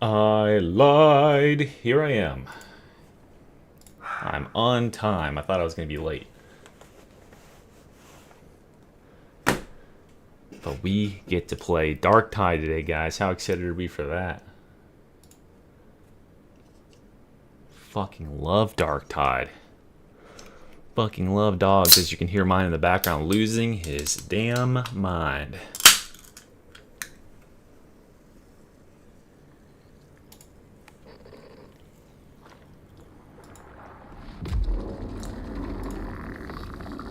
I lied. Here I am. I'm on time. I thought I was going to be late. But we get to play Dark Tide today, guys. How excited are we for that? Fucking love Dark Tide. Fucking love dogs, as you can hear mine in the background losing his damn mind.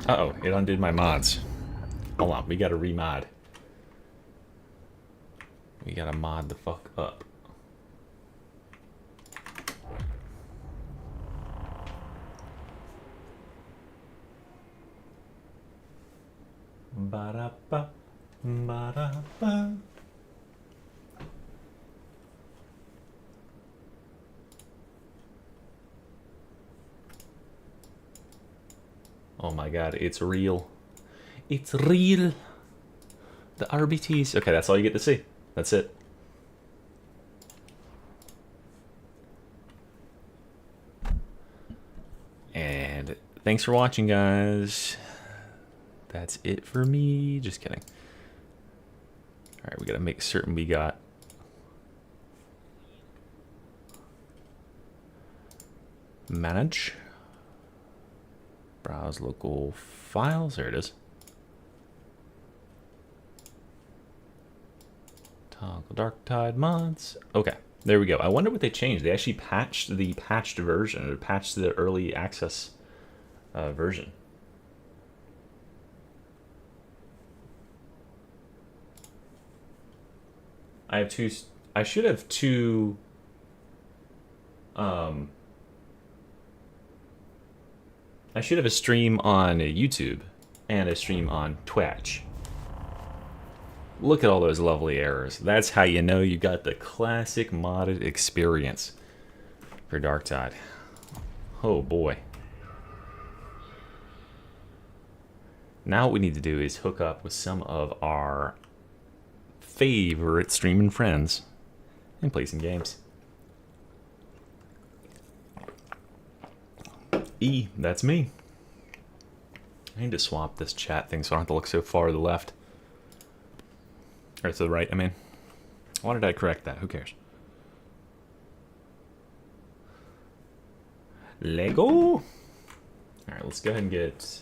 Uh-oh, it undid my mods. Hold on, we gotta remod. We gotta mod the fuck up. Ba-da-ba, ba-da-ba. Oh my god, it's real. It's real. The Arbites. Okay, that's all you get to see. That's it. And thanks for watching, guys. That's it for me. Just kidding. Alright, we gotta make certain we got manage. Browse local files. There it is. Toggle Dark Tide mods. Okay, there we go. I wonder what they changed. They actually patched the patched version, or patched the early access version. I have two. I should have two. I should have a stream on YouTube and a stream on Twitch. Look at all those lovely errors. That's how you know you got the classic modded experience for Dark Tide. Oh boy. Now what we need to do is hook up with some of our favorite streaming friends and play some games. That's me. I need to swap this chat thing so I don't have to look so far to the left. Or to the right, I mean. Why did I correct that? Who cares? Lego! Alright, let's go ahead and get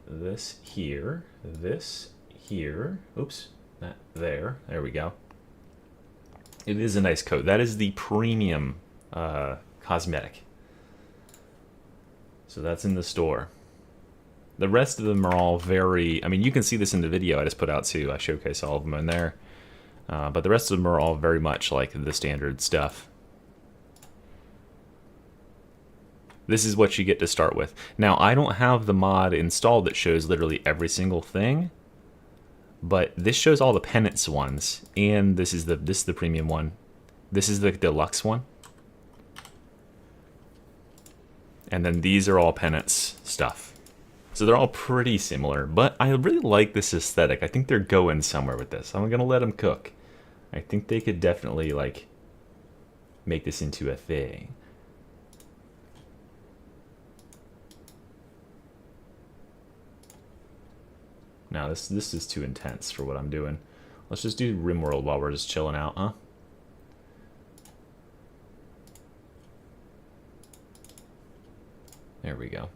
this here. This here. Oops. That there. There we go. It is a nice coat. That is the premium cosmetic. So that's in the store. The rest of them are all very... I mean, you can see this in the video I just put out too. I showcase all of them in there. But the rest of them are all very much like the standard stuff. This is what you get to start with. Now, I don't have the mod installed that shows literally every single thing. But this shows all the penance ones. And this is the premium one. This is the deluxe one. And then these are all penance stuff. So they're all pretty similar, but I really like this aesthetic. I think they're going somewhere with this. I'm gonna let them cook. I think they could definitely like make this into a thing. Now this is too intense for what I'm doing. Let's just do RimWorld while we're just chilling out, huh? There we go.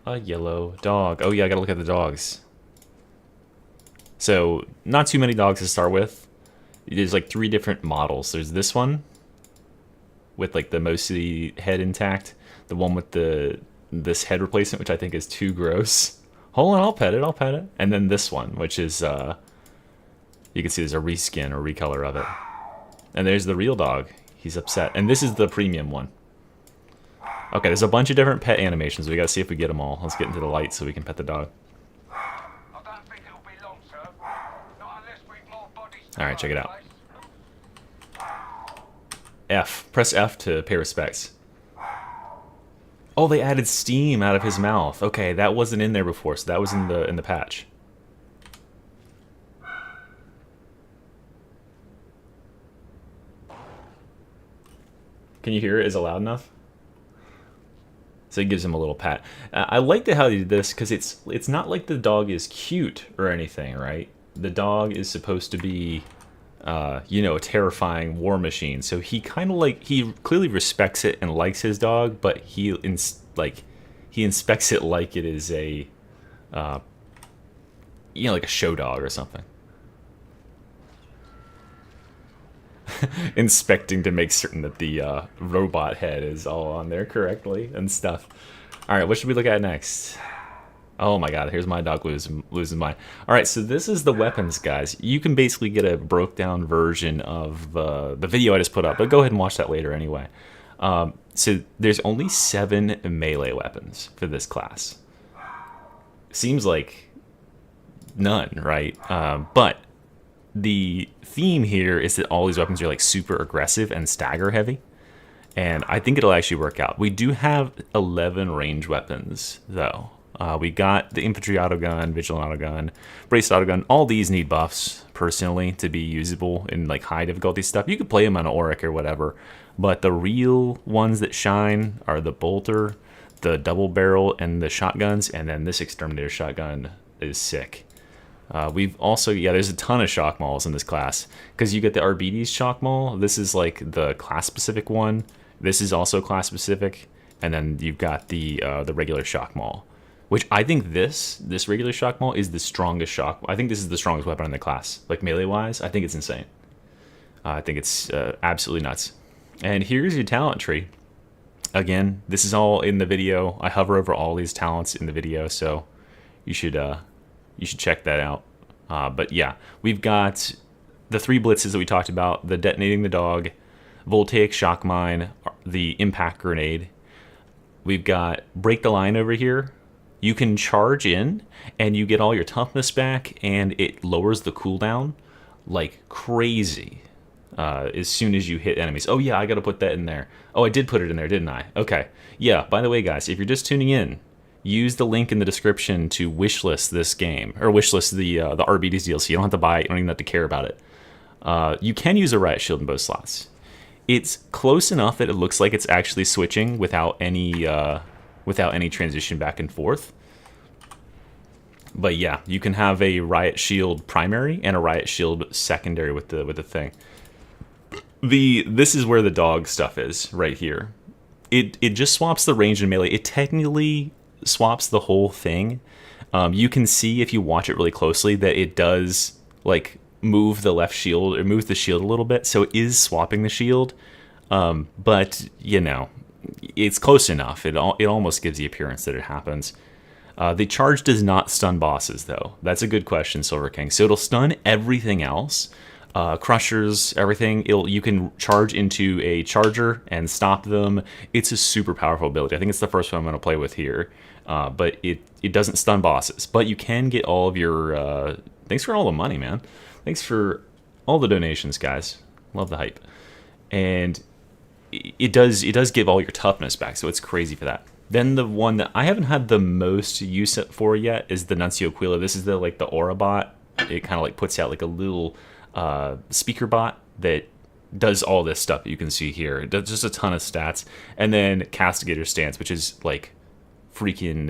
A yellow dog. Oh yeah, I gotta look at the dogs. So, not too many dogs to start with. There's like 3 different models. There's this one with like the most of the head intact. The one with this head replacement, which I think is too gross. Hold on, I'll pet it. And then this one, which is you can see there's a reskin or recolor of it. And there's the real dog. He's upset. And this is the premium one. Okay, there's a bunch of different pet animations. We gotta see if we get them all. Let's get into the light so we can pet the dog. Alright, check it out. F. Press F to pay respects. Oh, they added steam out of his mouth. Okay, that wasn't in there before, so that was in the patch. Can you hear it? Is it loud enough? So it gives him a little pat. I like how he did this because it's not like the dog is cute or anything, right? The dog is supposed to be, you know, a terrifying war machine. So he kind of like, he clearly respects it and likes his dog, but he inspects it like it is a, you know, like a show dog or something. Inspecting to make certain that the robot head is all on there correctly and stuff. All right, what should we look at next? Oh my god, here's my dog losing mine. All right, so this is the weapons, guys. You can basically get a broke down version of the video I just put up, but go ahead and watch that later anyway. So there's only 7 melee weapons for this class. Seems like none, right? But the theme here is that all these weapons are like super aggressive and stagger heavy, and I think it'll actually work out. We do have 11 range weapons though. We got the infantry autogun, vigilant autogun, braced autogun. All these need buffs personally to be usable in like high difficulty stuff. You could play them on an Auric or whatever, but the real ones that shine are the bolter, the double barrel, and the shotguns. And then this exterminator shotgun is sick. We've also, there's a ton of shock mauls in this class, because you get the Arbites shock maul. This is like the class specific one. This is also class specific, and then you've got the regular shock maul, which I think this regular shock maul is the strongest shock. I think this is the strongest weapon in the class, like melee wise. I think it's insane. I think it's absolutely nuts. And here's your talent tree. Again, this is all in the video. I hover over all these talents in the video, so you should check that out. But yeah, we've got the 3 blitzes that we talked about: the detonating the dog, voltaic shock mine, the impact grenade. We've got break the line over here. You can charge in and you get all your toughness back, and it lowers the cooldown like crazy as soon as you hit enemies. Oh yeah, I gotta put that in there. Oh, I did put it in there, didn't I? Okay. Yeah, by the way, guys, if you're just tuning in, use the link in the description to wishlist this game, or wishlist the Arbites DLC. You don't have to buy it. You don't even have to care about it. You can use a riot shield in both slots. It's close enough that it looks like it's actually switching without any transition back and forth. But yeah, you can have a riot shield primary and a riot shield secondary with the thing. This is where the dog stuff is right here. It just swaps the range and melee. It technically swaps the whole thing. You can see if you watch it really closely that it does like move the left shield, or move the shield a little bit, so it is swapping the shield. But you know, it's close enough. It almost gives the appearance that it happens. The charge does not stun bosses though. That's a good question, Silver King. So it'll stun everything else. Crushers, everything. You can charge into a charger and stop them. It's a super powerful ability. I think it's the first one I'm going to play with here. But it doesn't stun bosses. But you can get all of your... thanks for all the money, man. Thanks for all the donations, guys. Love the hype. And it does give all your toughness back, so it's crazy for that. Then the one that I haven't had the most use for yet is the Nuncio Aquila. This is the Aura bot. It kind of like puts out like a little speaker bot that does all this stuff that you can see here. It does just a ton of stats. And then Castigator Stance, which is like freaking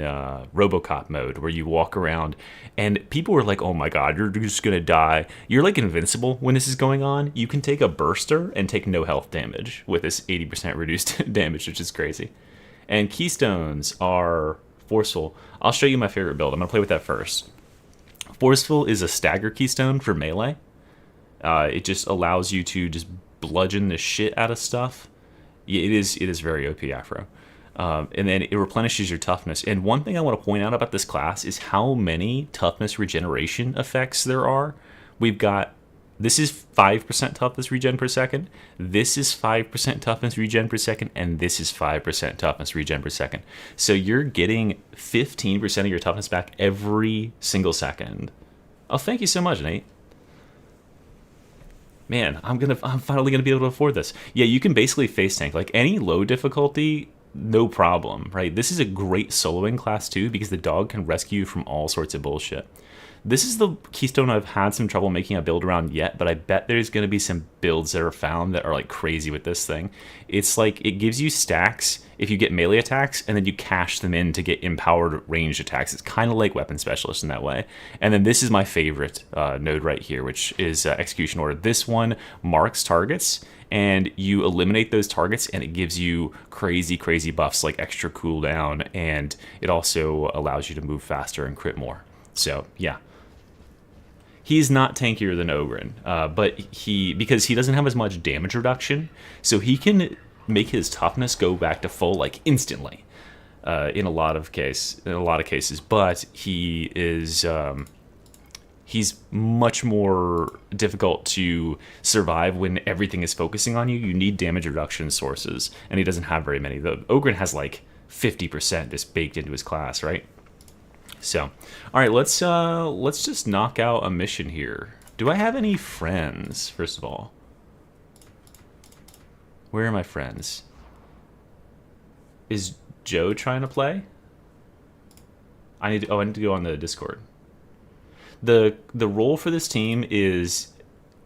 RoboCop mode, where you walk around and people were like, oh my god, you're just gonna die. You're like invincible when this is going on. You can take a burster and take no health damage with this 80% reduced damage, which is crazy. And keystones are forceful. I'll show you my favorite build. I'm gonna play with that first. Forceful is a stagger keystone for melee. It just allows you to just bludgeon the shit out of stuff. It is very OP Afro. And then it replenishes your toughness. And one thing I want to point out about this class is how many toughness regeneration effects there are. We've got, this is 5% toughness regen per second, this is 5% toughness regen per second, and this is 5% toughness regen per second. So you're getting 15% of your toughness back every single second. Oh, thank you so much, Nate. Man, I'm finally gonna be able to afford this. Yeah, you can basically face tank. Like any low difficulty, no problem, right? This is a great soloing class too because the dog can rescue you from all sorts of bullshit. This is the keystone I've had some trouble making a build around yet, but I bet there's going to be some builds that are found that are like crazy with this thing. It's like it gives you stacks if you get melee attacks, and then you cash them in to get empowered ranged attacks. It's kind of like Weapon Specialist in that way. And then this is my favorite node right here, which is Execution Order. This one marks targets, and you eliminate those targets, and it gives you crazy, crazy buffs like extra cooldown, and it also allows you to move faster and crit more. So, yeah. He's not tankier than Ogren, but because he doesn't have as much damage reduction, so he can make his toughness go back to full like instantly in a lot of cases. But he is he's much more difficult to survive when everything is focusing on you. You need damage reduction sources, and he doesn't have very many. The Ogren has like 50% just baked into his class, right? So, all right, let's just knock out a mission here. Do I have any friends, first of all? Where are my friends? Is Joe trying to play? I need to go on the Discord. The role for this team is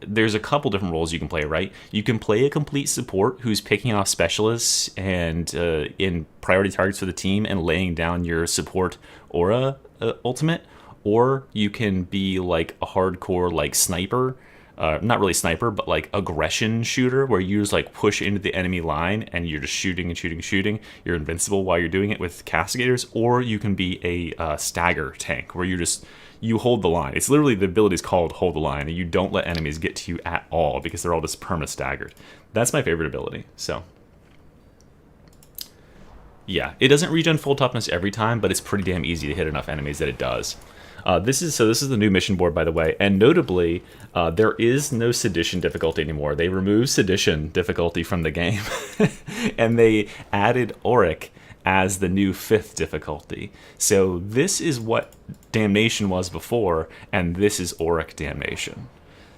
there's a couple different roles you can play, right? You can play a complete support who's picking off specialists and in priority targets for the team and laying down your support aura ultimate, or you can be like a hardcore like sniper, not really sniper, but like aggression shooter, where you just like push into the enemy line and you're just shooting and shooting and shooting. You're invincible while you're doing it with castigators, or you can be a stagger tank where you hold the line. It's literally, the ability is called hold the line, and you don't let enemies get to you at all because they're all just perma staggered. That's my favorite ability. So yeah, it doesn't regen full toughness every time, but it's pretty damn easy to hit enough enemies that it does. This is the new mission board, by the way, and notably, there is no sedition difficulty anymore. They removed sedition difficulty from the game, and they added Auric as the new 5th difficulty. So this is what Damnation was before, and this is Auric Damnation.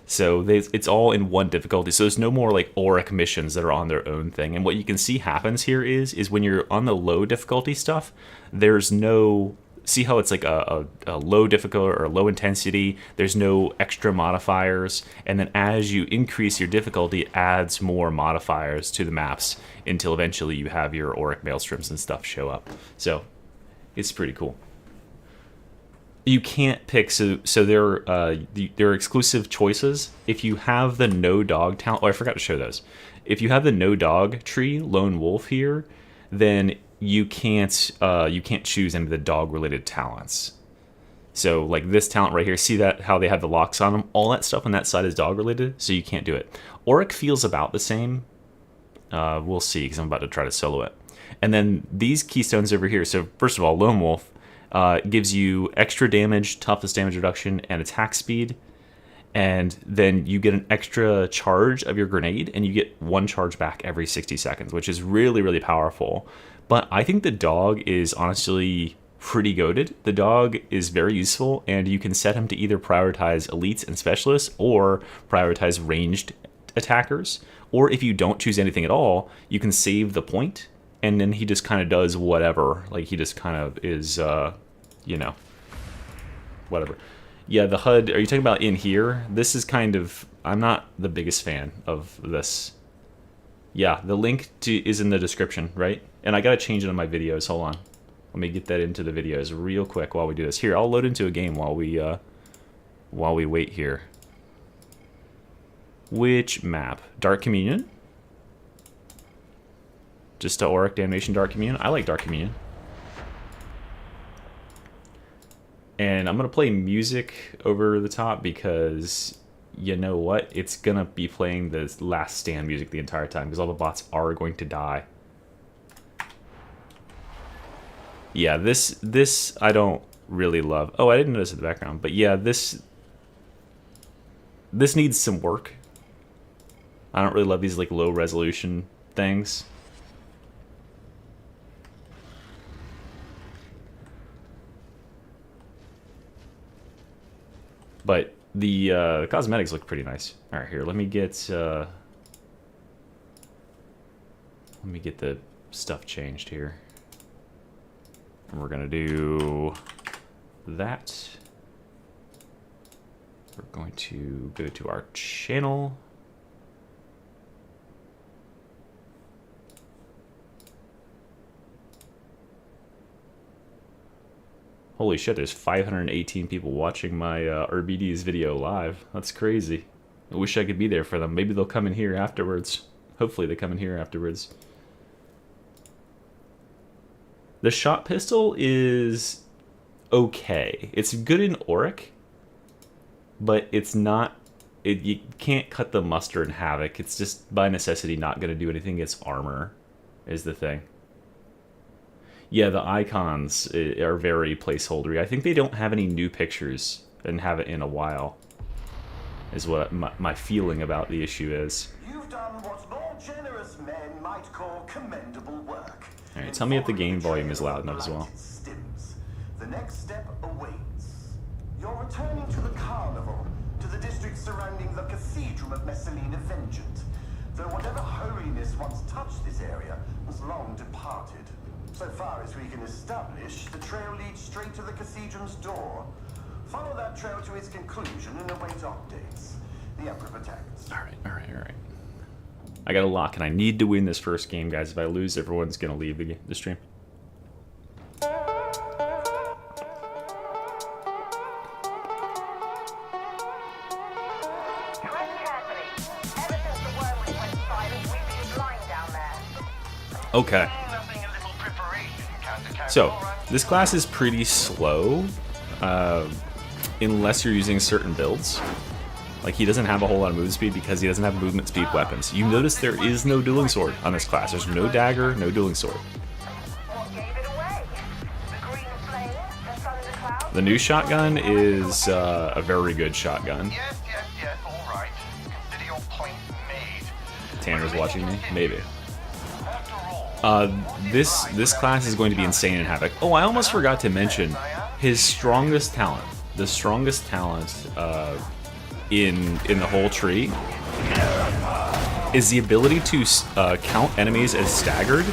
So it's all in one difficulty. So there's no more like Auric missions that are on their own thing. And what you can see happens here is when you're on the low difficulty stuff, there's no... See how it's like a low difficulty or a low intensity? There's no extra modifiers. And then as you increase your difficulty, it adds more modifiers to the maps until eventually you have your Auric Maelstroms and stuff show up. So it's pretty cool. You can't pick, so they're exclusive choices. If you have the no dog talent, I forgot to show those. If you have the no dog tree, lone wolf here, then you can't choose any of the dog related talents. So like this talent right here, see that how they have the locks on them? All that stuff on that side is dog related, so you can't do it. Auric feels about the same. We'll see, because I'm about to try to solo it. And then these keystones over here. So first of all, lone wolf gives you extra damage, toughness damage reduction, and attack speed. And then you get an extra charge of your grenade, and you get 1 charge back every 60 seconds, which is really, really powerful. But I think the dog is honestly pretty goated. The dog is very useful, and you can set him to either prioritize elites and specialists, or prioritize ranged attackers. Or if you don't choose anything at all, you can save the point, and then he just kind of does whatever. Like, he just kind of is... whatever. Yeah, the HUD, are you talking about in here? This is kind of, I'm not the biggest fan of this. Yeah, the link is in the description, right? And I gotta change it on my videos, hold on. Let me get that into the videos real quick while we do this. Here, I'll load into a game while we wait here. Which map? Dark Communion? Just a Auric Damnation Dark Communion? I like Dark Communion. And I'm going to play music over the top because, you know what? It's going to be playing the Last Stand music the entire time because all the bots are going to die. Yeah, this I don't really love. Oh, I didn't notice in the background. But yeah, this needs some work. I don't really love these like low resolution things. But the cosmetics look pretty nice. All right, here, let me get the stuff changed here. And we're gonna do that. We're going to go to our channel. Holy shit, there's 518 people watching my Arbites video live. That's crazy. I wish I could be there for them. Maybe they'll come in here afterwards. Hopefully they come in here afterwards. The shot pistol is okay. It's good in Auric, but it's not... you can't cut the mustard in Havoc. It's just, by necessity, not going to do anything against armor, is the thing. Yeah, the icons are very placeholdery. I think they don't have any new pictures and haven't in a while, is what my feeling about the issue is. You've done what more generous men might call commendable work. Alright, tell me if the game volume is loud enough as well. The next step awaits. You're returning to the carnival, to the district surrounding the Cathedral of Messalina Vengeant, though whatever holiness once touched this area was long departed. So far as we can establish, the trail leads straight to the cathedral's door. Follow that trail to its conclusion and await updates. The Emperor protects. Alright. I got a lock, and I need to win this first game, guys. If I lose, everyone's gonna leave the stream. Okay. So, this class is pretty slow, unless you're using certain builds. Like, he doesn't have a whole lot of movement speed because he doesn't have movement speed weapons. You notice there is no dueling sword on this class. There's no dagger, no dueling sword. The new shotgun is a very good shotgun. Yes, all right. Consider your point made. Tanner's watching me? Maybe. This class is going to be insane in Havoc. Oh, I almost forgot to mention his strongest talent. The strongest talent in the whole tree is the ability to count enemies as staggered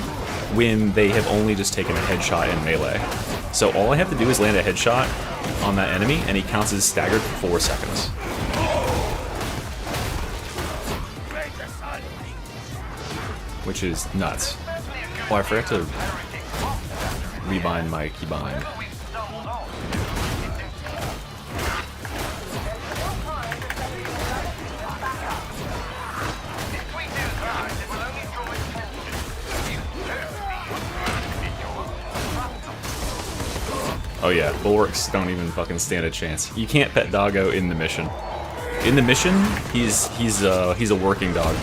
when they have only just taken a headshot in melee. So all I have to do is land a headshot on that enemy, and he counts as staggered for 4 seconds. Which is nuts. Oh, I forgot to rebind my keybind. Oh yeah, bulwarks don't even fucking stand a chance. You can't pet Doggo in the mission. In the mission, he's a working dog.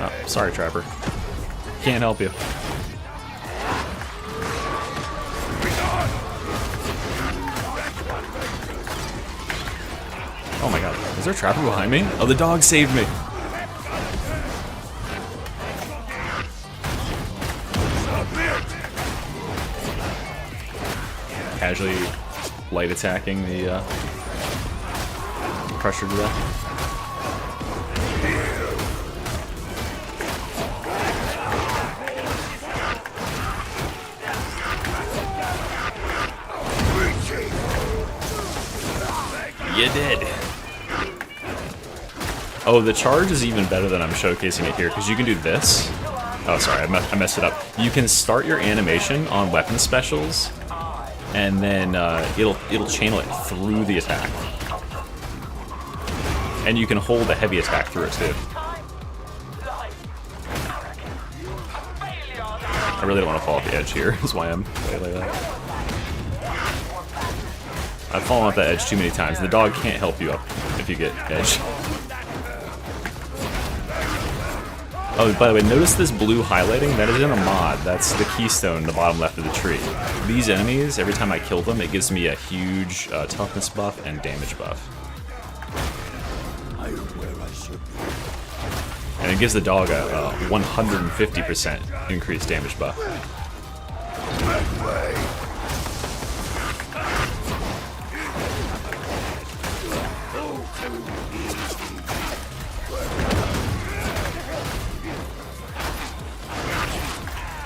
Oh, sorry, Trapper. Can't help you. Oh my god, is there a Trapper behind me? Oh, the dog saved me! Casually light attacking the Crusher to death. You did. Oh, the charge is even better than I'm showcasing it here, because you can do this. Oh, sorry, I messed it up. You can start your animation on weapon specials, and then it'll channel it through the attack. And you can hold the heavy attack through it, too. I really don't want to fall off the edge here, is why I'm way like that. I've fallen off that edge too many times. The dog can't help you up if you get edge. Oh, by the way, notice this blue highlighting? That is in a mod. That's the keystone in the bottom left of the tree. These enemies, every time I kill them, it gives me a huge toughness buff and damage buff. And it gives the dog a 150% increased damage buff.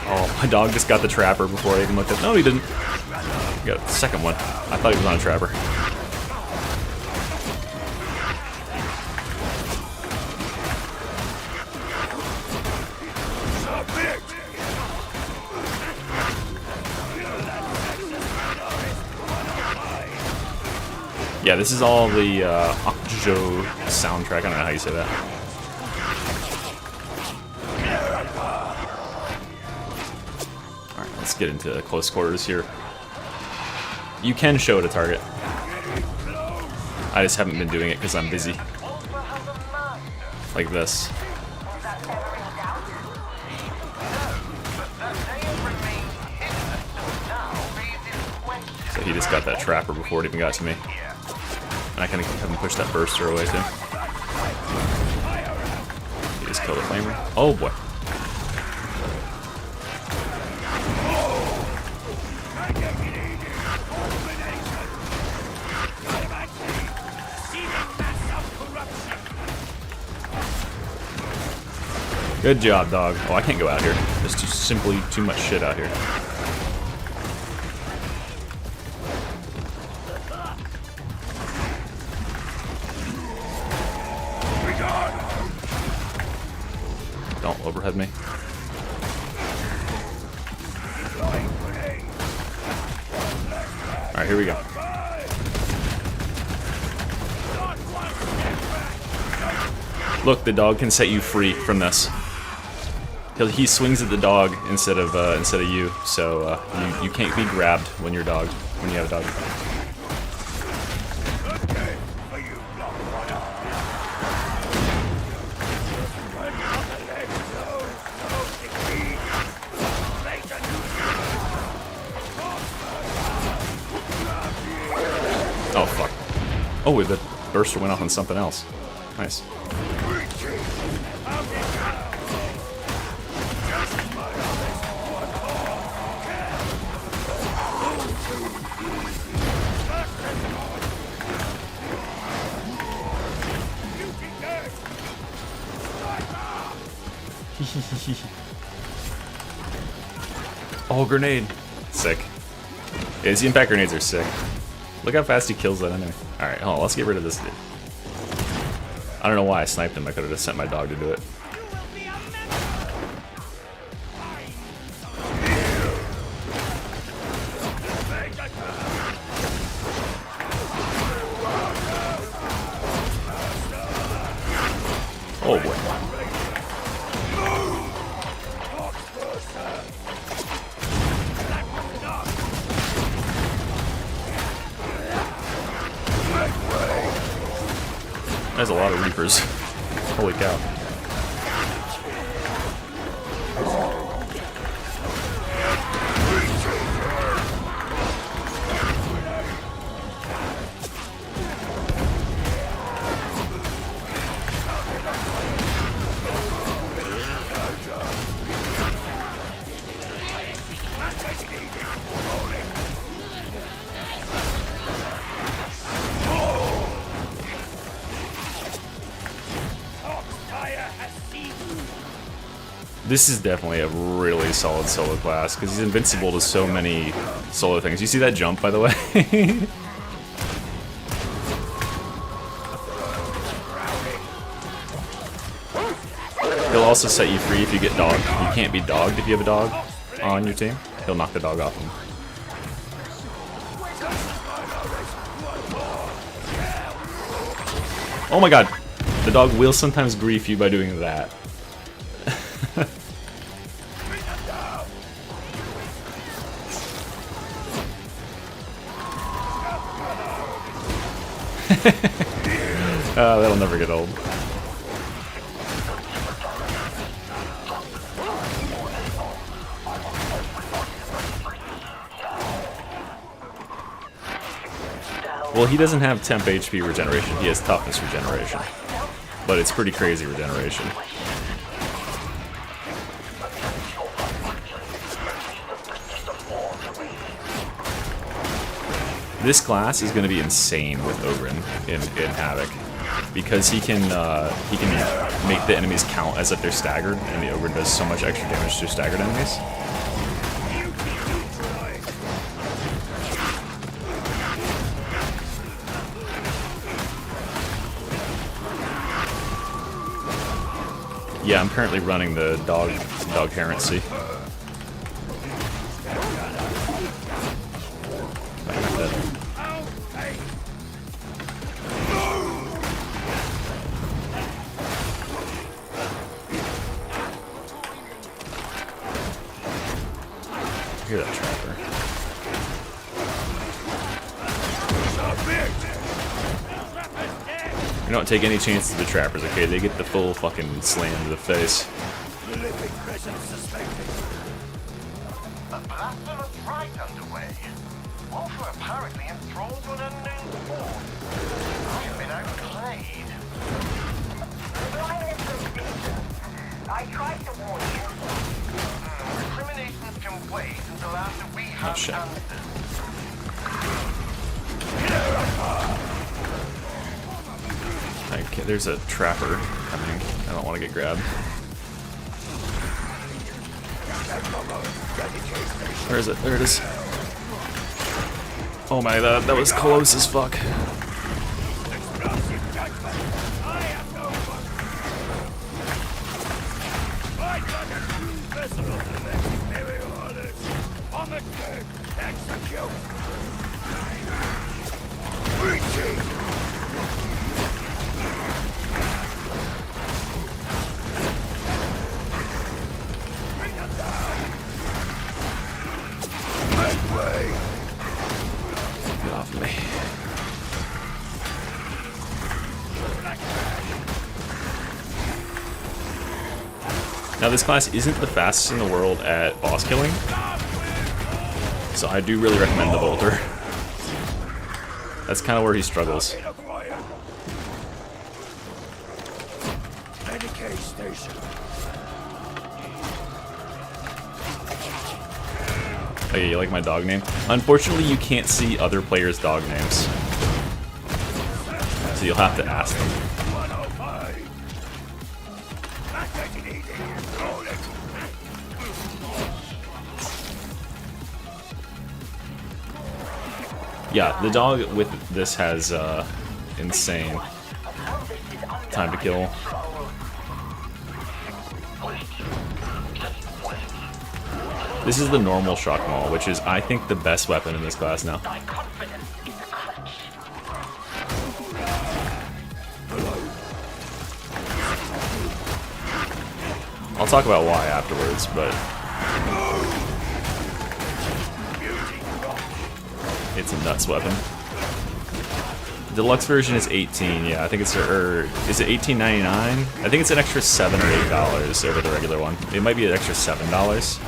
Oh, my dog just got the trapper before I even looked at. No, he didn't. He got the second one. I thought he was on a trapper. Yeah, this is all the Okjo soundtrack. I don't know how you say that. Alright, let's get into close quarters here. You can show it a target. I just haven't been doing it because I'm busy. Like this. So he just got that trapper before it even got to me. And I kind of have him push that burster away too. He just killed the flamer. Oh boy. Good job, dog. Oh, I can't go out here. There's simply too much shit out here. Don't overhead me. Alright, here we go. Look, the dog can set you free from this. He swings at the dog instead of you, so you can't be grabbed when you're dog when you have a dog. Oh fuck! Oh, the burster went off on something else. Nice. Oh, grenade. Sick. Yeah, these impact grenades are sick. Look how fast he kills that enemy. Alright, hold on, let's get rid of this dude. I don't know why I sniped him. I could have just sent my dog to do it. Oh boy. There's a lot of Reapers. Holy cow. This is definitely a really solid solo class, because he's invincible to so many solo things. You see that jump, by the way? He'll also set you free if you get dogged. You can't be dogged if you have a dog on your team. He'll knock the dog off him. Oh my god! The dog will sometimes grief you by doing that. That'll never get old. Well, he doesn't have temp HP regeneration, he has toughness regeneration. But it's pretty crazy regeneration. This class is going to be insane with Ogren in Havoc, because he can make the enemies count as if they're staggered, and the Ogren does so much extra damage to staggered enemies. Yeah, I'm currently running the dog currency. I hear that trapper. You don't take any chances with the trappers, okay? They get the full fucking slam to the face. A blasphemous rite underway. Wolfer apparently enthralled to an unknown force. I have been outplayed. I tried to warn you. Recriminations can wait until after we have answers. Okay, there's a trapper coming. I don't want to get grabbed. Where is it? There it is. Oh my god, that was close as fuck. Get off me. Now this class isn't the fastest in the world at boss killing, so I do really recommend the Bolter. That's kind of where he struggles. Oh yeah, you like my dog name? Unfortunately, you can't see other players' dog names, so you'll have to ask them. Yeah, the dog with this has insane time to kill. This is the normal shock maul, which is, I think, the best weapon in this class now. I'll talk about why afterwards, but it's a nuts weapon. Deluxe version is $18. Yeah, I think it's, or is it $18.99? I think it's an extra $7 or $8 over the regular one. It might be an extra $7.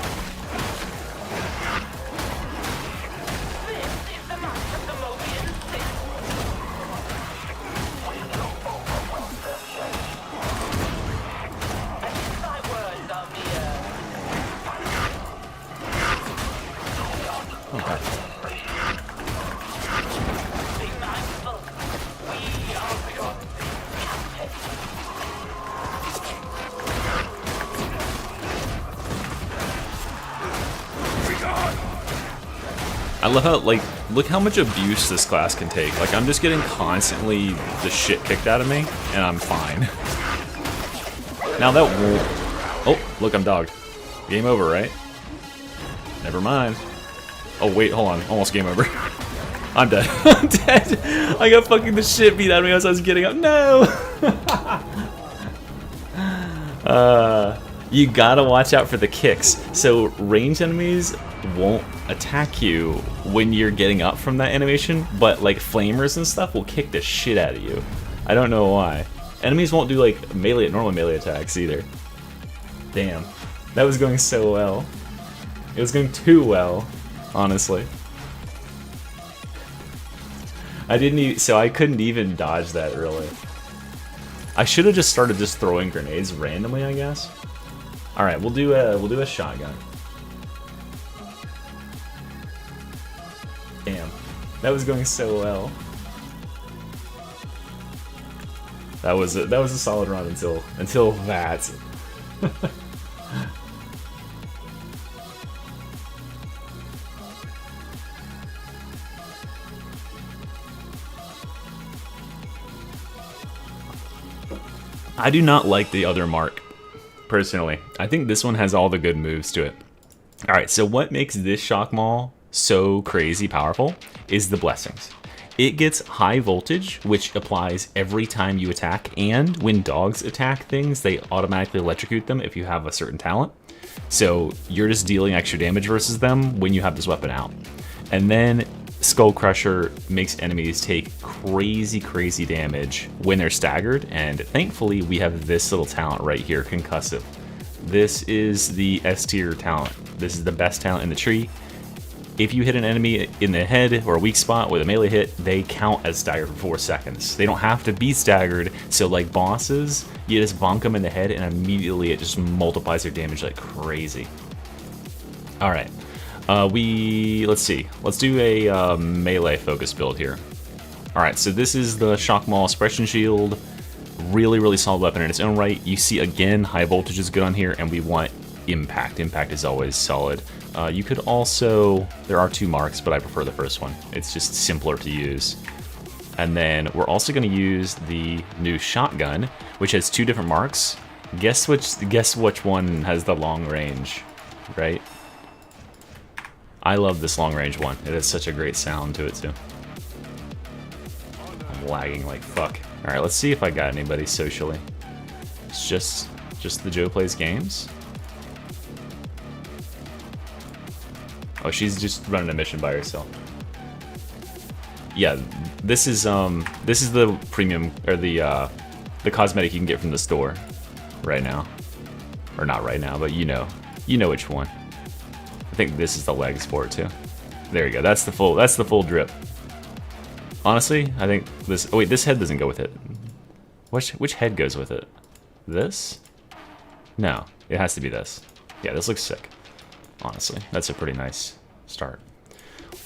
I love how, like, look how much abuse this class can take. Like, I'm just getting constantly the shit kicked out of me, and I'm fine. Now that won't... Oh, look, I'm dogged. Game over, right? Never mind. Oh, wait, hold on. Almost game over. I'm dead. I'm dead. I got fucking the shit beat out of me as I was getting up. No! You gotta watch out for the kicks. So ranged enemies won't attack you when you're getting up from that animation, but like flamers and stuff will kick the shit out of you. I don't know why. Enemies won't do like normal melee attacks either. Damn. That was going so well. It was going too well, honestly. So I couldn't even dodge that really. I should have just started just throwing grenades randomly, I guess. All right, we'll do a shotgun. Damn, That was going so well. That was a solid run until that. I do not like the other mark, personally. I think this one has all the good moves to it. Alright, so what makes this shock maul so crazy powerful is the blessings. It gets high voltage, which applies every time you attack, and when dogs attack things, they automatically electrocute them if you have a certain talent. So you're just dealing extra damage versus them when you have this weapon out. And then Skull Crusher makes enemies take crazy damage when they're staggered, and thankfully we have this little talent right here, Concussive. This is the S tier talent. This is the best talent in the tree. If you hit an enemy in the head or a weak spot with a melee hit, they count as staggered for 4 seconds. They don't have to be staggered, so like bosses, you just bonk them in the head and immediately it just multiplies their damage like crazy. Alright, let's see. Let's do a melee focus build here. Alright, so this is the Shock Maul Suppression Shield. Really solid weapon in its own right. You see again, high voltage is good on here, and we want impact. Impact is always solid. You could also, there are 2 marks, but I prefer the first one. It's just simpler to use. And then we're also going to use the new shotgun, which has 2 different marks. Guess which one has the long range, right? I love this long range one. It has such a great sound to it too. I'm lagging like fuck. All right, let's see if I got anybody socially. It's just the Joe Plays Games. Oh, she's just running a mission by herself. Yeah, this is the premium, or the cosmetic you can get from the store right now, or not right now, but you know which one. I think this is the legs for it too. There you go. That's the full drip. Honestly, I think this. Oh wait, this head doesn't go with it. Which head goes with it? This? No, it has to be this. Yeah, this looks sick. Honestly, that's a pretty nice start.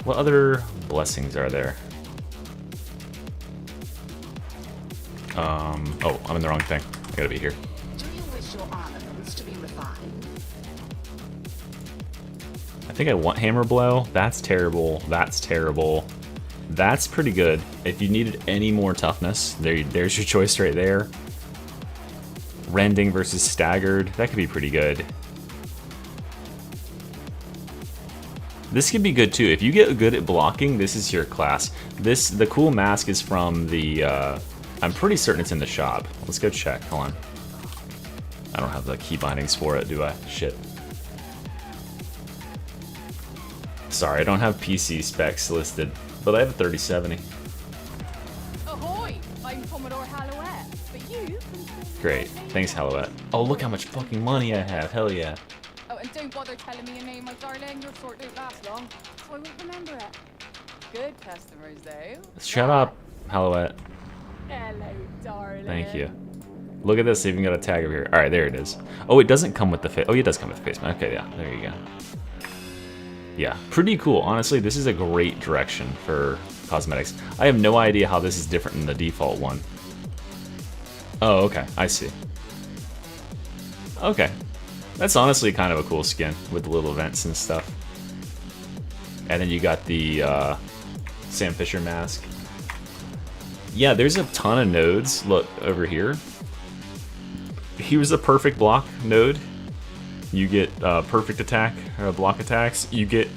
What other blessings are there? Oh, I'm in the wrong thing. I gotta be here. Do you wish your armaments to be refined? I think I want Hammer Blow. That's terrible. That's terrible. That's pretty good. If you needed any more toughness, there's your choice right there. Rending versus Staggered. That could be pretty good. This could be good too. If you get good at blocking, this is your class. The cool mask is from the, I'm pretty certain it's in the shop. Let's go check, hold on. I don't have the key bindings for it, do I? Shit. Sorry, I don't have PC specs listed, but I have a 3070. Ahoy! I'm Commodore Hallowett, but you... Great, thanks Hallowett. Oh, look how much fucking money I have, hell yeah. Oh, and don't bother telling me your name, my darling. Your sort don't last long, so I won't remember it. Good customers, though. Shut up, Hallowett. Hello, darling. Thank you. Look at this, even got a tag over here. Alright, there it is. Oh, it doesn't come with the face. Oh, it does come with the face. Okay, yeah, there you go. Yeah, pretty cool. Honestly, this is a great direction for cosmetics. I have no idea how this is different than the default one. Oh, okay, I see. Okay. That's honestly kind of a cool skin with the little vents and stuff. And then you got the Sam Fisher mask. Yeah, there's a ton of nodes. Look, over here. Here's a perfect block node. You get perfect attack, block attacks. You get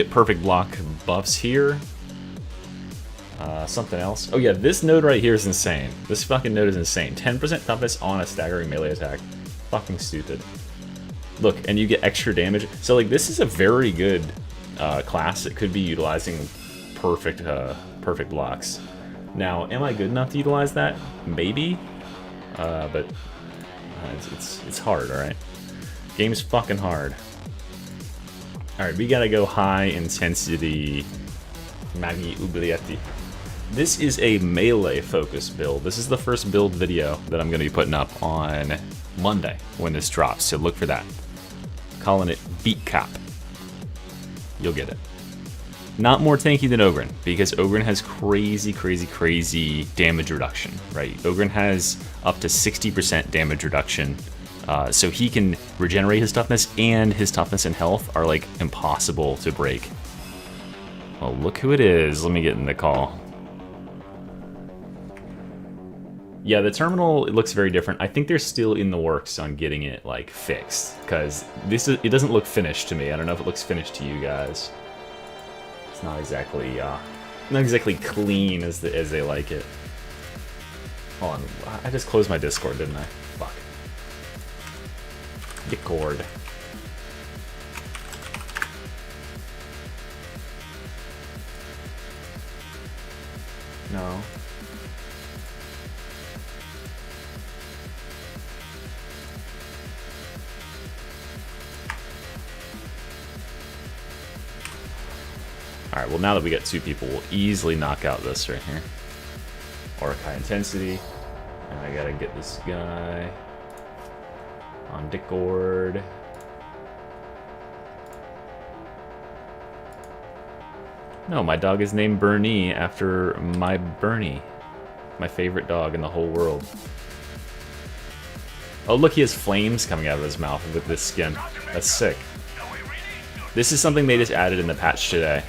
perfect block buffs here. Something else. Oh yeah, this node right here is insane. This fucking node is insane. 10% toughness on a staggering melee attack. Fucking stupid. Look, and you get extra damage. So like, this is a very good class that could be utilizing perfect blocks. Now, am I good enough to utilize that? Maybe, but it's hard. All right, game's fucking hard. All right, we gotta go high intensity. Magni Ublietti. This is a melee focus build. This is the first build video that I'm going to be putting up on Monday when this drops, so look for that. Calling it Beat Cop. You'll get it. Not more tanky than Ogryn, because Ogryn has crazy, crazy, crazy damage reduction, right? Ogryn has up to 60% damage reduction, so he can regenerate his toughness, and his toughness and health are like impossible to break. Well, look who it is. Let me get in the call. Yeah, the terminal, it looks very different. I think they're still in the works on getting it like fixed, because it doesn't look finished to me. I don't know if it looks finished to you guys. It's not exactly clean as they like it. Hold on, I just closed my Discord, didn't I? Fuck. Discord. No. Alright, well now that we got 2 people, we'll easily knock out this right here. Auric high intensity. And I gotta get this guy on Discord. No, my dog is named Bernie after my Bernie. My favorite dog in the whole world. Oh look, he has flames coming out of his mouth with this skin. That's sick. This is something they just added in the patch today.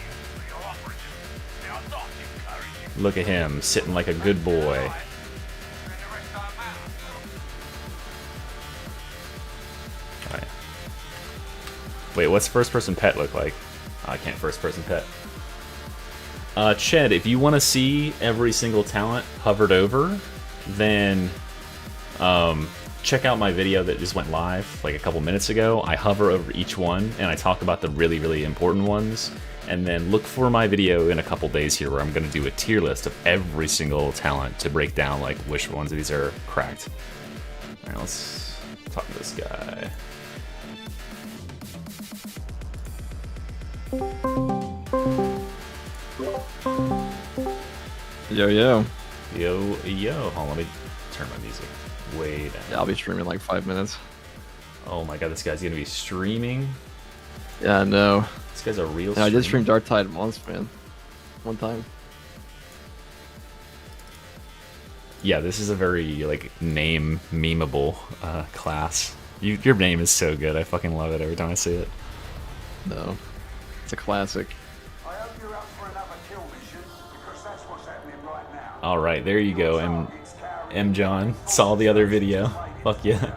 Look at him, sitting like a good boy. Alright. Wait, what's first-person pet look like? Oh, I can't first-person pet. Ched, if you want to see every single talent hovered over, then check out my video that just went live like a couple minutes ago. I hover over each one, and I talk about the really, really important ones. And then look for my video in a couple days here where I'm going to do a tier list of every single talent to break down like which ones of these are cracked. Alright, let's talk to this guy. Yo, yo. Yo, yo. Hold on, let me turn my music way down. Yeah, I'll be streaming in like 5 minutes. Oh my god, this guy's going to be streaming? Yeah, I know. This guy's a real Yeah, I did stream Dark Tide once, man. One time. Yeah, this is a very, like, name memeable class. Your name is so good. I fucking love it every time I see it. No. It's a classic. I hope you're up for another kill mission, because that's what's happening right now. Alright, there you go, M. John. Saw the other video. Fuck yeah.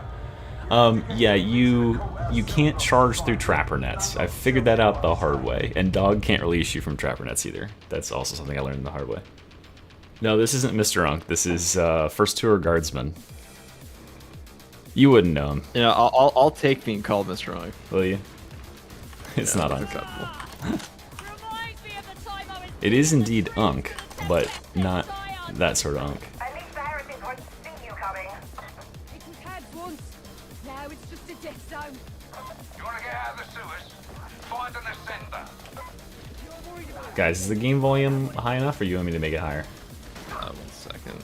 Yeah, you can't charge through trapper nets. I figured that out the hard way. And dog can't release you from trapper nets either. That's also something I learned the hard way. No, this isn't Mr. Unk. This is First Tour Guardsman. You wouldn't know him. Yeah, I'll take being called Mr. Unk. Will you? It's Yeah, not Unk. acceptable. It is indeed Unk, but not that sort of Unk. At least the heretics won't see you coming. It was had once. Now it's just a death zone. You want to get out of the sewers? Find an ascender. You're worried about Guys, is the game volume high enough, or you want me to make it higher? 1 second.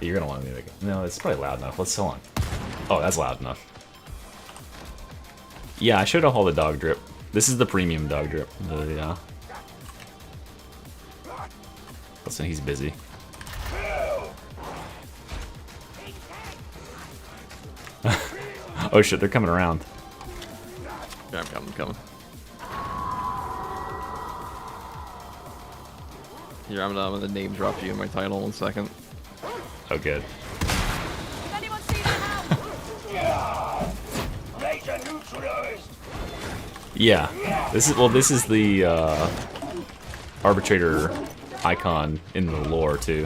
You're gonna want me to make it. No, it's probably loud enough. Let's hold on. Oh, that's loud enough. Yeah, I showed off all the dog drip. This is the premium dog drip. Listen, he's busy. Oh shit, they're coming around. Yeah, I'm coming. Here, I'm gonna name drop you in my title 1 second. Oh, good. Did anyone see that house? Yeah, this is the arbitrator icon in the lore too.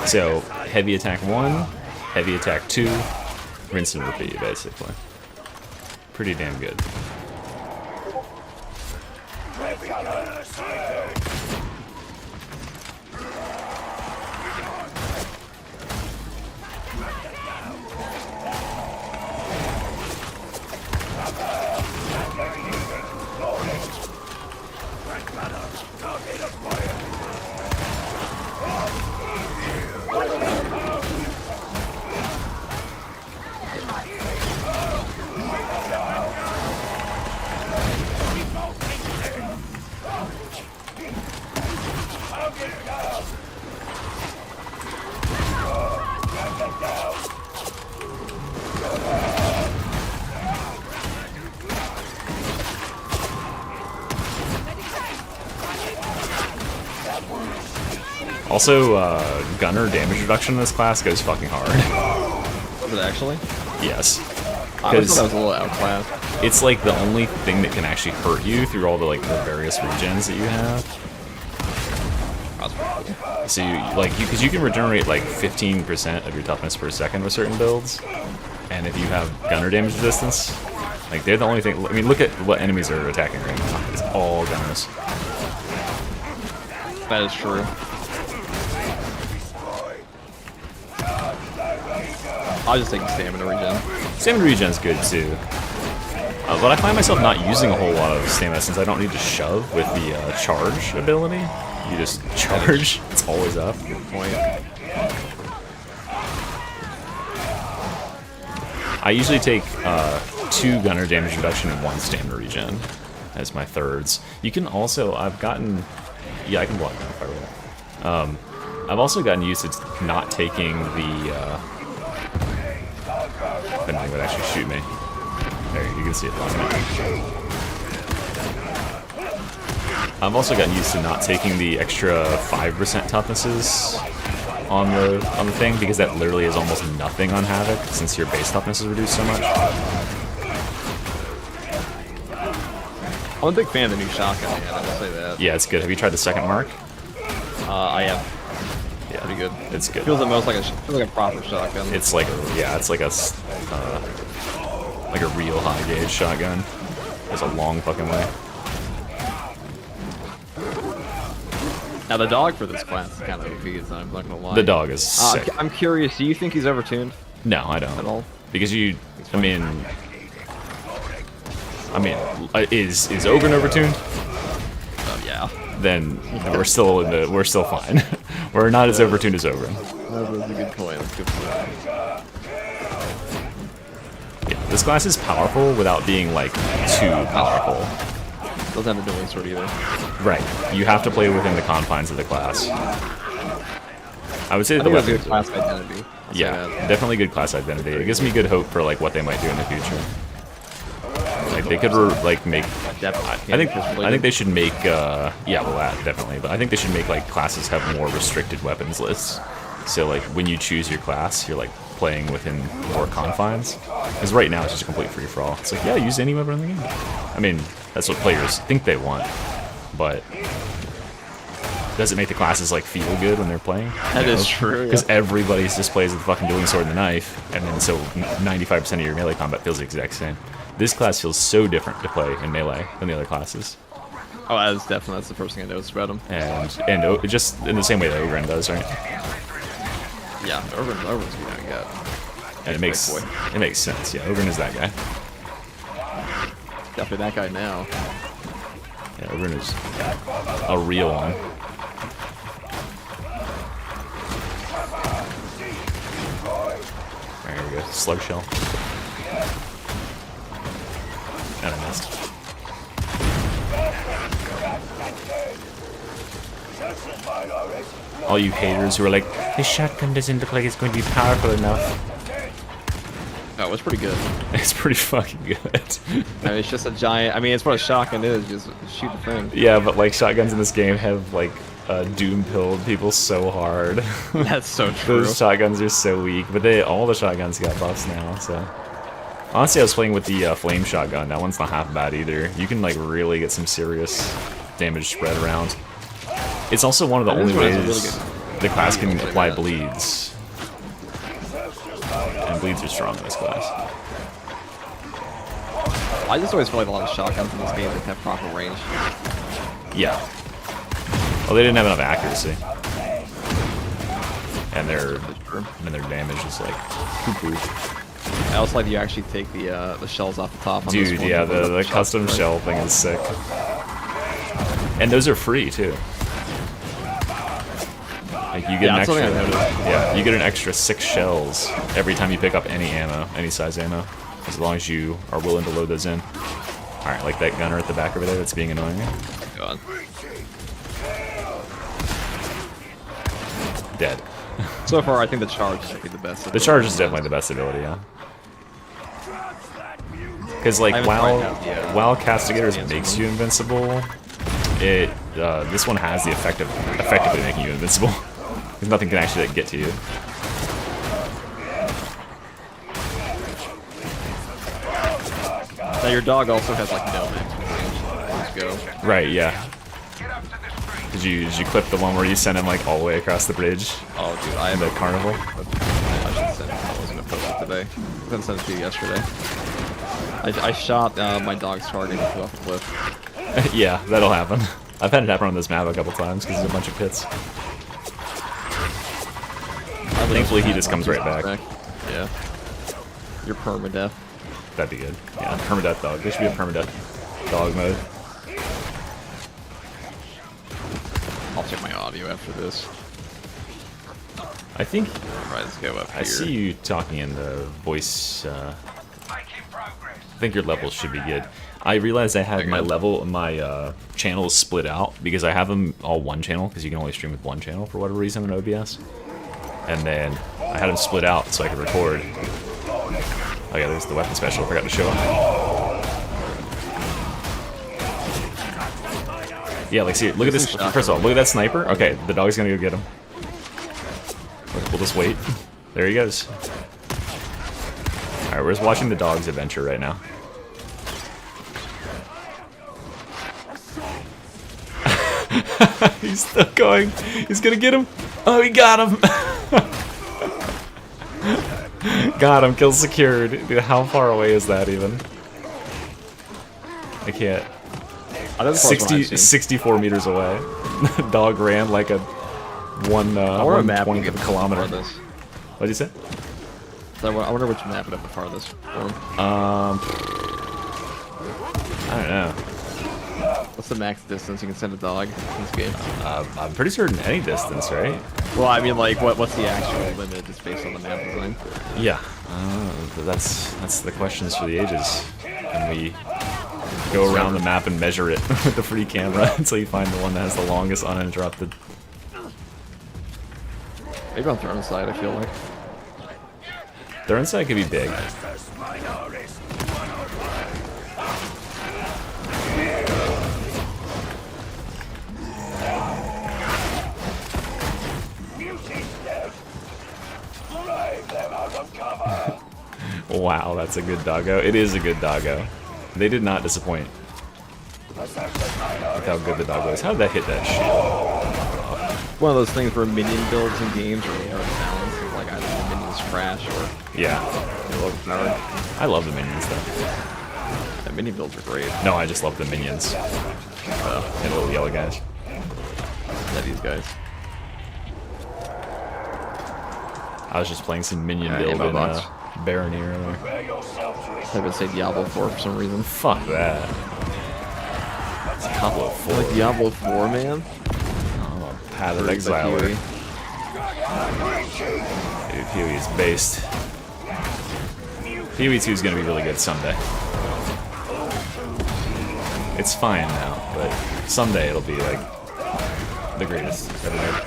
So heavy attack 1, heavy attack 2, rinse and repeat basically. Pretty damn good. Also, gunner damage reduction in this class goes fucking hard. Was it actually? Yes. I always thought that was a little outclassed. It's like the only thing that can actually hurt you through all the like the various regens that you have. That's pretty cool. So because you can regenerate like 15% of your toughness per second with certain builds, and if you have gunner damage resistance, like they're the only thing. I mean, look at what enemies are attacking right now. It's all gunners. That is true. I'll just take the stamina regen. Stamina regen's good too. But I find myself not using a whole lot of stamina since I don't need to shove with the charge ability. You just charge. It's always up. Good point. I usually take 2 gunner damage reduction and 1 stamina regen as my thirds. You can also, I've gotten, yeah, I can block that fire with that. I've also gotten used to not taking the, if anything would actually shoot me. There, you can see it blocking it. I've also gotten used to not taking the extra 5% toughnesses on the thing because that literally is almost nothing on Havoc since your base toughness is reduced so much. I'm a big fan of the new shotgun, man, I will say that. Yeah, it's good. Have you tried the second mark? I have. Yeah, Pretty good. It's good. Feels almost like a proper shotgun. It's like it's like a real high gauge shotgun. It's a long fucking way. Now the dog for this class is kind of OP, I'm not gonna lie. The dog is sick. I'm curious, do you think he's overtuned No, I don't. at all? Because I mean, is Ogren overtuned? Yeah. Then we're still fine. We're not as overtuned as Ogren. That was a good point. That's a good point. Yeah, this class is powerful without being like too powerful. Doesn't have a dueling sword either. Right. You have to play within the confines of the class. I would say I the think that's a weapons. good class identity. I'll say Yeah, that. definitely good class identity. It gives me good hope for like what they might do in the future. Like they could make. I think they should make. Yeah, well that definitely. But I think they should make like classes have more restricted weapons lists. So like when you choose your class, you're like playing within more confines. Because right now it's just a complete free for all. It's like yeah, use any weapon in the game. I mean that's what players think they want, but does it make the classes like feel good when they're playing? That is true. Because everybody just plays with the fucking dueling sword and the knife, and then so 95% of your melee combat feels the exact same. This class feels so different to play in melee than the other classes, Oh, that's the first thing I noticed about him. and just in the same way that Ogren does, right? Yeah, Ogren's good. And it makes sense. Yeah, Ogren is that guy. Definitely that guy now. Yeah, Ogren is a real one. There we go. Slug shell. And I missed. All you haters who are like, this shotgun doesn't look like it's going to be powerful enough. Oh, it was pretty good. It's pretty fucking good. I mean, it's just a giant. I mean, it's what a shotgun is. Just shoot the thing. Yeah, but like shotguns in this game have like doom pilled people so hard. That's so true. Those shotguns are so weak, but all the shotguns got buffs now. So honestly, I was playing with the flame shotgun. That one's not half bad either. You can like really get some serious damage spread around. It's also one of the only ways the class can apply bleeds. And bleeds are strong in this class. I just always feel like a lot of shotguns in this game that have proper range. Yeah. Well, they didn't have enough accuracy. And their damage is like poo-poo. I also like you actually take the shells off the top. On Dude, this one yeah, to the custom shots, right? shell thing is sick. And those are free too. Like you get an extra. Yeah, you get an extra 6 shells every time you pick up any ammo, any size ammo, as long as you are willing to load those in. All right, like that gunner at the back over there that's being annoying. God. dead. So far, I think the charge should be the best. The charge is definitely the best ability, yeah. Because like I haven't while tried out the, while Castigators Dance makes one. you invincible, it this one has the effect of effectively making you invincible. Because nothing can actually like, get to you. Now your dog also has like no max range. Let's go. Right, yeah. Did you clip the one where you send him like all the way across the bridge? Oh, dude, I In have the carnival? I should send it. I was gonna post it today. I didn't send it to you yesterday. I shot my dog's target and flew off a cliff. Yeah, that'll happen. I've had it happen on this map a couple times because there's a bunch of pits. Thankfully, he just comes right back. Yeah. You're permadeath. That'd be good. Yeah, permadeath dog. There should be a permadeath dog mode. I'll check my audio after this. I think Alright, let's go up here. I see you talking in the voice. Making progress. I think your levels should be good. I realized I had my channels split out because I have them all one channel because you can only stream with one channel for whatever reason in OBS. And then I had them split out so I could record. Oh yeah, there's the weapon special. I forgot to show up. Yeah, like see, look at this. First of all, look at that sniper. Okay, the dog's gonna go get him. We'll just wait. There he goes. All right, we're just watching the dog's adventure right now. He's still going. He's gonna get him. Oh, he got him. Got him. Kill secured. Dude, how far away is that even? I can't. 64 meters away. Dog ran like a I want a map 1/20 of a kilometer. Farthest. What'd you say? So I wonder which map would have the farthest for him. I don't know. What's the max distance you can send a dog in this game? I'm pretty certain any distance, right? Well, I mean, like, what's the actual limit just based on the map design? Yeah. That's the questions for the ages. And we go around the map and measure it with the free camera until you find the one that has the longest uninterrupted. Maybe on Throne side, I feel like. Their inside could be big. Wow, that's a good doggo. It is a good doggo. They did not disappoint. Look how good the doggo is. How did that hit that shit? One of those things where minion builds in games are really hard to balance. It's like either the minions trash or Yeah. they're overpowered. I love the minions though. Yeah, minion builds are great. No, I just love the minions. And little yellow guys. Yeah, these guys. I was just playing some minion Yeah, build ammo in box. Barony earlier. I would say Diablo 4 for some reason. Fuck that. It's a couple of four. Like Diablo 4, man. Oh, Path of Like Exile. Huey. Dude, Huey is based. Huey 2 is gonna be really good someday. It's fine now, but someday it'll be like the greatest ever made.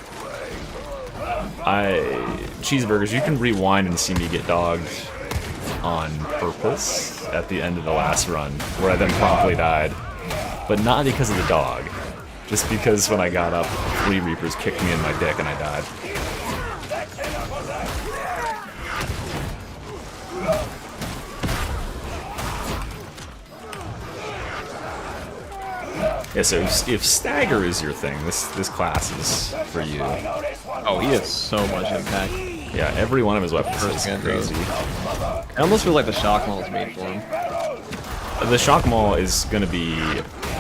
Cheeseburgers, you can rewind and see me get dogged on purpose at the end of the last run, where I then promptly died. But not because of the dog. Just because when I got up, 3 Reapers kicked me in my dick and I died. Yeah, so if Stagger is your thing, this class is for you. Oh, he has so much impact. Yeah, every one of his weapons is Again, crazy. I almost feel like the shock maul is made for him. The Shock Maul is gonna be,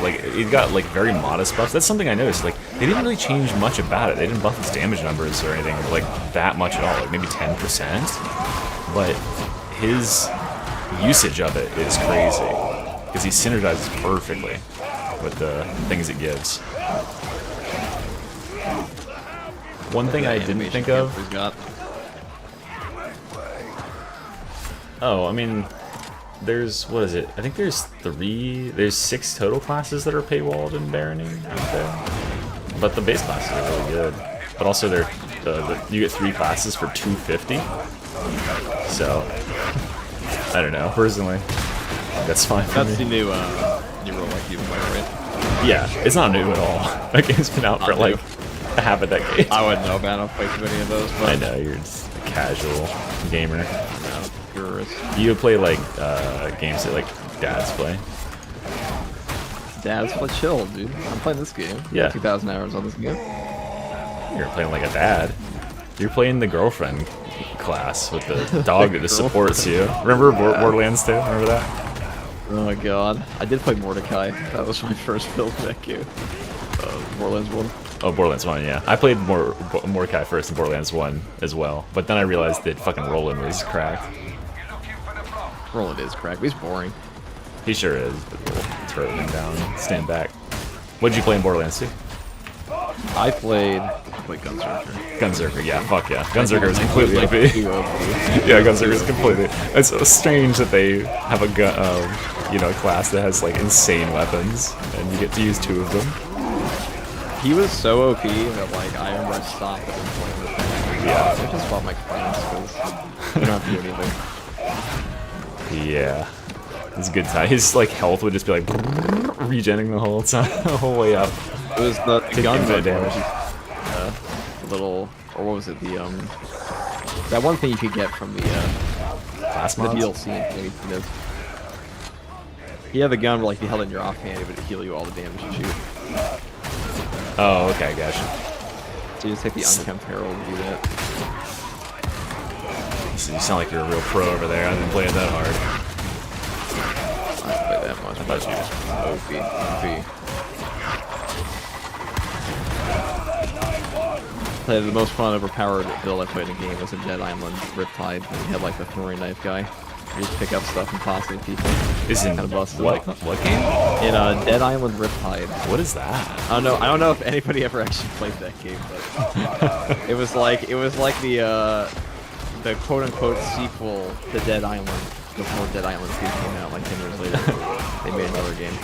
like, it got, like, very modest buffs. That's something I noticed. Like, they didn't really change much about it. They didn't buff its damage numbers or anything, like, that much at all. Like, maybe 10%. But his usage of it is crazy. Because he synergizes perfectly with the things it gives. One thing I didn't think of... He's got. Oh, I mean... There's, what is it? I think there's 6 total classes that are paywalled in Barony out there. But the base classes are really good. but also you get 3 classes for $250. So I don't know. Personally, that's fine for That's me. the new roguelike you play, right? Yeah, it's not new at all. That game's been out for Not like new. half a decade. I wouldn't know, man. I don't play too many of those, but I know you're just a casual gamer. no, purist. You play like games that like dads play. Dad's for chill, dude. I'm playing this game. Yeah. 2,000 hours on this game. You're playing like a dad. You're playing the girlfriend class with the dog that just supports you. Remember Borderlands 2? Remember that? Oh my god. I did play Mordecai. That was my first build for that game. Borderlands 1. Oh, Borderlands 1, yeah. I played Mordecai first in Borderlands 1 as well, but then I realized that fucking Roland was cracked. Roland is cracked, but he's boring. He sure is, but we'll throw him down, stand back. What'd you play in Borderlands 2? I played Gunsearcher. Gunzerker, yeah, fuck yeah. Gunzerker is completely Like, OP. too OP. Yeah, Gunzerker is completely. It's so strange that they have a gun, a class that has like insane weapons, and you get to use 2 of them. He was so OP that like I remember I stopped and playing with him. Yeah. I just fought my friends because they don't have to do anything. Yeah, it's a good time. His like health would just be like regenerating the whole time, the whole way up. It was the gun infinite damage. little, or what was it? The that one thing you could get from the Class the mods? DLC in Phoenix. He had the gun where like if you held it in your offhand, it would heal you all the damage you shoot. Oh, okay, gotcha. So you just take the unkempt herald and do that. So you sound like you're a real pro over there. I didn't play it that hard. I don't play that much. I thought you OP. Played the most fun overpowered build I played in a game was in Dead Island Riptide. And you had like the throwing knife guy. You just pick up stuff and toss it at people. is in Kinda busted. what game? In Dead Island Riptide. What is that? I don't know if anybody ever actually played that game, but it was like the quote unquote sequel to Dead Island before Dead Island 2 came out like 10 years later. They made another game.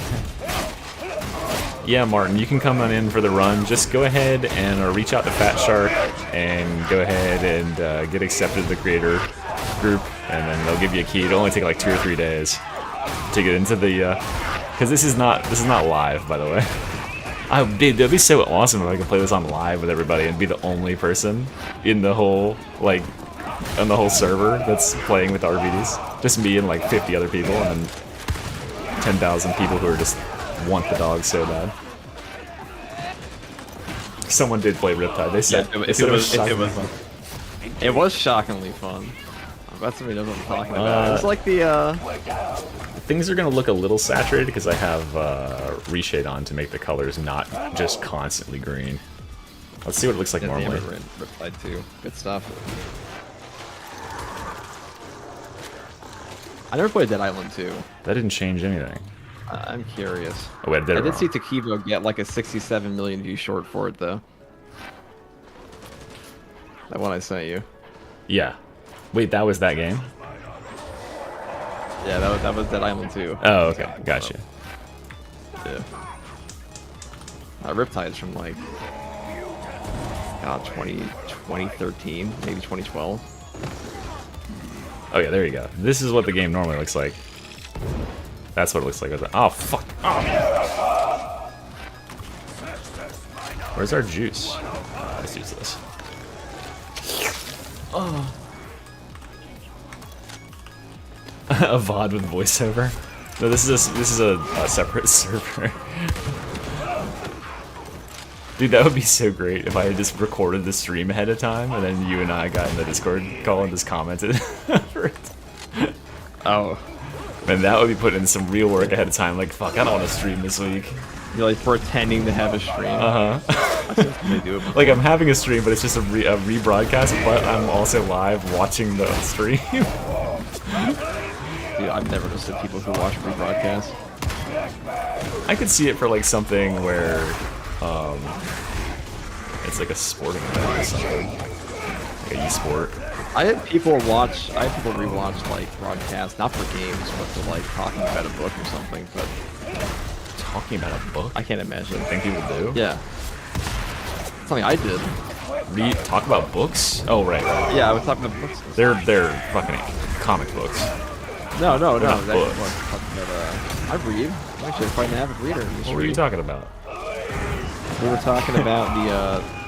Yeah, Martin, you can come on in for the run. Just go ahead and reach out to Fat Shark and go ahead and get accepted to the creator group, and then they'll give you a key. It'll only take like 2 or 3 days to get into the. Because this is not live, by the way. Dude, that'd be so awesome if I could play this on live with everybody and be the only person in the whole on the whole server that's playing with Arbites. Just me and like 50 other people, and then 10,000 people who are just want the dog so bad. Someone did play Riptide. They said It was shockingly fun. I'm glad somebody knows what I'm talking about. It was like the things are gonna look a little saturated because I have reshade on to make the colors not just constantly green. Let's see what it looks like normally. Riptide 2. Good stuff. I never played Dead Island 2. That didn't change anything. I'm curious. Oh wait, I did I it did wrong. see Takibo get like a 67 million view short for it though. That one I sent you. Yeah. Wait, that was that game? Yeah, that was Dead Island 2. Oh, okay. Gotcha. Yeah. Riptide's from like 2013, maybe 2012. Oh yeah, there you go. This is what the game normally looks like. That's what it looks like. Oh, fuck. Oh. Where's our juice? Let's use this. Oh. A VOD with voiceover? No, this is a separate server. Dude, that would be so great if I had just recorded the stream ahead of time, and then you and I got in the Discord call and just commented for it. Oh. And that would be put in some real work ahead of time. Like, fuck, I don't want to stream this week. You're like pretending to have a stream. That's just what they do. Like, I'm having a stream, but it's just a rebroadcast, but I'm also live watching the stream. Dude, I've never understood people who watch rebroadcasts. I could see it for, like, something where, it's like a sporting event or something. Like an e-sport. I had people rewatch like broadcasts, not for games, but for like talking about a book or something. But Talking about a book? I can't imagine. I think people do. Yeah, something I did. Talk about books? Oh, right. Yeah, I was talking about books. They're fucking comic books. No. not That books. was talking about, I read. I'm actually quite an avid reader. What were you talking about? We were talking about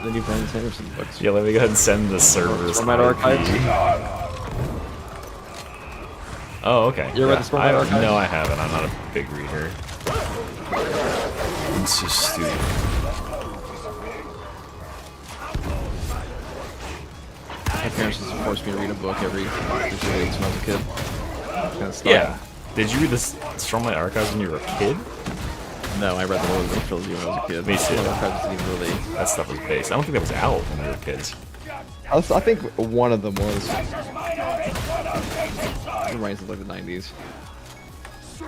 the new Brandon Sanderson books. Yeah, let me go ahead and send the servers. Format Archives. Oh, okay. You ever read the Format Archives? No, I haven't. I'm not a big reader. I'm so stupid. My parents used to force me to read a book every 2 weeks when I was a kid. Kind of Yeah. Did you read the Stormlight Archives when you were a kid? No, I read the Lord of the Rings trilogy when I was a kid. Me too. Stormlight Archives didn't even really. That stuff was based. I don't think that was out when we were kids. I think one of them was. It reminds me of like the 90s. I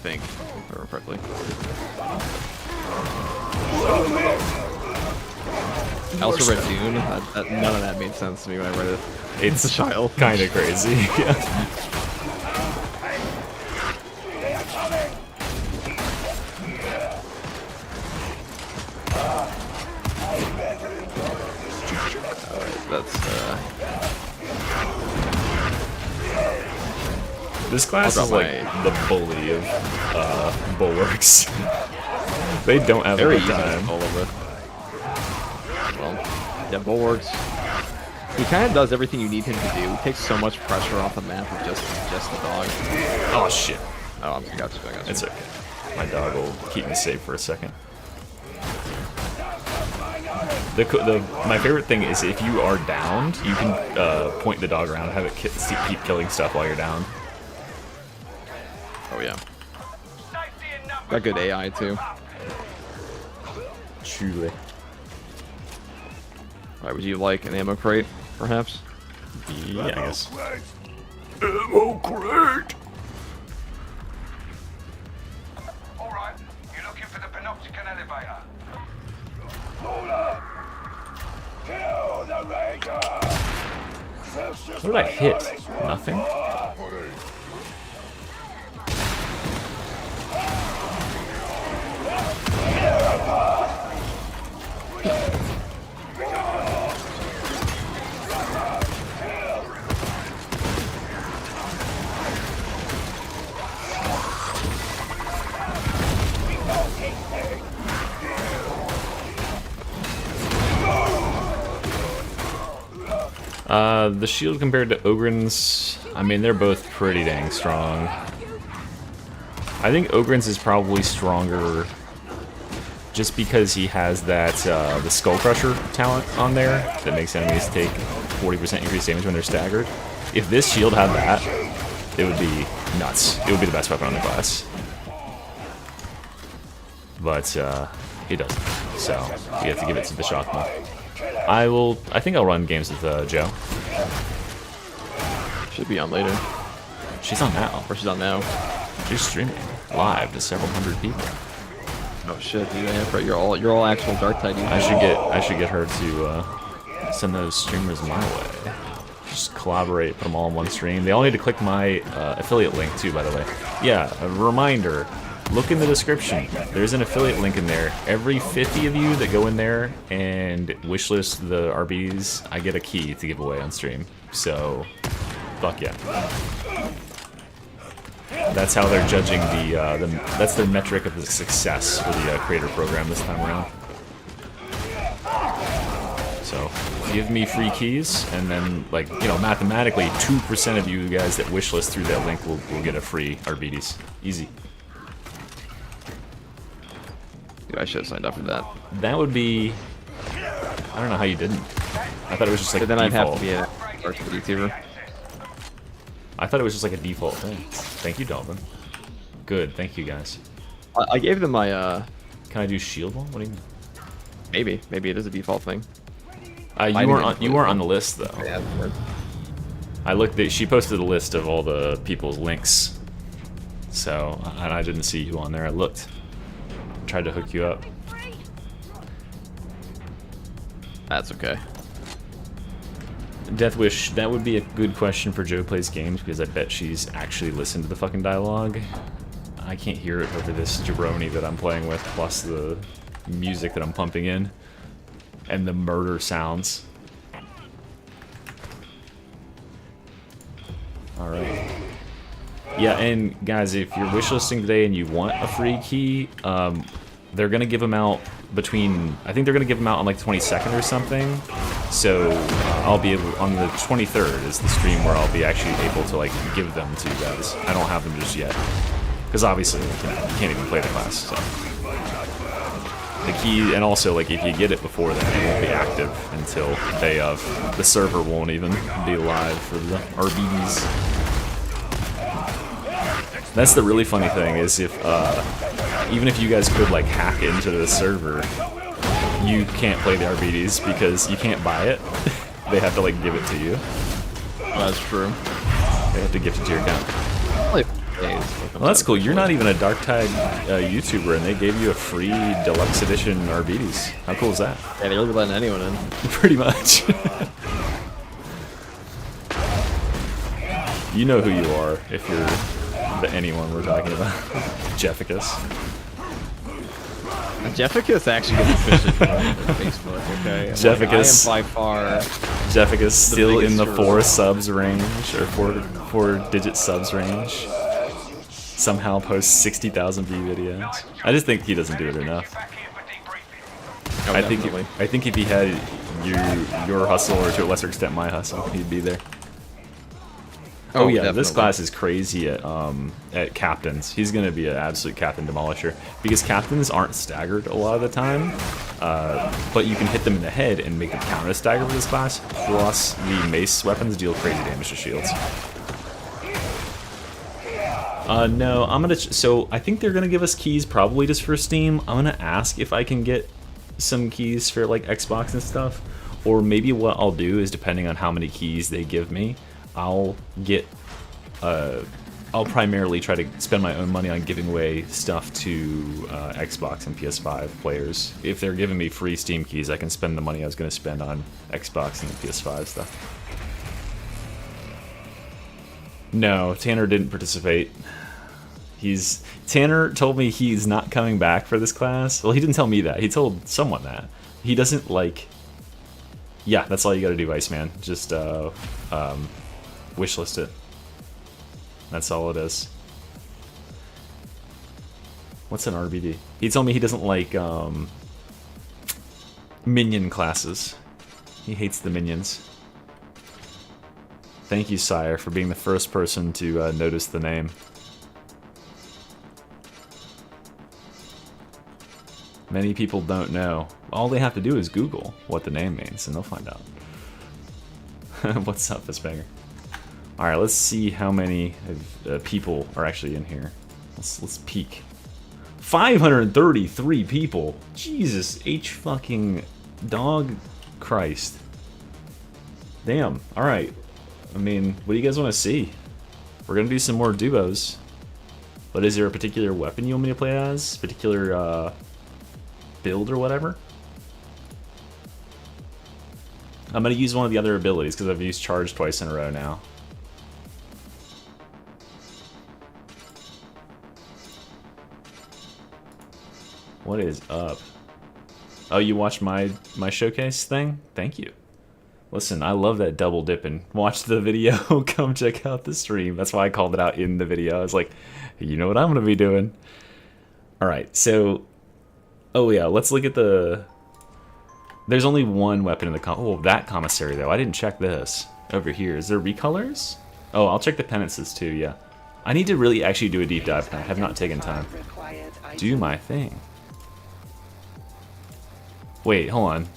think, if I remember correctly. I also read Dune. None of that made sense to me when I read it. It's a child. Kind of crazy. Yeah. That's This class I'll is drop like the bully of bulwarks. They don't have very a easy good to time. follow with. Well, yeah, Bulwarks. He kind of does everything you need him to do. He takes so much pressure off the map with just the dog. Oh shit. Oh, I got you. It's okay. My dog will keep me safe for a second. My favorite thing is if you are downed, you can point the dog around and have it keep killing stuff while you're down. Oh yeah. Got good AI too. Truly. Alright, would you like an ammo crate, perhaps? Yeah, I guess. Ammo crate! Alright, you're looking for the Panopticon elevator. What did I hit? Nothing? The shield compared to Ogren's, I mean, they're both pretty dang strong. I think Ogren's is probably stronger just because he has that, the Skull Crusher talent on there that makes enemies take 40% increased damage when they're staggered. If this shield had that, it would be nuts. It would be the best weapon on the class. But, he doesn't. So, you have to give it to Bishopma. I think I'll run games with, Joe. Should be on later. She's on now. Or she's on now. She's streaming live to several hundred people. Oh shit, dude! You're all actual Dark Tide. I should get her to send those streamers my way. Just collaborate, put them all in one stream. They all need to click my affiliate link too, by the way. Yeah, a reminder. Look in the description. There's an affiliate link in there. Every 50 of you that go in there and wishlist the Arbites, I get a key to give away on stream. So, fuck yeah. That's how they're judging that's their metric of the success for the creator program this time around. So, give me free keys, and then, like, you know, mathematically, 2% of you guys that wishlist through that link will get a free Arbites. Easy. Dude, I should have signed up for that. That would be... I don't know how you didn't. I thought it was just like But then default. I'd have to be a YouTuber. I thought it was just like a default thing. Thank you, Dalvin. Good, thank you guys. I gave them my Can I do shield one? What do you mean? maybe it is a default thing. You weren't on the list though. Yeah. I looked at, she posted a list of all the people's links. So, and I didn't see you on there. I looked. Tried to hook you up. That's okay. Deathwish, that would be a good question for Joe Plays Games, because I bet she's actually listened to the fucking dialogue. I can't hear it over this jabroni that I'm playing with, plus the music that I'm pumping in. and the murder sounds. Alright. Yeah, and guys, if you're wishlisting today and you want a free key, they're gonna give them out between, I think they're gonna give them out on like the 22nd or something. So I'll be able, on the 23rd is the stream where I'll be actually able to like give them to you guys. I don't have them just yet, because obviously you can't even play the class. So the key, and also like if you get it before then, it won't be active until day of. The server won't even be live for the Arbites. That's the really funny thing is if even if you guys could like hack into the server, you can't play the Arbites because you can't buy it. They have to like give it to you. That's true. They have to gift it to your account. Well, that's cool. You're not even a Dark Tide YouTuber, and they gave you a free Deluxe Edition Arbites. How cool is that? Yeah, they're really letting anyone in. Pretty much. You know who you are if you're the anyone we're talking about. Jefficus. Jefficus actually gets efficient on Facebook, okay? Jefficus. Like, I am by far... Jefficus still in the biggest 4 hero. subs range, or 4-digit subs range. Somehow posts 60,000 view videos. I just think he doesn't do it enough. Back here for debriefing. Oh, I definitely. think if he had your hustle, or to a lesser extent my hustle, he'd be there. Oh yeah, this definitely. class is crazy at captains. He's gonna be an absolute captain demolisher because captains aren't staggered a lot of the time, but you can hit them in the head and make them counter stagger with this class. Plus, the mace weapons deal crazy damage to shields. No, I'm gonna. So I think they're gonna give us keys probably just for Steam. I'm gonna ask if I can get some keys for like Xbox and stuff, or maybe what I'll do is depending on how many keys they give me. I'll primarily try to spend my own money on giving away stuff to Xbox and PS5 players. If they're giving me free Steam keys, I can spend the money I was going to spend on Xbox and PS5 stuff. No, Tanner didn't participate. Tanner told me he's not coming back for this class. Well, he didn't tell me that. He told someone that. He doesn't like... Yeah, that's all you gotta do, Iceman. Just, wishlist it. That's all it is. What's an RBD? He told me he doesn't like minion classes. He hates the minions. Thank you, Sire, for being the first person to notice the name. Many people don't know. All they have to do is Google what the name means, and they'll find out. What's up, Fistbanger? Alright, let's see how many people are actually in here. Let's peek. 533 people! Jesus H fucking dog Christ. Damn, alright. I mean, what do you guys want to see? We're gonna do some more duos. But is there a particular weapon you want me to play as? Particular build or whatever? I'm gonna use one of the other abilities because I've used charge twice in a row now. What is up? Oh, you watched my showcase thing? Thank you. Listen, I love that double dipping. Watch the video, come check out the stream. That's why I called it out in the video. I was like, you know what I'm gonna be doing. Alright, so... Oh yeah, let's look at the... There's only one weapon in the oh, that commissary though. I didn't check this. Over here. Is there recolors? Oh, I'll check the penances too, yeah. I need to really actually do a deep dive. I have not taken time. Do my thing. Wait, hold on.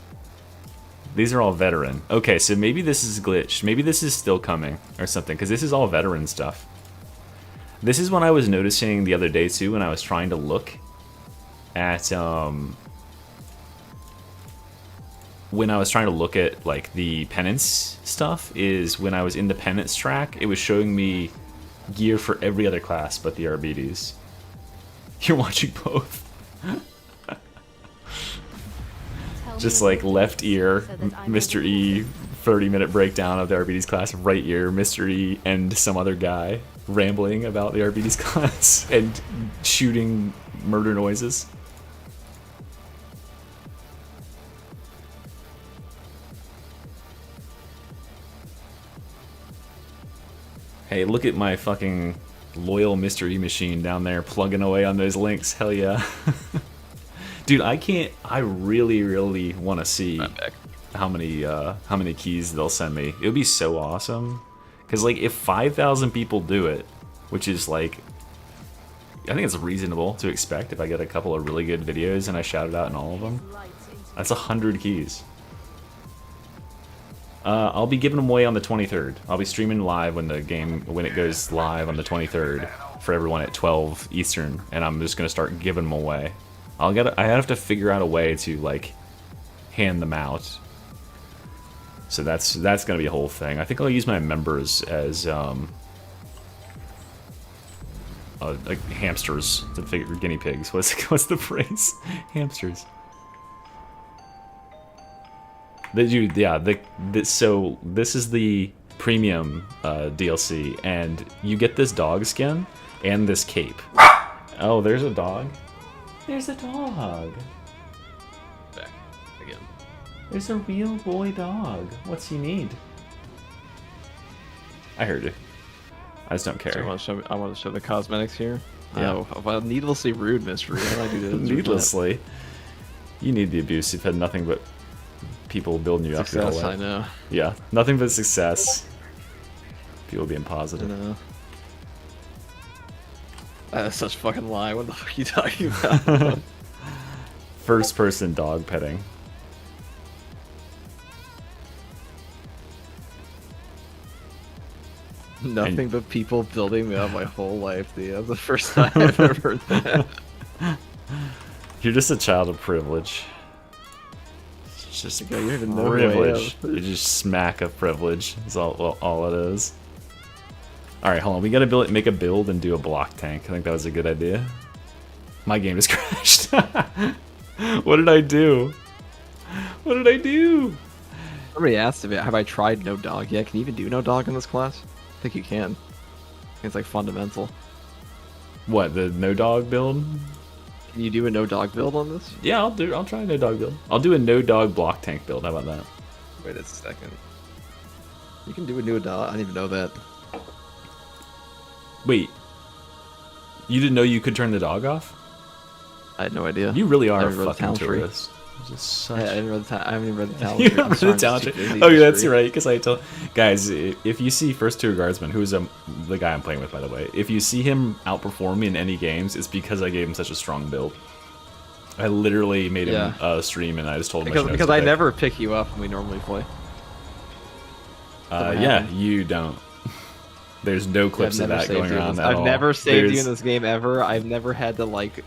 These are all veteran. Okay, so maybe this is glitched. Maybe this is still coming or something, because this is all veteran stuff. This is what I was noticing the other day too when I was trying to look at when I was trying to look at like the penance stuff, is when I was in the penance track, it was showing me gear for every other class but the Arbites. You're watching both. Just like left ear, Mr. E, 30-minute breakdown of the Arbites class, right ear, Mr. E, and some other guy rambling about the Arbites class and shooting murder noises. Hey, look at my fucking loyal mystery machine down there plugging away on those links. Hell yeah. Dude, I really, really want to see how many keys they'll send me. It would be so awesome. Because, like, if 5,000 people do it, which is, like, I think it's reasonable to expect if I get a couple of really good videos and I shout it out in all of them. That's 100 keys. I'll be giving them away on the 23rd. I'll be streaming live when it goes live on the 23rd for everyone at 12 Eastern, and I'm just gonna start giving them away. I have to figure out a way to like hand them out. So that's gonna be a whole thing. I think I'll use my members as like hamsters to figure guinea pigs. What's the phrase? Hamsters. So this is the premium DLC, and you get this dog skin and this cape. Oh, there's a dog. There's a dog. Back again. There's a real boy dog. What's he need? I heard you. I just don't care. So I want to show the cosmetics here. Yeah. Oh, well, needlessly rude, mystery. How do I do this? Needlessly. You need the abuse. You've had nothing but people building you up your whole Success, life. I know. Yeah, nothing but success. People being positive. No. That's such a fucking lie. What the fuck are you talking about? First person dog petting. Nothing but people building me up my whole life, dude. That's the first time I've ever heard that. You're just a child of privilege. It's just Yeah, you don't even know who I privilege. am. You just smack of privilege. That's all it is. All right, hold on. We gotta make a build and do a block tank. I think that was a good idea. My game just crashed. What did I do? What did I do? Somebody asked if have I tried no dog yet? Can you even do no dog in this class? I think you can. It's like fundamental. What, the no dog build? Can you do a no dog build on this? Yeah, I'll try a no dog build. I'll do a no dog block tank build. How about that? Wait a second. You can do a new dog. I didn't even know that. Wait. You didn't know you could turn the dog off? I had no idea. You really are I a haven't read the fucking talent tree. tourist. Just I such... haven't read the I haven't even read the talent You tree. I'm haven't sorry, read the I'm talent just tree. too Oh, yeah, busy that's to right. Because I told guys, if you see First Two Guardsman, who's the guy I'm playing with, by the way, if you see him outperform me in any games, it's because I gave him such a strong build. I literally made him stream, and I just told him because I never pick you up when we normally play. Yeah, you don't. There's no clips of that going around at all. I've never saved you in this game ever. I've never had to like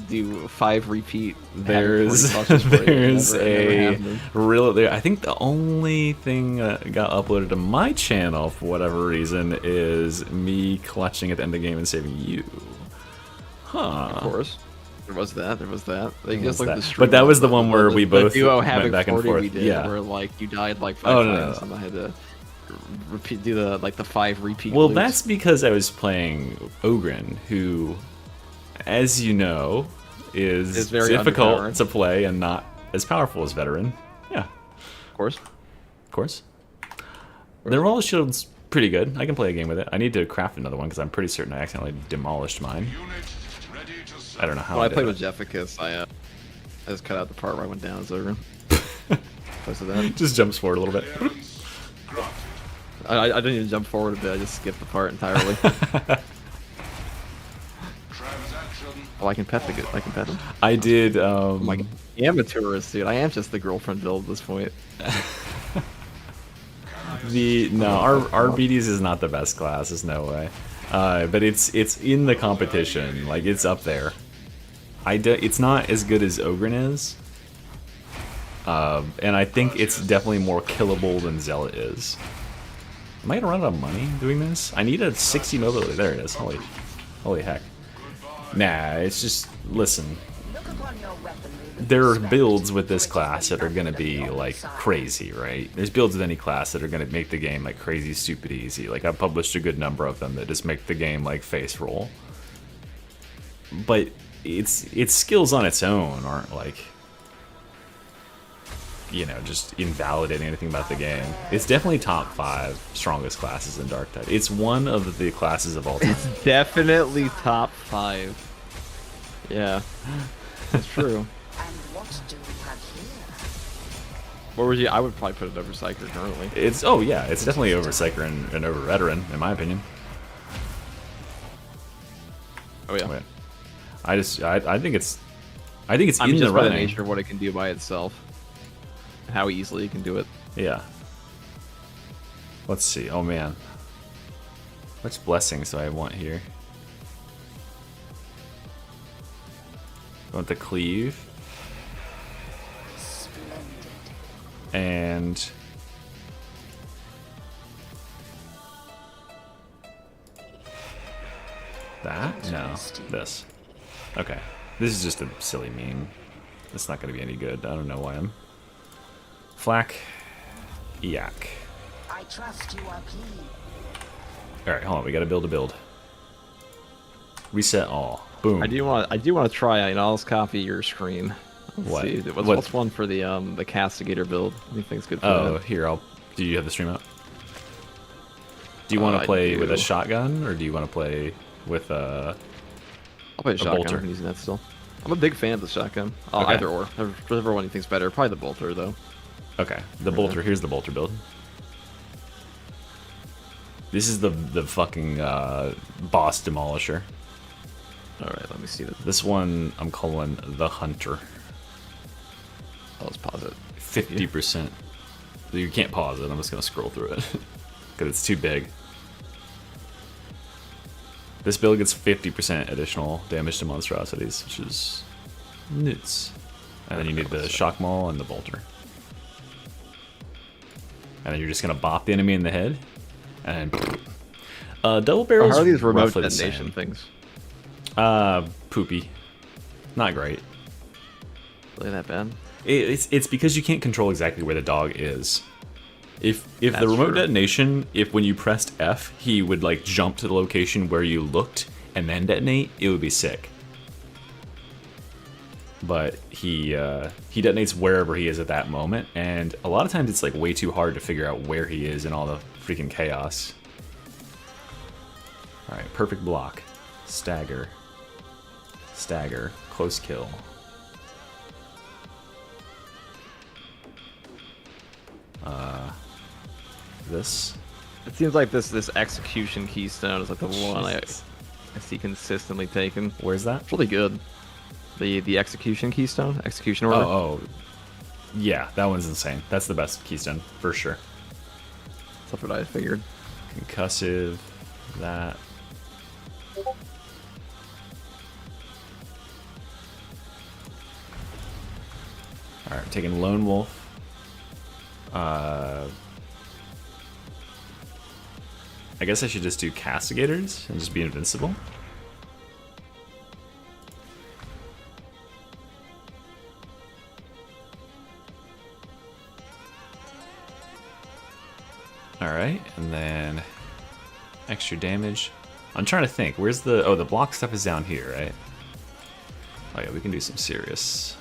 do 5 repeat. There's a real. I think the only thing that got uploaded to my channel for whatever reason is me clutching at the end of the game and saving you. Huh. Of course. There was that. Like, just like the but that was the one where we both duo went Havoc back and 40 forth. we did, Yeah. where like you died like 5 times, and I had to do the 5 repeat. Well, loops. that's because I was playing Ogren, who, as you know, is very difficult underpowered. to play and not as powerful as Veteran. Yeah, Of course. of course. Their roll shield's pretty good. I can play a game with it. I need to craft another one because I'm pretty certain I accidentally demolished mine. I don't know how. Well, I did played it. with Jefficus. I just cut out the part where I went down as Ogre. Because of that. Just jumps forward a little bit. I didn't even jump forward a bit. I just skipped the part entirely. Oh, I can pet him. I did. Like, I am a tourist, dude. I am just the girlfriend build at this point. Our Arbites is not the best class. There's no way. But it's in the competition. Like, it's up there. It's not as good as Ogren is. And I think it's definitely more killable than Zealot is. Am I gonna run out of money doing this? I need a 60 mobility. There it is. Holy heck. Nah, it's just, listen. There are builds with this class that are gonna be like crazy, right? There's builds with any class that are gonna make the game like crazy, stupid easy. Like, I've published a good number of them that just make the game like face roll. But its skills on its own aren't like you know, just invalidating anything about the game. It's definitely top 5 strongest classes in Dark Tide. It's one of the classes of all time. It's definitely top 5. Yeah, that's true. And what do we have here? What would you? I would probably put it over Psyker currently. It's oh yeah, it's definitely over Psyker and over Veteran in my opinion. Oh yeah. Wait. I think it's in just the by the running. nature of what it can do by itself, how easily it can do it. Yeah. Let's see. Oh man. Which blessings do I want here? I want the cleave. Splendid. And that? No. This. Okay. This is just a silly meme. It's not going to be any good. I don't know why I'm... Flak. Yak. I trust you are pleased. Alright, hold on. We got to build a build. Reset all. Boom. I do want to try. I'll copy your screen. Let's What? see. What's one for the castigator build? Anything's good for Oh, that? here, do you have the stream up? Do you want to I play with a do. shotgun, or do you want to play with I'll play a shotgun. bolter. I'm using that still. I'm a big fan of the shotgun. Okay. Either or. Whichever one you think's better. Probably the bolter though. Okay, the bolter. Here's the bolter build. This is the fucking boss demolisher. All right, let me see that. This one I'm calling the hunter. Let's pause it. 50%. You can't pause it. I'm just gonna scroll through it because it's too big. This build gets 50% additional damage to monstrosities, which is nuts. And then you need the shock maul and the bolter. And then you're just gonna bop the enemy in the head. And double barrels. How are these remote roughly the detonation same. things? Poopy. Not great. Really that bad? It's because you can't control exactly where the dog is. If the That's remote true. detonation, if when you pressed F, he would like jump to the location where you looked and then detonate, it would be sick. But he detonates wherever he is at that moment, and a lot of times it's like way too hard to figure out where he is in all the freaking chaos. All right, perfect block, stagger, stagger, close kill. This. It seems like this execution keystone is like the one I see consistently taken. Where's that? It's really good. The execution keystone, execution order. Oh, yeah, that one's insane. That's the best keystone for sure. That's what I figured. Concussive, that. All right, taking Lone Wolf. I guess I should just do Castigators and just be invincible. Alright, and then extra damage. I'm trying to think, where's the... Oh, the block stuff is down here, right? Oh yeah, we can do some serious...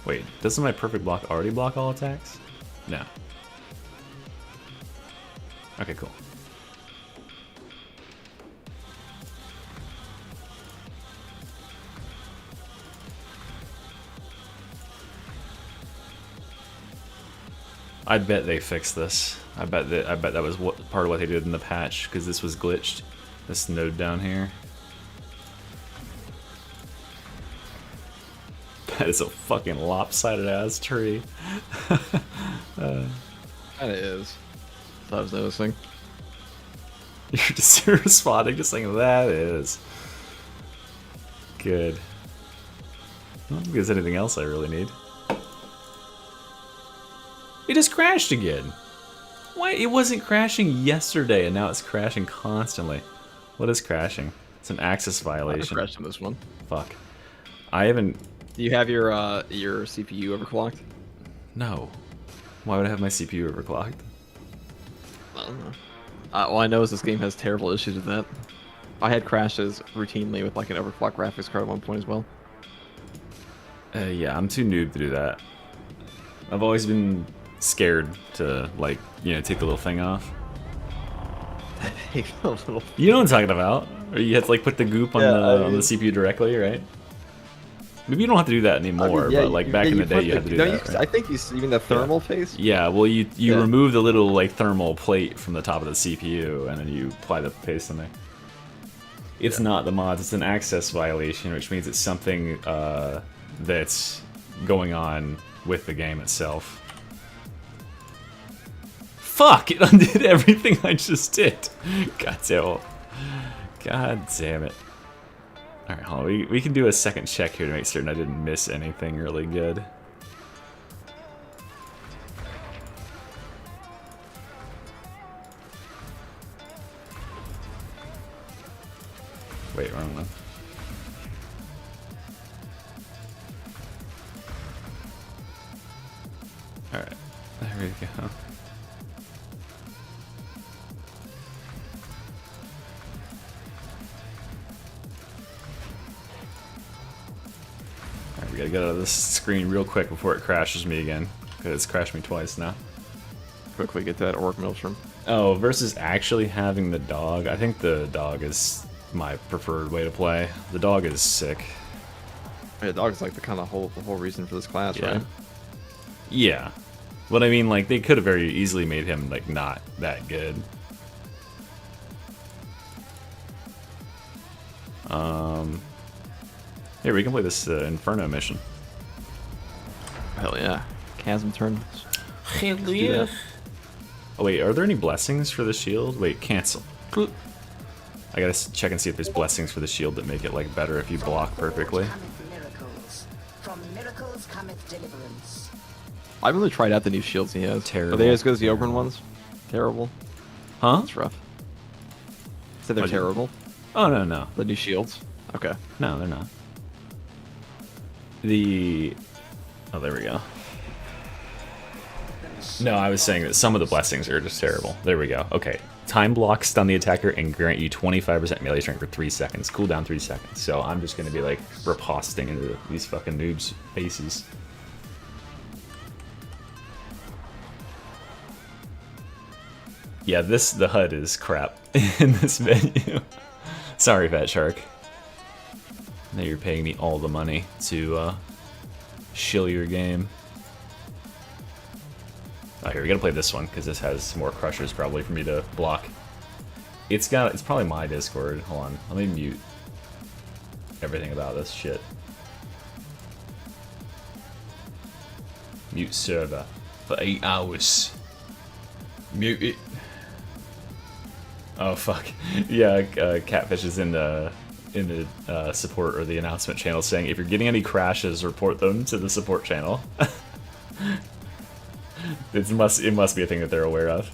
Wait, doesn't my perfect block already block all attacks? No. Okay, cool. I bet they fixed this. I bet that was part of what they did in the patch, because this was glitched. This node down here. That is a fucking lopsided ass tree. Kinda is. I was noticing. You're just responding, just saying that is good. I don't think there's anything else I really need. It just crashed again. Why? It wasn't crashing yesterday, and now it's crashing constantly. What is crashing? It's an access I violation. crashed on this one. Fuck. I haven't. Do you have your CPU overclocked? No. Why would I have my CPU overclocked? I don't know. All I know is this game has terrible issues with that. I had crashes routinely with like an overclock graphics card at one point as well. Yeah, I'm too noob to do that. I've always been scared to, like, you know, take the little thing off. Take a little. You know what I'm talking about? Or you have to, like, put the goop on, Yeah, on the CPU directly, right? Maybe you don't have to do that anymore, but, like, back in the day, you had to do that, right? I think you mean the thermal paste? Yeah, well, you remove the little, like, thermal plate from the top of the CPU, and then you apply the paste on there. It's not the mods, it's an access violation, which means it's something that's going on with the game itself. Fuck! It undid everything I just did! God damn it. God damn it. Alright, hold on. We can do a second check here to make certain I didn't miss anything really good. Wait, wrong one. Alright, there we go. Alright, we gotta get out of this screen real quick before it crashes me again. Because it's crashed me twice now. Quickly get that orc maelstrom. Oh, versus actually having the dog. I think the dog is my preferred way to play. The dog is sick. Yeah, the dog is like the whole reason for this class, right? Yeah. But I mean, like, they could have very easily made him, like, not that good. Here, we can play this Inferno mission. Hell yeah. Chasm turn. Hell yeah. Oh wait, are there any blessings for the shield? Wait, cancel. I gotta check and see if there's blessings for the shield that make it, like, better if you block perfectly. From miracles cometh deliverance. I haven't really tried out the new shields he has. Terrible. Are they as good as the Oberon ones? Terrible. Huh? That's rough. So they're Oh, terrible? Oh, no, no. The new shields? Okay. No, they're not. Oh, there we go. No, I was saying that some of the blessings are just terrible. There we go. Okay. Time block, stun the attacker, and grant you 25% melee strength for 3 seconds. Cooldown 3 seconds. So I'm just gonna be, like, riposting into these fucking noobs' faces. Yeah, the HUD is crap in this menu. Sorry, Fat Shark. Now you're paying me all the money to shill your game. Oh, here, we gotta play this one, because this has more crushers probably for me to block. It's probably my Discord. Hold on, let me mute everything about this shit. Mute server for 8 hours. Mute it. Oh fuck. Yeah, Catfish is in the support or the announcement channel saying if you're getting any crashes, report them to the support channel. It must be a thing that they're aware of.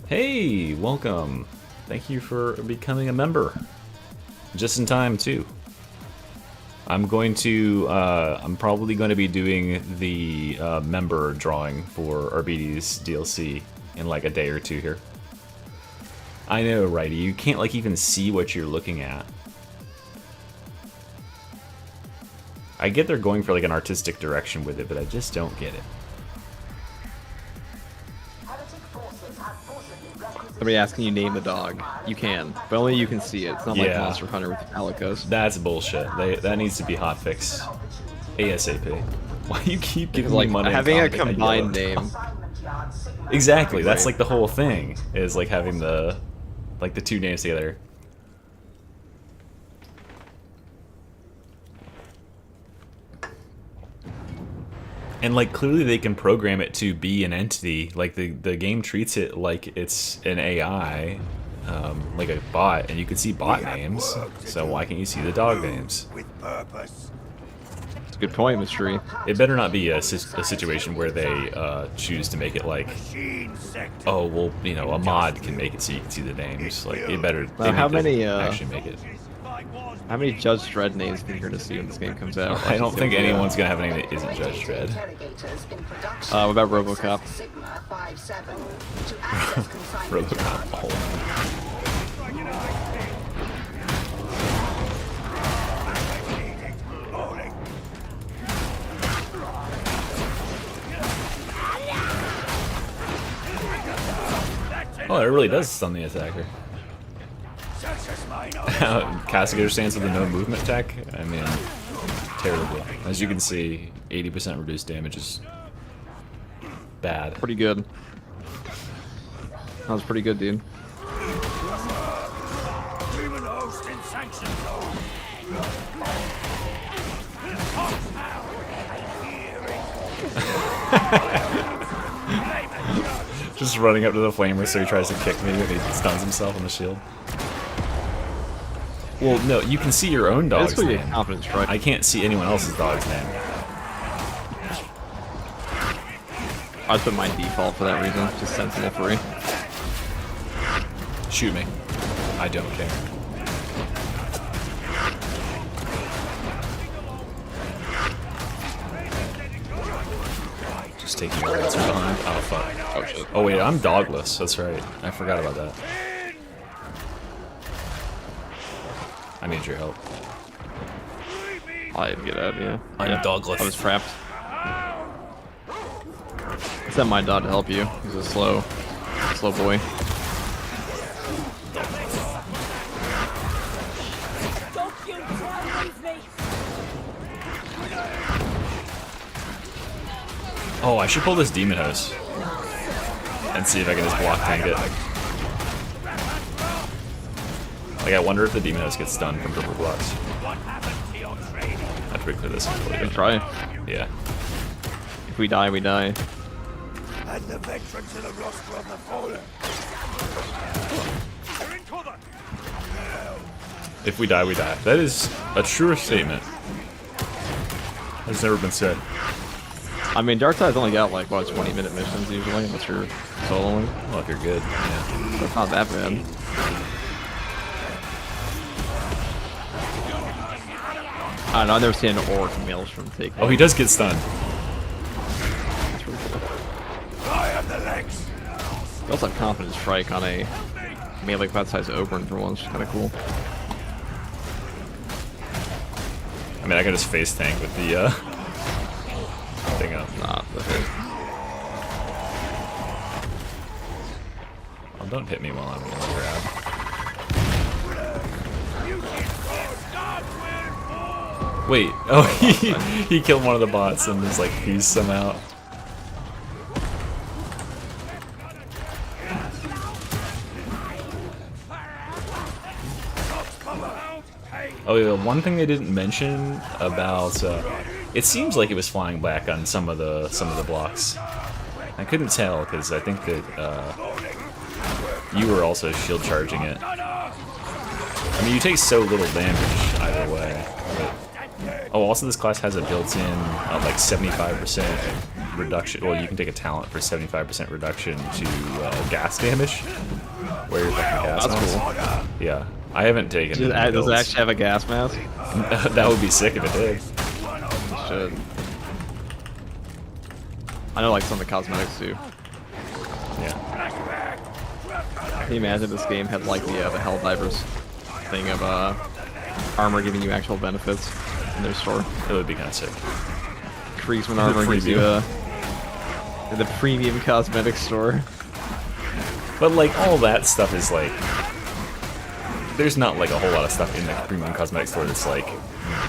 Hey, welcome. Thank you for becoming a member. Just in time too. I'm probably going to be doing the member drawing for Arbites DLC in like a day or two here. I know, righty. You can't like even see what you're looking at. I get they're going for like an artistic direction with it, but I just don't get it. Somebody asking you name the dog. You can, but only you can see it. It's not like Monster Hunter with Alicos. That's bullshit. That needs to be hotfixed ASAP. Why do you keep giving me money? Having a combined name. Exactly. That's like the whole thing. Is like having the two names together. And like clearly they can program it to be an entity. Like the game treats it like it's an AI, like a bot, and you can see bot names. So why can't you see the dog names? That's a good point, Mystery. It better not be a situation where they choose to make it like, oh well, you know, a mod can make it so you can see the names. Like it better. How many actually make it? How many Judge Dredd names think you're gonna see when this game comes out? I don't think anyone's gonna have a name that isn't Judge Dredd. What about RoboCop? RoboCop. Oh, it really does stun the attacker. Castigator stance with a no movement attack? I mean, terrible. As you can see, 80% reduced damage is bad. Pretty good. That was pretty good, dude. Just running up to the flamer so he tries to kick me and he stuns himself on the shield. Well, no, you can see your own dog's That's name. Confidence, right? I can't see anyone else's dog's name. I put my default for that reason, just sensible free. Shoot me. I don't care. Just taking your answer behind. Oh, fuck. Oh, shit. Oh, wait, I'm dogless. That's right. I forgot about that. I need your help. I had to get out, yeah. I'm dogless. I was trapped. I sent my dog to help you. He's a slow boy. Oh, I should pull this demon hose and see if I can just block tank it. Like, I wonder if the demon hose gets stunned from purple blocks. I have to clear this one. Good try. Yeah. If we die, we die. And the veterans of the roster of the fallen. You're in cover. If we die, we die. That is a truer statement. Has never been said. I mean, Darkside's only got like, what, 20-minute missions usually, unless you're soloing. Well, if you're good, yeah. That's not that bad. I don't know, I've never seen an orc maelstrom take. Oh, he does get stunned. That's really cool. I have the legs. You also have confidence strike on a melee class size Oberon for once, kind of cool. I mean, I can just face tank with the thing up. Nah, the hit. Oh, don't hit me while I'm in the grab. Wait, oh, he killed one of the bots and just like pieced them out. Oh yeah, one thing they didn't mention about it seems like it was flying back on some of the blocks. I couldn't tell because I think that you were also shield charging it. I mean, you take so little damage either way. But, oh, also this class has a built-in like 75% reduction. Well, you can take a talent for 75% reduction to gas damage. Where you're fucking gas That's mask. cool. Yeah, I haven't taken. Does it builds. actually have a gas mask? That would be sick if it did. It should. I know like some of the cosmetics too. Yeah. Can you imagine this game had like the Helldivers thing of armor giving you actual benefits in their store? It would be kind of sick. Kriegsman armor gives you the premium cosmetic store. But like all that stuff is like, there's not like a whole lot of stuff in the premium cosmetic store that's like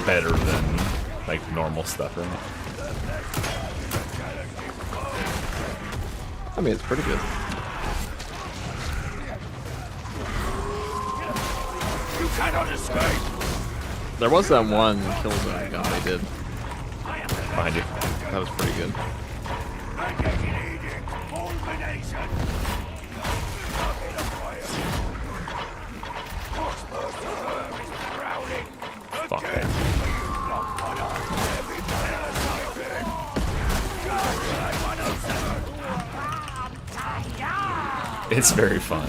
better than like normal stuff, right? I mean, it's pretty good. You cannot escape. There was that one killzone gun they did. Behind you. That was pretty good. Fuck that. It's very fun.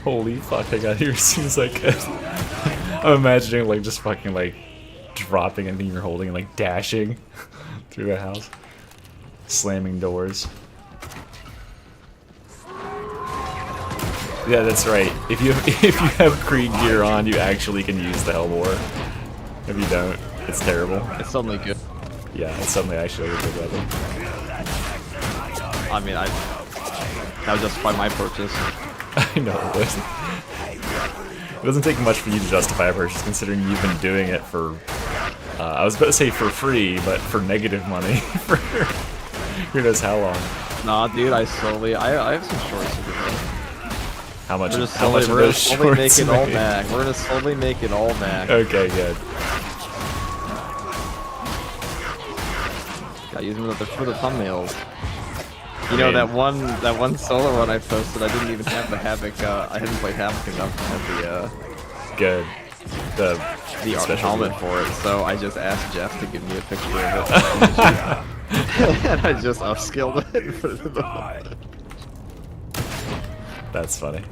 Holy fuck, I got here as soon as I could. I'm imagining like just fucking like dropping anything you're holding and like dashing through the house, slamming doors. Yeah, that's right. If you have Krieg gear on, you actually can use the Hellbore. If you don't, it's terrible. It's suddenly good. Yeah, it's suddenly actually a good weapon. I mean, that was justify my purchase. I know it doesn't. It doesn't take much for you to justify a purchase, considering you've been doing it for. I was about to say for free, but for negative money for who knows how long. Nah, dude, I have some shorts to do. How much? We're just How much slowly, of those shorts make it all made? back. We're gonna slowly make it all back. Okay, good. Gotta use them for the thumbnails. You know that one solo run I posted. I didn't even have the Havoc. I hadn't played Havoc enough to have Good. The the special helmet gear. for it. So I just asked Jeff to give me a picture of it, and I just upskilled it and put it in the helmet. That's funny.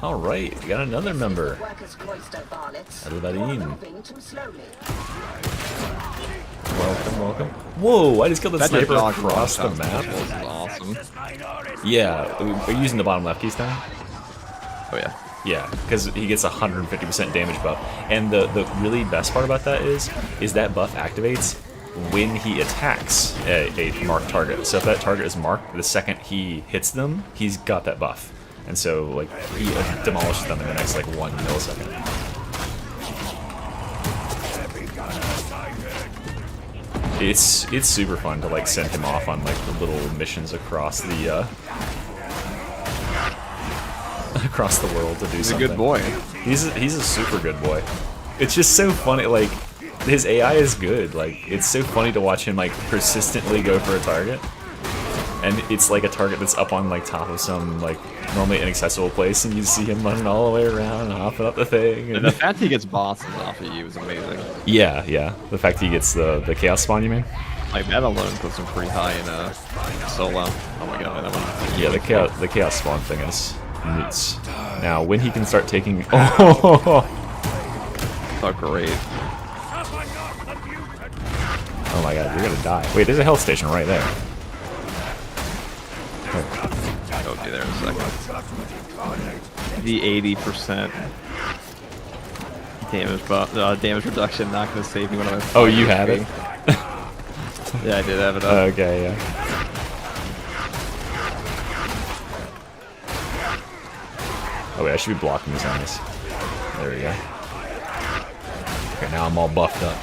All right, we got another member. Workers cloister varlets. Everybody You're in. moving too slowly. Welcome, welcome. Whoa, I just killed the That sniper dog across the sounds map. Is awesome. Yeah, are you using the bottom left keys now? Oh yeah. Yeah, because he gets 150% damage buff. And the really best part about that is that buff activates when he attacks a marked target. So if that target is marked, the second he hits them, he's got that buff. And so, like, he demolishes them in the next, like, 1 millisecond. It's super fun to, like, send him off on, like, the little missions across the, across the world to do He's something. a good boy. He's a super good boy. It's just so funny, like, his AI is good. Like, it's so funny to watch him, like, persistently go for a target. And it's like a target that's up on like top of some like normally inaccessible place, and you see him running all the way around and hopping up the thing. And the fact he gets bosses off of you is amazing. Yeah, yeah. The fact he gets the chaos spawn, you mean? Like that alone puts him pretty high in solo. Oh my god, that one. Yeah, the chaos spawn thing is nuts. Now when he can start taking oh great. oh my god, you're gonna die. Wait, there's a health station right there. I'll be there in a second. The 80% damage reduction not gonna save me when I'm. Oh, you have it? Yeah, I did have it up. Okay, yeah. Oh wait, I should be blocking these enemies. There we go. Okay, now I'm all buffed up.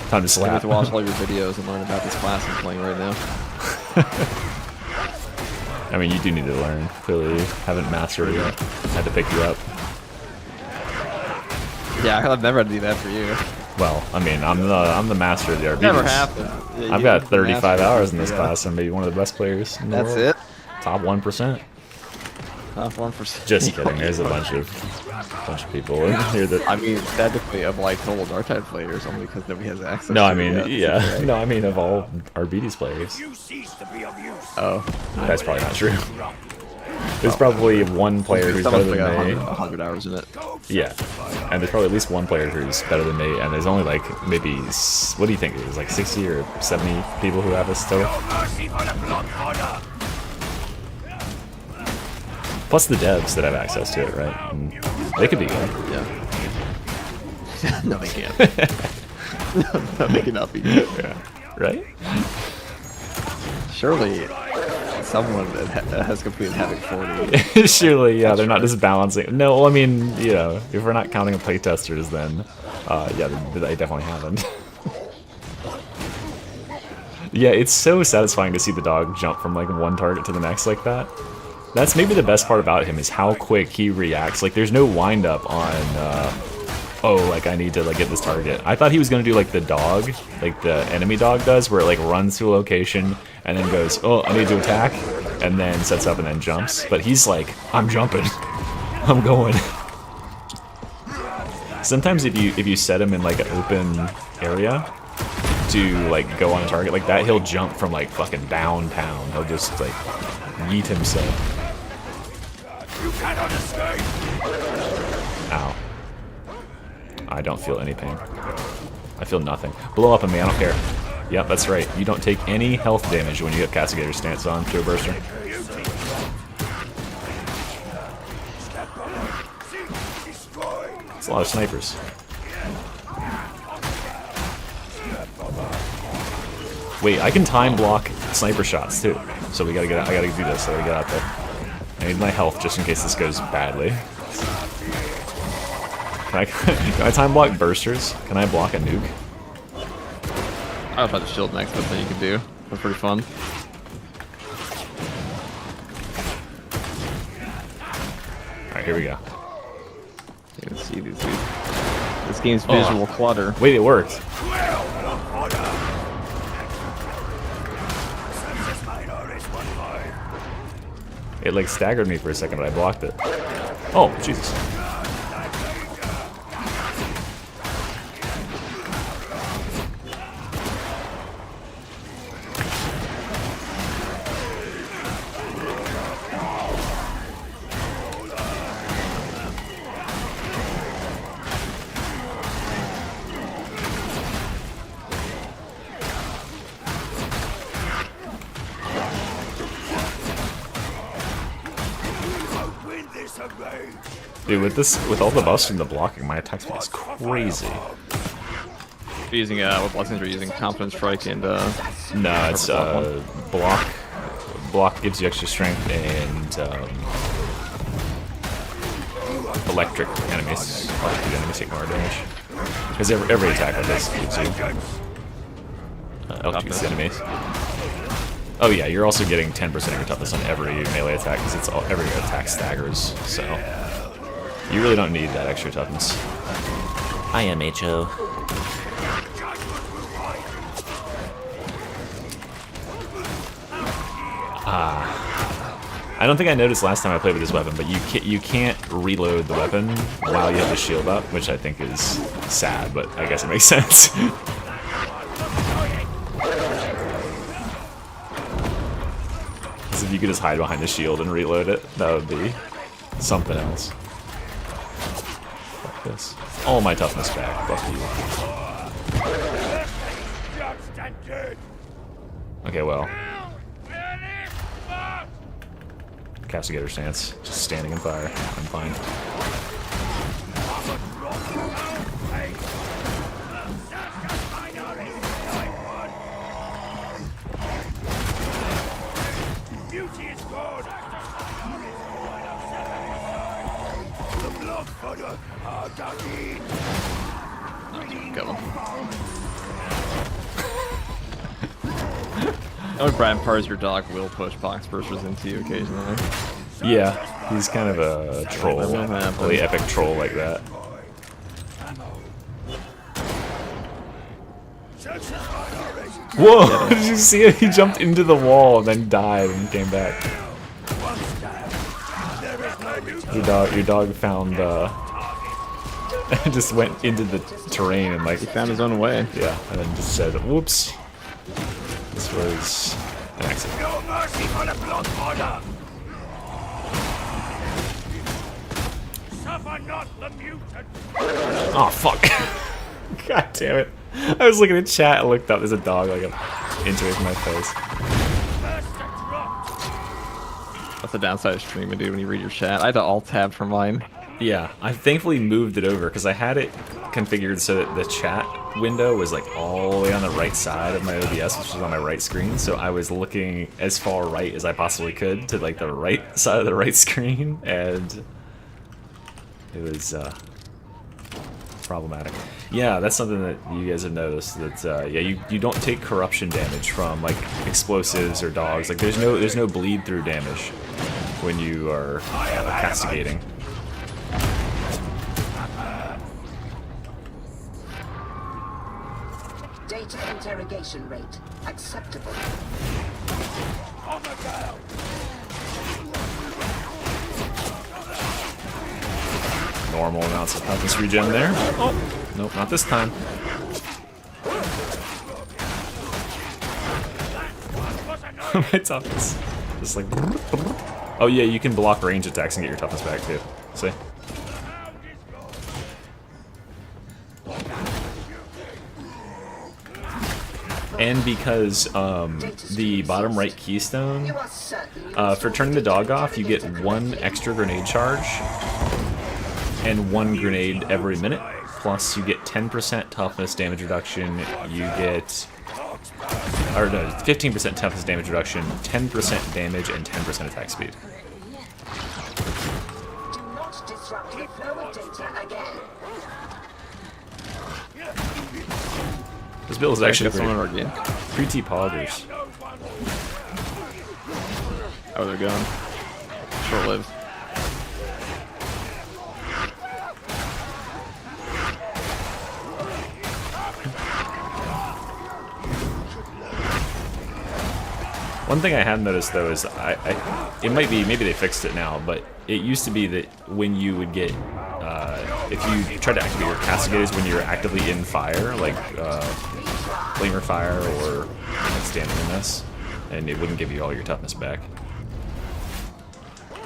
Time to You slap. have to watch all your videos and learn about this class I'm playing right now. I mean, you do need to learn. Clearly, you haven't mastered it yet. Had to pick you up. Yeah, I've never had to do that for you. Well, I mean, I'm the master of the Arbites. Never happened. Yeah, I've you got can 35 master it. hours in this Yeah. class. I'm maybe one of the best players in the That's world. it. Top 1%. Top 1%. Just kidding. There's a bunch of people in here that. I mean, technically, of like total Dark-Tide players, only because nobody has access. No, I to mean, it yet. yeah. No, I mean of all Arbites players. Oh, That's probably not true. There's probably one player who's better someone's than me. got 100 hours in it. Yeah, and there's probably at least one player who's better than me, and there's only like maybe, what do you think, there's like 60 or 70 people who have this still? Plus the devs that have access to it, right? And they could be good. Yeah. No, they can't. No, they cannot be. Yeah. Right? Surely, someone that has completed Havoc 40. Surely, yeah, they're not just balancing. No, well, I mean, you know, if we're not counting playtesters, then, yeah, they definitely haven't. Yeah, it's so satisfying to see the dog jump from, like, one target to the next like that. That's maybe the best part about him, is how quick he reacts. Like, there's no wind-up on oh, like I need to like get this target. I thought he was gonna do like the dog, like the enemy dog does, where it like runs to a location and then goes, oh, I need to attack, and then sets up and then jumps. But he's like, I'm jumping, I'm going. Sometimes if you set him in like an open area to like go on a target like that, he'll jump from like fucking downtown. He'll just like yeet himself. You cannot escape! Ow. I don't feel any pain. I feel nothing. Blow up on me, I don't care. Yep, that's right. You don't take any health damage when you have Castigator stance on, Joe Burster. It's a lot of snipers. Wait, I can time block sniper shots too. So we gotta get out. I gotta do this. I gotta get out there. I need my health just in case this goes badly. Can I time block bursters? Can I block a nuke? I was about to shield next, but thing you can do. That's pretty fun. Alright, here we go. You can see these dudes. This game's visual clutter. Wait, it worked. It like staggered me for a second, but I blocked it. Oh, Jesus. Dude, with all the buffs and the blocking, my attack speed is crazy. Using what blessings are you using? Confidence strike and No, it's block. Block gives you extra strength and electric enemies. Electric enemies take more damage. Because every attack like this gives you electric enemies. Oh yeah, you're also getting 10% of your toughness on every melee attack because it's every attack staggers. So you really don't need that extra toughness. I am HO. I don't think I noticed last time I played with this weapon, but you can't reload the weapon while you have the shield up, which I think is sad, but I guess it makes sense. Because if you could just hide behind the shield and reload it, that would be something else. Fuck this. All my toughness back. Fuck you. Okay, well. Castigator stance. Just standing in fire. I'm fine. Got one. Oh, Brad Pars, your dog will push box bursters into you occasionally. Yeah, he's kind of a troll. A really epic troll like that. Whoa! Did you see it? He jumped into the wall and then died and came back. Your dog found just went into the terrain and like He found his own way. yeah, and then just said, "Whoops, this was an accident." No mercy for the blood order! Suffer not the mutant! Oh fuck! God damn it! I was looking at chat and looked up. There's a dog like an inch away from my face. That's the downside of streaming, dude, when you read your chat. I had to alt-tab for mine. Yeah, I thankfully moved it over because I had it configured so that the chat window was like all the way on the right side of my OBS, which was on my right screen. So I was looking as far right as I possibly could to like the right side of the right screen, and it was problematic. Yeah, that's something that you guys have noticed. That yeah, you don't take corruption damage from like explosives or dogs. Like there's no bleed through damage when you are castigating. interrogation rate acceptable. Normal amounts of toughness regen there. Oh, nope, not this time. My toughness. Just like. Oh yeah, you can block range attacks and get your toughness back too. See? And because the bottom right keystone, for turning the dog off, you get 1 extra grenade charge and 1 grenade every minute. Plus, you get 10% toughness damage reduction. You get, or no, 15% toughness damage reduction, 10% damage, and 10% attack speed. Do not disrupt the flow of data again. This build is actually Got someone in our game. pretty poggers. Oh, they're gone. Short-lived. One thing I have noticed though is it might be, maybe they fixed it now, but it used to be that when you would get if you tried to activate your castigators when you're actively in fire, like flamer fire or like standing in this, and it wouldn't give you all your toughness back.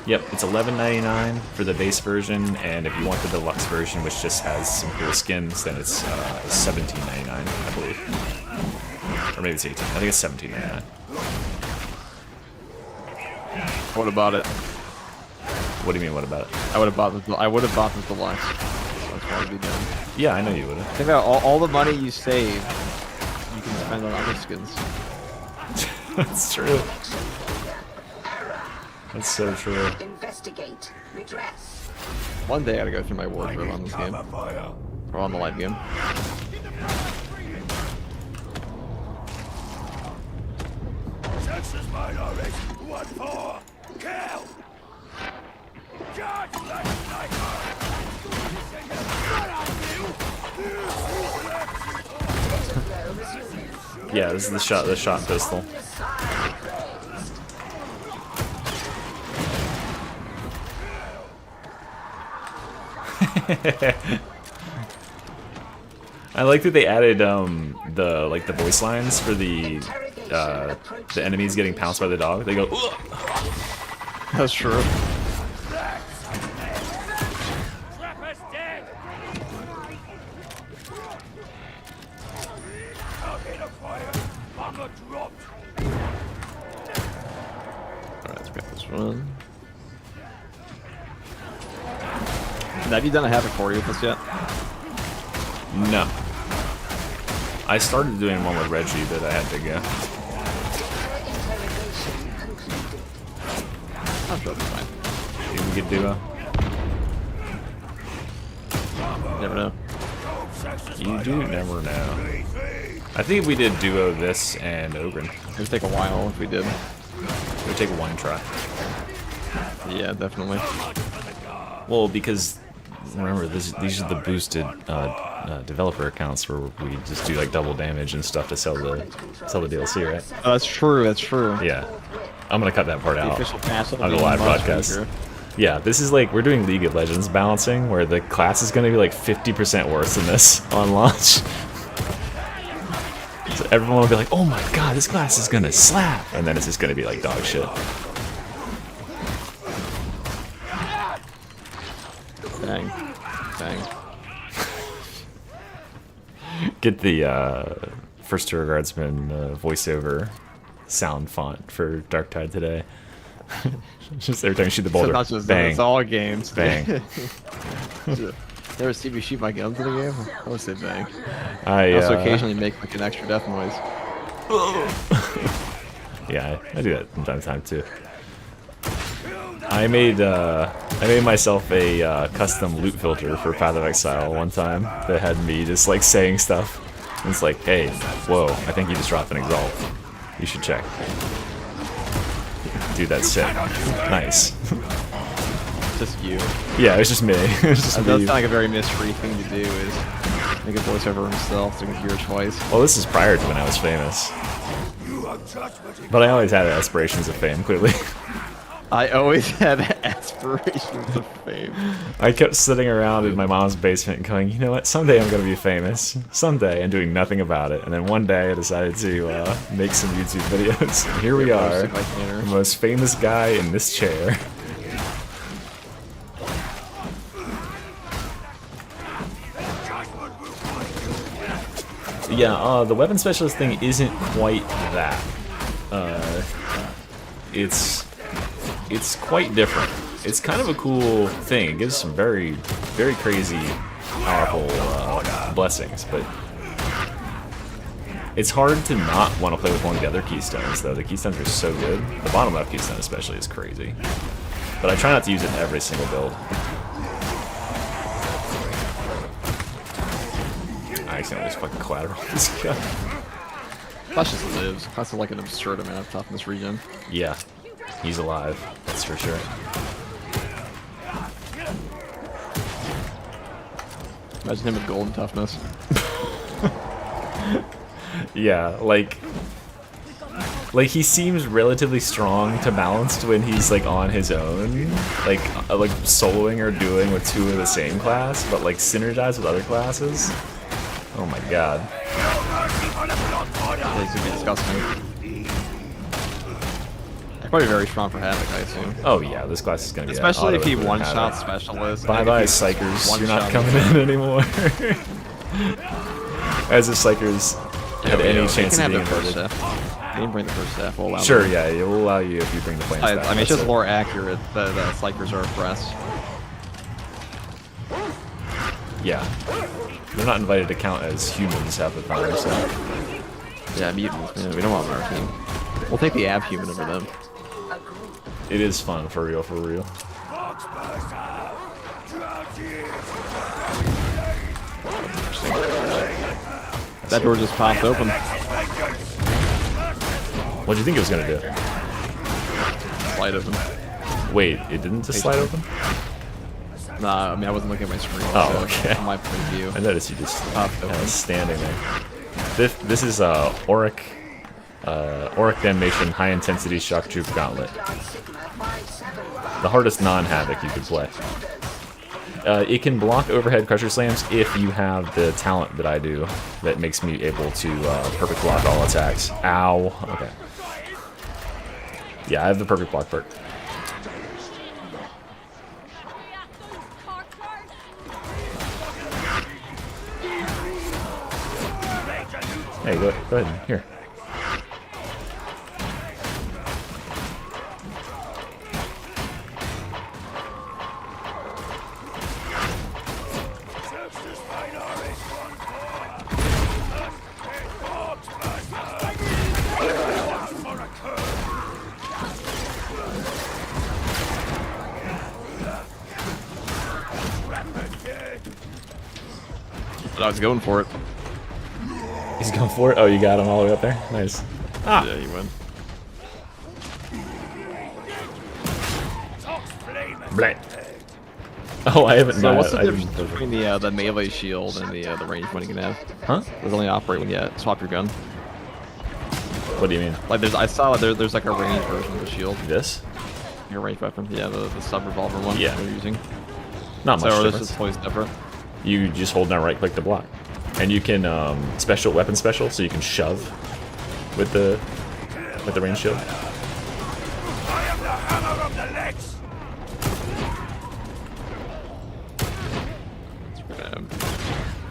Yep, it's $11.99 for the base version, and if you want the deluxe version, which just has some cool skins, then it's $17.99, I believe, or maybe it's 18. I think it's $17.99. What about it? What do you mean? What about it? I would have bought the. I would have bought the deluxe. That's what I'd be doing. Yeah, I know you would have. Think about all the money you save. You can spend on other skins. That's true. That's so true. Investigate. Redress. One day I gotta go through my wardrobe on this game, or on the live game. What for? Kill! Charge like Yeah, this is the shot pistol. I like that they added the voice lines for the enemies getting pounced by the dog. They go, "Ugh." That's true. Alright, let's grab this one. Have you done a Havoc 40 with this yet? No. I started doing one with Reggie, but I had to go. I'm sure it'll be fine. Think we could duo? Never know. You do never know. I think if we did duo this and Ogren, It would take a while if we did. it would take one try. Yeah, definitely. Well, because remember, these are the boosted developer accounts where we just do like double damage and stuff to sell the DLC, right? Oh, that's true. That's true. Yeah, I'm gonna cut that part The out official pass on the live broadcast. Yeah, this is like, we're doing League of Legends balancing, where the class is gonna be like 50% worse than this on launch. So everyone will be like, "Oh my god, this class is gonna slap," and then it's just gonna be like dog shit. Dang. Dang. Get the First Tour Guardsman voiceover sound font for Darktide today. Just every time you shoot the So boulder, not just bang, it's all games. bang. Never see me shoot my guns in the game? I would say bang. I I also occasionally make like an extra death noise. Yeah, I do that from time to time too. I made myself a custom loot filter for Path of Exile one time that had me just like saying stuff. And it's like, "Hey, whoa, I think you just dropped an Exalt. You should check." Dude, that's sick. Nice. Just you. Yeah, it was just me. It was just That does me. sound like a very mystery thing to do. Is Make a voiceover himself so you can hear it twice. Well, this is prior to when I was famous. But I always had aspirations of fame, clearly. I always had aspirations of fame. I kept sitting around in my mom's basement going, you know what, someday I'm going to be famous. Someday, and doing nothing about it. And then one day I decided to make some YouTube videos. And here we are, the most famous guy in this chair. Yeah, the weapon specialist thing isn't quite that. It's quite different. It's kind of a cool thing. It gives some very, very crazy, powerful blessings, but it's hard to not want to play with one of the other keystones, though. The keystones are so good. The bottom left keystone especially is crazy. But I try not to use it in every single build. I accidentally just fucking collateral this guy. Clash just lives. Clash is like an absurd amount of toughness regen. Yeah, he's alive. That's for sure. Imagine him with golden toughness. Yeah, like he seems relatively strong to balanced when he's like on his own, like soloing or dueling with two of the same class, but like synergize with other classes. Oh my god. It's gonna be disgusting. It's probably very strong for Havoc, I assume. Oh yeah, this class is gonna be especially if he auto-input one-shot Havoc. specialist. Bye-bye, Psychers. You're not coming in anymore. As if Psychers had any chance of being first inverted. staff. You can bring the first staff. We'll allow Sure, them. yeah, it will allow you if you bring the flame staff. I mean, it's that's just it. more accurate that the Psychers are oppressed. Yeah. They're not invited to count as humans half the time, so. Yeah, mutants, man. We don't want them on our team. We'll take the ab-human over them. It is fun, for real, for real. That door just popped open. What do you think it was gonna do? Slide open. Wait, it didn't just slide open? Nah, I mean, I wasn't looking at my screen. Oh, so okay. From my point of view. I noticed you just Up, kind of standing there. This is Auric Damnation High Intensity Shock Troop Gauntlet. The hardest non-Havoc you could play. It can block overhead Crusher Slams if you have the talent that I do that makes me able to perfect block all attacks. Ow. Okay. Yeah, I have the perfect block perk. Hey, go ahead. Here. But I was going for it. He's going for it. Oh, you got him all the way up there. Nice. Ah. Yeah, you win. Blah. Oh, I haven't. So what's the I difference didn't- between the melee shield and the range one you can have? Huh? Does it only operate when you swap your gun? What do you mean? Like I saw there's like a range version of the shield. This? Your range weapon. Yeah, the sub revolver one. Yeah. You're using. Not much So this difference. is totally different. You just hold down right click to block, and you can weapon special, so you can shove with the range shield. I am the hammer of the legs.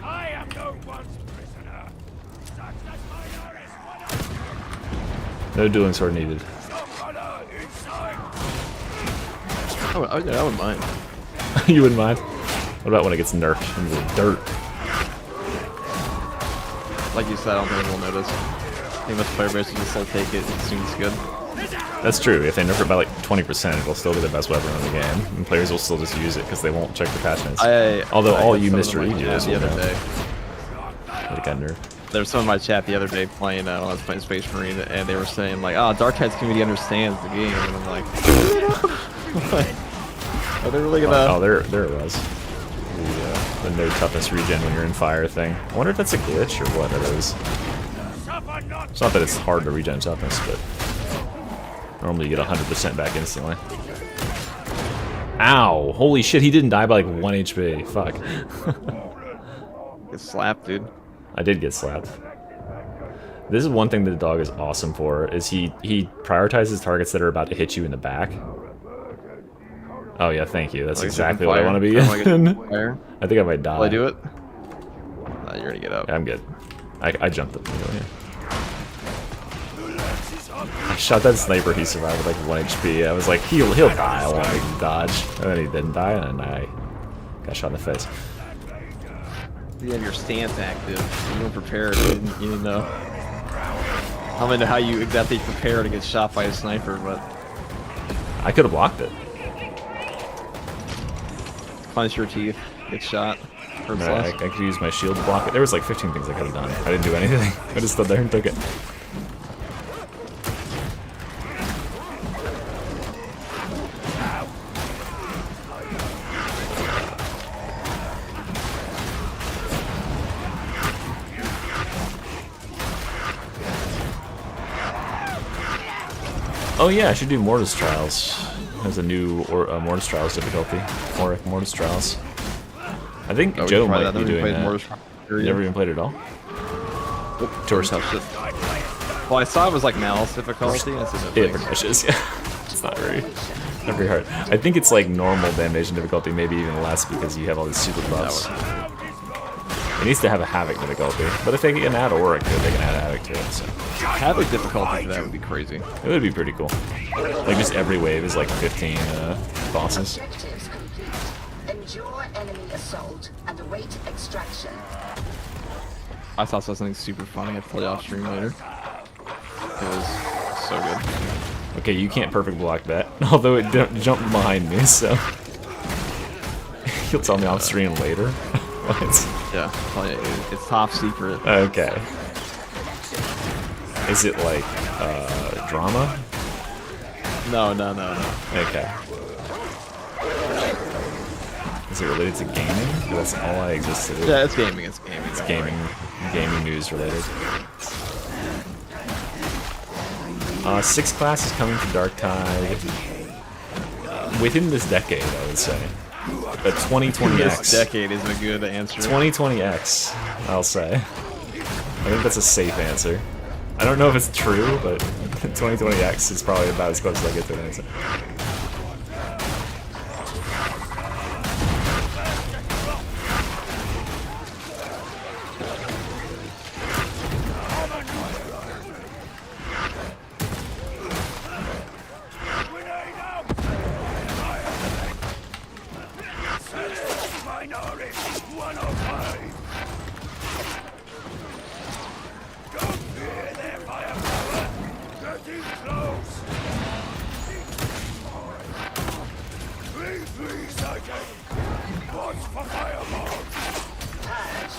I am no one's prisoner. Such as my No dueling sword needed. inside. I wouldn't mind. You wouldn't mind? What about when it gets nerfed into the dirt? Like you said, I don't think anyone will notice. I think most player base will just still take it as soon as it's good. That's true. If they nerf it by like 20%, it'll still be the best weapon in the game, and players will still just use it because they won't check the patch notes. Although all you Mr. E the will other know day. that it got nerfed. There was someone in my chat the other day playing when I was playing Space Marine, and they were saying like, "Oh, Dark Tides community understands the game," and I'm like, "Are they really gonna?" Oh, there it was. the no toughness regen when you're in fire thing. I wonder if that's a glitch or what it is. It's not that it's hard to regen toughness, but normally you get 100% back instantly. Ow! Holy shit, he didn't die by like 1 HP. Fuck. Get slapped, dude. I did get slapped. This is one thing that the dog is awesome for, is he prioritizes targets that are about to hit you in the back. Oh yeah, thank you. That's Like exactly fire. what I want to be in. Fire. I think I might die. Will I do it? You're gonna get up. Yeah, I'm good. I jumped up. Yeah. I shot that sniper, he survived with like 1 HP. I was like, he'll die, I want to dodge. And then he didn't die, and then I got shot in the face. You have your stance active. You weren't prepared. You didn't know. I don't know how you exactly prepare to get shot by a sniper, but I could have blocked it. punch your teeth, get shot. I could use my shield to block it. There was like 15 things I could have done. I didn't do anything. I just stood there and took it. Oh yeah, I should do Mortis Trials. There's a new Mortis Trials difficulty. Mortis Trials. I think Joe might be doing that. You never even played it at all? Tourist touched it. Well, I saw it was like Malice difficulty. Yeah, pretty much is. Yeah. It's not very hard. I think it's like normal damnation difficulty, maybe even less because you have all these super buffs. It needs to have a Havoc difficulty, but if they can add Aura to it, they can add Havoc to it. So. Havoc difficulty for that would be crazy. It would be pretty cool. Like just every wave is like 15 bosses. Objectives complete. Endure enemy assault and await extraction. I saw something super funny. I'll play off stream later. It was so good. Okay, you can't perfect block that, although it jumped behind me, so you'll tell me off stream later. What? Yeah, it's top secret. Okay. Is it like drama? No. Okay. Is it related to gaming? That's all I exist to do. Yeah, it's gaming. It's gaming news related. 6th class is coming to Darktide within this decade, I would say. But 2020X. This decade is a good answer. 2020X, I'll say. I think that's a safe answer. I don't know if it's true, but 2020X is probably about as close as I get to an answer.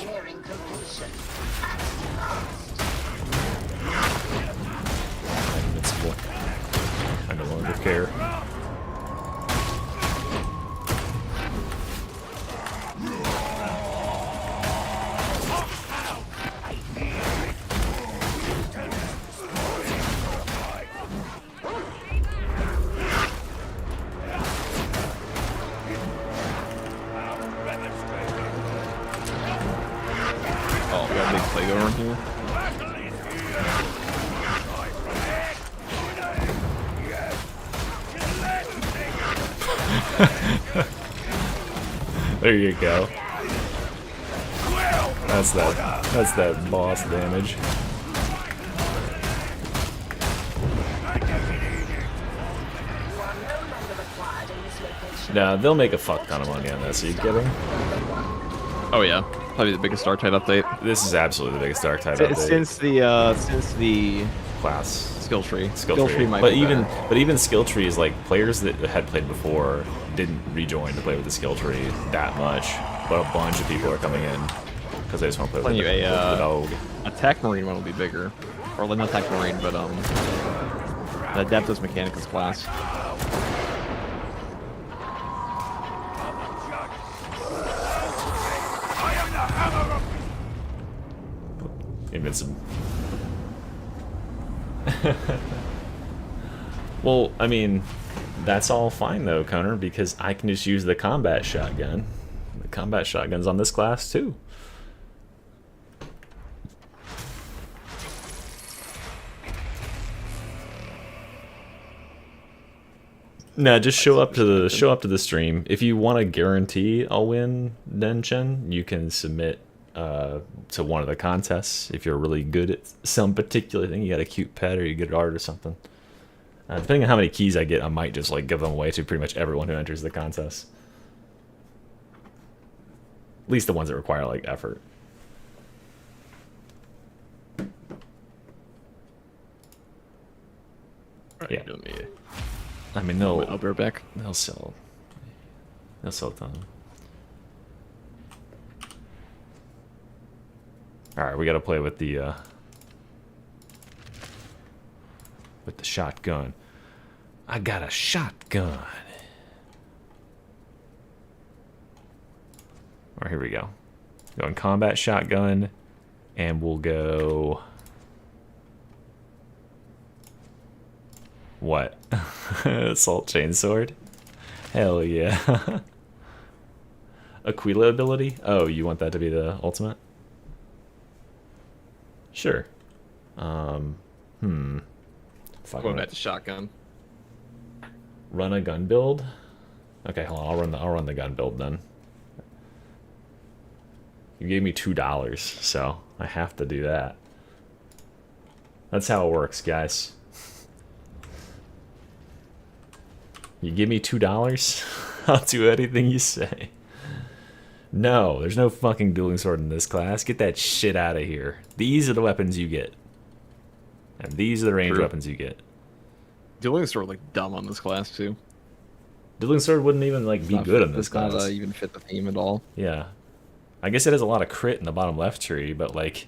Nearing completion. Invincible. I no longer care. Oh, we got a big play going on here. There you go. That's that boss damage. Nah, they'll make a fuck ton of money on this. Are you kidding? Oh yeah, probably the biggest Darktide update. This is absolutely the biggest Darktide update. Since the class skill tree. Skill tree. Might But be even better. skill tree is like players that had played before didn't rejoin to play with the skill tree that much, but a bunch of people are coming in because they just want to play with the dog. Attack Marine one will be bigger, or not Attack Marine, but the Adeptus Mechanicus class. invincible. Well, I mean, that's all fine though, Connor, because I can just use the combat shotgun. The combat shotgun's on this class too. No, just show up to the stream. If you want to guarantee I'll win Chen, you can submit to one of the contests. If you're really good at some particular thing, you got a cute pet or you good at art or something. Depending on how many keys I get, I might just like give them away to pretty much everyone who enters the contest. At least the ones that require like effort. Yeah. I mean, I'll be right back. They'll sell a ton. All right, we got to play with the shotgun. I got a shotgun. All right, here we go. Going combat shotgun, and we'll go. What? Assault chainsword? Hell yeah. Aquila ability? Oh, you want that to be the ultimate? Sure. Going back to shotgun. Run a gun build? Okay, hold on. I'll run the gun build then. You gave me $2, so I have to do that. That's how it works, guys. You give me $2, I'll do anything you say. No, there's no fucking dueling sword in this class. Get that shit out of here. These are the weapons you get. And these are the range weapons you get. Dueling sword like dumb on this class too. Dueling sword wouldn't even like be good in this class. Does not even fit the theme at all. Yeah. I guess it has a lot of crit in the bottom left tree, but like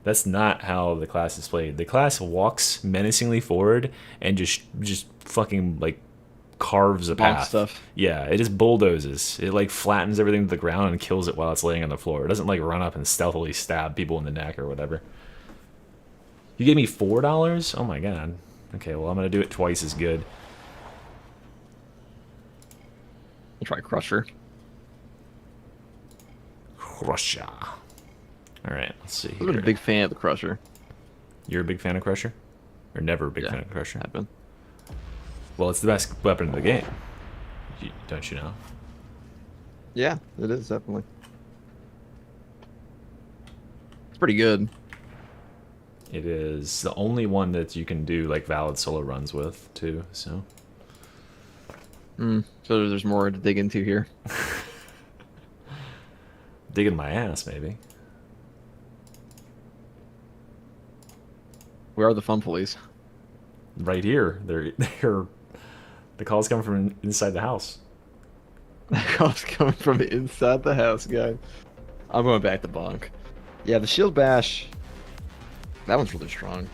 that's not how the class is played. The class walks menacingly forward and just fucking like carves a path. Stuff. Yeah, it just bulldozes. It like flattens everything to the ground and kills it while it's laying on the floor. It doesn't like run up and stealthily stab people in the neck or whatever. You gave me $4? Oh my god. Okay, well I'm gonna do it twice as good. I'll try Crusher. Crusher. Alright, let's see I'm here. a big fan of the Crusher. You're a big fan of Crusher? Or never a big fan of Crusher? I've been. Well, it's the best weapon in the game. Don't you know? Yeah, it is, definitely. It's pretty good. It is the only one that you can do like valid solo runs with, too, so. So there's more to dig into here. Digging my ass, maybe. Where are the fun police? Right here. They're the calls come from inside the house. The calls coming from inside the house, guy. I'm going back to bonk. Yeah, the shield bash. That one's really strong.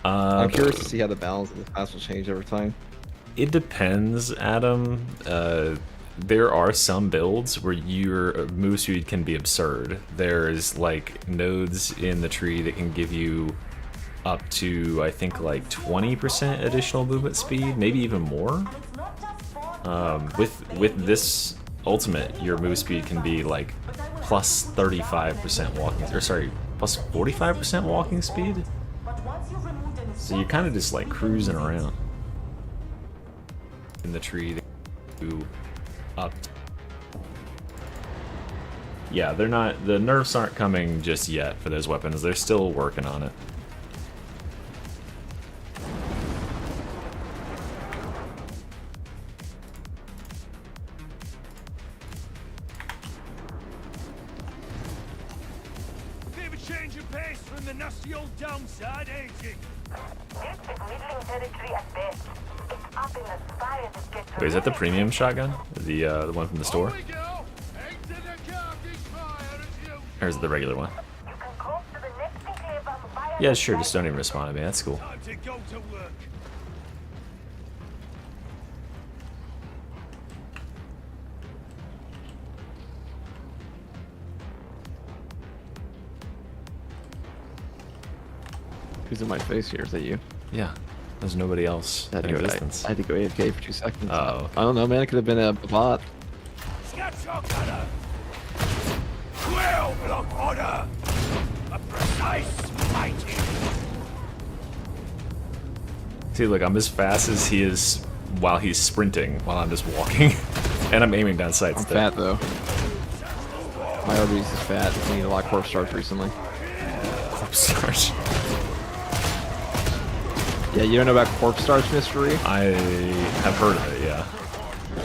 I'm curious to see how the balance of the class will change over time. It depends, Adam. There are some builds where your move speed can be absurd. There's like nodes in the tree that can give you up to, I think, like 20% additional movement speed, maybe even more. With this ultimate, your move speed can be like plus 35% walking, or sorry, plus 45% walking speed. So you're kind of just like cruising around in the tree to up. Yeah, they're not. The nerfs aren't coming just yet for those weapons. They're still working on it. Bit of a change of pace from the nasty old downside, ain't it? This is middling territory at best. It's up in the sky as it gets Wait, is that the premium shotgun? The one from the store? We go. Into the garbage fire as you. Or is it the regular one? You can cross to the next enclave on fire. Yeah, sure. Just don't even respond to me. That's cool. Time to go to work. Who's in my face here? Is that you? Yeah. There's nobody else I in existence. had to go AFK for 2 seconds. Oh, okay. I don't know, man. It could have been a bot. Quill block order! A precise mighty! See, look, I'm as fast as he is while he's sprinting, while I'm just walking. And I'm aiming down sights. I'm fat, though. My Arbites is fat. I need a lot of corpse stars recently. Corpse stars. Yeah, you don't know about corpse stars mystery? I have heard of it, yeah.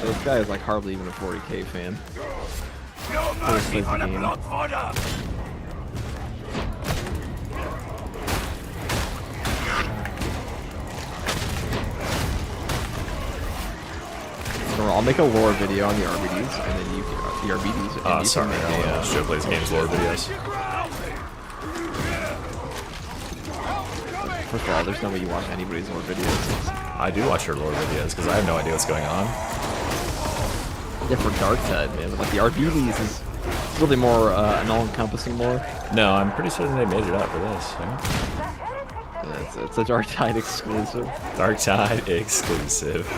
So this guy is like hardly even a 40k fan. No mercy for the block order! I'll make a lore video on the Arbites, and then you can the Arbites. And you Sorry, can make I'll show plays games lore videos. First of all, there's no way you watch anybody's lore videos. I do watch your lore videos because I have no idea what's going on. Yeah, for Dark Side, man. But like the Arbites is really more an all-encompassing lore. No, I'm pretty certain they made it up for this. Yeah? Yeah, it's a Dark Tide exclusive. Dark Tide exclusive.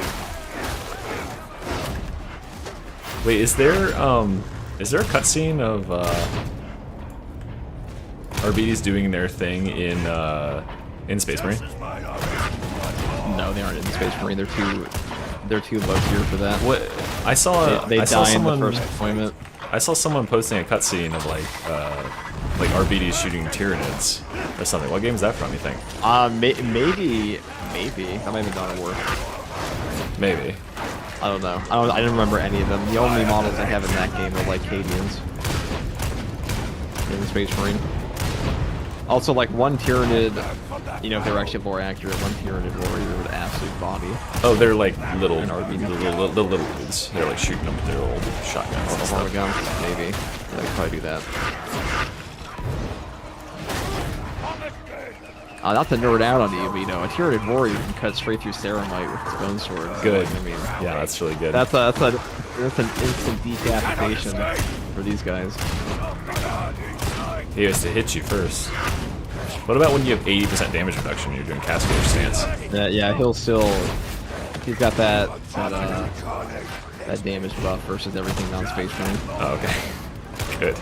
Wait, is there a cutscene of Arbites doing their thing in Space Marine? No, they aren't in Space Marine. They're too low tier for that. What I saw, they I saw die someone, in the first deployment. I saw someone posting a cutscene of like Arbites shooting Tyranids or something. What game is that from? You think? Maybe that might have been Dawn of War. Maybe. I don't know. I didn't remember any of them. The only models I have in that game are like Cadians in the Space Marine. Also, like one Tyranid, you know, if they were actually lore accurate, one Tyranid warrior would absolute body. Oh, they're like little, An RB. little dudes. They're like shooting them with their old shotguns. And stuff. Guns, maybe. Yeah, they could probably do that. Not to nerd out on you, but you know, a Tyranid warrior can cut straight through Ceramite with his bone sword. So, Good. like, I mean, Yeah, that's really good. that's an instant decapitation for these guys. He has to hit you first. What about when you have 80% damage reduction and you're doing Cascade Stance? Yeah, he's got that damage buff versus everything non-space marine. Oh, okay. Good.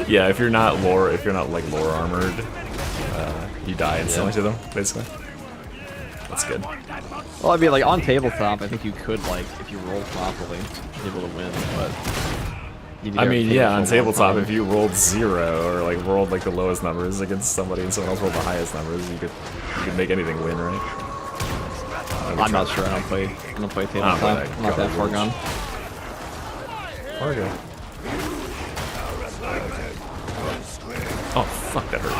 Yeah, if you're not like lore armored, you die instantly to them, basically. That's good. Well, I mean, like on tabletop, I think you could, like, if you roll properly, be able to win. But I mean, yeah, on tabletop, if you rolled 0 or like rolled like the lowest numbers against somebody and someone else rolled the highest numbers, you could make anything win, right? I'm not sure. I don't play tabletop. I'm not that far gone. Okay. Oh fuck, that hurt.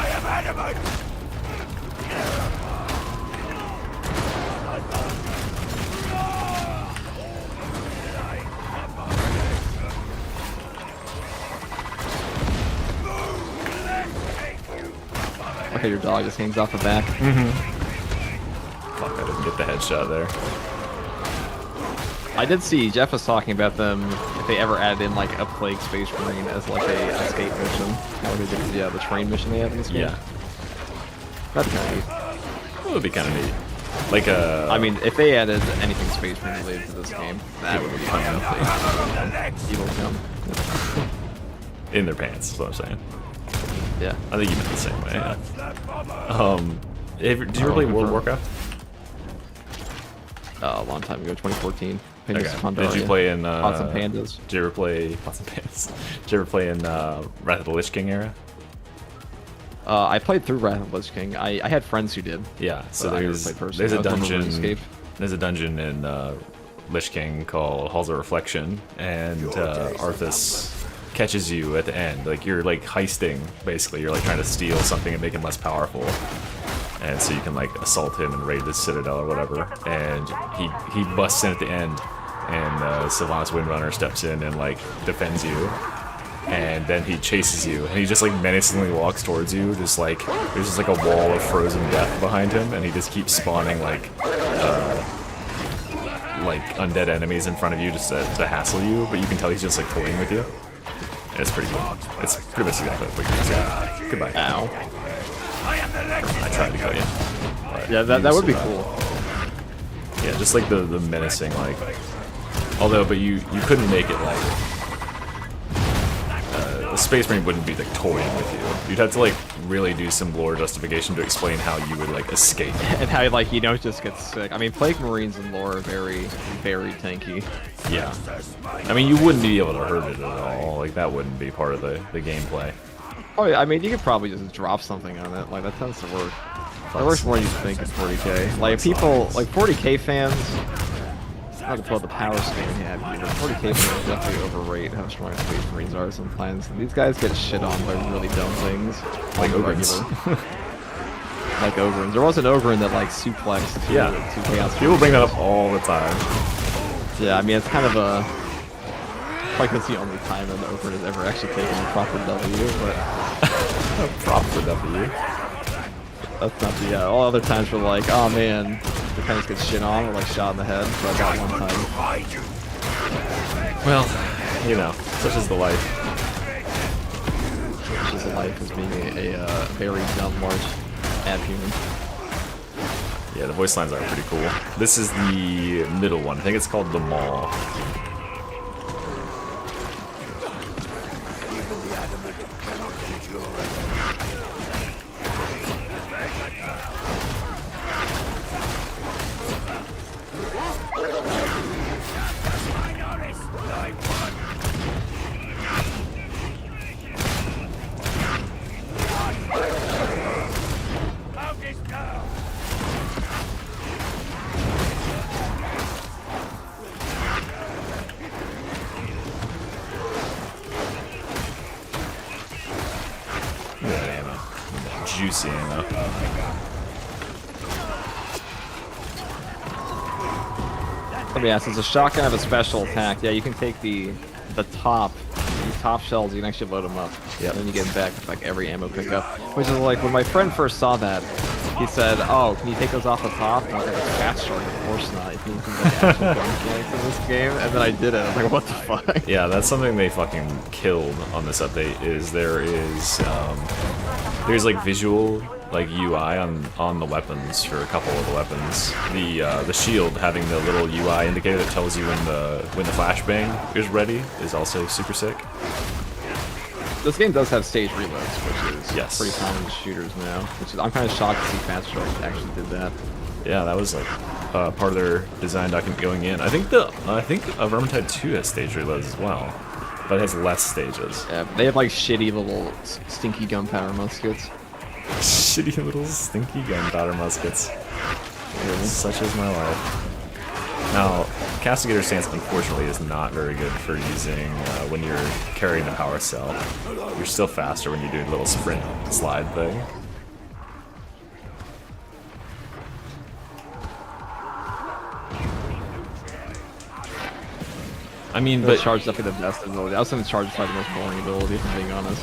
Okay, your dog just hangs off the back. Fuck, I didn't get the headshot there. I did see Jeff was talking about them if they ever added in like a Plague Space Marine as like a escape mission. How they did, yeah, the train mission they have in this game. Yeah. That'd be kind of neat. It would be kind of neat. Like a. I mean, if they added anything Space Marine related to this game, that would be fun. Evil come. In their pants, is what I'm saying. Yeah. I think you meant the same way. Yeah. Did you ever play World of Warcraft? A long time ago, 2014. Okay. Did you play in Pots and Pandas? Did you ever play Pots and Pandas? Did you ever play in Wrath of the Lich King era? I played through Wrath of the Lich King. I had friends who did. Yeah. So there's a dungeon. There's a dungeon in Lich King called Halls of Reflection, and Arthas catches you at the end. Like you're like heisting, basically. You're like trying to steal something and make him less powerful. And so you can like assault him and raid the citadel or whatever. And he busts in at the end, and Sylvanas Windrunner steps in and like defends you. And then he chases you, and he just like menacingly walks towards you, just like there's just like a wall of frozen death behind him, and he just keeps spawning like undead enemies in front of you just to hassle you. But you can tell he's just like toying with you. It's pretty cool. It's pretty much exactly what you're saying. Goodbye. Ow. I tried to kill you. But Yeah, that you would be survived. cool. Yeah, just like the menacing, like. Although, but you couldn't make it like. The Space Marine wouldn't be like toying with you. You'd have to like really do some lore justification to explain how you would like escape. And how, like, you don't just get sick. I mean, Plague Marines and lore are very, very tanky. Yeah. I mean, you wouldn't be able to hurt it at all. Like that wouldn't be part of the gameplay. Oh, yeah, I mean, you could probably just drop something on it. Like, that tends to work. It works more than you think in 40k. Like, people, like 40k fans, not to pull out the power scaling you have here, but 40k fans definitely overrate how strong Space Marines are sometimes. And these guys get shit on by really dumb things. Like Ogrins. Like Ogrins. There was an Ogrin that, like, suplexed to Chaos. People bring that up all the time. Yeah, I mean, it's kind of a... Like, that's the only time an Ogrin has ever actually taken a proper W, but... Prop for W. That's not the, all other times we're like, oh man, the pennies get shit on, or like shot in the head, so I got one time. Well, you know, such is the life. Such is the life as being a very dumb, large ad human. Yeah, the voice lines are pretty cool. This is the middle one. I think it's called the Mall. Juicy ammo. Let me ask, does a shotgun have a special attack? Yeah, you can take these top shells, you can actually load them up. Yep. And then you get back with like every ammo pickup. Which is like, when my friend first saw that, he said, oh, can you take those off the top? And I was like, fast charge, of course not. You can like action gun mechanics in this game. And then I did it. I was like, what the fuck? Yeah, that's something they fucking killed on this update. Is there's like visual like UI on the weapons for a couple of the weapons. The shield having the little UI indicator that tells you when the flashbang is ready is also super sick. This game does have stage reloads, which is Yes. pretty common in shooters now. Which is, I'm kind of shocked to see Fast Strike actually did that. Yeah, that was like part of their design document going in. I think Vermintide 2 has stage reloads as well, but it has less stages. Yeah, they have like shitty little stinky gunpowder muskets. Shitty little stinky gunpowder muskets. Such is my life. Now, Castigator stance unfortunately is not very good for using when you're carrying the power cell. You're still faster when you do a little sprint slide thing. I mean, But but charge definitely the best ability. I was going to charge probably the most boring ability, if I'm being honest.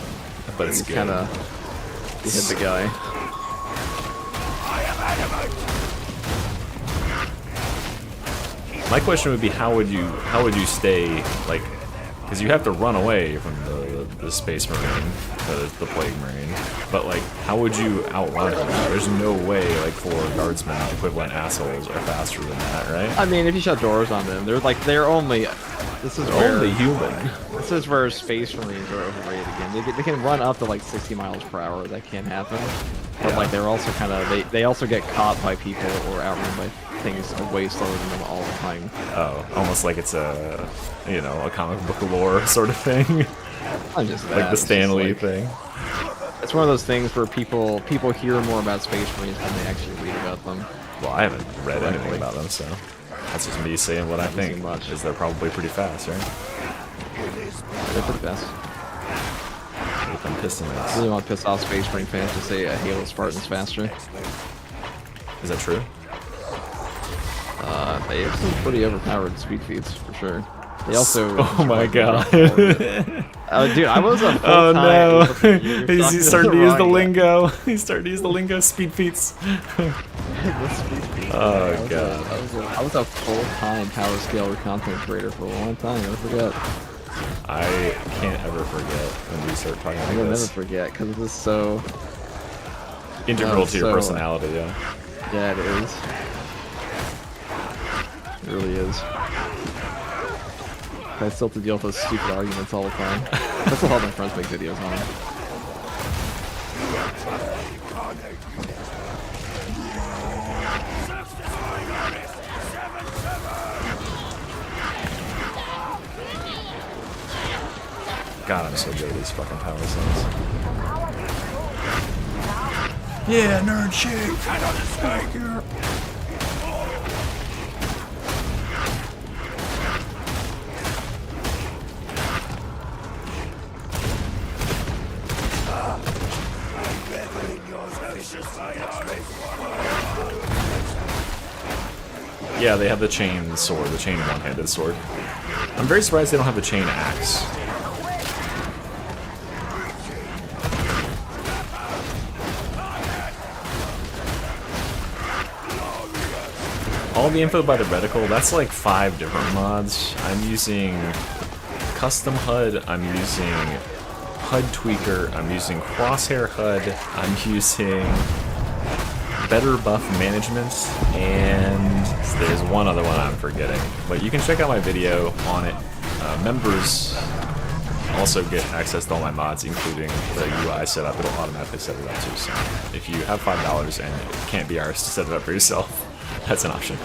but it's You good. kind of hit the guy. My question would be, how would you stay, like, because you have to run away from the Space Marine, the Plague Marine, but like, how would you outrun him? There's no way, like, 4 guardsmen equivalent assholes are faster than that, right? I mean, if you shut doors on them, they're only. This is where Only human. This is where Space Marines are overrated again. They can run up to like 60 miles per hour. That can't happen. But Yeah. like they're also kind of they also get caught by people or outrun by things way slower than them all the time. Oh, almost like it's a comic book lore sort of thing, Not just that. like the it's just Stan Lee like- thing. It's one of those things where people hear more about Space Marines than they actually read about them. Well, I haven't read anything Correctly. about them, so that's just me saying what I Doesn't think. seem much. Is they're probably pretty fast, right? They're pretty fast. With them piston I ass. really want to piss off Space Marine fans to say a Halo Spartan's faster. Is that true? They have some pretty overpowered speed feats for sure. They also. Oh my god. Dude, I was a full Oh no. time. He's starting to use the lingo. He's starting to use the lingo. Speed feats. Oh god. I was a full-time power scaler content creator for a long time. I forget. I can't ever forget when we start talking I like will never this. forget because it is so. integral to your so- personality. Yeah. Yeah, it is. It really is. I still have to deal with those stupid arguments all the time. That's what all my friends make videos on. God, I'm so good at these fucking power zones. Yeah, nerd shit. Cannot escape here. Yeah, they have the chain sword, the chain one-handed sword. I'm very surprised they don't have the chain axe. All the info by the reticle, that's like 5 different mods. I'm using custom HUD, I'm using HUD tweaker, I'm using crosshair HUD, I'm using better buff management, and there's one other one I'm forgetting. But you can check out my video on it. Members also get access to all my mods, including the UI setup. It'll automatically set it up too. So if you have $5 and can't be arsed to set it up for yourself, that's an option.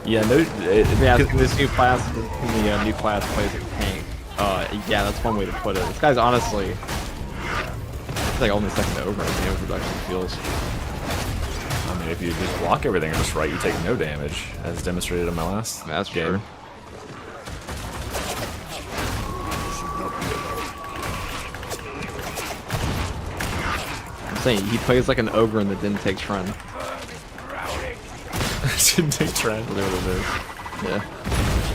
Yeah, no. This new class, the new class plays a tank. Yeah, that's one way to put it. This guy's honestly, it's like only second to over in damage reduction feels. I mean, if you just block everything just right, you take no damage, as demonstrated in my last That's game. true. I'm saying he plays like an ogre in the didn't take trend. Didn't take trend. Whatever it is. Yeah.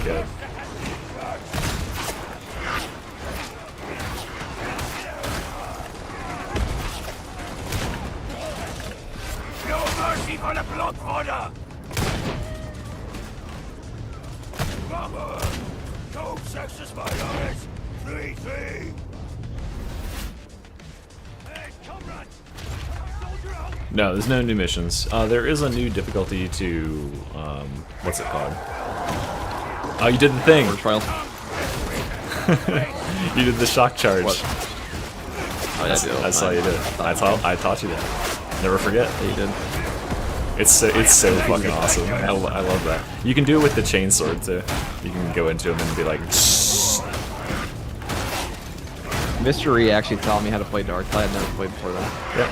Good. No mercy for the blood order! Mama! Don't sexist my eyes! 3-3! Hey, comrade! Soldier out! No, there's no new missions. There is a new difficulty to, what's it called? Oh, you did the thing! Trial. You did the shock charge. What? Oh, yeah, I do. I saw you did it. I taught you that. Never forget. Yeah, you did. It's so fucking awesome. I love that. You can do it with the chainsaw too. You can go into him and be like, Mystery actually taught me how to play Dark. I had never played before that. yep.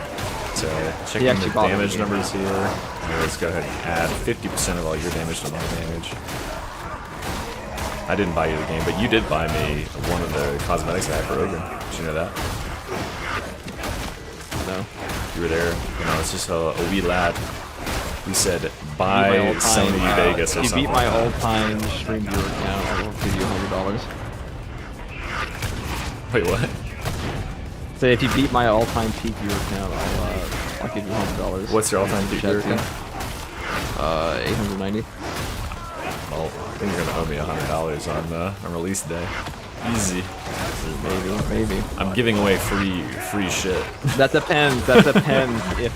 So checking actually the bought me damage the game. numbers here. Let's go ahead and add 50% of all your damage to my damage. I didn't buy you the game, but you did buy me one of the cosmetics I had for Ogre. Did you know that? No. You were there when I was just a wee lad who said, buy Sony Vegas or If you something. beat my all-time stream viewer account, I will give you $100. Wait, what? So if you beat my all-time peak viewer account, I'll give you $100. What's your all-time peak viewer count? 890. Well, I think you're gonna owe me $100 on release day. Easy. Maybe. I'm giving away free shit. That depends. That depends if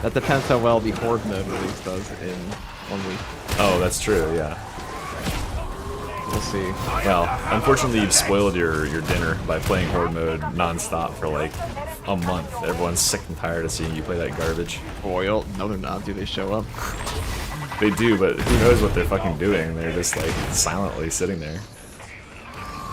that depends how well the Horde mode release does in 1 week. Oh, that's true. Yeah. We'll see. Well, unfortunately, you've spoiled your dinner by playing Horde mode non-stop for like a month. Everyone's sick and tired of seeing you play that garbage. Boyle? No, they're not. Do they show up? They do, but who knows what they're fucking doing? They're just like silently sitting there.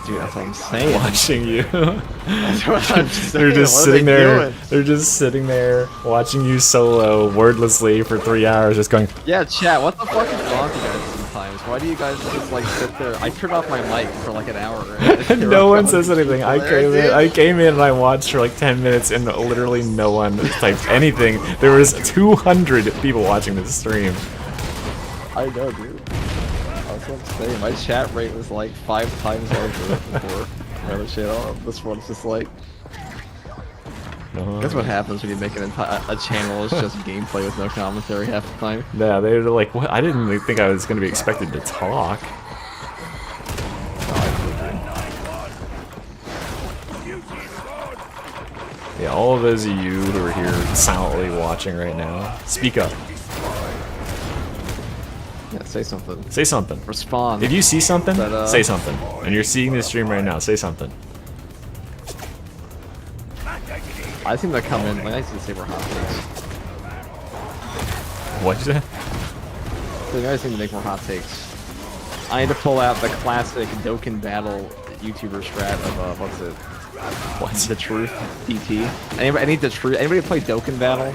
Dude, that's what I'm saying. Watching you. That's what I'm saying. They're just What are sitting they there. doing? They're just sitting there watching you solo wordlessly for 3 hours, just going. Yeah, chat. What the fuck is wrong with you guys sometimes? Why do you guys just like sit there? I turned off my mic for like an hour. And No one says anything. I came in and I watched for like 10 minutes and literally no one typed anything. There was 200 people watching this stream. I know, dude. That's what I'm saying. My chat rate was like 5 times larger before my other channel. This one's just like. That's what happens when you make a channel. It's just gameplay with no commentary half the time. Yeah, they were like, what? I didn't really think I was going to be expected to talk. all of those of you who are here silently watching right now, speak up. Yeah, say something. Say something. Respond. If you see something, But, say something. And you're seeing this stream right now, say something. I seem to come in. Like, I used to say we're hot takes. What'd you say? So you guys seem to make more hot takes. I need to pull out the classic Dokkan Battle YouTuber strat of what's it? What's The Truth DT. I need the truth. Anybody play Dokkan Battle?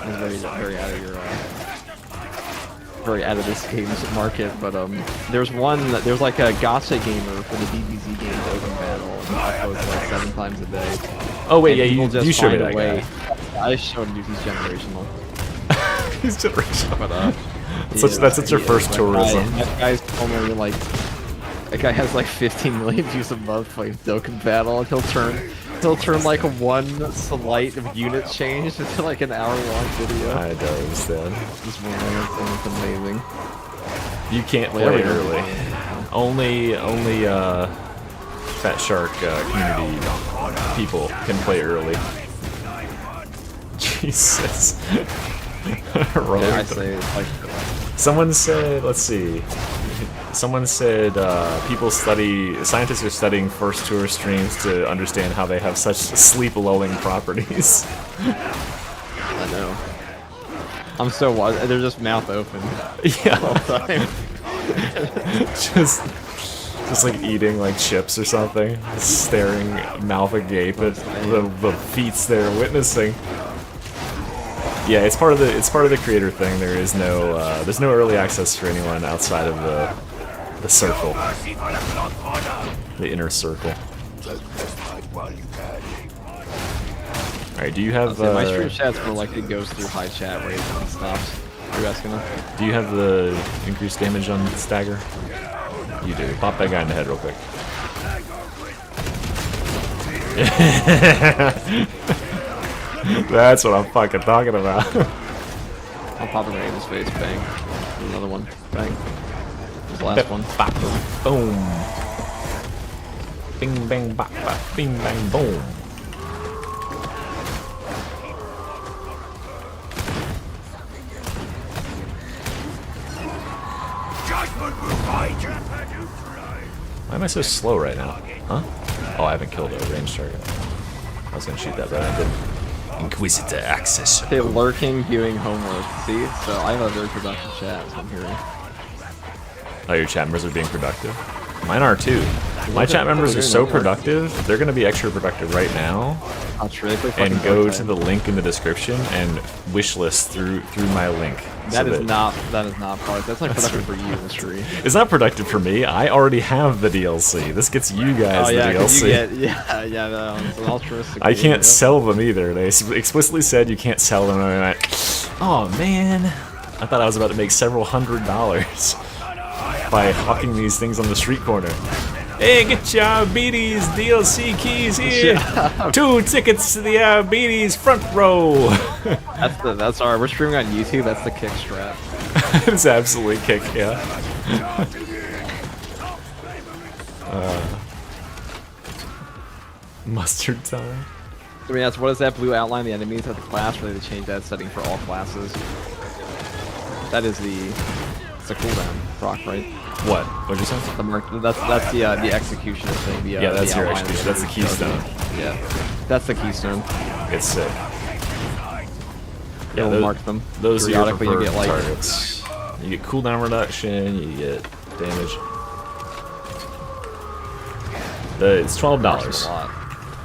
It's very out of your very out of this game's market. But there's like a gotcha gamer for the DBZ game Dokkan Battle. And he uploads like 7 times a day. Oh wait, And yeah, people you just showed me find that a guy. way. I showed you he's generational. He's generational. But That's such your first tourism. That guy's only like. That guy has like 15 million views a month playing Dokkan Battle, and he'll turn like one slight unit change into like an hour-long video. I don't understand. Just one thing, it's amazing. You can't play early. Only Fat Shark community people can play early. Jesus. Yeah, I say it's like. Someone said, let's see. Someone said scientists are studying first tour streams to understand how they have such sleep-lulling properties. I know. I'm so they're just mouth open. Yeah. All the time. just like eating like chips or something, just staring mouth agape at the feats they're witnessing. Yeah, it's part of the creator thing. There is there's no early access for anyone outside of the circle, the inner circle. All right, do you have? My stream chat's more like it goes through high chat rate and stops. Are you asking that? Do you have the increased damage on stagger? You do. Pop that guy in the head real quick. That's what I'm fucking talking about. I'll pop it right in his face. Bang. Another one. Bang. This last one. Bop, boom. Bing bang bop bop. Bing bang boom. Why am I so slow right now? Huh? Oh, I haven't killed a ranged target. I was gonna shoot that, but I didn't. Inquisitor access. Okay, lurking, viewing, homework. See? So I have a very productive chat, so I'm hearing. Oh, your chat members are being productive? Mine are too. My chat members are so productive, they're gonna be extra productive right now. I'll try to And go to the link in the description and wishlist through my link. That is not product. That's not productive for you, Mystery. It's not productive for me. I already have the DLC. This gets you guys the DLC. It's an altruistic. I can't sell them either. They explicitly said you can't sell them. And I'm like, oh man, I thought I was about to make several $100s by hawking these things on the street corner. Hey, get your Arbites DLC keys here. 2 tickets to the Arbites front row. That's our. We're streaming on YouTube. That's the kick strat. It's absolutely kick, yeah. Mustard time. I mean, what is that blue outline? The enemies of the class. Really, they changed that setting for all classes. That is it's a cooldown proc, right? What? What'd you say? That's the executioner thing. Yeah, that's your outline execution. That's the keystone. Yeah, that's the keystone. It's sick. Yeah, those, mark them. Those are your periodically. You get like targets. You get cooldown reduction. You get damage. It's $12.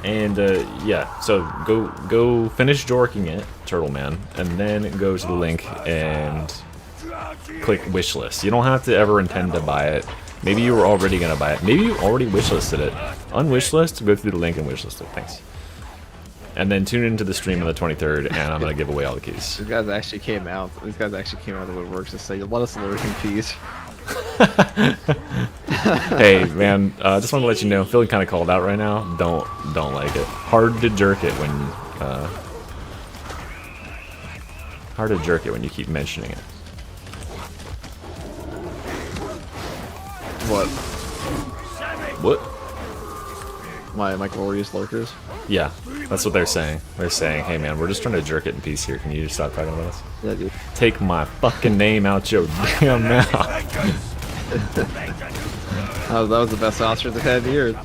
And yeah, so go finish jorking it, Turtle Man, and then go to the link and click wishlist. You don't have to ever intend to buy it. Maybe you were already gonna buy it. Maybe you already wishlisted it. Unwishlist, go through the link and wishlist it. Thanks. And then tune into the stream on the 23rd, and I'm gonna give away all the keys. These guys actually came out. These guys actually came out of the woodworks to say, "Let us lurk in peace." Hey man, just want to let you know, I'm feeling kind of called out right now. Don't like it. Hard to jerk it when you keep mentioning it. What? What? My glorious lurkers? Yeah. That's what they're saying. They're saying, hey man, we're just trying to jerk it in peace here. Can you just stop talking about us? Yeah, dude. Take my fucking name out your damn mouth. That was the best Oscar they've had in years.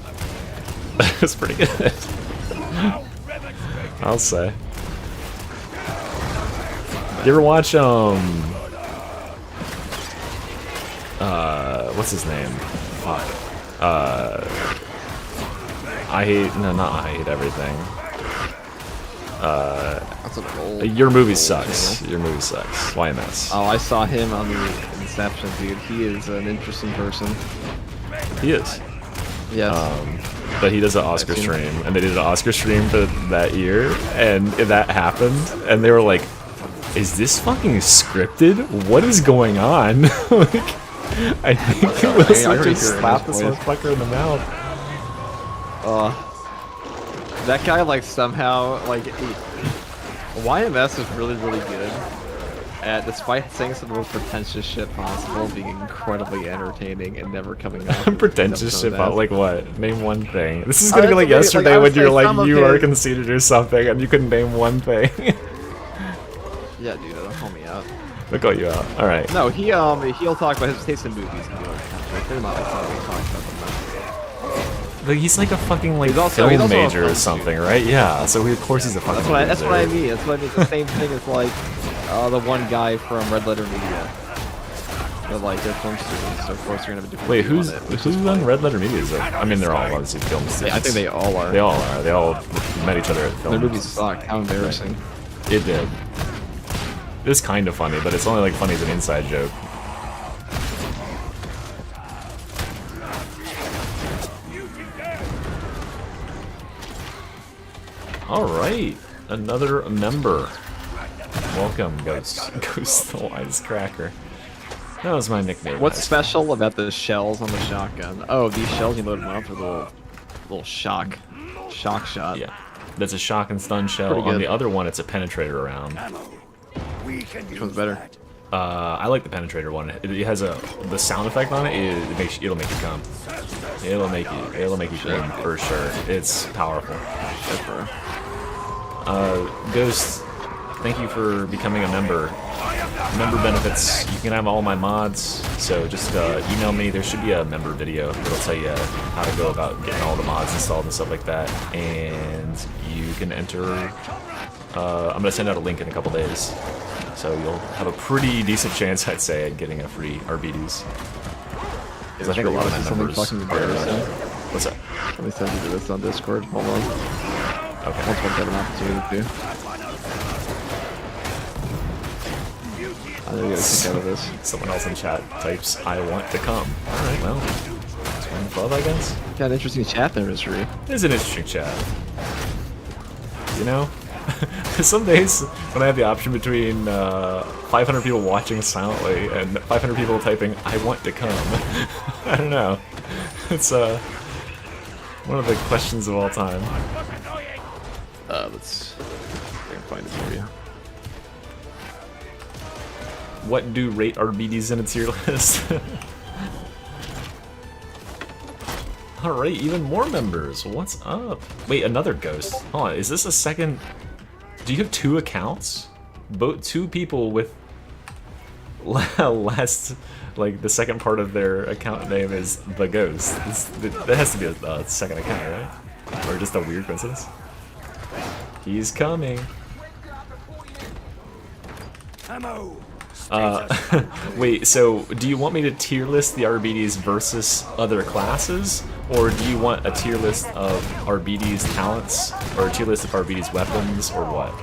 That's pretty good. I'll say. You ever watch what's his name? Fuck. Not I Hate Everything. That's an old. Your movie sucks. Your movie sucks. YMS. Oh, I saw him on the Inception, dude. He is an interesting person. He is. Yes. But he does an Oscar stream, and they did an Oscar stream for that year, and that happened, and they were like, "Is this fucking scripted? What is going on?" Like, I think it was like just slap this motherfucker in the mouth. That guy, like, somehow, like, YMS is really, really good at, despite saying some of the most pretentious shit possible, being incredibly entertaining and never coming up. Pretentious shit about, like, what? Name one thing. This is gonna be like yesterday when you were like, you are conceited or something, and you couldn't name one thing. Yeah, dude, that'll call me out. They'll call you out. Alright. No, he'll talk about his taste in movies and be like, they're not like how we talk about them. Like, he's like a fucking like He's also film a major or film something, right? Yeah. So of course he's a fucking. That's what I mean. That's what I mean. It's the same thing as like the one guy from Red Letter Media. But like they're film students, so of course they're gonna have a different. Wait, view who's on it, which who's is on fine. Red Letter Media? I mean, they're all obviously film students. I think they all are. They all are. They all met each other at film. Their movies suck. How embarrassing. It did. It was kind of funny, but it's only like funny as an inside joke. Alright, another member. Welcome, Ghost the Wisecracker. That was my nickname. What's special about the shells on the shotgun? Oh, these shells you load them up with a little shock shot. Yeah, that's a shock and stun shell. Pretty On good. the other one, it's a penetrator round. Which one's better? I like the penetrator one. It has the sound effect on it. It'll make you come. It'll make you come for sure. It's powerful. Ghost, thank you for becoming a member. Member benefits. You can have all my mods. So just email me. There should be a member video that'll tell you how to go about getting all the mods installed and stuff like that. And you can enter. I'm gonna send out a link in a couple days. So you'll have a pretty decent chance, I'd say, at getting a free Arbites. Because I think a lot of my members fucking are... embarrassing. What's that? Let me send you this on Discord. Hold on. Okay. Once I get an opportunity to. I know you gotta kick out of this. Someone else in chat types, I want to come. Alright, well, it's 112, I guess. Got an interesting chat there, Mystery. It is an interesting chat. You know? Some days when I have the option between 500 people watching silently and 500 people typing, I want to come. I don't know. It's one of the questions of all time. Let's see if I can find it for you. What do rate Arbites in a tier list? Alright, even more members. What's up? Wait, another ghost. Hold on, is this a second... Do you have two accounts? Two people with last, like, the second part of their account name is the ghost. That has to be a second account, right? Or just a weird coincidence? He's coming. Wait, so do you want me to tier list the Arbites versus other classes? Or do you want a tier list of Arbites talents? Or a tier list of Arbites weapons? Or what?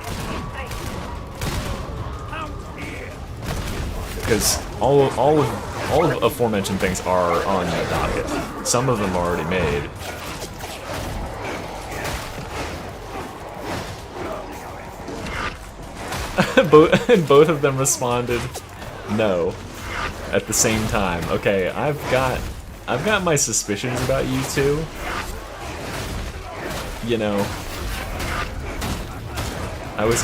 Because all of aforementioned things are on the docket. Some of them are already made. Both of them responded no at the same time. Okay, I've got my suspicions about you two. You know, I was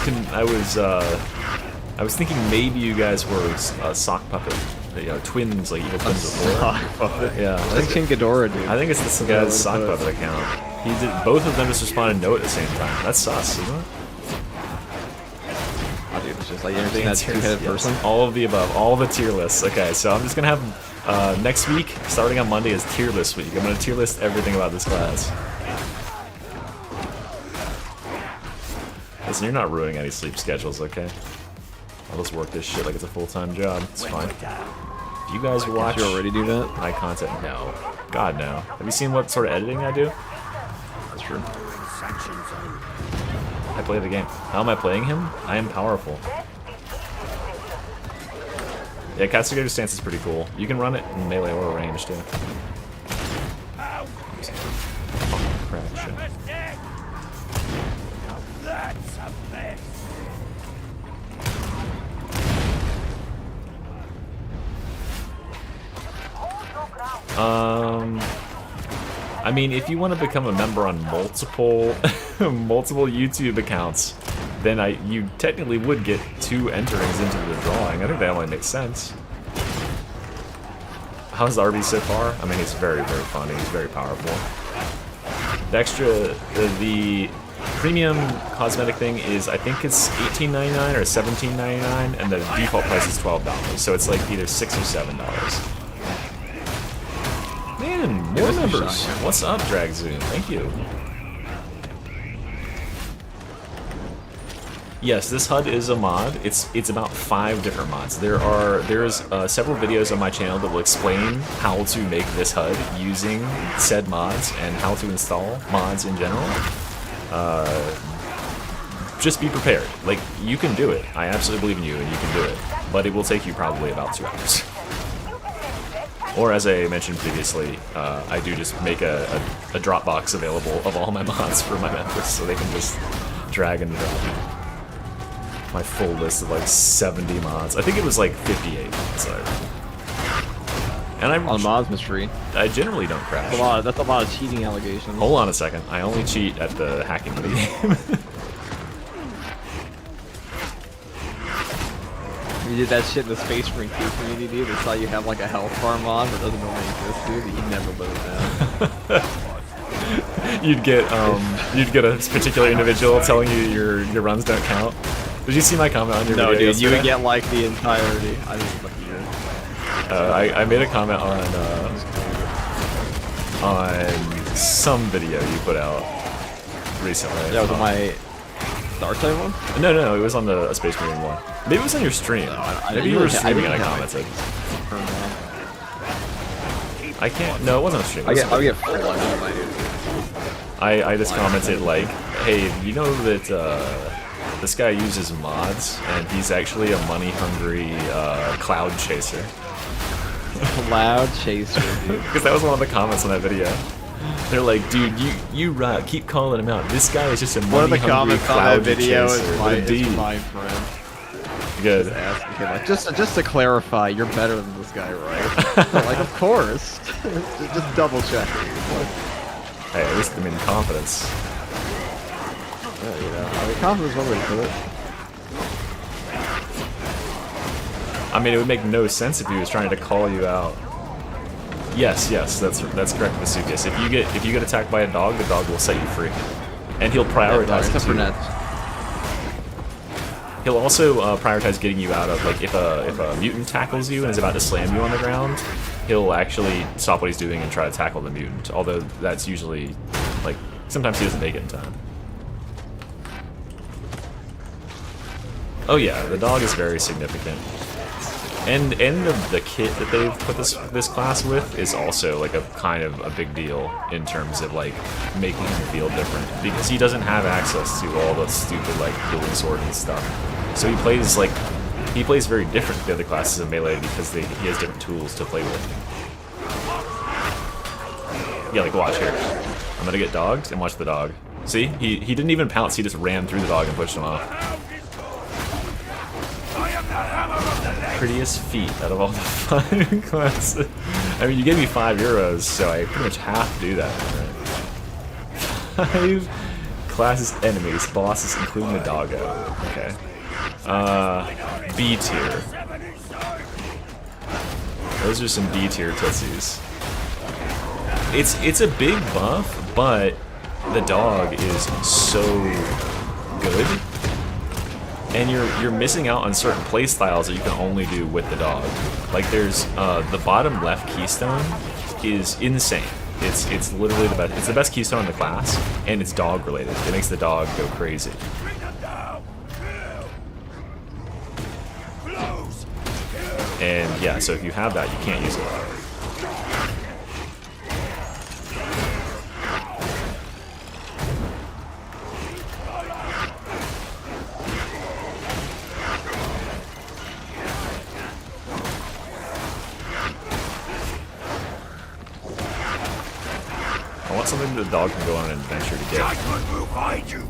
thinking maybe you guys were sock puppet, you know, twins, like evil twins before. Sock puppet. Yeah, That's King Ghidorah, dude. I think it's this guy's sock puppet account. He did. Both of them just responded no at the same time. That's sus, isn't it? Oh, dude, it's just like anything that's two-headed person. All of the above. All the tier lists. Okay, so I'm just gonna have next week, starting on Monday, is tier list week. I'm gonna tier list everything about this class. Listen, you're not ruining any sleep schedules, okay? I'll just work this shit like it's a full-time job. It's fine. If you guys watch... Did you already do that? My content? No. God, no. Have you seen what sort of editing I do? That's true. I play the game. How am I playing him? I am powerful. Yeah, Castigator's stance is pretty cool. You can run it in melee or range, too. Fucking crap shit. That's a mess. I mean, if you want to become a member on multiple multiple YouTube accounts, then you technically would get 2 enterings into the drawing. I think that only makes sense. How's the RB so far? I mean, he's very, very funny. He's very powerful. The extra, the premium cosmetic thing is, I think it's $18.99 or $17.99, and the default price is $12. So it's like either $6 or $7. Man, more members. What's up, Dragzoon? Thank you. Yes, this HUD is a mod. It's about 5 different mods. There's several videos on my channel that will explain how to make this HUD using said mods and how to install mods in general. Just be prepared. Like, you can do it. I absolutely believe in you, and you can do it. But it will take you probably about 2 hours. Or, as I mentioned previously, I do just make a Dropbox available of all my mods for my members, so they can just drag and drop my full list of like 70 mods. I think it was like 58. So. And I'm on mods mystery. I generally don't crash. That's a lot of cheating allegations. Hold on a second. I only cheat at the hacking game. You did that shit in the Space Marine 2 community, dude. They saw you have like a health bar mod that doesn't normally exist, dude. That you never live down. You'd get a particular individual telling you your runs don't count. Did you see my comment on your video? No, dude, yesterday? you would get like the entirety. I didn't look at I made a comment on some video you put out recently. Yeah, was it my Dark Side one? No, it was on the Space Marine one. Maybe it was on your stream. Maybe you were streaming and I commented. I can't. No, it wasn't on stream. I get full I just commented like, hey, you know that this guy uses mods and he's actually a money-hungry cloud chaser. Cloud chaser, dude. Because that was one of the comments on that video. They're like, dude, you rock. Keep calling him out. This guy is just a money-hungry cloud chaser. Is my friend. Good. Just to clarify, you're better than this guy, right? Like, of course. just double check. Hey, at least, I mean, confidence. Yeah, you know, I mean, confidence is one way to put it. I mean, it would make no sense if he was trying to call you out. Yes, that's correct, Vesuvius. If you get attacked by a dog, the dog will set you free, and he'll prioritize it too. He'll also prioritize getting you out of, like, if a mutant tackles you and is about to slam you on the ground, he'll actually stop what he's doing and try to tackle the mutant. Although that's usually, like, sometimes he doesn't make it in time. Oh yeah, the dog is very significant. And the kit that they've put this class with is also like a kind of a big deal in terms of like making him feel different, because he doesn't have access to all the stupid like dueling sword and stuff. So he plays very different to the other classes of melee because he has different tools to play with. Yeah, like watch here. I'm gonna get dogged and watch the dog. See, he didn't even pounce. He just ran through the dog and pushed him off. Prettiest feet out of all the 5 classes. I mean, you gave me €5, so I pretty much have to do that. Right? 5 classes, enemies, bosses, including the doggo. Okay. B tier. Those are some B tier tootsies. It's a big buff, but the dog is so good, and you're missing out on certain play styles that you can only do with the dog. Like there's the bottom left keystone is insane. It's literally the best. It's the best keystone in the class, and it's dog related. It makes the dog go crazy. Bring them down. Kill. Close. Kill. And yeah, so if you have that, you can't use it. I want something that the dog can go on an adventure to get. Judgment will find you.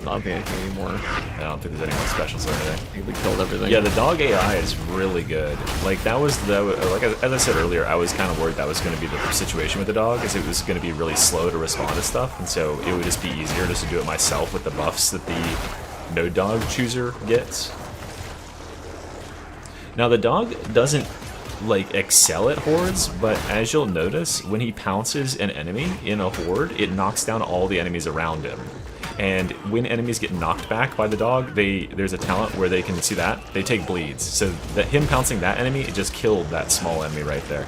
Not paying anything anymore. I don't think there's anything special or anything. I think we killed everything. Yeah, the dog AI is really good. Like that was like as I said earlier, I was kind of worried that was going to be the situation with the dog, is it was going to be really slow to respond to stuff, and so it would just be easier just to do it myself with the buffs that the no dog chooser gets. Now the dog doesn't like excel at hordes, but as you'll notice, when he pounces an enemy in a horde, it knocks down all the enemies around him. And when enemies get knocked back by the dog, there's a talent where they can see that they take bleeds. So that him pouncing that enemy, it just killed that small enemy right there.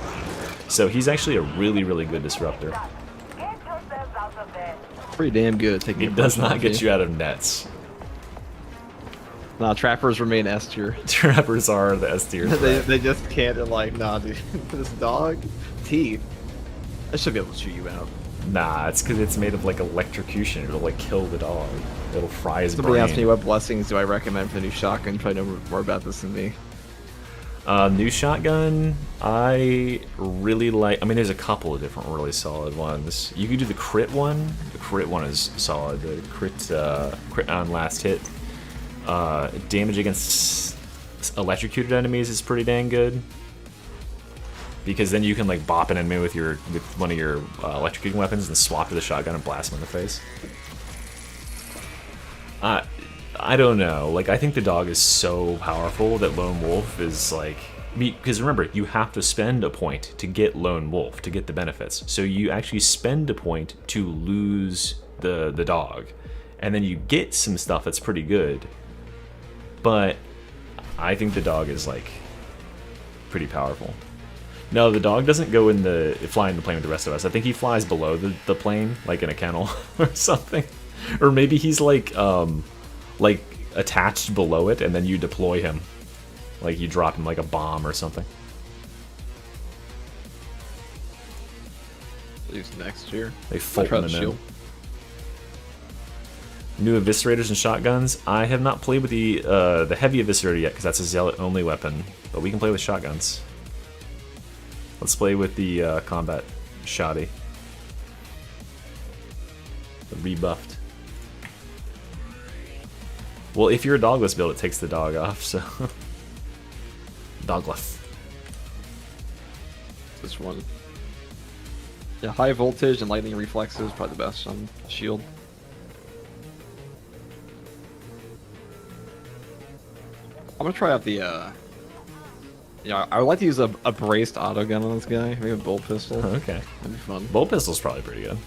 So he's actually a really, really good disruptor. Get yourselves out of there. Pretty damn good at taking It a does punch not off get you out of nets. Nah, trappers remain S tier. Trappers are the S tier. they just can't. They're like, nah, dude. This dog, teeth. I should be able to chew you out. Nah, it's because it's made of like electrocution. It'll like kill the dog. It'll fry his Somebody brain. asked me what blessings do I recommend for the new shotgun. You probably know more about this than me. New shotgun, I really like. I mean, there's a couple of different really solid ones. You can do the crit one. The crit one is solid. The crit on last hit. Damage against electrocuted enemies is pretty dang good. Because then you can like bop an enemy with one of your electrocuting weapons and swap to the shotgun and blast him in the face. I don't know. Like I think the dog is so powerful that Lone Wolf is like, because remember, you have to spend a point to get Lone Wolf to get the benefits. So you actually spend a point to lose the dog, and then you get some stuff that's pretty good. But I think the dog is like pretty powerful. No, the dog doesn't go fly in the plane with the rest of us. I think he flies below the plane, like in a kennel or something. Or maybe he's like attached below it, and then you deploy him. Like you drop him like a bomb or something. Leaves next year. They fold try him the in. shield. New eviscerators and shotguns. I have not played with the heavy eviscerator yet because that's a zealot only weapon, but we can play with shotguns. Let's play with the combat shoddy. The rebuffed. Well, if you're a dogless build, it takes the dog off, so... Dogless. This one. Yeah, high voltage and lightning reflexes, probably the best on shield. I'm gonna try out the, yeah, I would like to use a braced auto gun on this guy. Maybe a bolt pistol. Okay. That'd be fun. Bolt pistol's probably pretty good.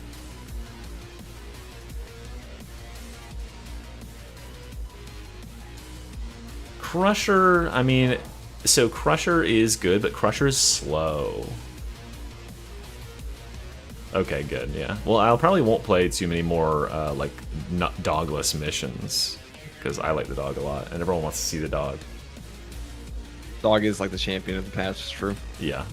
Crusher, I mean, so Crusher is good, but Crusher's slow. Okay, good, yeah. Well, I probably won't play too many more, like, not dogless missions, because I like the dog a lot, and everyone wants to see the dog. Dog is like the champion of the patch, it's true. Yeah.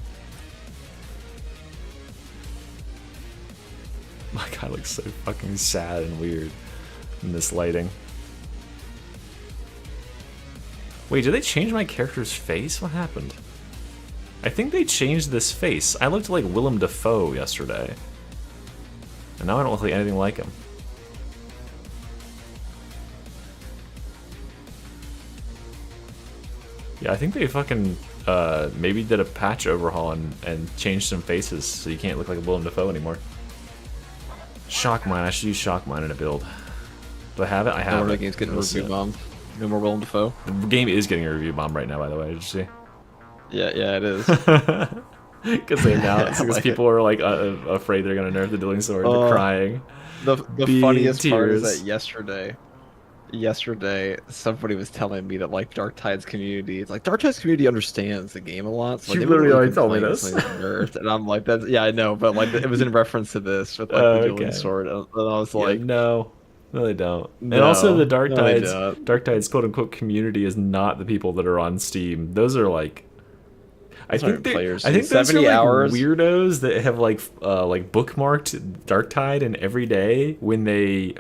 My guy looks so fucking sad and weird in this lighting. Wait, did they change my character's face? What happened? I think they changed this face. I looked like Willem Dafoe yesterday. And now I don't look like anything like him. Yeah, I think they fucking maybe did a patch overhaul and changed some faces so you can't look like Willem Dafoe anymore. Shock Mine. I should use Shock Mine in a build. Do I have it? I have No, it. the game's getting review bombed. No more Willem Dafoe. The game is getting a review bomb right now, by the way. Did you see? Yeah, it is. Because they announced, because people are like afraid they're gonna nerf the dueling sword. They're crying. The Big funniest part is tears. that yesterday somebody was telling me that like Darktide's community, it's like Darktide's community understands the game a lot. So, like, You they wouldn't literally really told me complain if this. something's nerfed. And I'm like, that's yeah, I know, but like it was in reference to this with like the dueling sword, and I was like, no, they don't. And No, also, the no, they Darktide's quote unquote community is not the people that are on Steam. Those are like. I think players. I think those are 70 like hours. weirdos that have like bookmarked Darktide, and every day when they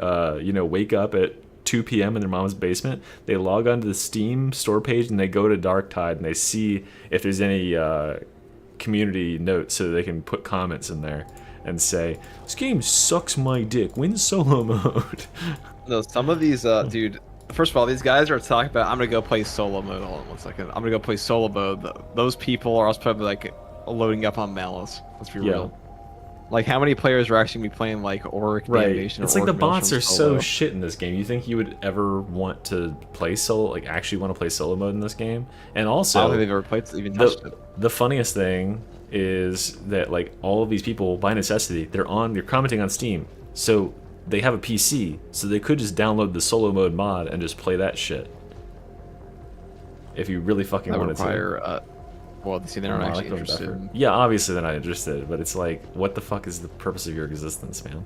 wake up at 2 p.m. in their mom's basement, they log onto the Steam store page and they go to Darktide and they see if there's any community notes so that they can put comments in there and say, "This game sucks my dick. Win solo mode." No, some of these dude. First of all, these guys are talking about, I'm gonna go play solo mode. Hold on 1 second. I'm gonna go play solo mode. Those people are also probably like loading up on Malice. Let's be real. Like, how many players are actually gonna be playing like Auric Damnation? It's or like the Auric bots are Maelstrom so solo? shit in this game. You think you would ever want to play solo, like actually want to play solo mode in this game? And also, I don't think they've ever played, even touched it. the funniest thing is that like all of these people, by necessity, they're commenting on Steam, so they have a PC, so they could just download the solo mode mod and just play that shit. If you really fucking That would wanted require, well, see, they're not to. actually interested. Yeah, obviously they're not interested, but it's like, what the fuck is the purpose of your existence, man?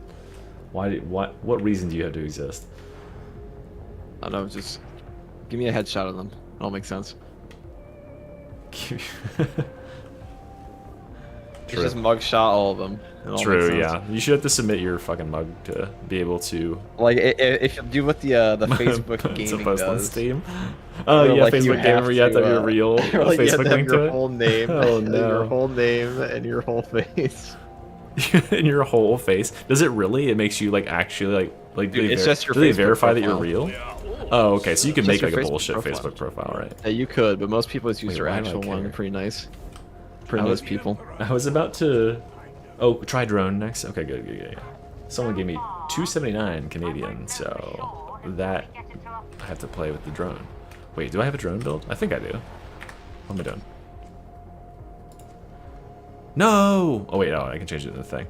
What reason do you have to exist? I don't know, just give me a headshot of them. It all makes sense. It's just mugshot all of them. It all makes True, sense. yeah. You should have to submit your fucking mug to be able to. Like, if you do what the Facebook to gaming post on does. Steam. Oh yeah, like, you Facebook Gamer. have You have to to, have your real like, you have Facebook to have link to your it. whole name, Oh and no. your whole name and your whole face. In your whole face. Does it really? It makes you like actually like. Dude, it's just your do they Facebook verify that you're profile. real? Oh, okay. So you can Just make your like a Facebook bullshit profile. Facebook profile, right? Yeah, you could, but most people just use Wait, their why do I actual one. care? Pretty nice. Pretty nice people. I was about to. Oh, try drone next. Okay, good. Someone gave me 279 Canadian, so that I have to play with the drone. Wait, do I have a drone build? I think I do. What am I doing? No! Oh wait, I can change it to the thing.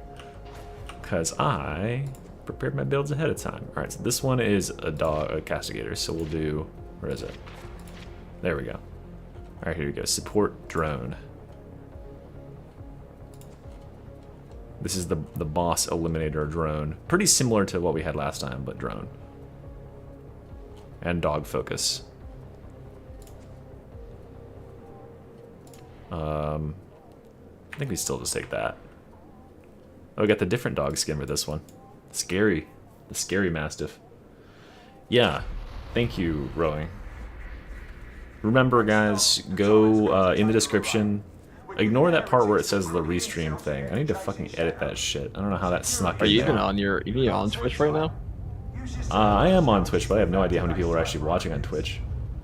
Because I prepared my builds ahead of time. Alright, so this one is a castigator, so we'll do... Where is it? There we go. Alright, here we go. Support drone. This is the boss eliminator drone. Pretty similar to what we had last time, but drone. And dog focus. I think we still just take that. Oh, we got the different dog skin with this one. Scary. The scary mastiff. Yeah. Thank you, Rowing. Remember, guys, go in the description. Ignore that part where it says the restream thing. I need to fucking edit that shit. I don't know how that snuck in Are you there. even on on Twitch right now? I am on Twitch, but I have no idea how many people are actually watching on Twitch.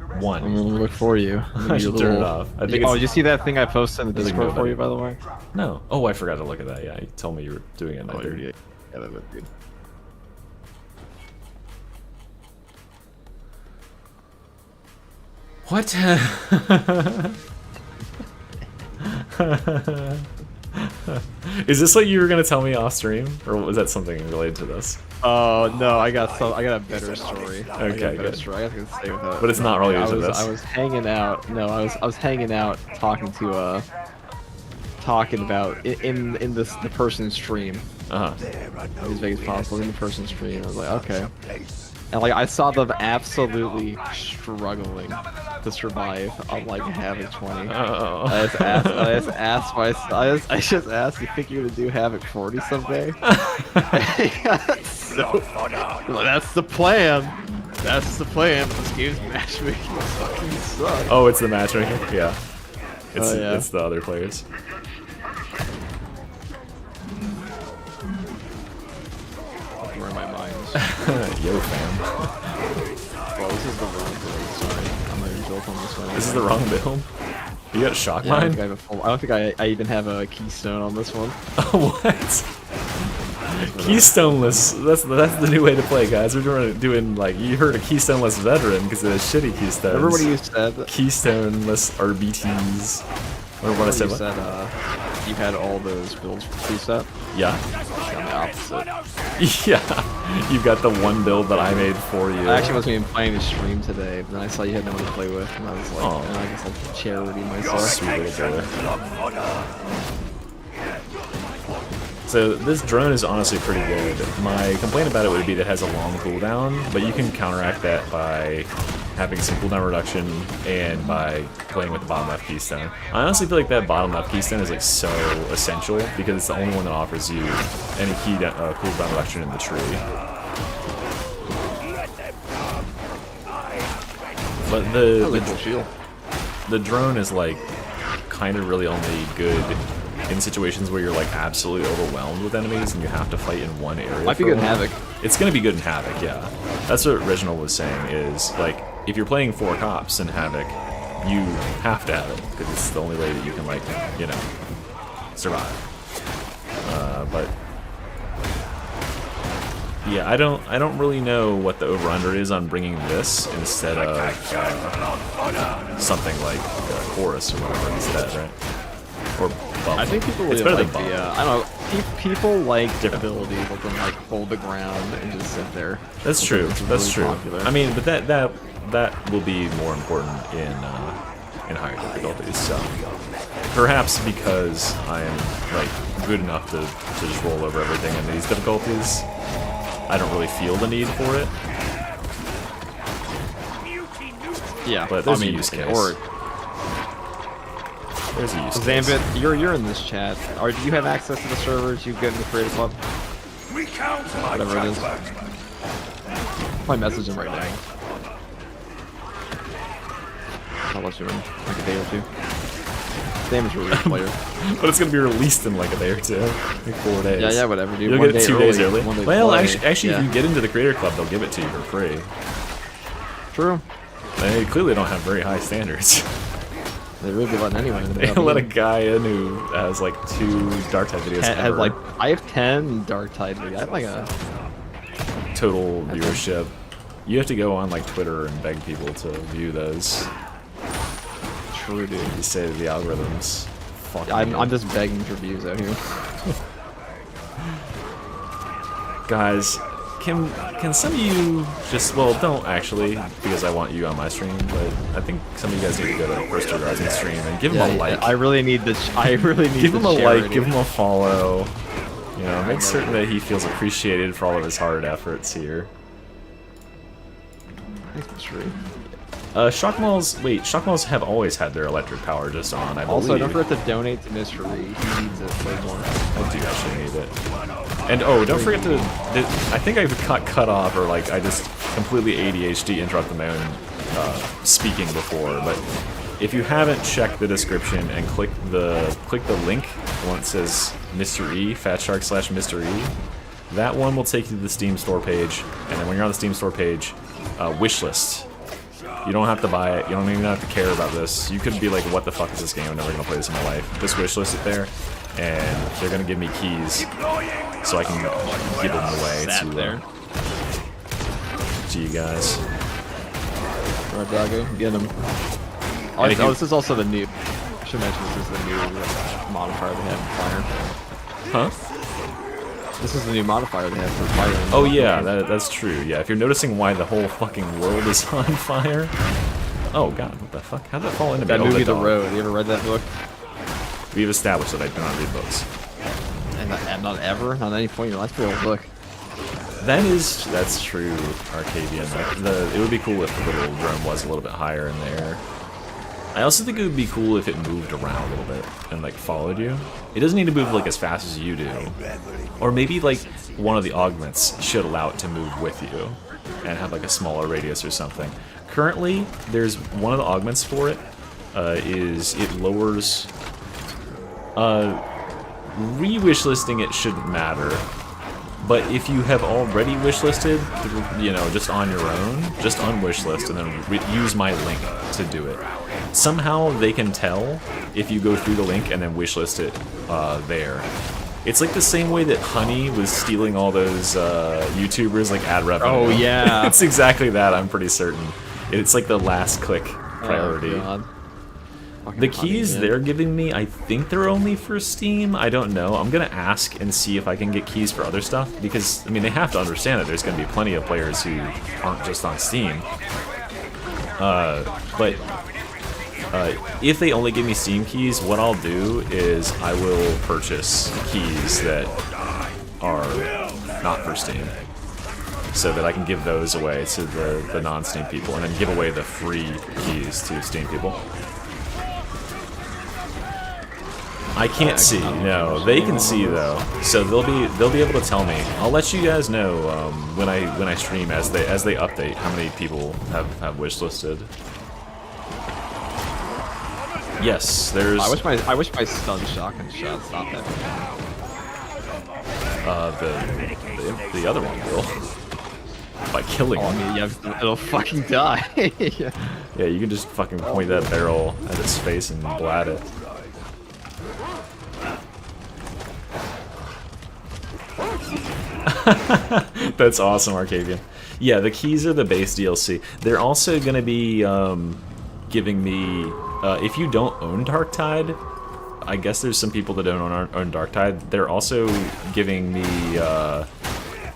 I'm One. gonna look for you. I should turn it off. I think Oh, it's... did you see that thing I posted in the Doesn't Discord go for you, by the way? No. Oh, I forgot to look at that. Yeah, you told me you were doing it. And I Oh, didn't. yeah, that was good. What? Is this what you were gonna tell me off stream, or was that something related to this? Oh no, I got a better story. Okay, good. I got to stay with that. But it's not related to this. I was hanging out. No, I was hanging out talking about in the person's stream. As vague as possible in the person's stream. I was like, okay. And like I saw them absolutely struggling to survive on like Havoc 20. I just asked, you think you're gonna do Havoc 40 someday? So, well, that's the plan. That's the plan. This game's matchmaking fucking sucks. Oh, it's the matchmaking? Yeah. It's, yeah. it's the other players. Where my mind. Yo, fam. Well, this is the wrong build. Sorry, I'm not even built on this one. This is the wrong build? You got a shock Yeah, I mine? don't think I even have a keystone on this one. What? Keystoneless. That's the new way to play, guys. We're doing like, you heard a keystoneless veteran because of the shitty keystones. Everybody used that. Keystoneless Arbites. Or what I said? You What? said you had all those builds preset. Yeah. I'm the opposite. Yeah. You got the one build that I made for you. I actually wasn't even planning to stream today, but then I saw you had no one to play with, and I was like, Oh. I guess I'll charity myself. Sweet little boy. So this drone is honestly pretty good. My complaint about it would be that it has a long cooldown, but you can counteract that by having some cooldown reduction and by playing with the bottom left keystone. I honestly feel like that bottom left keystone is like so essential because it's the only one that offers you any cooldown reduction in the tree. But the drone is like kind of really only good in situations where you're like absolutely overwhelmed with enemies and you have to fight in one area. Might be good in Havoc. It's gonna be good in Havoc, yeah. That's what Reginald was saying, is like if you're playing 4 cops in Havoc, you have to have it because it's the only way that you can, like, you know, survive. But yeah, I don't really know what the over/under is on bringing this instead of something like Chorus or whatever instead, right? Or Bump. I think people It's really better like than Bump. the, I don't know, people like the ability that can like hold the ground and just sit there. That's true. It's That's really true. popular. I mean, but that will be more important in higher difficulties. So perhaps because I am like good enough to just roll over everything in these difficulties, I don't really feel the need for it. Yeah, But there's I mean, a use case. Or There's a use case. Zambit, you're in this chat. Or do you have access to the servers you get in the creative club? Whatever it is. Probably message him right now. I'll let you in like a day or two. Zambit's a really good player. But it's gonna be released in like a day or two, like 4 days. Yeah, whatever, dude. You'll One get it day 2 days early. one day Well, play. actually, Yeah. if you get into the Creator Club, they'll give it to you for free. True. They clearly don't have very high standards. They really be letting anyone in. They let a guy in who has like 2 Darktide videos Has ever. like I have 10 Darktide videos. I have like a Total viewership. You have to go on like Twitter and beg people to view those. true dude. You say the algorithms. Fuck I'm just begging for views out here. Guys, can some of you just, well, don't actually, because I want you on my stream, but I think some of you guys need to go to First Horizon stream and give him a like. I really need the. I really need Give the him a charity. like, give him a follow. You know, make certain that he feels appreciated for all of his hard efforts here. Thanks for stream. Shockmalls have always had their electric power just on, I believe. Also, don't forget to donate to Mr. Reed. He needs it way more. I do actually need it. And oh, don't forget to, I think I got cut off, or like I just completely ADHD interrupted my own speaking before, but if you haven't checked the description and click the link, the one that says Mr. E, Fatshark/Mr. E, that one will take you to the Steam store page, and then when you're on the Steam store page, wishlist. You don't have to buy it, you don't even have to care about this. You could be like, what the fuck is this game? I'm never gonna play this in my life. Just wishlist it there, and they're gonna give me keys so I can give them away to you guys. Alright, Doggo, get him. And if you- This is also the new. I should mention this is the new modifier they have for fire. Huh? This is the new modifier they have for fire. Oh yeah, that's true. Yeah, if you're noticing why the whole fucking world is on fire. Oh god, what the fuck? How'd that fall into me? That Oh, movie, The dog. Road. You ever read that book? We've established that I do not read books. And not ever? Not at any point in your life? Pretty old book. That's true, Arcadian. It would be cool if the little drone was a little bit higher in the air. I also think it would be cool if it moved around a little bit and like followed you. It doesn't need to move like as fast as you do. Or maybe like one of the augments should allow it to move with you and have like a smaller radius or something. Currently, there's one of the augments for it is it lowers. Re-wishlisting it shouldn't matter. But if you have already wishlisted, you know, just on your own, just unwishlist and then use my link to do it. Somehow they can tell if you go through the link and then wishlist it there. It's like the same way that Honey was stealing all those YouTubers like ad revenue. Oh, yeah. It's exactly that, I'm pretty certain. It's like the last click priority. Oh, God. The keys they're giving me, I think they're only for Steam. I don't know. I'm gonna ask and see if I can get keys for other stuff, because I mean they have to understand that there's gonna be plenty of players who aren't just on Steam. But if they only give me Steam keys, what I'll do is I will purchase keys that are not for Steam, so that I can give those away to the non-Steam people, and then give away the free keys to Steam people. I can't see. No, they can see though, so they'll be able to tell me. I'll let you guys know when I stream as they update how many people have wishlisted. Yes, there's. I wish my stun shotgun shot stopped that. The other one will by killing him. I mean, it'll fucking die. Yeah. Yeah, you can just fucking point that barrel at its face and blat it. That's awesome, Arcavian. Yeah, the keys are the base DLC. They're also going to be giving me... if you don't own Darktide, I guess there's some people that don't own Darktide. They're also giving me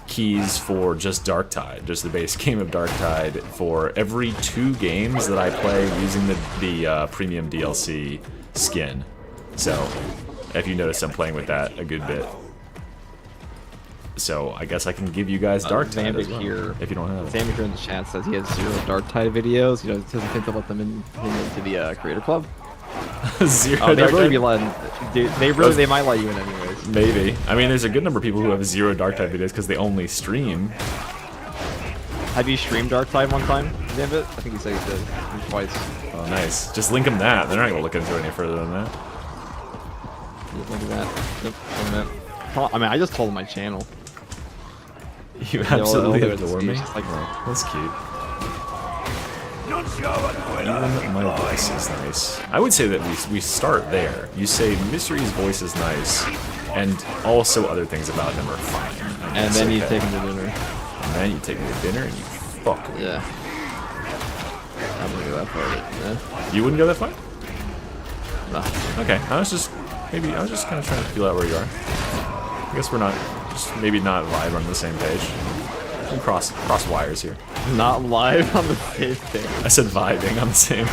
keys for just Darktide, just the base game of Darktide, for every 2 games that I play using the premium DLC skin. So, if you notice, I'm playing with that a good bit. So I guess I can give you guys Darktide as well, here, if you don't have it. Xambic here in the chat says he has 0 Darktide videos. You know, doesn't think to let them into the Creator Club. 0 Oh, they really Darktide? be letting. They might let you in anyways. Maybe. I mean, there's a good number of people who have 0 Darktide videos because they only stream. Have you streamed Darktide one time, Xambit? I think you said you did. Twice. Oh, nice. Just link them that. They're not going to look into it any further than that. Look at that. Yep. I mean, I just told them my channel. You absolutely they'll adore me? like, Oh, that's cute. Even my voice is nice. I would say that we start there. You say Mystery's voice is nice, and also other things about him are fine. and then you take him to dinner. And then you take him to dinner and you fuck him. Yeah. I wouldn't go that far. Yeah. You wouldn't go that far? No. Okay, I was just kind of trying to feel out where you are. I guess we're not, just maybe not live on the same page. We cross wires here. Not live on the same thing. I said vibing on the same.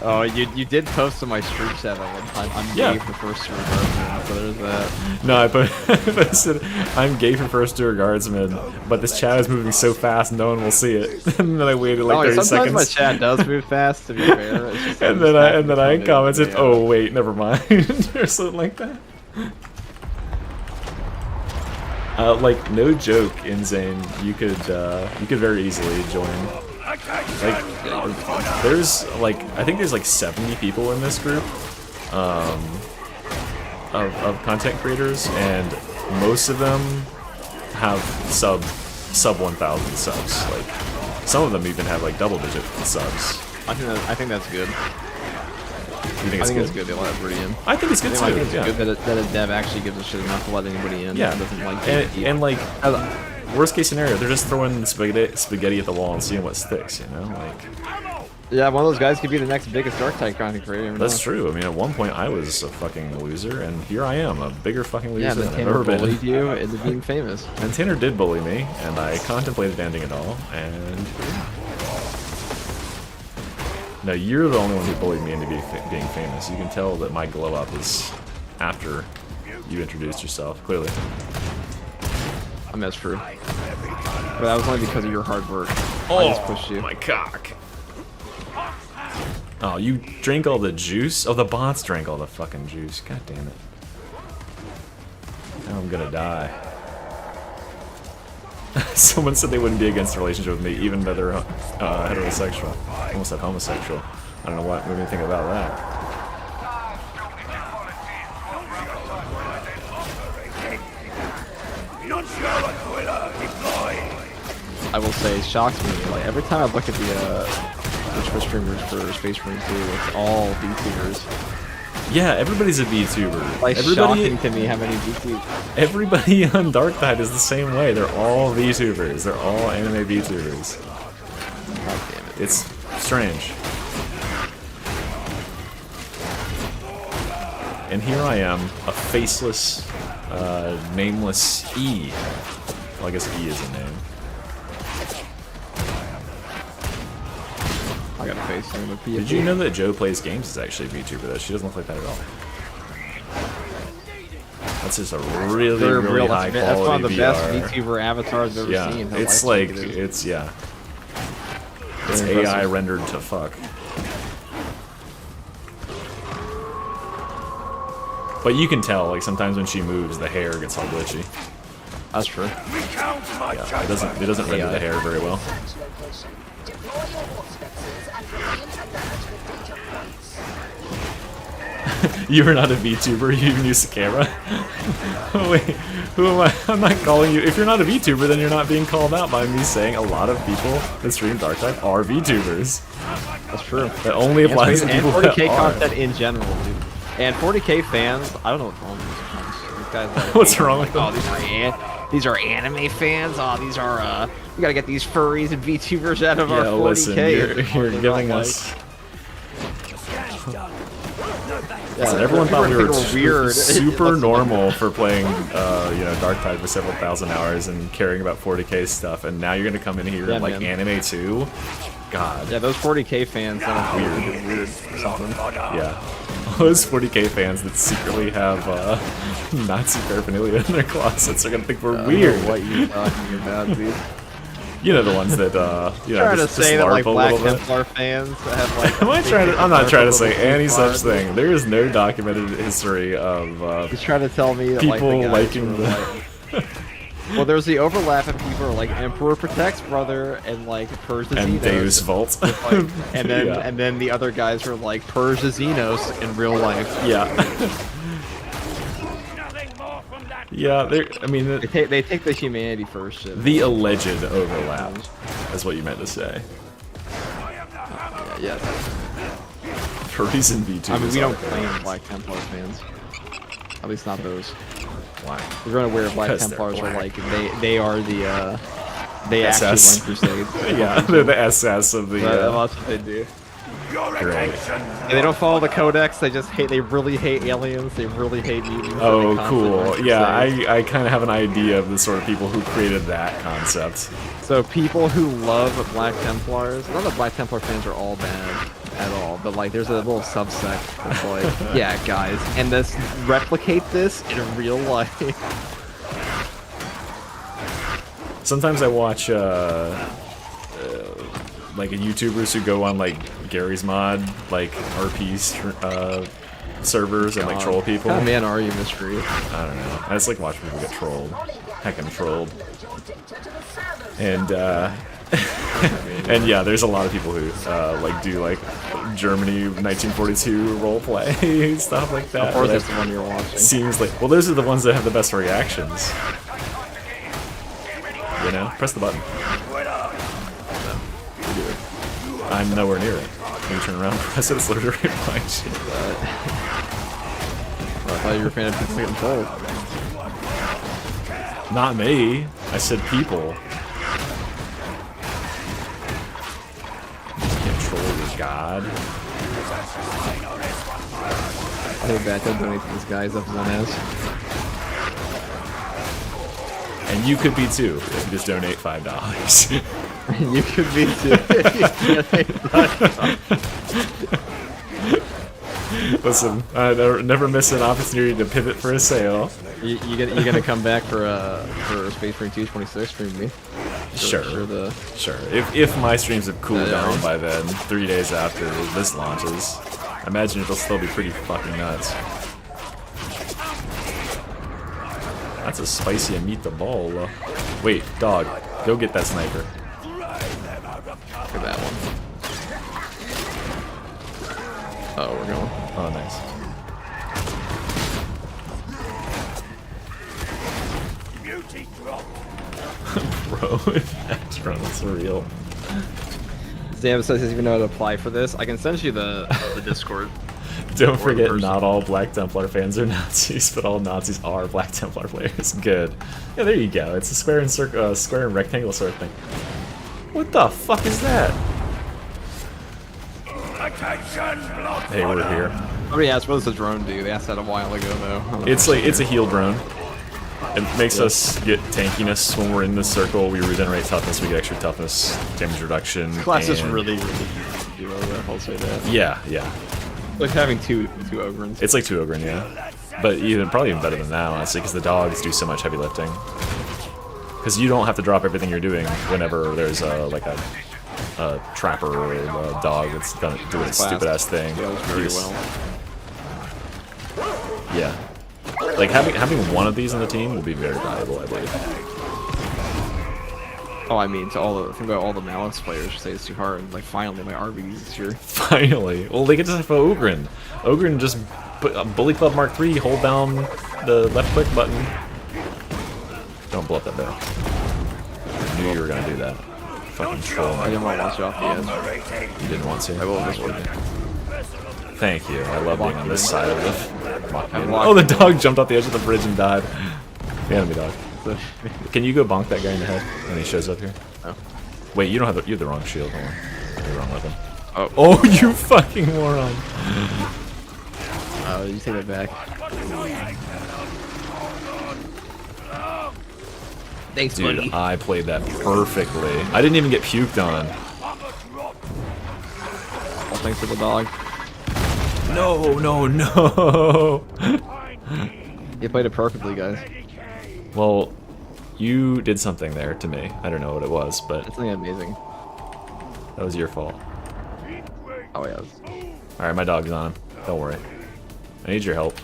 Oh, you did post on my stream chat at one time. I'm Yeah. gay for first year guardsman, so there's that. No, I said I'm gay for first year guardsman, but this chat is moving so fast no one will see it. And then I waited like 30 sometimes seconds. my chat does move fast, to be fair. It's just and then I commented, "Oh wait, never mind," or something like that. Like no joke, Insane. You could very easily join. Like there's like I think there's like 70 people in this group of content creators, and most of them have sub 1,000 subs. Like some of them even have like double-digit subs. I think that's good. You think I it's think good? it's good they let everybody in. I think it's good too. I think it's Yeah. good that a dev actually gives a shit enough to let anybody in. Yeah. That doesn't like And like worst case scenario, they're just throwing spaghetti at the wall and seeing what sticks. You know, like. Yeah, one of those guys could be the next biggest Darktide content creator. That's true. I mean, at one point I was a fucking loser, and here I am, a bigger fucking loser Yeah, than then I've Tanner ever been. bullied you into being famous. And Tanner did bully me, and I contemplated ending it all, and... No, you're the only one who bullied me into being famous. You can tell that my glow up is after you introduced yourself, clearly. I mean, that's true. But that was only because of your hard work. I just pushed you. My cock! Oh, you drank all the juice? Oh, the bots drank all the fucking juice. God damn it. Now I'm gonna die. Someone said they wouldn't be against a relationship with me, even though they're heterosexual. I almost said homosexual. I don't know what made me think about that. I will say, it shocks me. Like every time I look at the Twitch streamers for Space Marine 2, it's all VTubers. Yeah, everybody's a VTuber. Like shocking to me how many VTubers. Everybody on Darktide is the same way. They're all VTubers. They're all anime VTubers. God damn it. It's strange. and here I am, a faceless, nameless E. Well, I guess E is a name. I got a face name of Did you know that Joe Plays Games is actually a VTuber though? She doesn't look like that at all. That's just a really high quality That's one of the best VR. VTuber avatars I've ever Yeah, seen. How it's lifelike like, it is. it's, yeah. It's Very AI impressive. rendered to fuck. But you can tell, like, sometimes when she moves, the hair gets all glitchy. That's true. Recount my Yeah, it doesn't render the hair very well. Search location. Deploy your Vortexes and remain alert with data points. You are not a VTuber, you even use the camera? Oh, wait, who am I? I'm not calling you. If you're not a VTuber, then you're not being called out by me saying a lot of people that stream Darktide are VTubers. That's true. That only applies to And people that 40k are. content in general, dude. And 40k fans, I don't know what's wrong with these fans. These guys like, What's wrong with oh, them? these are anime fans. Oh, these are we gotta get these furries and VTubers out of our Yeah, 40k. listen, you're They're giving not us... Yeah, So everyone thought we were weird. super normal for playing, you know, Darktide for several thousand hours and caring about 40k stuff, and now you're gonna come in here Yeah, and like man. anime too? God. Yeah, those 40k fans sound weird or something. Yeah. Those 40k fans that secretly have Nazi paraphernalia in their closets are gonna think we're weird. What you talking about, dude? You know, the ones that you know, Trying to just say that like LARP a Black little bit. Templar fans have like. Am I trying to? I'm not trying to say any such thing. thing. There is no documented history of He's trying to tell me that people like the guys liking who are, like, well, there's the overlap of people who are like Emperor Protects brother and like Persia and Xenos. Deus Vault. And then yeah. and then the other guys are like Persia Xenos in real life. Yeah. Nothing more from that. Yeah, I mean, They take the humanity first shit. the alleged overlap is what you meant to say. Yeah. For reason V2. I mean, we don't claim Black Templar fans. At least not those. Why? We're unaware Black Because they're Templars are black. like they are the they SS. actually run crusades. Yeah, they're the SS of the. That's what they do. Your Great. attention. And they don't follow the codex. They just hate. They really hate aliens. They really hate mutants. and they Oh, constantly cool. run Yeah, crusades. I kind of have an idea of the sort of people who created that concept. So people who love Black Templars, not that Black Templar fans are all bad at all, but like there's a little subsect that's like, yeah, guys, and let's replicate this in real life. Sometimes I watch like YouTubers who go on like Gary's Mod, like RP servers and like troll people. What kind of man are you, Mystery? I don't know. I just like watch people get trolled. Heck, I'm trolled. And and yeah, there's a lot of people who like do like Germany 1942 roleplay stuff like that. Of course, where that's the one you're watching. seems like, well, those are the ones that have the best reactions. You know, press the button. I'm nowhere near it. Can you turn around? Press it. It's literally right behind you. I thought you were a fan of people getting trolled. Not me. I said people. Control your god. I think bad to donate to this guy's up one ass. And you could be too if you just donate $5. You could be too. Listen, I never miss an opportunity to pivot for a sale. you gonna come back for Space Marine 226 stream me? Sure. Sure. If my streams have cooled Yeah. down by then, 3 days after this launches, I imagine it'll still be pretty fucking nuts. That's a spicy meatball. Wait, dog, go get that sniper. Look at that one. Oh, we're going. Oh, nice. Beauty drop. Bro, that's surreal. Sam says he doesn't even know how to apply for this. I can send you the Discord. Don't Or forget, person. not all Black Templar fans are Nazis, but all Nazis are Black Templar players. Good. Yeah, there you go. It's a square and square and rectangle sort of thing. What the fuck is that? Hey, we're here. Somebody asked, what does the drone do? They asked that a while ago, though. It's a heal drone. It makes us get tankiness when we're in this circle. We regenerate toughness, we get extra toughness, damage reduction. Class is and- really, really easy to do, I'll say that. Yeah, yeah. Like having two Ogrins. It's like 2 Ogren, yeah. But probably even better than that, honestly, because the dogs do so much heavy lifting. Because you don't have to drop everything you're doing whenever there's like a trapper or a dog that's gonna do a stupid ass thing. Goes very well. Yeah. Like having one of these on the team will be very valuable, I believe. Oh, I mean, think about all the Malice players who say it's too hard. Like, finally, my Arbites this year. Finally. Well, they get to have Ogren. Ogren just Bully Club Mark III, hold down the left click button. Don't blow up that barrel. I knew you were gonna do that. Fucking troll. I didn't want to watch you off the edge. You didn't want to? I will this one. Thank you. I love being on this side of the... I'm Oh, the dog jumped off the edge of the bridge and died. The enemy dog. Can you go bonk that guy in the head when he shows up here? No. Wait, you don't have you have the wrong shield. Hold on. You're the wrong weapon. Oh. Oh, you fucking moron. You take that back. Thanks, Dude, buddy. I played that perfectly. I didn't even get puked on. All thanks to the dog. No, no, no. You played it perfectly, guys. Well, you did something there to me. I don't know what it was, but That's something amazing. that was your fault. Oh, yeah. Alright, my dog's on him. Don't worry. I need your help.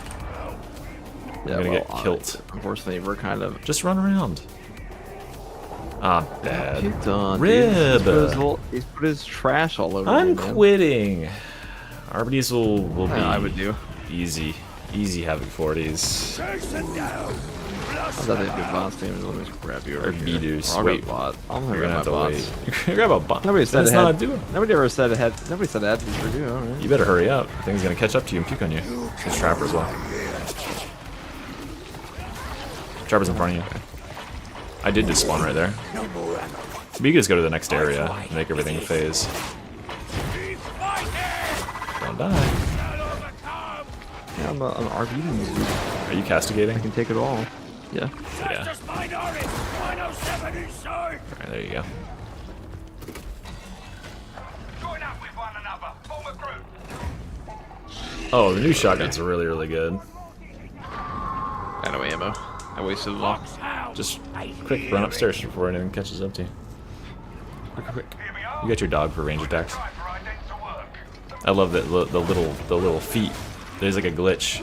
Yeah, I'm gonna well, get killed. Unfortunately, we're kind of... Just run around. Ah, bad. Picked on, Rib. dude. He's put his trash all over I'm me, man. quitting. Arbites will be Yeah, I would do. easy. Easy having 40s. I thought they'd be bots team. Let me just grab you over Or here. B-deuce. I'll Wait. grab bot. I'm You're gonna gonna have grab my to bots. wait. You're gonna grab a bot. Nobody said That's it had... not doing. Nobody ever said it had... Nobody said it had to be for you. Alright. You better hurry up. I think he's gonna catch up to you and puke on you. There's Trapper as well. Trapper's in front of you. I did just spawn right there. But you can just go to the next area and make everything phase. Don't die. Yeah, I'm an RB. Are you castigating? I can take it all. Yeah. Yeah. Alright, there you go. Oh, the new shotguns are really, really good. Got no ammo. I wasted a lot. Just quick, run upstairs before anything catches up to you. Quick, quick. You got your dog for range attacks. I love that the little feet. There's like a glitch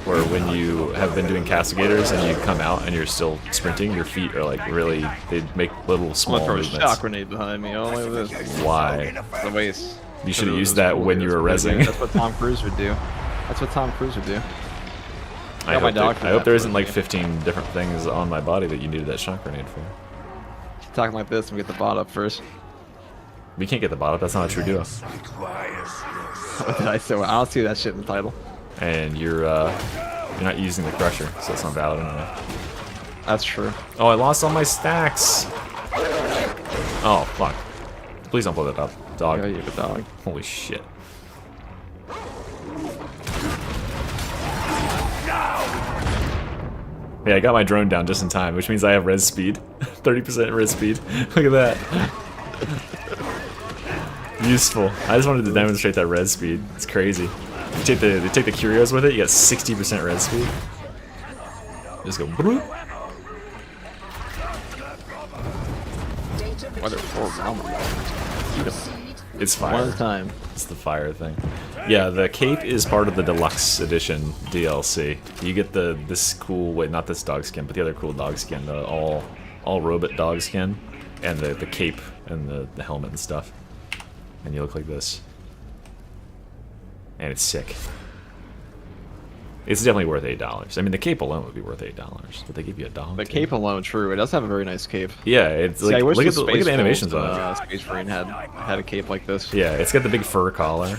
where when you have been doing castigators and you come out and you're still sprinting, your feet are like really, they make little I'm small gonna throw a movements. shock grenade behind me. Oh, look at this. Why? The waist. You should have used that when you were rezzing. That's what Tom Cruise would do. That's what Tom Cruise would do. I got my hope, dog for I hope that there for isn't the like game. 15 different things on my body that you needed that shock grenade for. Talking like this, and we get the bot up first. We can't get the bot up, that's not a true duo. What did I say? I don't see that shit in the title. And you're not using the crusher, so it's not valid anyway. That's true. Oh, I lost all my stacks. Oh, fuck. Please don't blow that up, dog. Yeah, you have a dog. Holy shit. Yeah, I got my drone down just in time, which means I have res speed. 30% res speed. Look at that. Useful. I just wanted to demonstrate that res speed. It's crazy. You take the curios with it, you got 60% res speed. Just go bloop. Why they're four It's One fire. at a time. It's the fire thing. Yeah, the cape is part of the Deluxe Edition DLC. You get this cool, wait, not this dog skin, but the other cool dog skin, the all robot dog skin, and the cape and the helmet and stuff. And you look like this. And it's sick. It's definitely worth $8. I mean, the cape alone would be worth $8, but they give you a dog. The too. cape alone, true. It does have a very nice cape. Yeah, it's See, like I wish look at the Space animations Wolf, on it. Space Marine had a cape like this. Yeah, it's got the big fur collar.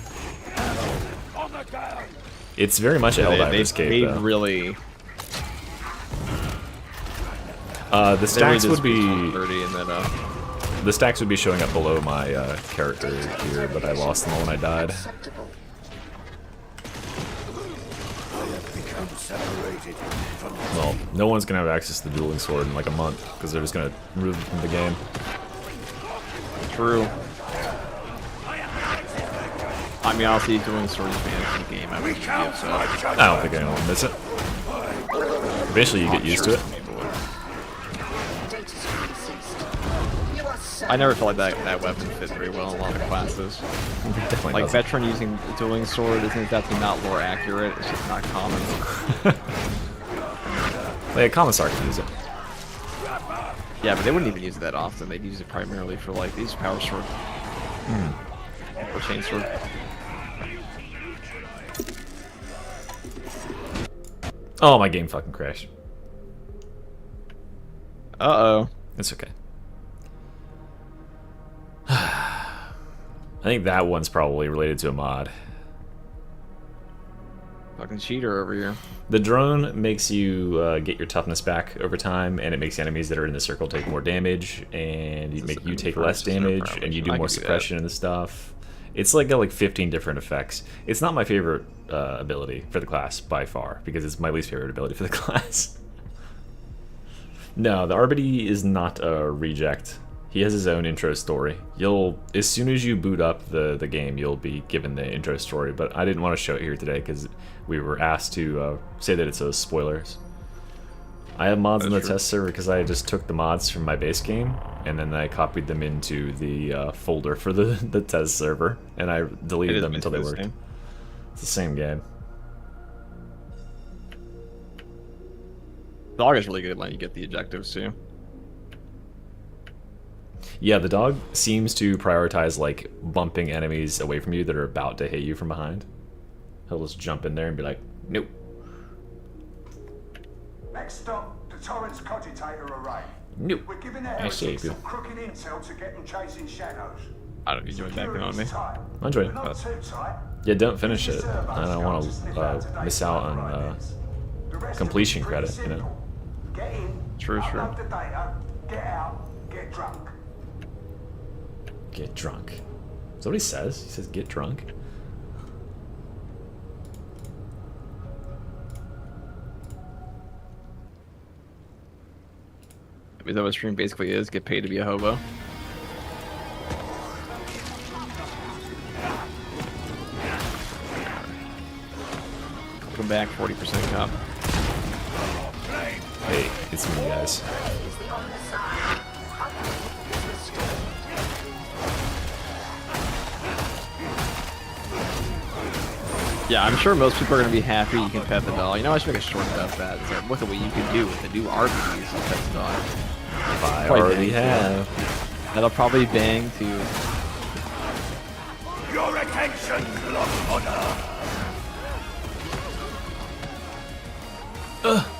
It's very much a Helldiver's cape, They though. really. The They really stacks did would Space be Wolf 30 and then the stacks would be showing up below my character here, but I lost them all when I died. Acceptable. Well, no one's gonna have access to the dueling sword in like a month because they're just gonna remove it from the game. True. I mean, I'll see doing swords fantasy game. I would give so. I don't think anyone will miss it. Eventually, you get used to it. Data stream ceased. You are so I never felt like that weapon fit very well in a lot of classes. Definitely Like doesn't. veteran using the dueling sword isn't exactly not lore accurate. It's just not common. Like a commissar can use it. Yeah, but they wouldn't even use it that often. They'd use it primarily for like these power sword or chain sword. Oh, my game fucking crashed. Uh-oh. It's okay. I think that one's probably related to a mod. Fucking cheater over here. The drone makes you get your toughness back over time, and it makes enemies that are in the circle take more damage, and you take less damage, and you do more suppression and stuff. It's like got like 15 different effects. It's not my favorite ability for the class by far, because it's my least favorite ability for the class. No, the Arbite is not a reject. He has his own intro story. As soon as you boot up the game, you'll be given the intro story, but I didn't want to show it here today because we were asked to say that it's a spoilers. I have mods in the test server because I just took the mods from my base game and then I copied them into the folder for the test server, and I deleted them until they worked. It's the same game. Dog is really good at letting you get the objectives too. Yeah, the dog seems to prioritize like bumping enemies away from you that are about to hit you from behind. He'll just jump in there and be like, nope. Next stop, the Torrance Cogitator Array. Nope. We're giving the I see heretics you. some crooked intel to get them chasing shadows. I don't need you backing on me. I'm enjoying it. Not too tight. Yeah, don't finish it. I don't want to miss out on completion credit, you know? Get in, True, true. upload the data, get out, get drunk. Get drunk. Is that what he says? He says get drunk? Is that what stream basically is? Get paid to be a hobo? Welcome back, 40% cop. Hey, it's me, guys. Yeah, I'm sure most people are going to be happy you can pet the dog. You know, I should make a short about that. It's like, look at what you can do with the new Arbites and pet the dog. I Probably already bang, have. That'll probably bang to... Your attention, Lost Honor.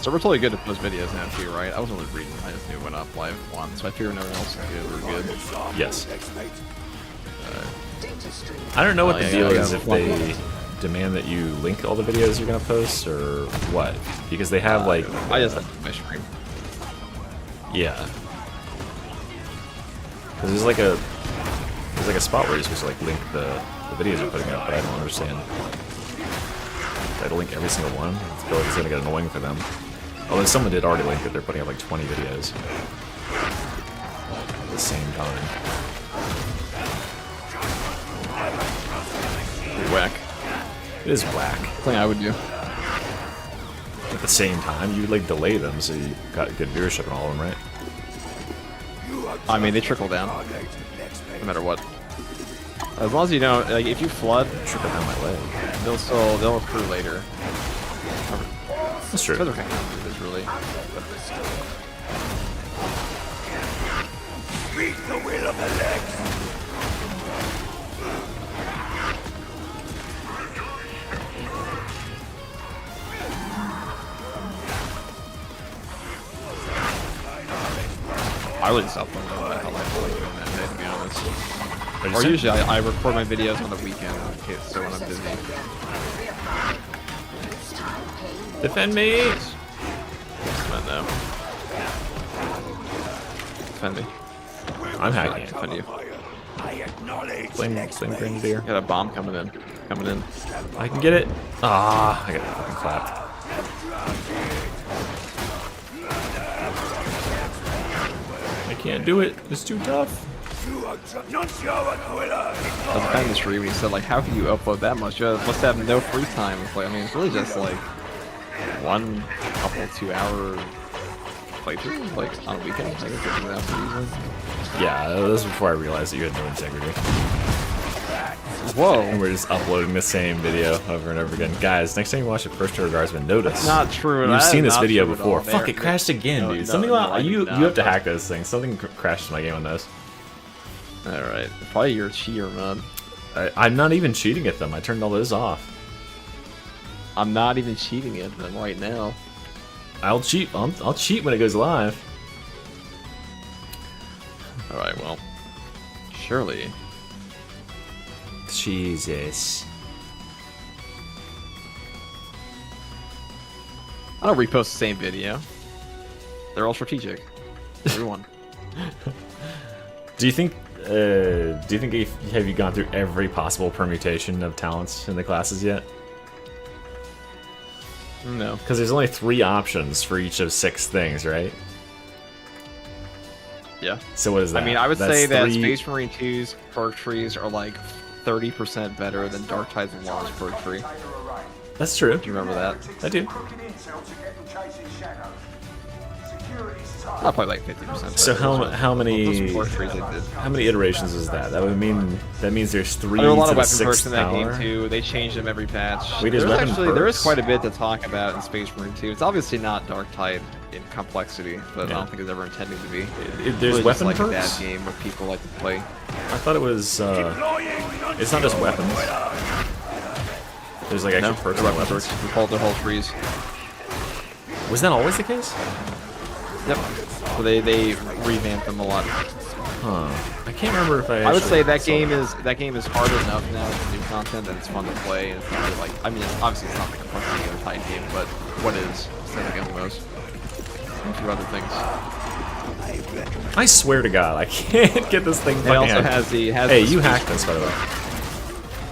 So we're totally good at those videos now too, right? I wasn't really reading. I just knew it went up live once, so I figured everyone else was good. We're good. Yes. data stream. I don't know what Oh, the yeah, deal yeah, is yeah. if they demand that you link all the videos you're gonna post or what, because they have like I just like my stream. yeah, because there's like a spot where you're supposed to like link the videos you're putting up, but I don't understand. I had to link every single one. I feel like it's gonna get annoying for them. Although someone did already link it, they're putting up like 20 videos at the same time. Whack. It is whack. Thing I would do. At the same time, you would like delay them so you got good viewership on all of them, right? I mean, they trickle down, no matter what. As long as you don't, like, if you flood, Trickle down my leg. they'll accrue later. That's true. Feather Factor is really. Beat the will of the legs. I wouldn't stop playing that. I like doing that day, to be honest. What'd you Or say? usually I record my videos on the weekend, okay, so when I'm busy. Defend me! But no. Defend me. I'm hacking it. Defend you. I acknowledge Sling Grenadier. Got a bomb coming in. Coming in. I can get it. Ah, I got fucking clapped. I can't do it. It's too tough. I was kind of just reading when he said, like, how can you upload that much? You must have no free time. It's like, I mean, it's really just like one couple 2-hour playthrough, like on a weekend. I guess I can do that pretty easily. Yeah, that was before I realized that you had no integrity. Whoa. And we're just uploading the same video over and over again. Guys, next time you watch a first order guardsman, notice. Not true. You've That seen is this not video true at before. all. Fuck, it crashed again, dude. Something about you have to hack this thing. Something crashed my game on this. Alright. Probably you're a cheater, man. I'm not even cheating at them. I turned all those off. I'm not even cheating at them right now. I'll cheat. I'll cheat when it goes live. Alright, well. Surely. Jesus. I don't repost the same video. They're all strategic. Everyone. Do you think have you gone through every possible permutation of talents in the classes yet? No. Because there's only 3 options for each of 6 things, right? Yeah. So what is that? I mean, I would That's say that 3... Space Marine 2's perk trees are like 30% better than Dark Tides and Law's perk tree. That's true. Do you remember that? I do. Not probably like 50%. So how many Those perk trees I did. how many iterations is that? That means there's 3 There are a lot to of the weapon perks 6th in that power. game too. They change them every patch. Wait, there's weapon there is perks? quite a bit to talk about in Space Marine 2. It's obviously not Dark Tide in complexity, but Yeah. I don't think it's ever intended to be. There's Really just weapon like a perks? bad game where people like to play. I thought it was. It's not just weapons. There's like actual perks they're on weapon weapons. perks. They're whole trees. Was that always the case? Yep. So they revamp them a lot. Huh. I can't remember if I would actually say that saw game is hard enough now with new content that it's fun to play. And it's not really like, I mean, obviously it's not the complexity of a Titan game, but what is? It's like MMOs. And a few other things. I swear to God, I can't get this thing It fucking also hacked. has the Hey, you hacked this, by the way.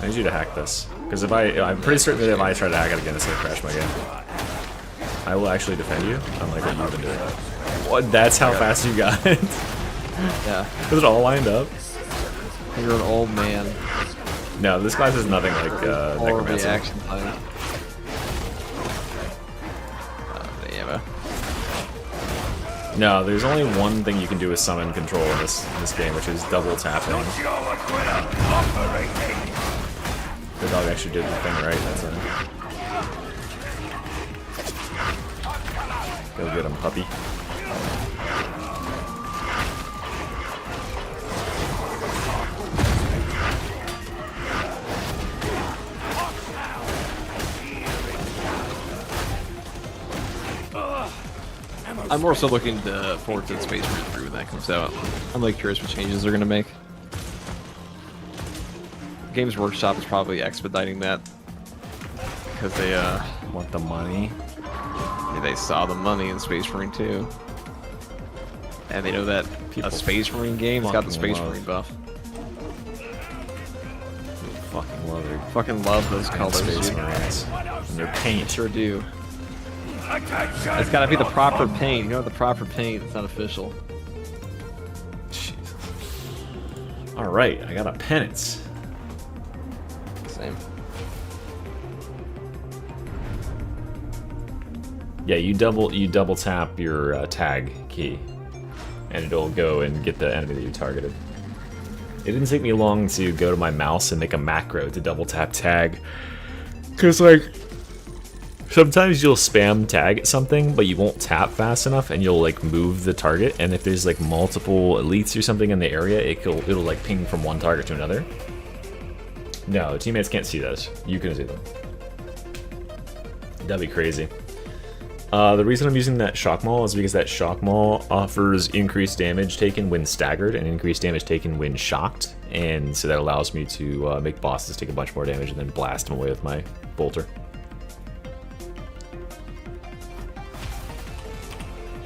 I need you to hack this. Because I'm pretty certain that if I try to hack it again, it's gonna crash my game. I will actually defend you, unlike what you've been doing. What? That's how fast you got it? Yeah. Was it all lined up? You're an old man. No, this class is nothing like Horrible Necromancer. reaction time. Damn. No, there's only one thing you can do with summon control in this game, which is double tapping. The dog actually did the thing right. That's it. Go get him, puppy. I'm more so looking forward to Space Marine 3 when that comes out. I'm like curious what changes they're gonna make. Games Workshop is probably expediting that because they Want the money? they saw the money in Space Marine 2, and they know that People a Space Marine game's got the fucking Space love- Marine buff. Fucking love it. Fucking love those colors, Space dude. Marines. And their paint. Sure do. It's gotta be the proper paint. You know, the proper paint. It's not official. Jesus. Alright, I got a penance. Same. Yeah, you double tap your tag key, and it'll go and get the enemy that you targeted. It didn't take me long to go to my mouse and make a macro to double tap tag, cause like sometimes you'll spam tag at something, but you won't tap fast enough, and you'll like move the target. And if there's like multiple elites or something in the area, it'll like ping from one target to another. No, teammates can't see those. You can see them. That'd be crazy. The reason I'm using that shock maul is because that shock maul offers increased damage taken when staggered and increased damage taken when shocked, and so that allows me to make bosses take a bunch more damage and then blast them away with my bolter.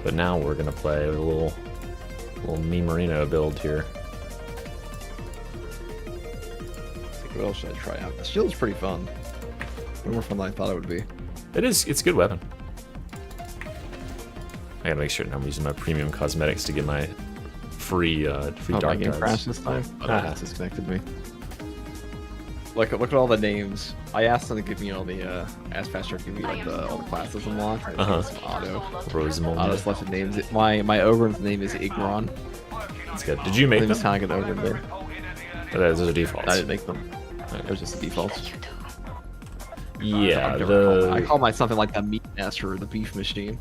But now we're gonna play a little Little me Marino build here. What else should I try out? The shield's pretty fun. Way more fun than I thought it would be. It's a good weapon. I gotta make sure I'm using my premium cosmetics to get my free My dark game darts. crashed this time. Oh, Ah. it's disconnected me. Look at all the names. I asked them to give me all the Ask Faster, give me like all the classes unlocked. And some auto Rosamunde. selected names. My Ogren's name is Igron. That's good. Did you I make think them? it's kind of like an Ogren there. Those are defaults. I didn't make them. It was just the defaults. Yeah, I call my something like the Meat Master or the Beef Machine.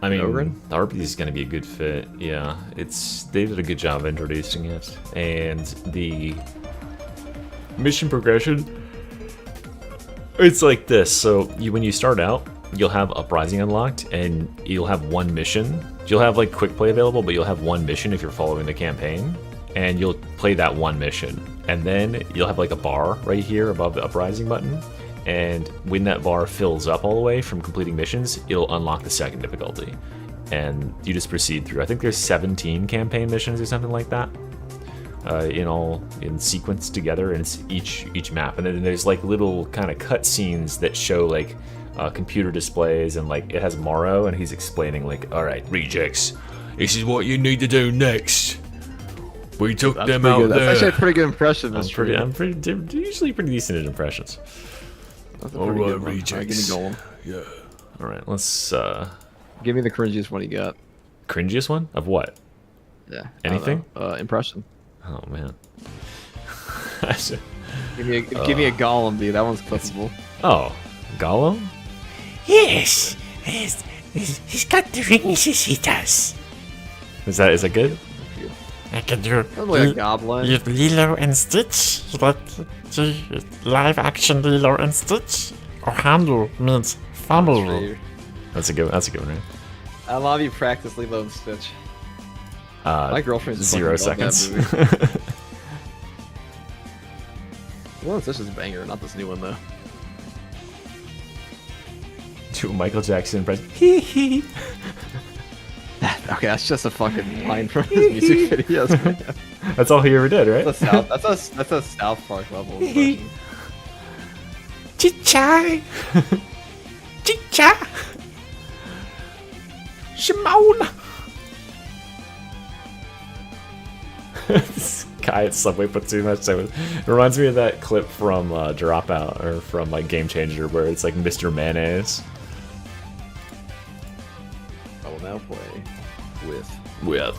I mean, Ogren? the Arbites is going to be a good fit. Yeah, they did a good job introducing it, and the mission progression. It's like this. So when you start out, you'll have Uprising unlocked, and you'll have one mission. You'll have like quick play available, but you'll have one mission if you're following the campaign, and you'll play that one mission, and then you'll have like a bar right here above the Uprising button. And when that bar fills up all the way from completing missions, it'll unlock the second difficulty. And you just proceed through. I think there's 17 campaign missions or something like that. In sequence together, and it's each map. And then there's like little kind of cutscenes that show like computer displays, and like it has Morrow, and he's explaining like, all right, rejects, this is what you need to do next. We took them out Good. there. That's actually a pretty good impression. I'm usually pretty decent at impressions. That's a pretty good one. rejects. Alright, give me Golem. Yeah. All right, let's Give me the cringiest one you got. cringiest one of what? Yeah. Anything? Impression. Oh man. Give me a Golem, dude. That one's clippable. Oh, Gollum? Yes, he's got the rings as he does. Is that good? I can do Sounds like a goblin. you have Lilo and Stitch, like the live action Lilo and Stitch, or Handle means family. That's a good one, right? I love you practice Lilo and Stitch. My girlfriend's 0 fucking loved seconds. that movie. Lilo and Stitch is a banger, not this new one though. To a Michael Jackson impression. Hee hee. Okay, that's just a fucking line from his music videos. Man. That's all he ever did, right? That's a South Park level impression. Chicha, Chicha, Shimon. This guy at Subway put too much time. It reminds me of that clip from Dropout, or from like Game Changer, where it's like Mr. Mayonnaise. I will now play with. Oh,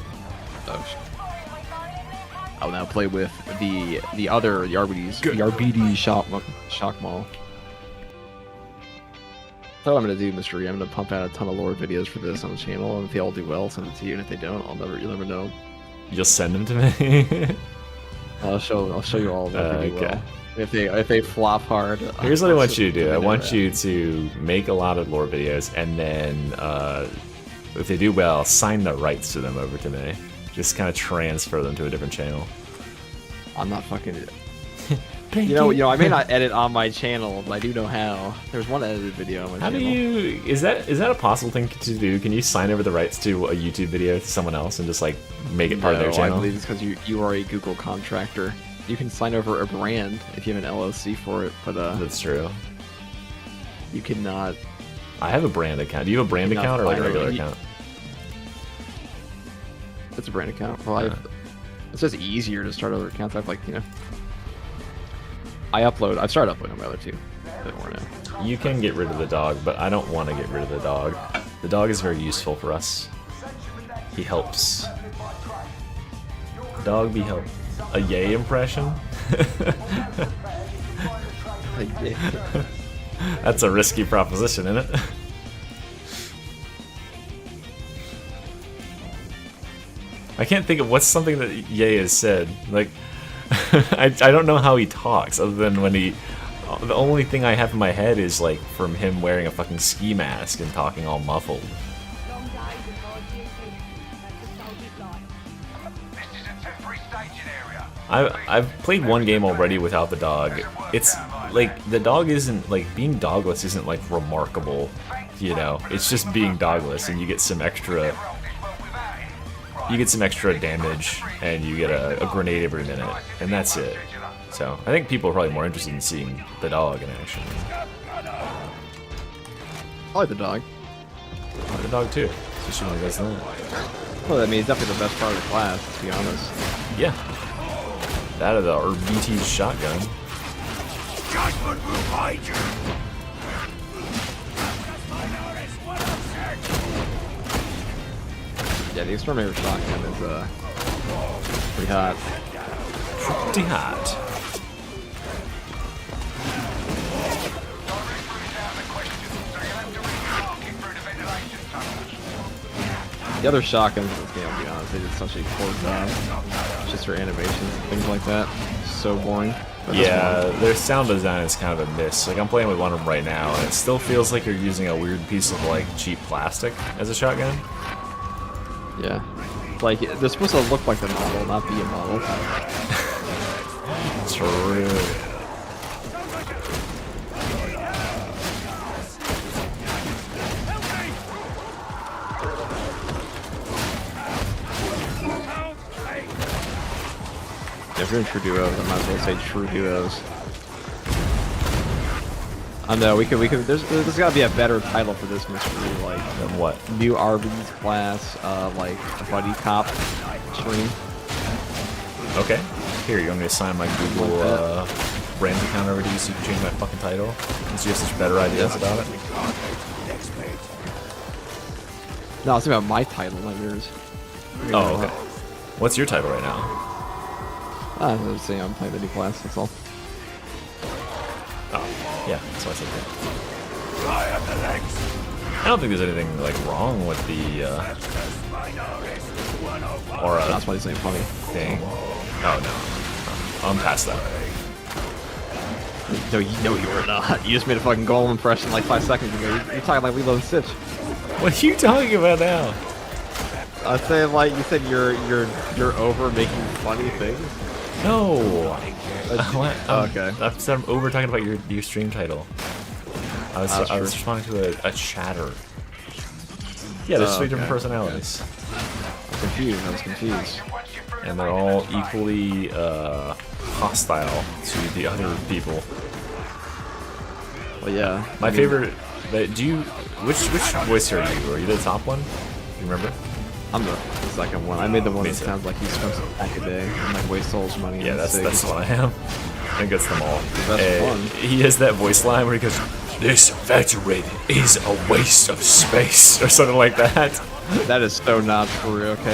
I'll now play with the Arbites shock mall. That's what I'm gonna do, Mr. E. I'm gonna pump out a ton of lore videos for this on the channel, and if they all do well, I'll send it to you, and if they don't, you'll never know. you'll send them to me. I'll show you all of them if they do okay. well. If they flop hard. Here's what I want you to do. I want you to make a lot of lore videos, and then if they do well, sign the rights to them over to me. Just kind of transfer them to a different channel. I'm not fucking. You know, I may not edit on my channel, but I do know how. There's one edited video on my How channel. do you? Is that a possible thing to do? Can you sign over the rights to a YouTube video to someone else and just like make it part of their I channel? believe it's because you are a Google contractor. You can sign over a brand if you have an LLC for it, but That's true. you cannot. I have a brand account. Do you have a brand You're not account or like a fine, regular right? account? It's a brand account. Well, it's just easier to start other accounts. I've I've started uploading my other two. A bit more now. You can get rid of the dog, but I don't want to get rid of the dog. The dog is very useful for us. He helps. Dog be help. A yay impression? That's a risky proposition, isn't it? I can't think of what's something that Ye has said. Like, I don't know how he talks, other than when he. The only thing I have in my head is like from him wearing a fucking ski mask and talking all muffled. Long days in Lord GP. That's a solid line. This is a temporary staging area. I've played one game already without the dog. It's like the dog isn't like being dogless isn't like remarkable, you know. It's just being dogless, and you get some extra you get some extra damage, and you get a grenade every minute, and that's it. So I think people are probably more interested in seeing the dog in action. I like the dog. I like the dog too, especially when he does that. Well, I mean, it's definitely the best part of the class, to be honest. Yeah. That of the Arbites shotgun. Judgment will find you. Yeah, the Exterminator shotgun is pretty hot. Pretty hot. The other shotguns in this game, I'll be honest, they did such a poor job. Just their animations and things like that. So boring. But Yeah, their sound design is kind of a miss. Like, I'm playing with one of them right now, and it still feels like you're using a weird piece of, like, cheap plastic as a shotgun. yeah. Like, they're supposed to look like the model, not be a model. True. If you're in true duos, I might as well say true duos. I know we could. There's got to be a better title for this mystery, like Then what? new Arbites class, like a buddy cop stream. Okay. Here, you want me to sign my Google Like brand account over to you so you can change my fucking title? Since you have such better ideas about it? No, it's about my title, not yours. Oh, okay. What's your title right now? I was just saying I'm playing the new class. That's all. Oh, yeah, that's why I said that. I don't think there's anything, like, wrong with the, aura That's why he's saying funny. thing. Oh, no. I'm past that. No, you know you were not. You just made a fucking Golem impression like 5 seconds ago. You're talking like Lilo and Stitch. What are you talking about now? I say like you said you're over making funny things. No. What? Okay. I said I'm over talking about your stream title. I was That's true. responding to a chatter. Yeah, there's three different Okay. personalities, I was confused. and they're all equally hostile to the other people. Well, yeah. My favorite. Do you? Which voice are you? Are you the top one? Do you remember? I'm the second one. I made the one Me that too. sounds like he spends back a day and like wastes all his money. Yeah, on that's cigs. what I am. I think that's them all. That's fun. He has that voice line where he goes, "This veteran is a waste of space," or something like that. That is so not true. Okay,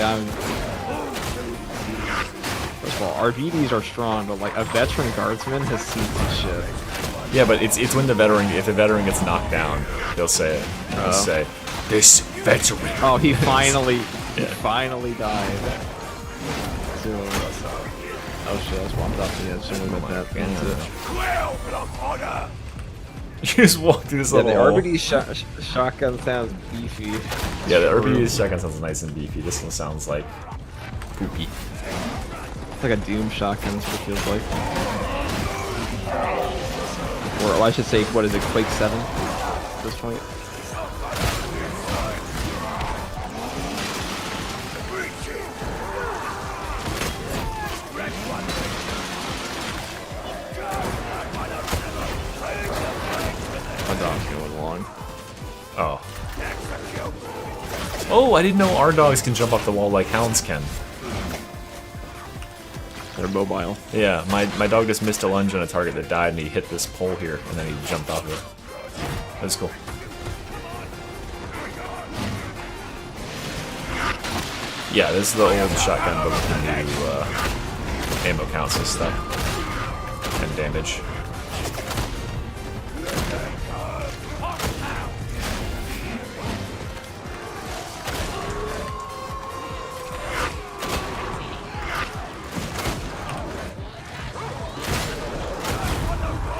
First of all, RVDs are strong, but like a veteran guardsman has seen some shit. Yeah, but it's when if the veteran gets knocked down, they'll say it. They'll say, "This veteran." Oh, he finally died. So, oh shit, I just walked off the edge. Something like that. That's it. You just walk through this Yeah, the little hole. RBD shotgun sounds beefy. Yeah, the RBD shotgun sounds nice and beefy. This one sounds like poopy. It's like a Doom shotgun, is what it feels like. Or I should say, what is it, Quake 7 at this point? My dog's going long. Oh. Oh, I didn't know our dogs can jump off the wall like hounds can. They're mobile. Yeah, my dog just missed a lunge on a target that died, and he hit this pole here, and then he jumped off it. That was cool. Yeah, this is the old shotgun, but with the new ammo counts and stuff. And damage.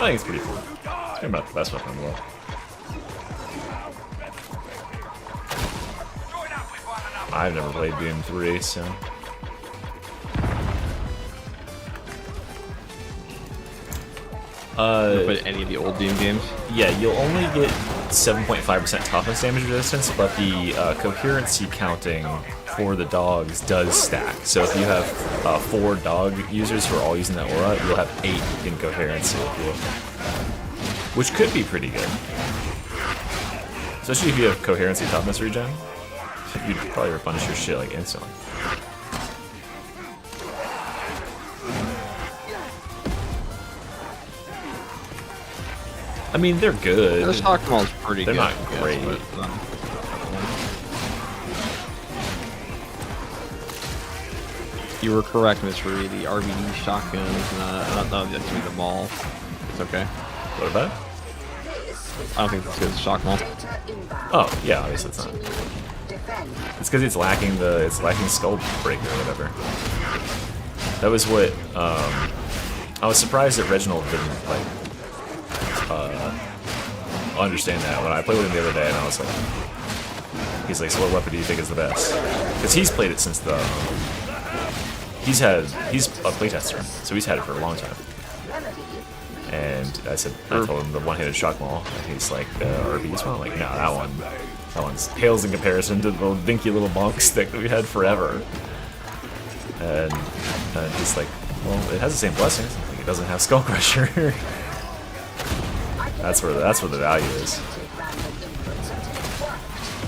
I think it's pretty cool. It's about the best weapon in the world. I've never played Doom 3, so... Put any of the old Doom games. Yeah, you'll only get 7.5% toughness damage resistance, but the coherency counting for the dogs does stack. So if you have 4 dog users who are all using that aura, you'll have 8 incoherency, which could be pretty good. Especially if you have coherency toughness regen, you'd probably replenish your shit like instantly. I mean, they're good. The shock mall's pretty They're good. not I guess, great. but, you were correct, Miss Ree. The RBD shotgun is not actually the mall. It's okay. What about it? I don't think it's good as shock mall. Oh, yeah, obviously it's not. It's because it's lacking skull breaker or whatever. That was what I was surprised that Reginald didn't like understand that when I played with him the other day, and I was like, he's like, so what weapon do you think is the best? Because he's played it since the he's a playtester, so he's had it for a long time. And I told him the one-handed shock maul, and he's like, Arbites one? I'm like, no, that one's pales in comparison to the dinky little bonk stick that we had forever. And he's like, well, it has the same blessings. Like, it doesn't have Skull Crusher. That's where the value is.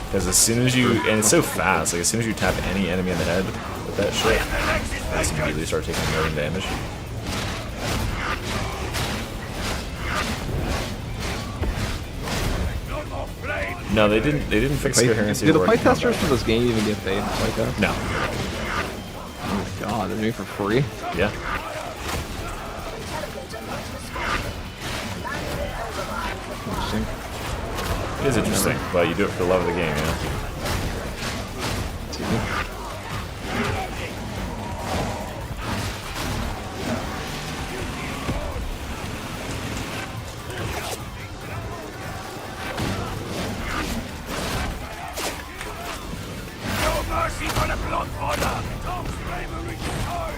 Because as soon as you, and it's so fast, like as soon as you tap any enemy in the head with that shit, they immediately start taking a million damage. No, they didn't fix coherency. Do the playtesters for this game even get paid like that? No. Oh my god, they're doing it for free? Yeah. Interesting. It is interesting, but you do it for the love of the game, yeah. No mercy for the blood order. Don't slavery return.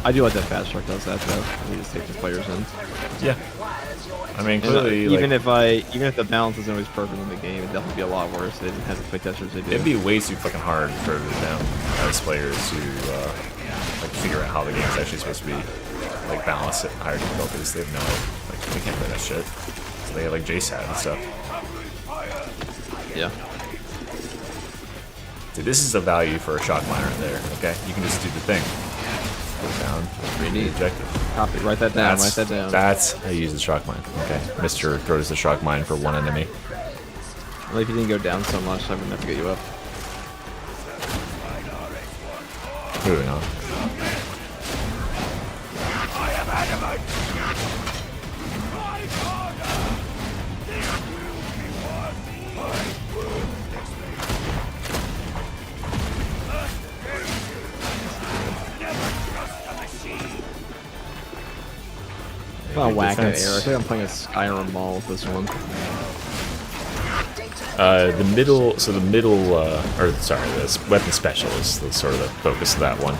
I do like that fast truck does that though. You just take the players in. Yeah. I mean, And, clearly, even like, if the balance isn't always perfect in the game, it'd definitely be a lot worse. They didn't have the playtesters they do. it'd be way too fucking hard for them as players to like figure out how the game's actually supposed to be like balanced at higher difficulties. They have no like they can't play that shit. So they have like JSAT and stuff. Yeah. Dude, this is the value for a shock miner right there. Okay, you can just do the thing. Go down, Pretty neat. objective. Copy. Write that down. Write that down. That's how you use the shock mine. Okay, Mr. throws the shock mine for one enemy. Well, if you didn't go down so much, I wouldn't have to get you up. Moving on. I am adamant. My father. This will be one. I will never trust a machine. I'm not whacking at defense. air. I think I'm playing a Skyrim mall with this one. This weapon special is the sort of the focus of that one.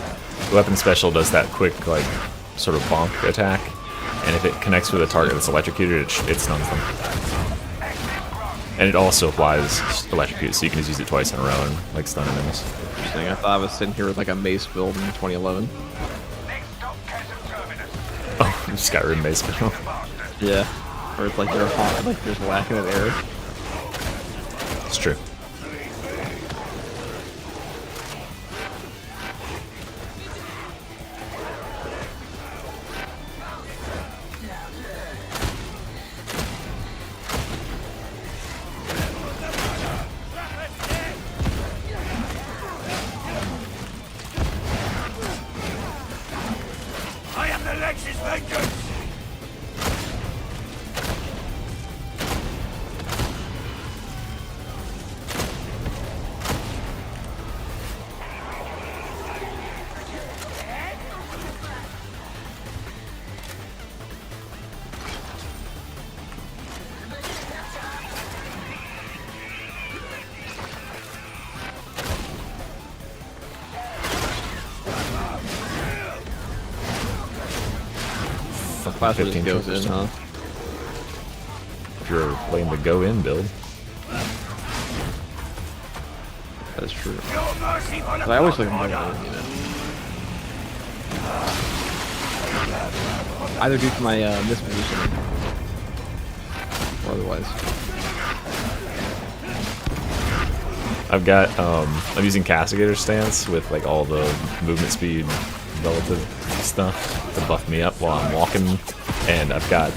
The weapon special does that quick, like, sort of bonk attack, and if it connects with a target that's electrocuted, it stuns them. And it also applies electrocute, so you can just use it twice in a row and, like, stun enemies. Interesting. I thought I was sitting here with like a mace build in 2011. Oh, Skyrim base build. Yeah. Where it's like they're hot, like just whacking at air. It's true. I am the Lex's vengeance. Plasma just 15 goes in, trophies. huh? you're playing the go in build. That's true. Your mercy for the But I always like to play go in, you know. Either due to my mispositioning or otherwise. I've got I'm using Castigator stance with like all the movement speed relative stuff to buff me up while I'm walking, and I've got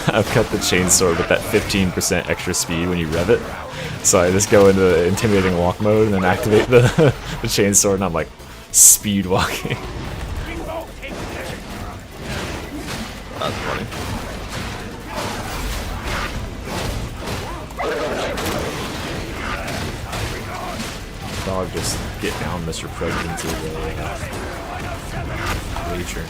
I've got the chainsword with that 15% extra speed when you rev it. So I just go into intimidating walk mode and then activate the the chainsword, and I'm like speed walking. That's funny. Dog just get down Mr. President to the nature.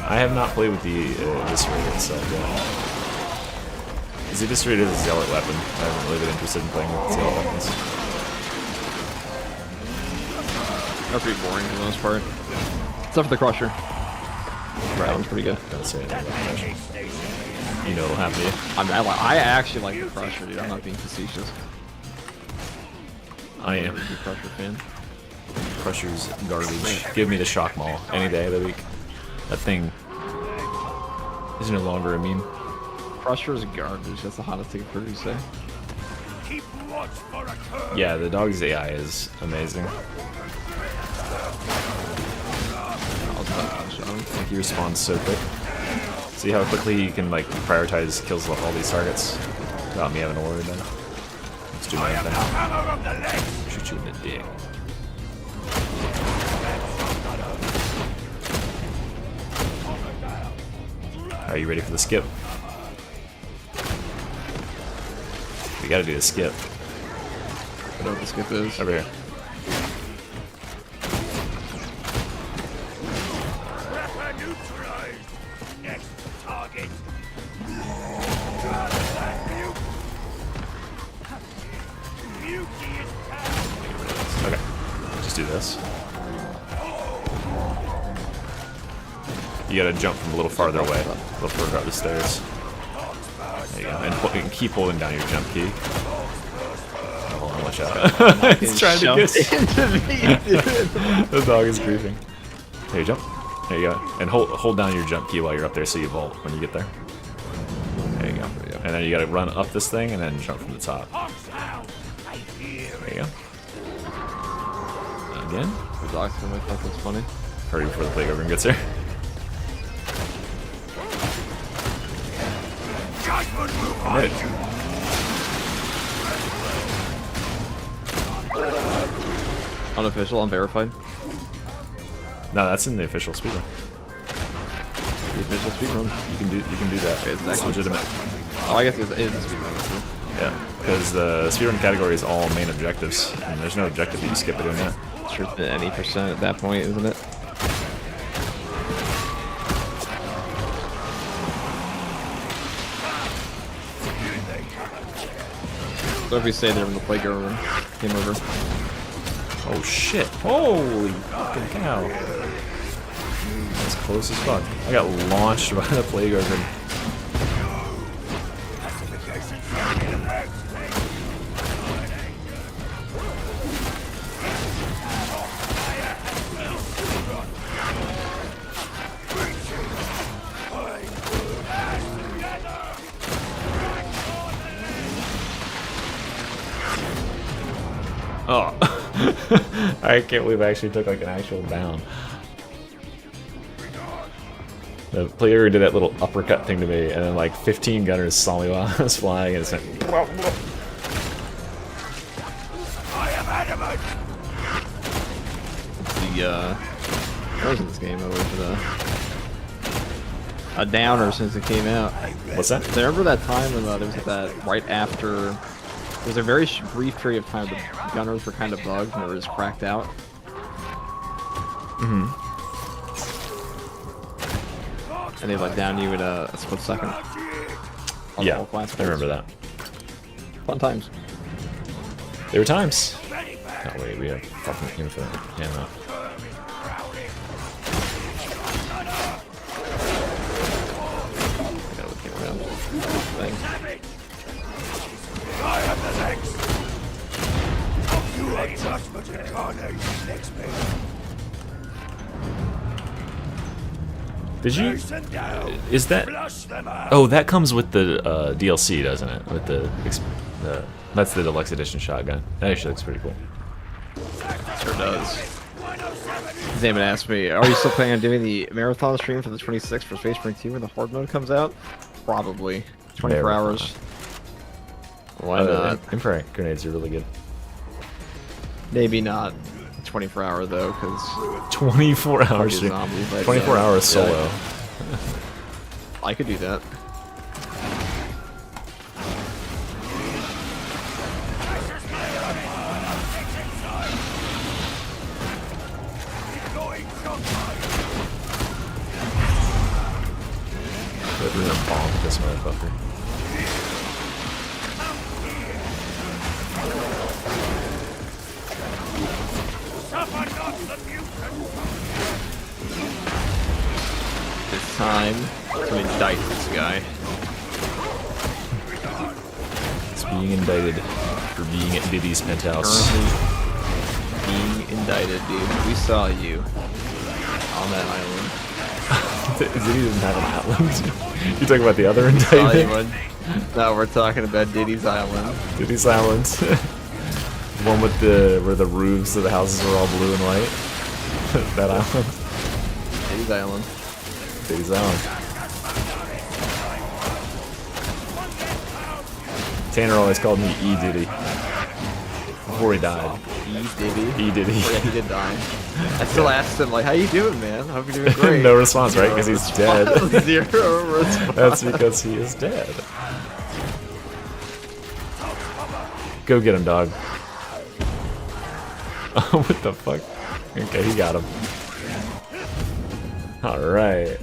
I have not played with the Eviscerator itself yet. Is the Eviscerator a Zealot weapon? I haven't really been interested in playing with Zealot weapons. They're pretty boring for the most part. Except for the Crusher. That one's pretty good. Don't say anything about Crusher. You know what'll happen to you. I actually like the Crusher, dude. I'm not being facetious. I am. I'm a big Crusher fan. Crusher's garbage. Give me the Shock Maul any day of the week. That thing is no longer a meme. Crusher's garbage. That's the hottest thing for you to say. keep watch for a curve. Yeah, the dog's AI is amazing. Like, he responds so quick. See how quickly he can like prioritize kills of all these targets without me having to worry about it. Let's do my own thing. Shoot you in the dick. Are you ready for the skip? We gotta do the skip. I know what the skip is. Over here. Next target. Okay. Just do this. You gotta jump from a little farther away. A little further up the stairs. There you go. And keep holding down your jump key. Oh, hold on, watch out. He's trying to get The dog is griefing. There you jump. There you go. And hold down your jump key while you're up there so you vault when you get there. There you go. And then you gotta run up this thing and then jump from the top. There you go. Again. The dog's gonna make that looks funny. Hurry before the plague overrun gets here. Right. Unofficial, unverified. No, that's in the official speedrun. The official speedrun. You can do that. It's actually legitimate. Oh, I guess it is a speedrun. Yeah, because the speedrun category is all main objectives, and there's no objective that you skip it in that. Sure, it's any percent at that point, isn't it? So if we stay there when the plague over, came over. Oh shit! Holy fucking cow! That's close as fuck. I got launched by the plague organ. Oh, I can't believe I actually took like an actual down. The player did that little uppercut thing to me, and then like 15 gunners saw me while I was flying, and it's like... I am adamant. What was in this game? I went a downer since it came out. What's that? So I remember that time when there was that right after. There was a very brief period of time the gunners were kind of bugged and they were just cracked out. Mm-hmm. And they let down you in a split second. Yeah, I remember that. Fun times. There were times. Oh wait, we have fucking infinite ammo. Gotta look around. Thing. I am the next. You are judgment incarnate next me. Did you? Person down. Is that? Flush them out. Oh, that comes with the DLC, doesn't it? With the that's the deluxe edition shotgun. That actually looks pretty cool. Sure does. Damon asked me, are you still planning on doing the marathon stream for the 26th for Space Marine 2 when the hard mode comes out? Probably. 24 Marathon. hours. Why not? Impact grenades are really good. Maybe not 24 hour though, because 24 hours. zombie, but, 24 hours yeah, solo. I could do that. We're gonna bomb this motherfucker. Suffer not the mutant. It's time to indict this guy. It's being indicted for being at Diddy's penthouse. Currently being indicted, dude. We saw you on that island. Diddy doesn't have an island. You talking about the other Saw you indictment? No, we're talking about Diddy's Island. Diddy's Island. The one with where the roofs of the houses were all blue and white. That island. Diddy's Island. Diddy's Island. Tanner always called me E Diddy before he died. E Diddy. E Diddy. Oh, yeah, he did die. I still asked him, like, how you doing, man? I hope you're doing great. No response, right? Because he's dead. Zero response. That's because he is dead. Go get him, dog. Oh, what the fuck? Okay, he got him. Alright.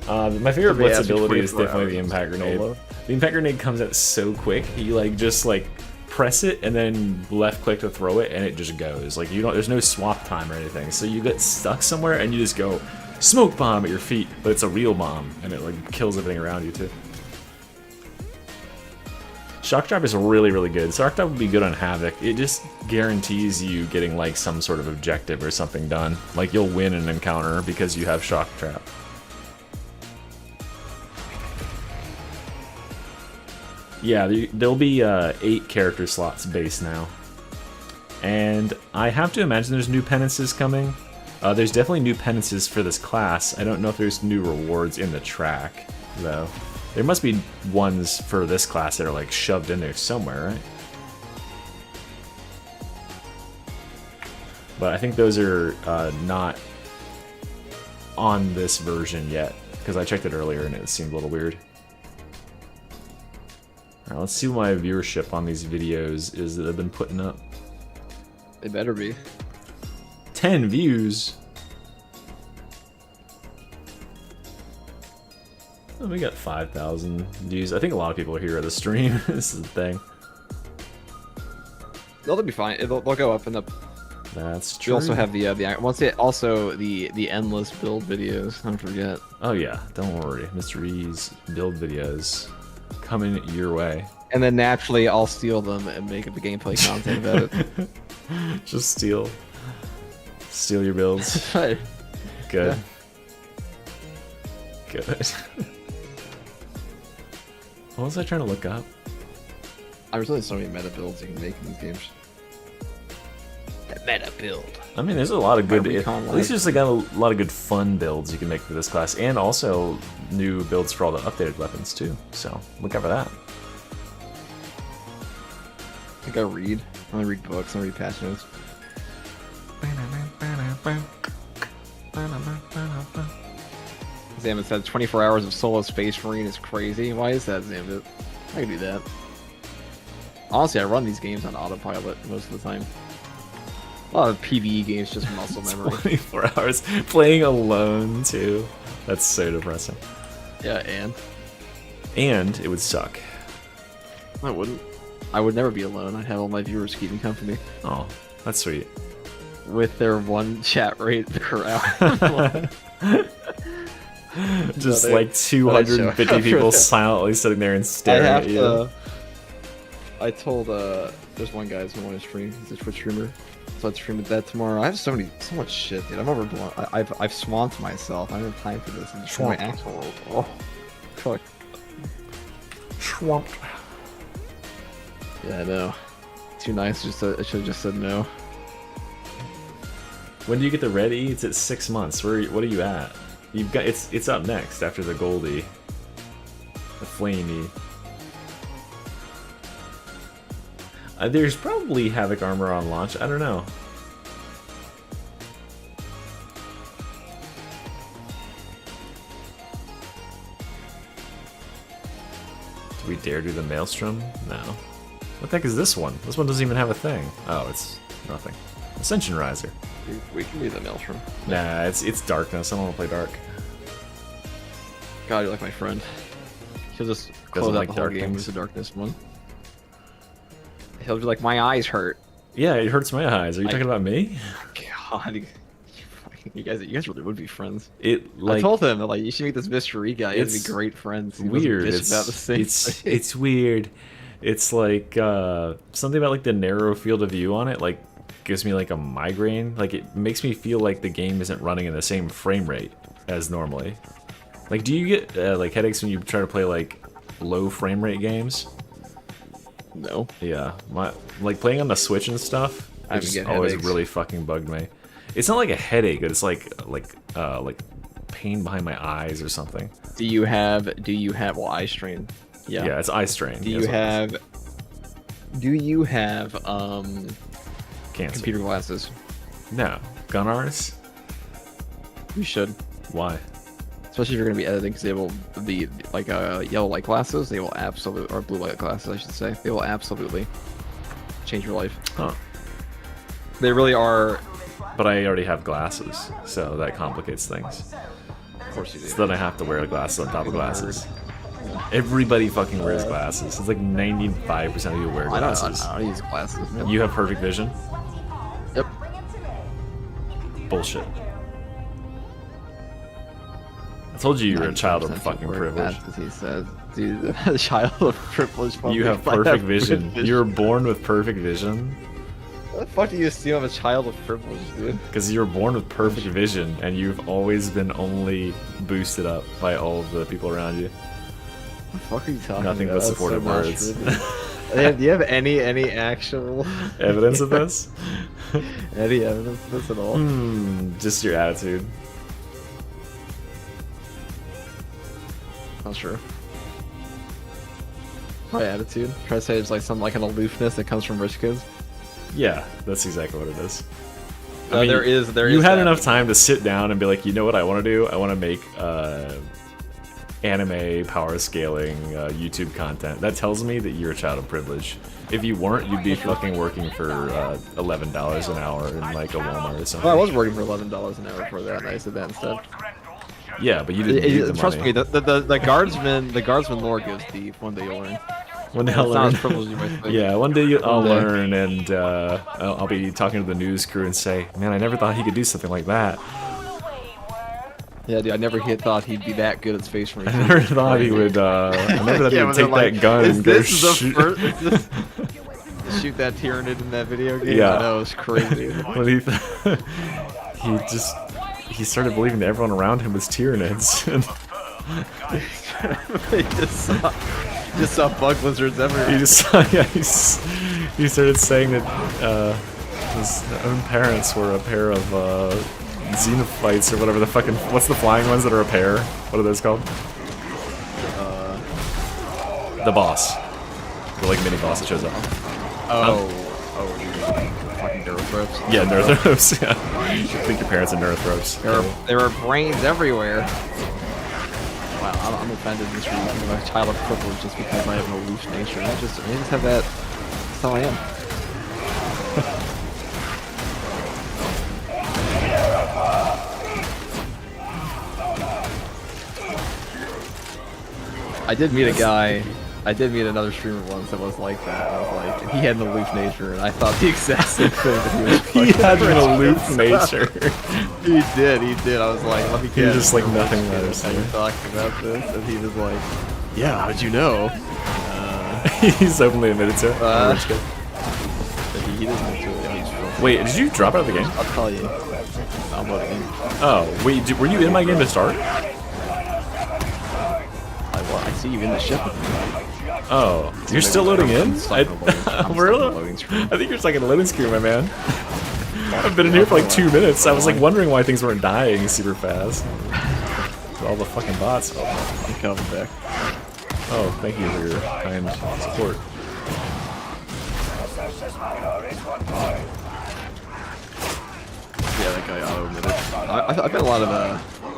My favorite Blitz ability is definitely the impact grenade. The impact grenade comes out so quick, you like just like press it and then left click to throw it and it just goes. Like you don't there's no swap time or anything. So you get stuck somewhere and you just go smoke bomb at your feet, but it's a real bomb and it like kills everything around you too. Shock Trap is really, really good. Shock Trap would be good on Havoc. It just guarantees you getting like some sort of objective or something done. Like you'll win an encounter because you have Shock Trap. Yeah, there'll be 8 character slots base now. And I have to imagine there's new penances coming. There's definitely new penances for this class. I don't know if there's new rewards in the track, though. There must be ones for this class that are like shoved in there somewhere, right? But I think those are not on this version yet, because I checked it earlier and it seemed a little weird. Alright, let's see what my viewership on these videos is that I've been putting up. They better be. 10 views? Oh, we got 5,000 views. I think a lot of people are here at the stream. This is the thing. They'll be fine. They'll go up and up. That's true. We also have the endless build videos. Don't forget. Oh yeah, don't worry. Mr. E's build videos coming your way. And then naturally, I'll steal them and make up the gameplay content about it. Just steal your builds. Right. Good. Yeah. Good. What was I trying to look up? There's only so many meta builds you can make in these games. A meta build. I mean, there's a lot of good. Recon At least there's like a lot of good fun builds you can make for this class, and also new builds for all the updated weapons too. So look out for that. I think I read. I only read books. I don't read patch notes. Zambit said 24 hours of solo Space Marine is crazy. Why is that, Zambit? I can do that. Honestly, I run these games on autopilot most of the time. A lot of PvE games, just muscle memory. 24 hours playing alone too. That's so depressing. Yeah, And it would suck. I wouldn't. I would never be alone. I'd have all my viewers keeping company. Oh, that's sweet. With their one chat rate per hour. Just like 250 people silently sitting there and staring at you. I told there's one guy who's gonna want to stream. He's a Twitch streamer, so I'd stream that tomorrow. I have so much shit, dude. I'm overblown. I've swamped myself. I don't have time for this. I'm just my actual world. Oh, fuck. Swamped. Yeah, I know. Too nice. I should have just said no. When do you get the ready? It's at 6 months. What are you at? You've got it's up next after the Goldie, the Flamey. There's probably Havoc armor on launch. I don't know. Do we dare do the Maelstrom? No. What the heck is this one? This one doesn't even have a thing. Oh, it's nothing. Ascension Riser. We can do the Maelstrom. Nah, it's darkness. I don't want to play dark. God, you're like my friend. He'll just close out the whole game with the darkness one. He'll be like, my eyes hurt. Yeah, it hurts my eyes. Are you talking about me? God, you guys really would be friends. I told him that, like, you should meet this mystery guy. You'd be great friends. Weird. It's weird. It's like something about like the narrow field of view on it, like gives me like a migraine. Like it makes me feel like the game isn't running in the same frame rate as normally. Like, do you get like headaches when you try to play like low frame rate games? No. Yeah, like playing on the Switch and stuff. It just always really fucking bugged me. It's not like a headache, but it's like pain behind my eyes or something. Do you have well, eye strain? Yeah. Yeah, it's eye strain. Do you have cancer computer glasses? No. Gunnars? You should. Why? Especially if you're gonna be editing, because they will be like yellow light glasses. They will absolutely, or blue light glasses, I should say. They will absolutely change your life. Huh. They really are. But I already have glasses, so that complicates things. Of course you do. So then I have to wear glasses on top of glasses. Everybody fucking wears glasses. It's like 95% of you wear glasses. I don't use glasses. Man. You have perfect vision? Yep. Bullshit. I told you were a child of fucking privilege. That's what he said. Dude, a child of privilege. You have perfect vision. You were born with perfect vision. What the fuck do you assume I'm a child of privilege, dude? Because you were born with perfect vision, and you've always been only boosted up by all of the people around you. What the fuck are you talking Nothing about? but supportive words. Do you have any actual evidence of this? Any evidence of this at all? Just your attitude. Not sure. My attitude. Try to say it's like some like an aloofness that comes from rich kids. Yeah, that's exactly what it is. I mean, there is. You had enough time to sit down and be like, you know what I want to do? I want to make anime power scaling YouTube content. That tells me that you're a child of privilege. If you weren't, you'd be fucking working for $11 an hour in like a Walmart or something. Well, I was working for $11 an hour for that, and I said that instead. Yeah, but you didn't need the trust money. me, the guardsman lore goes deep. One day you'll learn. One day I'll learn. Yeah, one day I'll learn, and I'll be talking to the news crew and say, "Man, I never thought he could do something like that." Yeah, dude, I never thought he'd be that good at space marine. I never thought he would. I never thought he would take that gun and go shoot. Shoot that Tyranid in that video game. Yeah, I know, it's crazy. When he started believing that everyone around him was Tyranids. He just saw bug lizards everywhere. He just saw, he started saying that His own parents were a pair of xenophytes or whatever the fucking. What's the flying ones that are a pair? What are those called? The boss. The like mini boss that shows up. Fucking neurothropes. Yeah, neurothropes. Yeah. You think your parents are neurothropes. There are brains everywhere. Wow, I'm offended this week. I'm a child of privilege just because I have an aloof nature. I just have that. That's how I am. I did meet another streamer once that was like that. I was like, and he had an aloof nature, and I thought the exact same thing. That he was He had an aloof nature. He did. I was like, let me He was just like nothing matters. How you talking about this? And he was like, yeah, how'd you know? He's openly admitted to it. He doesn't do it. Wait, did you drop out of the game? I'll tell you. I'm loading in. Oh, wait, were you in my game to start? I see you in the ship. Oh, you're still loading in? I Loading screen. think you're stuck in a loading screen, my man. I've been in here for like 2 minutes. I was like wondering why things weren't dying super fast. All the fucking bots. I'm coming back. Oh, thank you for your kind support. Yeah, that guy auto-admitted. I've got a lot of,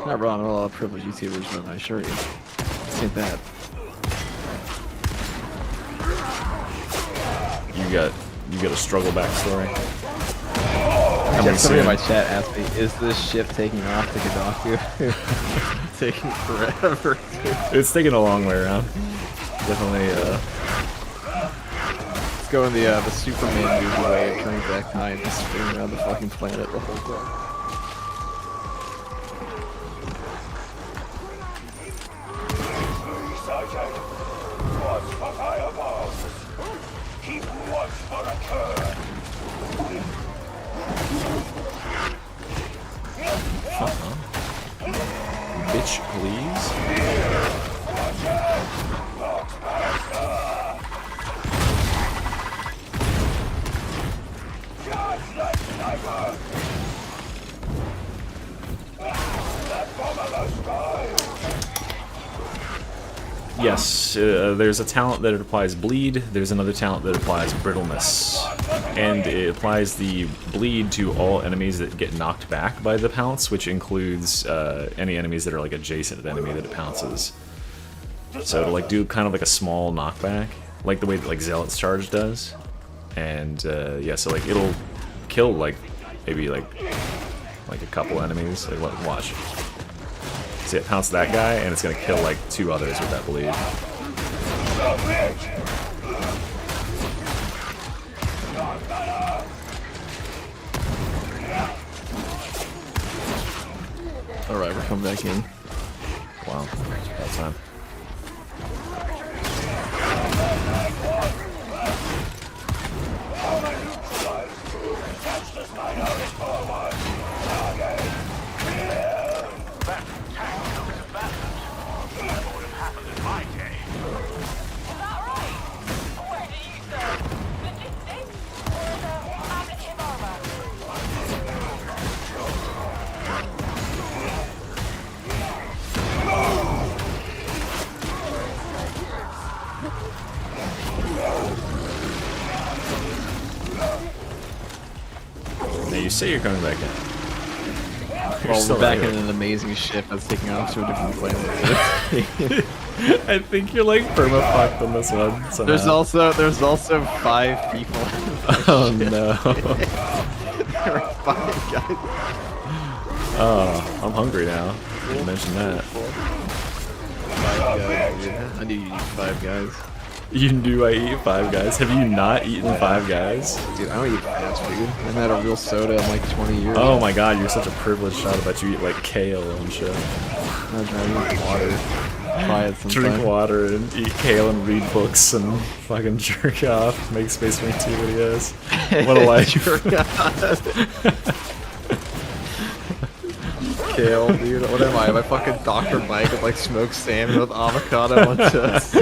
not wrong, a lot of privileged YouTubers, but I assure you, this ain't that. You got a struggle backstory. Somebody in my chat asked me, is this ship taking off to Gaddafi? Taking forever. It's taking a long way around. Definitely, Let's go in the Superman movie way of turning back time and just spinning around the fucking planet the whole time. Keep watch for a curve. bitch, please. Yes, there's a talent that applies bleed, there's another talent that applies brittleness. And it applies the bleed to all enemies that get knocked back by the pounce, which includes any enemies that are like adjacent to the enemy that it pounces. So to like do kind of like a small knockback, like the way that like Zealot's Charge does. And yeah, so like it'll kill like maybe like a couple enemies. Like, watch. See, it pounce that guy, and it's gonna kill like 2 others with that bleed. Alright, we're coming back in. Wow, about time. Now you say you're coming back in. Well, we're back in an amazing ship that's taking off to a different planet. I think you're like perma-fucked on this one. Somehow. There's also 5 people. Oh no. There are 5 guys. Oh, I'm hungry now. You mentioned that. 5 guys, dude. I knew you need 5 guys. You do I eat 5 guys? Have you not eaten 5 guys? Dude, I don't eat fast food. I haven't had a real soda in like 20 years. Oh my god, you're such a privileged child. I bet you eat like kale and shit. I'm trying to drink water. Try it sometime. Drink water and eat kale and read books and fucking jerk off. Make Space Marine 2 videos. What a life. Kale, dude. What am I? Am I fucking Dr. Mike with like smoked salmon with avocado on toast?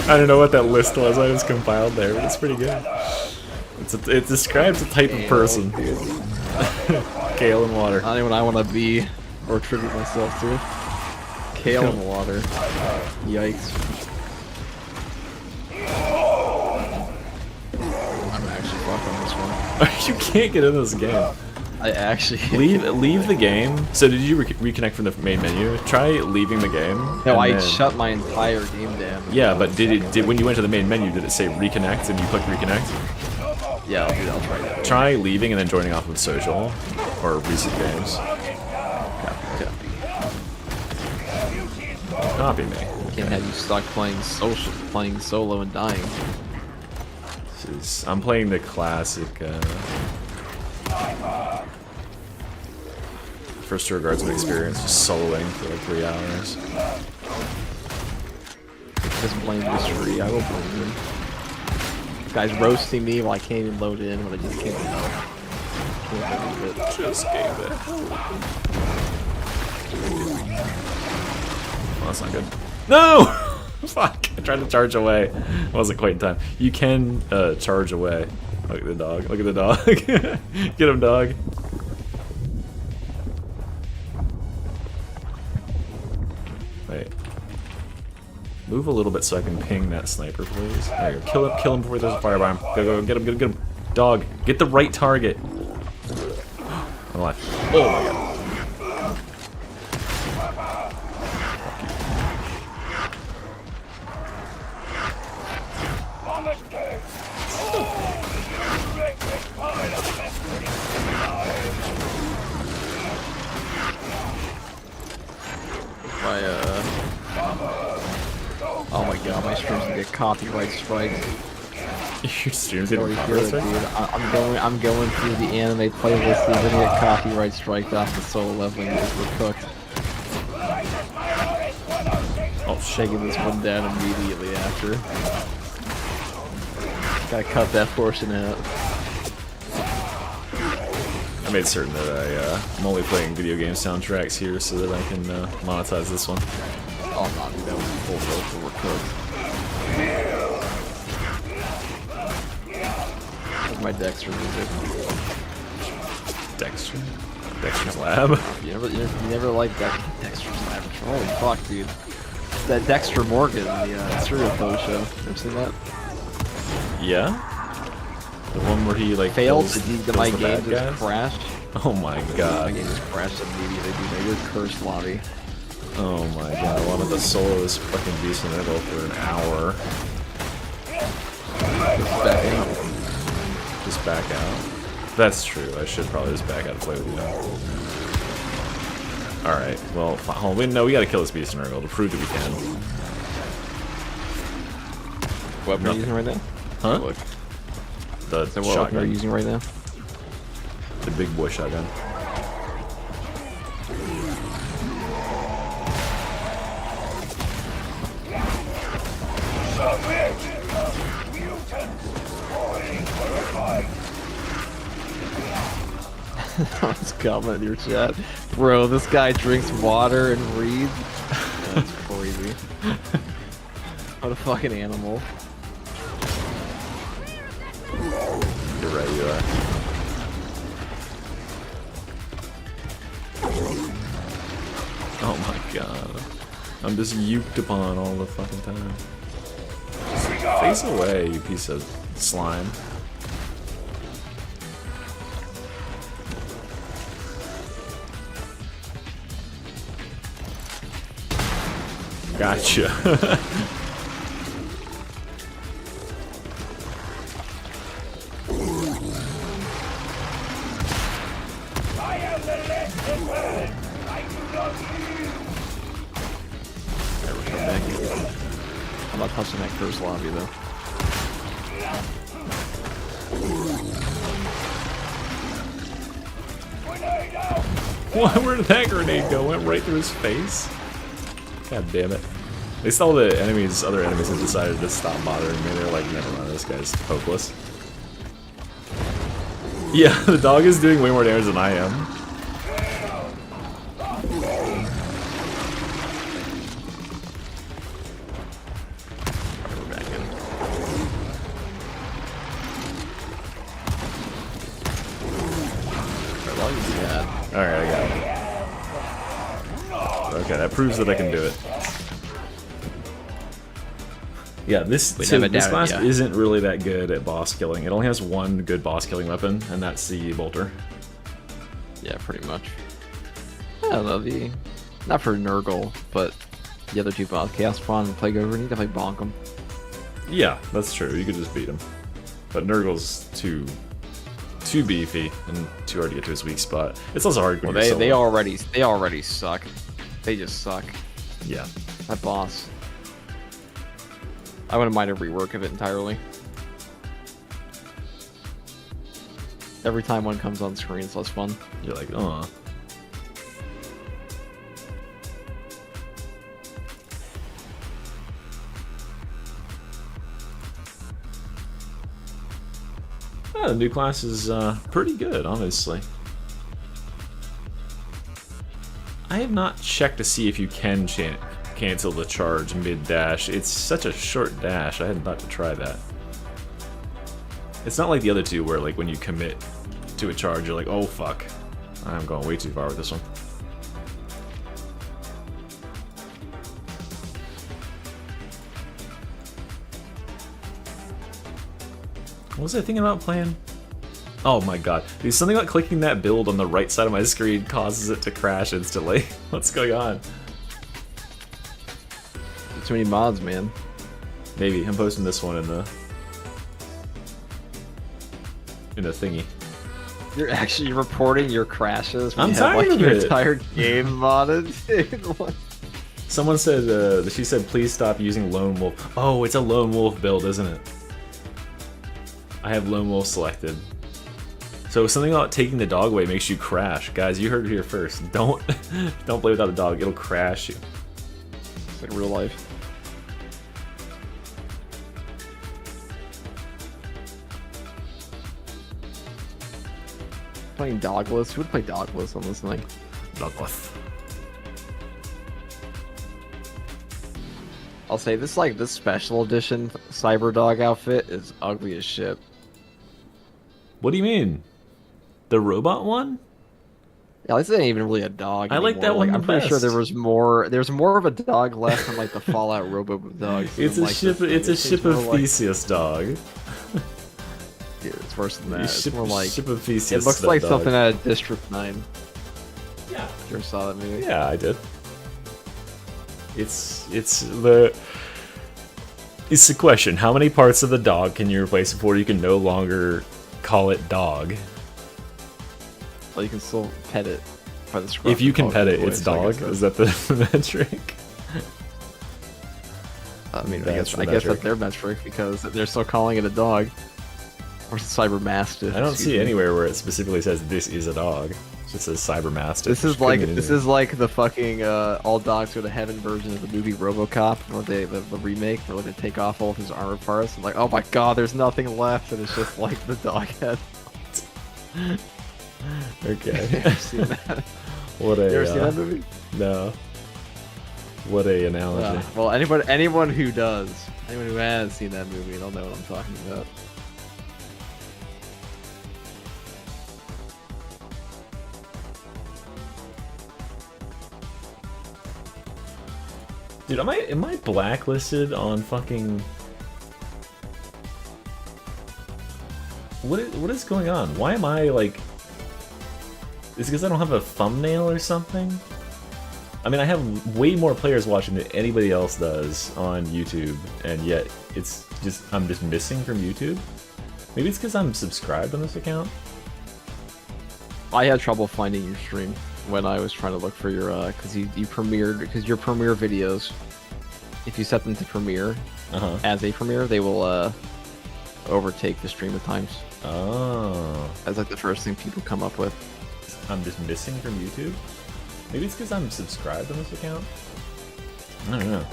I don't know what that list was I just compiled there, but it's pretty good. It describes a type of person. Kale and water. Not even I want to be or attribute myself to. Kale and water. Yikes. I'm actually fucked on this one. You can't get in this game. I actually leave the game. So did you reconnect from the main menu? Try leaving the game. No, I then... shut my entire game down. Yeah, but did when you went to the main menu, did it say reconnect and you click reconnect? Yeah, I'll try that. Try leaving and then joining off with social or recent games. Copy me. Can't have you stuck playing solo and dying. I'm playing the classic first tour guardsman experience, just soloing for like 3 hours. Just blame Mystery, I will blame him. This guy's roasting me while I can't even load in, but I just can't believe it. Just gave it. Well, that's not good. No! Fuck! I tried to charge away. It wasn't quite in time. You can charge away. Look at the dog. Look at the dog. Get him, dog. Wait. Move a little bit so I can ping that sniper, please. There you go. Kill him before there's a firebomb. Go, get him. Dog, get the right target. I'm alive. Oh my god. Oh my god, my stream's gonna get copyright strikes. Your stream's getting copyright strikes? Dude, I'm going through the anime playlist, and gonna get copyright striked off the solo leveling because we're cooked. Oh, shaking this one down immediately after. Gotta cut that portion out. I made certain that I'm only playing video game soundtracks here so that I can monetize this one. Oh no, dude, that was full roast overcooked. That's my Dexter music. Dexter? Dexter's Lab? You never liked Dexter's Lab. Holy fuck, dude. That Dexter Morgan, the serial killer show. Ever seen that? Yeah? The one where he like failed, my the game just crashed. Oh my god. My game just crashed immediately, dude. You're cursed, lobby. Oh my god, I wanted to solo this fucking beast in the middle for an hour. Just back out. Just back out? That's true, I should probably just back out and play with you. Alright, well, hold on, no, we gotta kill this beast in our goal to prove that we can. What weapon are you using right now? Huh? Look. The what weapon are you using right now? The big boy shotgun. Let's comment in your chat. Bro, this guy drinks water and reads. That's crazy. What a fucking animal. You're right, you are. Oh my god. I'm just uked upon all the fucking time. Face away, you piece of slime. Gotcha. I'm not touching that curse lobby though. What? Where did that grenade go? Went right through his face? God damn it. At least all the enemies, other enemies have decided to stop bothering me. They're like, never mind, this guy's hopeless. Yeah, the dog is doing way more damage than I am. long as you had. Alright, I got it. Okay, that proves that I can do it. Yeah, this class isn't really that good at boss killing. It only has one good boss killing weapon, and that's the bolter. Yeah, pretty much. I don't know, not for Nurgle, but the other two boss, Chaos Spawn and Plague Over, you definitely bonk them. Yeah, that's true. You could just beat him. But Nurgle's too beefy and too hard to get to his weak spot. It's also hard when you're they already suck. They just suck. Yeah. That boss. I wouldn't mind a rework of it entirely. Every time one comes on screen, it's less fun. You're like, oh. The new class is pretty good, honestly. I have not checked to see if you can cancel the charge mid-dash. It's such a short dash, I hadn't thought to try that. It's not like the other two where like when you commit to a charge, you're like, oh fuck, I'm going way too far with this one. What was I thinking about playing? Oh my god. Dude, something about clicking that build on the right side of my screen causes it to crash instantly. What's going on? Too many mods, man. Maybe. I'm posting this one in the thingy. You're actually reporting your crashes when I'm you have tired like of your it. entire game modded, dude. What? Someone said, she said, please stop using Lone Wolf. Oh, it's a Lone Wolf build, isn't it? I have Lone Wolf selected. So something about taking the dog away makes you crash. Guys, you heard it here first. Don't play without a dog, it'll crash you. It's like real life. Playing dogless? Who would play dogless on this thing? Dogless. I'll say this special edition Cyber Dog outfit is ugly as shit. What do you mean? The robot one? Yeah, this ain't even really a dog. I like anymore. that one I'm the pretty sure best. there's more of a dog left than like the Fallout Robo dogs. It's a ship. It's a ship of Theseus dog. Yeah, it's worse than that. Ship, It's more like ship of Theseus. it looks like dog. something out of District 9. Yeah. You ever saw that movie? Yeah, I did. It's the question. How many parts of the dog can you replace before you can no longer call it dog? Well, you can still pet it by the scruff. If you can of pet it, the it's voice, I dog. guess Is that the metric? I mean, That's the I guess metric. that's their metric because they're still calling it a dog. Or Cyber Mastiff. I don't excuse see me. anywhere where it specifically says this is a dog. It just says Cyber Mastiff. This is which like couldn't mean the fucking all dogs go to heaven version of the movie RoboCop, or the remake, where they take off all of his armor parts. And like, oh my god, there's nothing left, and it's just like the dog head. anything. Okay. I've seen that. What a. You ever seen that movie? No. What a analogy. Well, anyone who has seen that movie, they'll know what I'm talking about. Dude, am I blacklisted on fucking? What is going on? Why am I like? Is it because I don't have a thumbnail or something? I mean, I have way more players watching than anybody else does on YouTube, and yet it's just I'm just missing from YouTube. Maybe it's because I'm subscribed on this account. I had trouble finding your stream when I was trying to look for your because your premiere videos, if you set them to premiere as a premiere, they will overtake the stream at times. Oh, That's like the first thing people come up with. I'm just missing from YouTube. Maybe it's because I'm subscribed on this account. I don't know.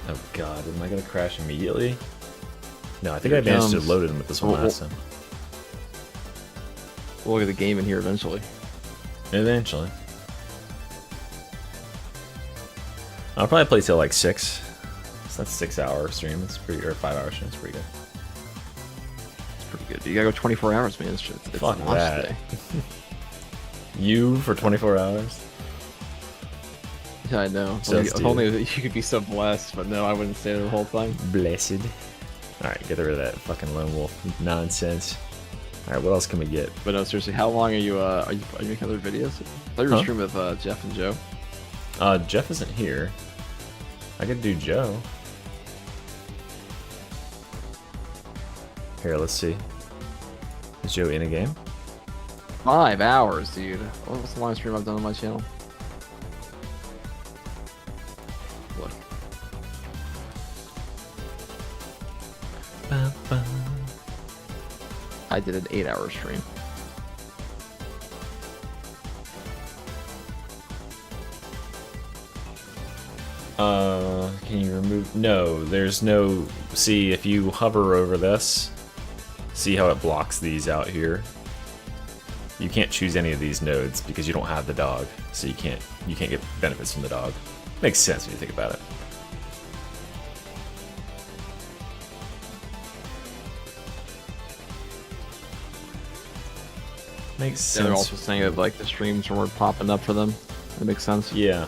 Oh god, am I gonna crash immediately? No, I think Here I it managed to comes. load it with this one last time. We'll look at the game in here eventually. Eventually. I'll probably play till like 6. So that's 6-hour stream. It's pretty, or 5-hour stream. It's pretty good. It's pretty good. You gotta go 24 hours, man. It's Fuck a launch that. day. You for 24 hours? Yeah, I know. So If only you could be so blessed, but no, I wouldn't stay there the whole time. Blessed. Alright, get rid of that fucking lone wolf nonsense. Alright, what else can we get? But no, seriously, how long are you making other videos? I thought you were streaming with Jeff and Joe. Jeff isn't here. I could do Joe. Here, let's see. Is Joe in a game? 5 hours, dude. What's the longest stream I've done on my channel? Look. I did an 8-hour stream. Can you remove? No, there's no. See, if you hover over this, see how it blocks these out here. You can't choose any of these nodes because you don't have the dog, so you can't get benefits from the dog. Makes sense when you think about it. Makes sense. Yeah, they're also saying that like the streams weren't popping up for them. That makes sense. Yeah.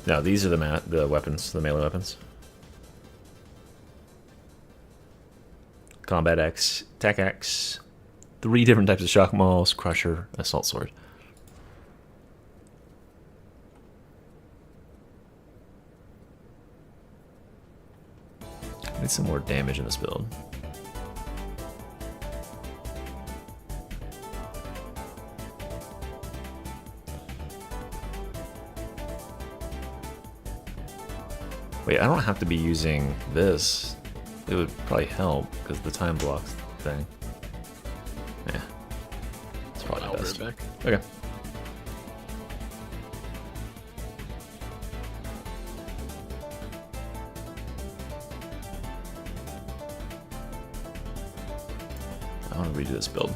No, these are the weapons, the melee weapons. Combat X, Tech X, 3 different types of shock mauls, crusher, assault sword. Need some more damage in this build. Wait, I don't have to be using this. It would probably help because the time blocks thing. Yeah, it's probably I'll the be best. right back. Okay. I want to redo this build.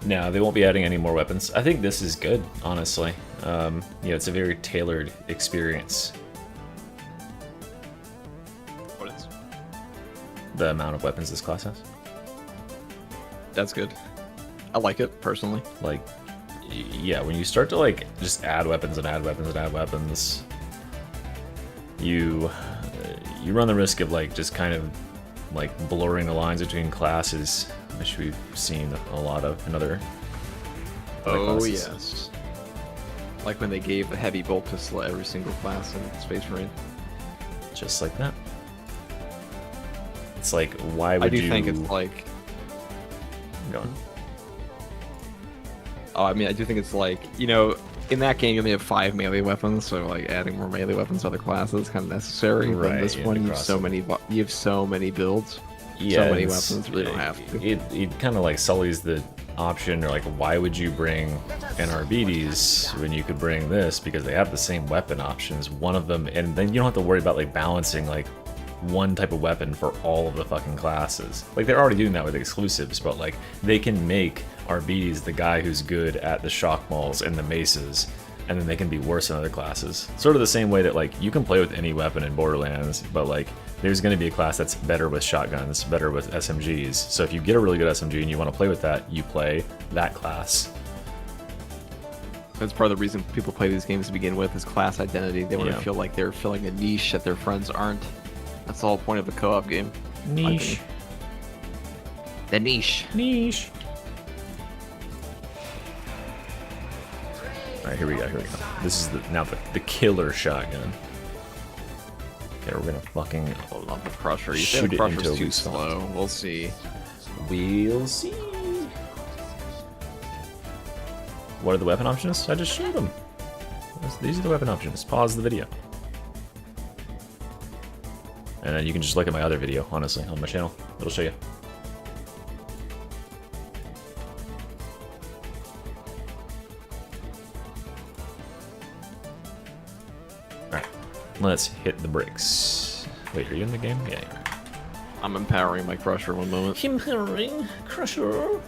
No, they won't be adding any more weapons. I think this is good, honestly. It's a very tailored experience. What is? The amount of weapons this class has. That's good. I like it personally. Like, yeah, when you start to like just add weapons and add weapons and add weapons, you run the risk of like just kind of like blurring the lines between classes, which we've seen a lot of in other classes. Yes. Like when they gave the heavy bolt pistol to every single class in Space Marine. Just like that. It's like, why would I do you... think it's like... Go on. Oh, I mean, I do think it's like, in that game you only have 5 melee weapons, so like adding more melee weapons to other classes is kind of necessary. But in this one, you have so many builds. Yeah, so many weapons, really don't have to. It kind of like sullies the option, or like, why would you bring an Arbites when you could bring this, because they have the same weapon options, one of them, and then you don't have to worry about like balancing like one type of weapon for all of the fucking classes. Like, they're already doing that with exclusives, but like they can make Arbites the guy who's good at the shock mauls and the maces, and then they can be worse in other classes. Sort of the same way that like you can play with any weapon in Borderlands, but like there's going to be a class that's better with shotguns, better with SMGs. So if you get a really good SMG and you want to play with that, you play that class. That's part of the reason people play these games to begin with, is class identity. They want to Yeah. feel like they're filling a niche that their friends aren't. That's the whole point of a co-op game. Niche. The niche. Niche. Alright, here we go, here we go. This is now the killer shotgun. Okay, we're gonna fucking Hold on, the Crusher. You shoot said the it Crusher's into a too weak spot. slow. We'll see. We'll see. What are the weapon options? I just showed them. These are the weapon options. Pause the video. And then you can just look at my other video, honestly, on my channel. It'll show you. Alright, let's hit the bricks. Wait, are you in the game? Yeah, you are. I'm empowering my Crusher one moment. Empowering Crusher.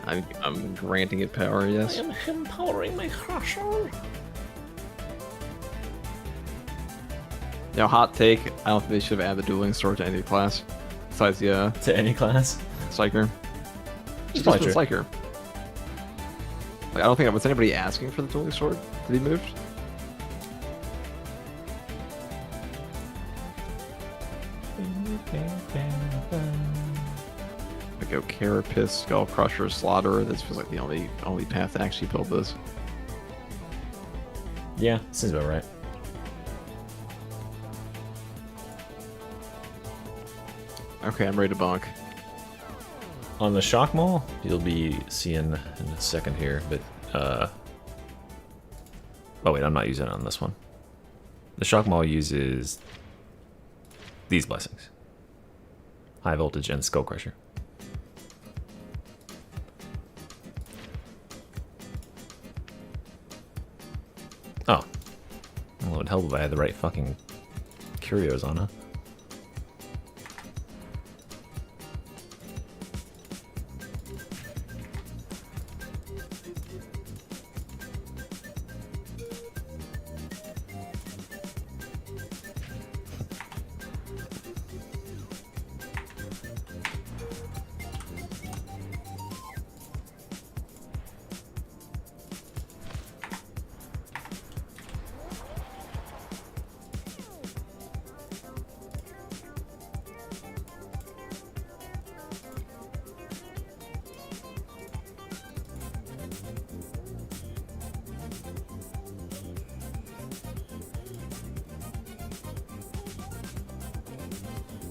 I'm granting it power, yes. I am empowering my Crusher. Now, hot take, I don't think they should have added the dueling sword to any class. Besides the, To any class? Psyker. Just Just true. the Psyker. Like, I don't think, was anybody asking for the dueling sword to be moved? I go Carapace, Skull Crusher, Slaughterer. This feels like the only path to actually build this. Yeah, seems about right. Okay, I'm ready to bonk. On the shock mall, you'll be seeing in a second here, but oh wait, I'm not using it on this one. The shock mall uses these blessings. High voltage and skull crusher. Oh. Well, it would help if I had the right fucking curios on, huh?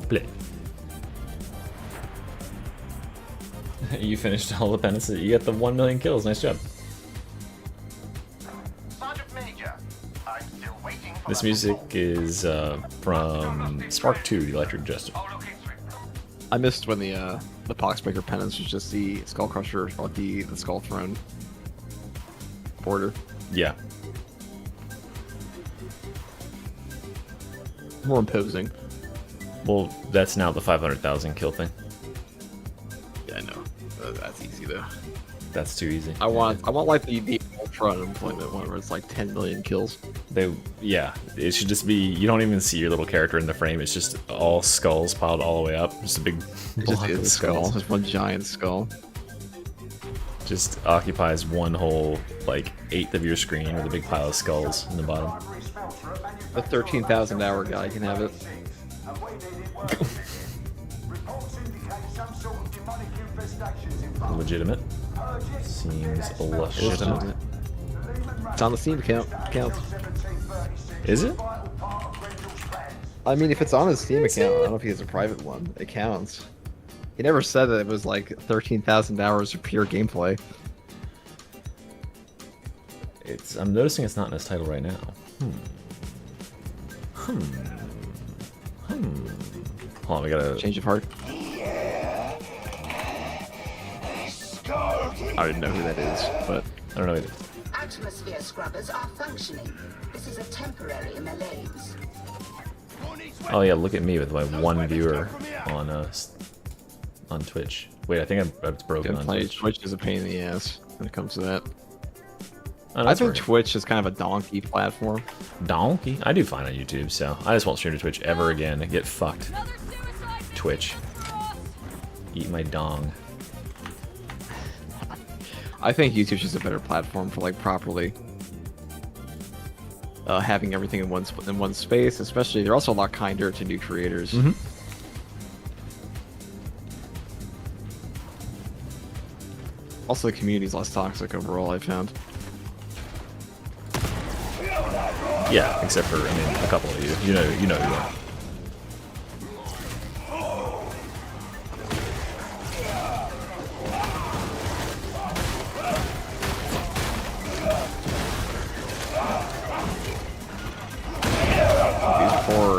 Play. You finished all the penances. You got the 1 million kills. Nice job. Sergeant Major, I'm still waiting for This the music report. is from Spark 2, The Electric Jester. Oh, look, it's written. I missed when the Poxbreaker penance was just the Skull Crusher or the Skull Throne border. Yeah. More imposing. Well, that's now the 500,000 kill thing. Yeah, I know. That's easy though. That's too easy. I want like the ultra unemployment one where it's like 10 million kills. Yeah, it should just be, you don't even see your little character in the frame. It's just all skulls piled all the way up. Just a big It's block just of a skull. skulls. Just one giant skull. Just occupies one whole, like, eighth of your screen with a big pile of skulls in the bottom. The 13,000 hour guy can have it. Legitimate. Seems legitimate. It's on the Steam account. Counts. Is it? I mean, if it's on his Steam account, I don't know if he has a private one. It counts. He never said that it was like 13,000 hours of pure gameplay. I'm noticing it's not in his title right now. Hold on, we gotta... Change of heart. I didn't know who that is, but I don't know either. Atmosphere scrubbers are functioning. This is a temporary malaise. Oh yeah, look at me with my one viewer on Twitch. Wait, I think it's broken on Twitch. Twitch is a pain in the ass when it comes to that. Oh, I that's think working. Twitch is kind of a donkey platform. Donkey? I do fine on YouTube, so I just won't stream to Twitch ever again and get fucked. Twitch. Eat my dong. I think YouTube's just a better platform for like properly having everything in one space. Especially, they're also a lot kinder to new creators. Also, the community's less toxic overall, I found. Yeah, except for, I mean, a couple of you. You know who you are.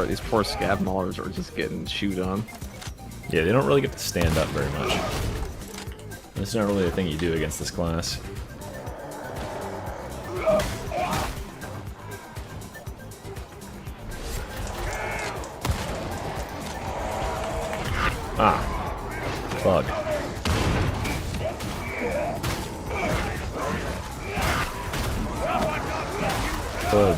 These poor scab maulers are just getting chewed on. Yeah, they don't really get to stand up very much. That's not really a thing you do against this class. Ah. Bug. Fudge.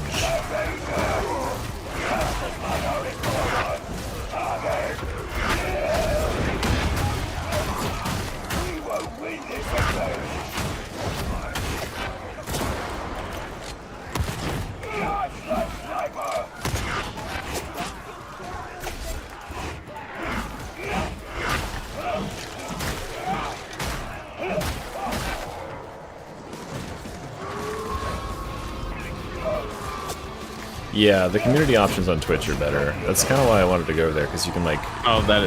Yeah, the community options on Twitch are better. That's kind of why I wanted to go there, because you can like... Oh, that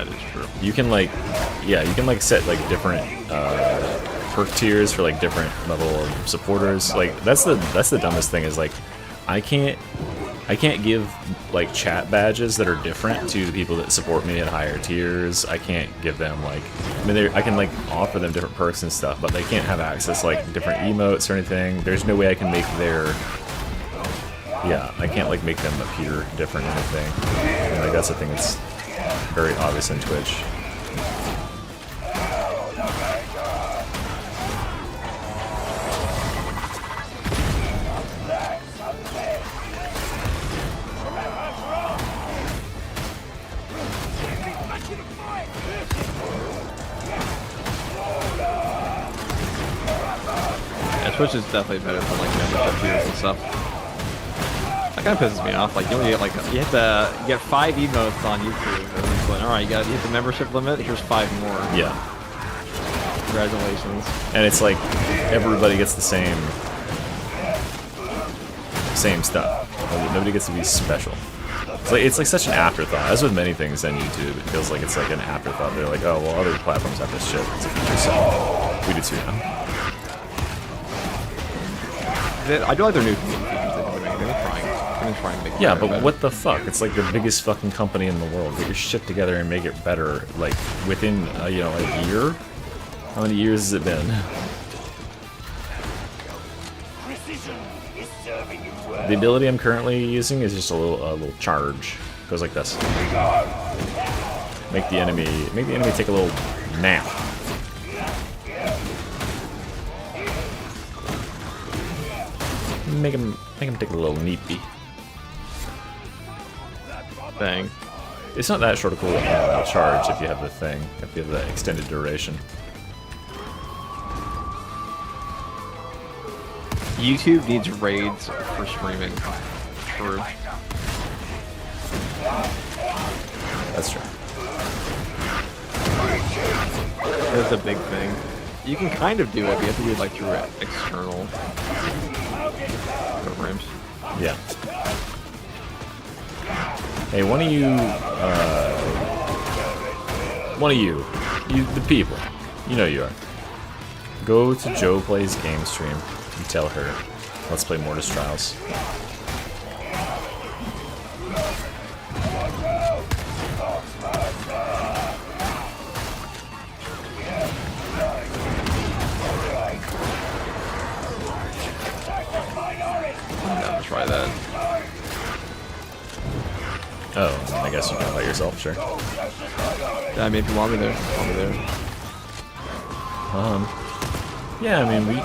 is true. You can like... Yeah, you can like set like different perk tiers for like different level of supporters. Like, that's the dumbest thing is like, I can't give like chat badges that are different to the people that support me at higher tiers. I can't give them like... I mean, I can like offer them different perks and stuff, but they can't have access to like different emotes or anything. There's no way I can make their... Yeah, I can't like make them appear different or anything. And, like, that's the thing that's very obvious in Twitch. Yeah, Twitch is definitely better than like membership tiers and stuff. That kind of pisses me off. Like, you only get like you get 5 emotes on YouTube, and it's like, all right, you hit the membership limit. Here's 5 more. Yeah. Congratulations. And it's like everybody gets the same stuff. Nobody gets to be special. It's like such an afterthought. As with many things on YouTube, it feels like it's like an afterthought. They're like, oh well, other platforms have this shit. It's a feature, so we do too now. I do like their new features they've been trying to make it Yeah, but better. what the fuck? It's like the biggest fucking company in the world. Get your shit together and make it better. Like within you know, a year. How many years has it been? The ability I'm currently using is just a little charge. Goes like this. Make the enemy take a little nap. Make him take a little neepy. Thing. It's not that short of a charge if you have the thing, if you have the extended duration. YouTube needs raids for streaming. True. That's true. That's a big thing. You can kind of do it, but you have to do it like through external programs. Yeah. Hey, one of you, the people, you know you are. Go to Joe Plays Game Stream and tell her, let's play Mortis Trials. I'm down to try that. Oh, I guess you can by yourself, sure. Yeah, I mean, if you want me there, Yeah, I mean,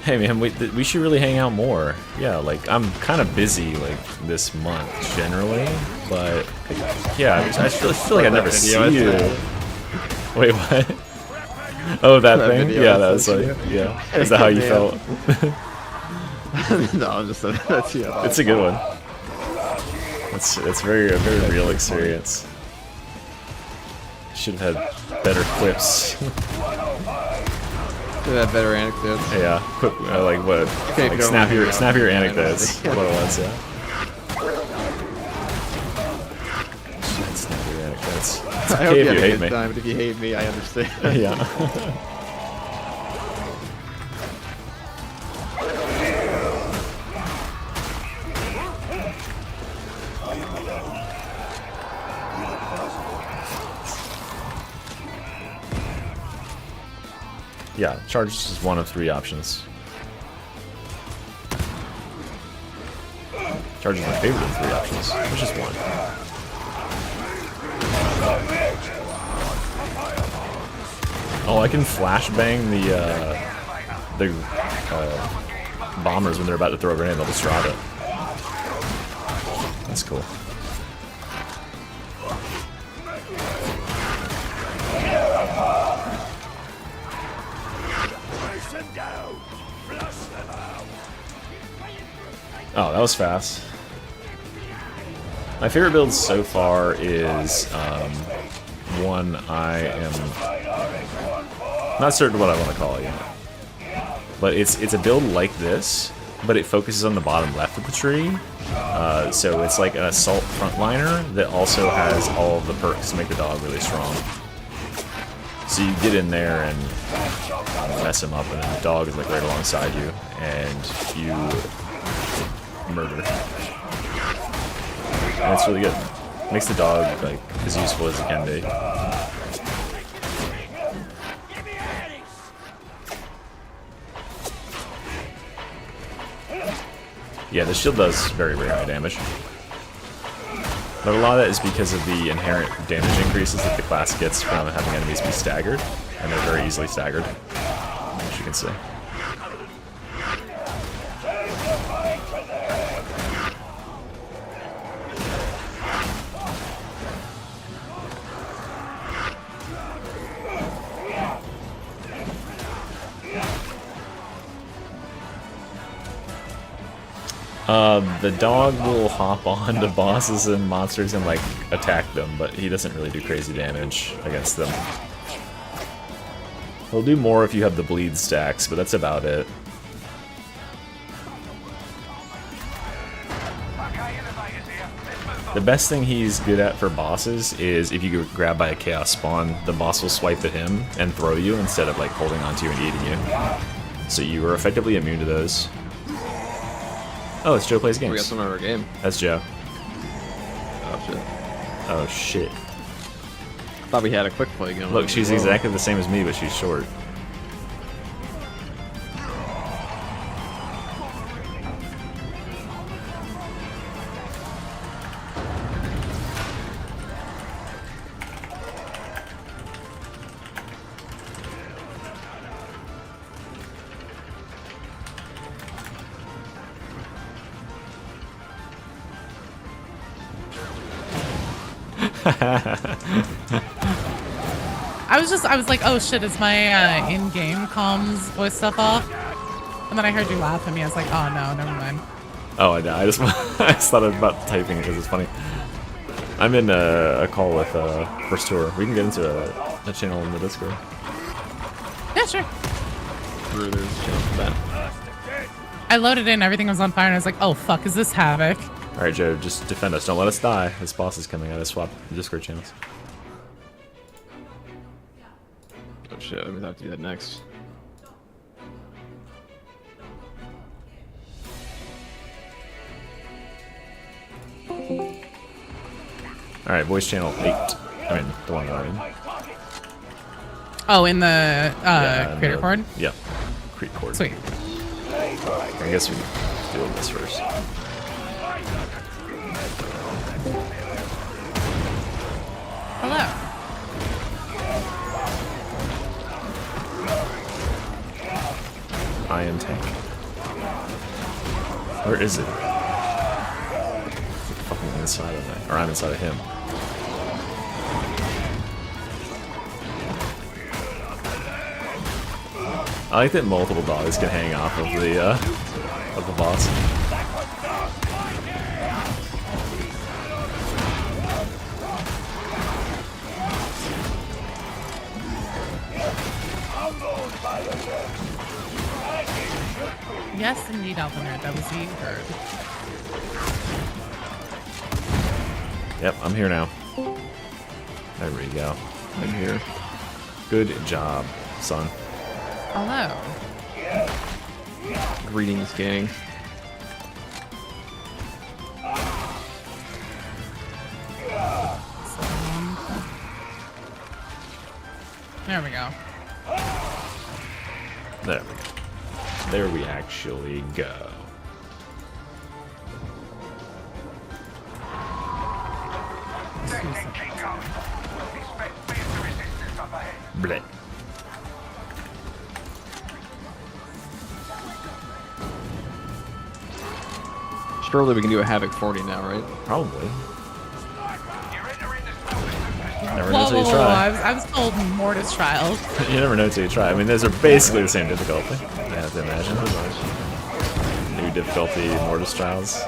hey man, we should really hang out more. Yeah, like, I'm kind of busy, like, this month, generally, but, yeah, I feel like I never see you. Wait, what? Oh, that thing? Yeah, that was like, yeah. Is that how you felt? No, I'm just that's yeah. It's a good one. It's a very real experience. should have had better clips. Should have better anecdotes. Yeah, quick, like what? Okay, Like go on. snappier anecdotes. What it was, yeah. Snappier anecdotes. It's I hope okay you if have you a hate good me. time, but if you hate me, I understand. Yeah. Yeah, charge is one of 3 options. Charge is my favorite of 3 options. Which is 1. Oh, I can flashbang the bombers when they're about to throw a grenade. They'll just drop it. That's cool. Oh, that was fast. My favorite build so far is one I am not certain what I want to call it yet. But it's a build like this, but it focuses on the bottom left of the tree. So it's like an assault frontliner that also has all of the perks to make the dog really strong. So you get in there and mess him up, and then the dog is like right alongside you, and you murder. And it's really good. Makes the dog like as useful as it can be. Yeah, the shield does very, very high damage. But a lot of that is because of the inherent damage increases that the class gets from having enemies be staggered. And they're very easily staggered, as you can see. The dog will hop onto bosses and monsters and like attack them, but he doesn't really do crazy damage against them. He'll do more if you have the bleed stacks, but that's about it. The best thing he's good at for bosses is if you get grabbed by a chaos spawn, the boss will swipe at him and throw you instead of like holding onto you and eating you. So you are effectively immune to those. Oh, it's Joe Plays Games. We got some of our game. That's Joe. Oh shit. Oh shit. I thought we had a quick play going. Look, she's exactly the same as me, but she's short. I was like, oh shit, is my in-game comms voice stuff off? And then I heard you laugh at me. I was like, oh no, never mind. Oh, I just I just thought about typing it because it's funny. I'm in a call with First Tour. We can get into a channel in the Discord. Yeah, sure. There's a channel for that. I loaded in, everything was on fire, and I was like, oh fuck, is this Havoc? Alright, Joe, just defend us. Don't let us die. This boss is coming. I gotta swap the Discord channels. Oh shit, I'm gonna have to do that next. Alright, voice channel 8. I mean, the one that I'm in. Oh, in the creator cord? Yeah, create cord. Sweet. I guess we can deal with this first. Hello. Iron tank. Where is it? It's fucking inside of me. Or I'm inside of him. I like that multiple dogs can hang off of the boss. Yes, indeed, Alpha Nerd. That was the bird. Yep, I'm here now. There we go. I'm here. Good job, son. Hello. Greetings, gang. There we go. There we go. There we actually go. Bleh. Surely we can do a Havoc 40 now, right? Probably. Never Whoa, know till you whoa, try. I was told Mortis Trials. You never know till you try. I mean, those are basically the same difficulty. I have to imagine. New difficulty, Mortis Trials.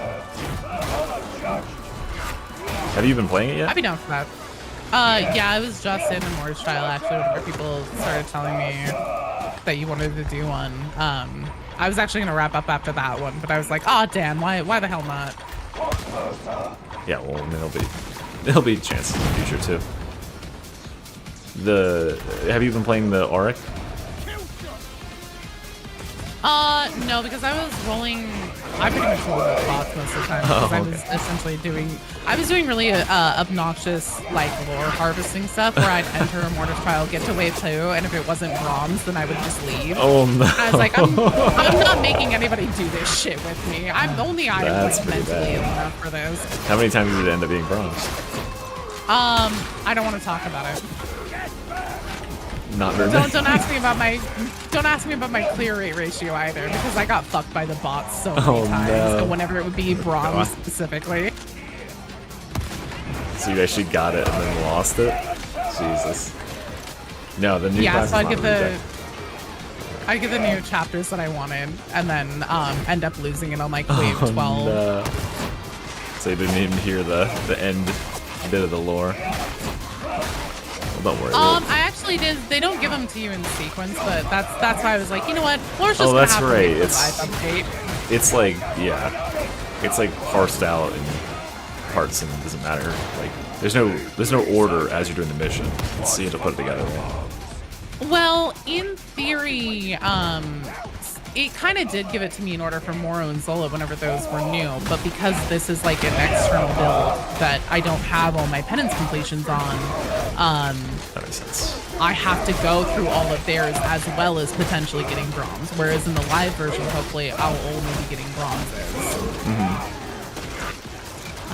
Have you been playing it yet? I'd be down for that. Yeah, I was just in a Mortis Trial actually whenever people started telling me that you wanted to do one. I was actually gonna wrap up after that one, but I was like, oh damn, why the hell not? Yeah, well, I mean, there'll be chances in the future too. Have you been playing the Auric? No, because I was rolling. I pretty much rolled with bots most of the time because I was essentially doing really obnoxious like lore harvesting stuff where I'd enter a Mortis Trial, get to wave 2, and if it wasn't bronze, then I would just leave. Oh no! And I was like, I'm not making anybody do this shit with me. I'm only I am That's like pretty mentally bad. enough for this. How many times did it end up being bronze? I don't want to talk about it. Not very Don't ask me about my clear rate ratio either, because I got fucked by the bots so many times. No. Whenever it would be bronze specifically. So you actually got it and then lost it? Jesus. No, the new class So is not really bad. I'd get the new chapters that I wanted, and then end up losing it on like wave 12. No. So you didn't even hear the end bit of the lore. Well, don't worry. I actually did. They don't give them to you in sequence, but that's why I was like, you know what? Lore's just Oh, gonna that's have to right. make the live update. It's like, yeah, it's like parsed out in parts, and it doesn't matter. Like, there's no order as you're doing the mission. So you have to put it together. Right? Well, in theory, it kind of did give it to me in order for Moro and Zola whenever those were new, but because this is like an external build that I don't have all my penance completions on, That makes sense. I have to go through all of theirs as well as potentially getting bronze, whereas in the live version, hopefully, I'll only be getting bronzes.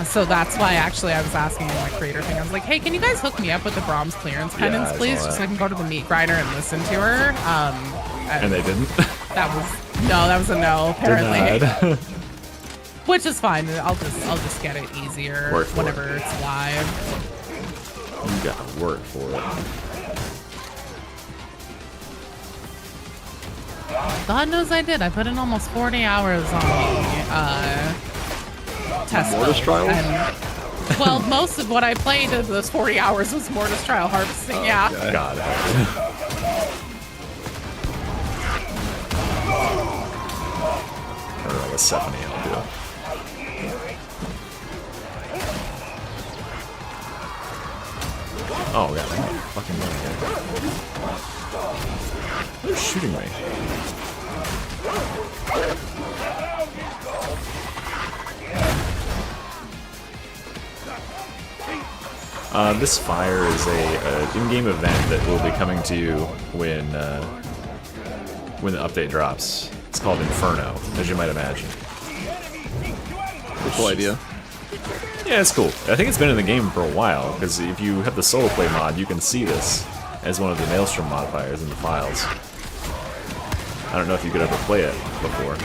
So that's why actually I was asking in my creator thing. I was like, hey, can you guys hook me up with the bronze clearance penance, I please? saw Just so that. I can go to the meat grinder and listen to her. And they didn't. That was a no, apparently. Denied. Which is fine. I'll just get it easier Work for whenever it's live. You gotta work for it. God knows I did. I put in almost 40 hours on the test Mortis build, Trials? and, well, most of what I played in those 40 hours was Mortis Trial harvesting, yeah. Okay. Got it. Or like a 70, I'll do. Oh, yeah, I'm fucking running here. They're shooting me. This fire is a in-game event that will be coming to you when the update drops. It's called Inferno, as you might imagine. Cool idea. Yeah, it's cool. I think it's been in the game for a while, because if you have the solo play mod, you can see this as one of the Maelstrom modifiers in the files. I don't know if you could ever play it before.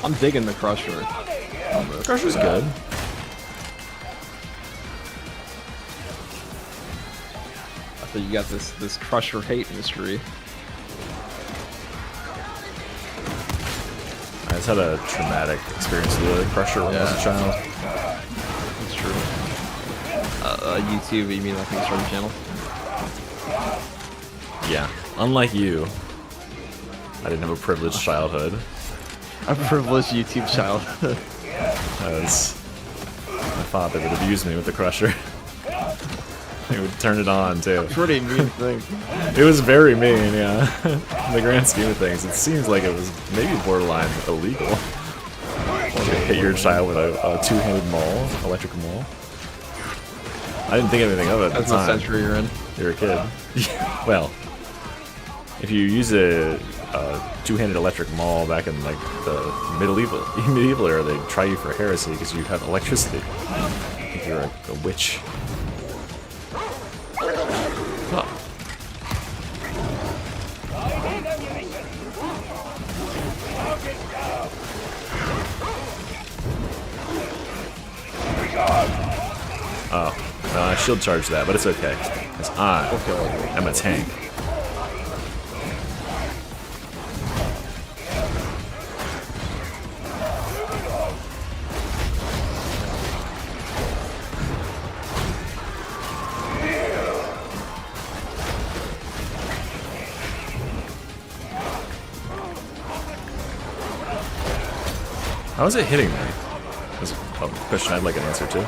I'm digging the Crusher. Crusher's good. So you got this Crusher hate mystery. I just had a traumatic experience with a Crusher when I was a child. That's true. YouTube, you mean like Kickstarter channel? Yeah, unlike you, I didn't have a privileged childhood. A privileged YouTube childhood. As my father would abuse me with the crusher. He would turn it on too. Pretty mean thing. It was very mean, yeah. In the grand scheme of things, it seems like it was maybe borderline illegal. To hit your child with a two-handed maul, electric maul. I didn't think anything of it at the That's the time. century you're in. You're a kid. Well, if you use a two-handed electric maul back in like the medieval era, they'd try you for heresy because you have electricity. I think you're a witch. Oh, no, I shield charged that, but it's okay. Because I am a tank. How is it hitting me? That's a question I'd like an answer to.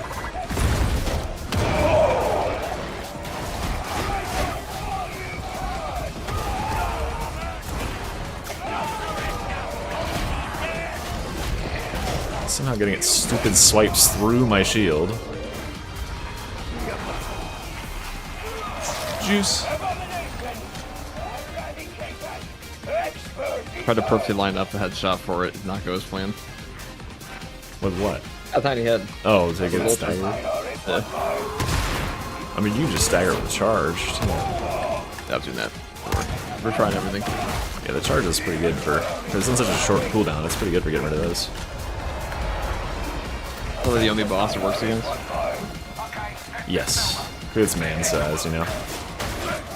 Somehow getting its stupid swipes through my shield. Juice. Tried to perfectly line up the headshot for it, did not go as planned. With what? A tiny head. Oh, to get it staggered. Yeah. I mean, you can just stagger with a charge. Yeah, I've seen that. We're trying everything. Yeah, the charge is pretty good for... It's in such a short cooldown, it's pretty good for getting rid of those. Probably the only boss it works against. Yes. It's man size, you know.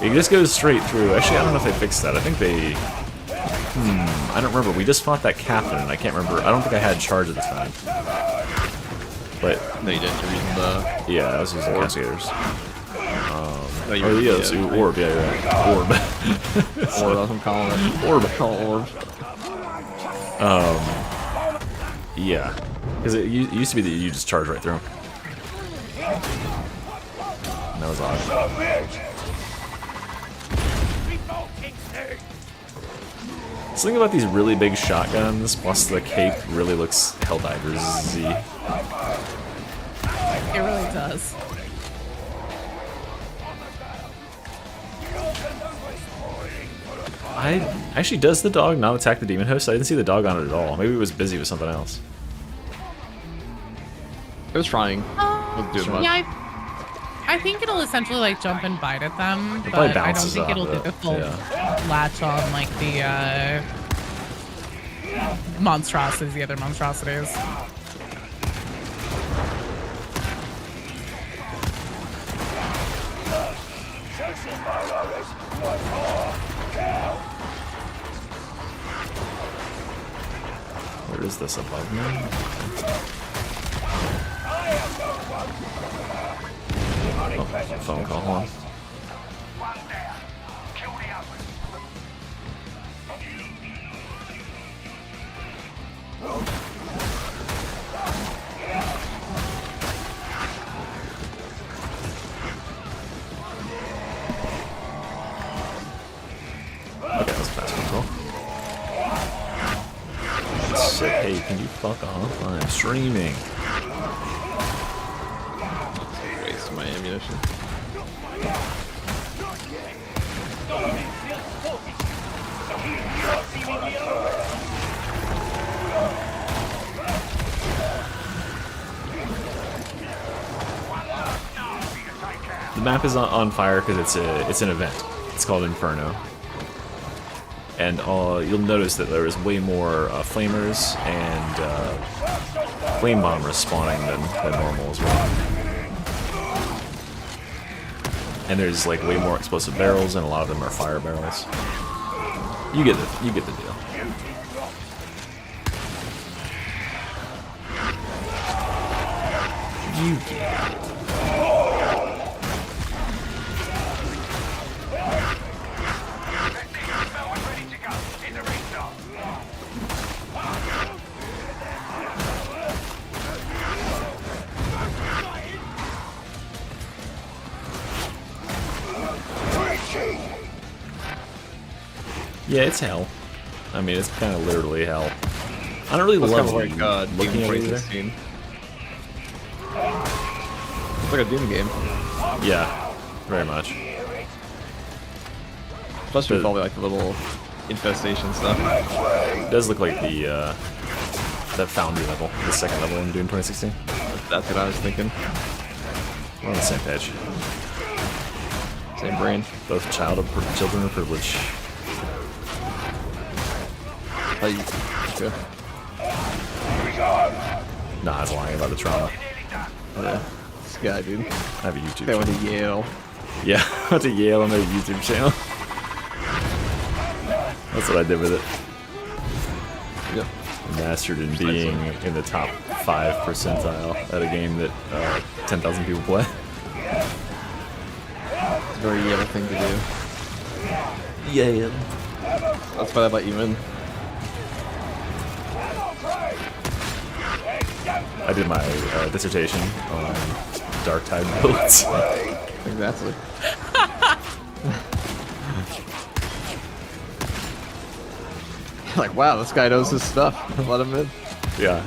It just goes straight through. Actually, I don't know if they fixed that. I think they... I don't remember. We just fought that captain, and I can't remember. I don't think I had charge at the time. But... No, you didn't. You're using the... Yeah, I was using cascaders. No, you Oh, were- yes, yeah, orb, yeah, you're right. Orb. Orb, I'm calling it. Orb. Call it orb. Yeah. Because it used to be that you just charge right through. And that was odd. The thing about these really big shotguns, plus the cape, really looks Helldivers-y. It really does. Actually, does the dog not attack the demon host? I didn't see the dog on it at all. Maybe it was busy with something else. It was trying. Wasn't doing much. Yeah, I think it'll essentially like jump and bite at them, It probably but I don't bounces think off it'll of do it, the full yeah. latch on like the monstrosities, the other monstrosities. Where is this above me? Oh, phone call, hold on. Okay, that's fast control. Shit, hey, can you fuck off? I'm streaming. Waste my ammunition. The map is on fire because it's an event. It's called Inferno. And you'll notice that there is way more flamers and flame bombers spawning than normal as well. And there's like way more explosive barrels, and a lot of them are fire barrels. You get the deal. You get it. Yeah, it's hell. I mean, it's kind of literally hell. I don't really It's love kind of like looking Doom at it either. 2016. It's like a Doom game. Yeah, very much. Especially with all like the little infestation stuff. It does look like the that Foundry level, the second level in Doom 2016. That's what I was thinking. We're on the same page. Same brain. Both children of privilege. Okay. Nah, I was lying about the trauma. Yeah. This guy, dude. I have a YouTube They went channel. to Yale. Yeah, I went to Yale on their YouTube channel. That's what I did with it. Yep. Mastered in being in the top 5 percentile at a game that 10,000 people play. It's a very Yale thing to do. Yale. That's why I let you in. I did my dissertation on Dark Tide builds. Exactly. Like, wow, this guy knows his stuff. Let him in. Yeah,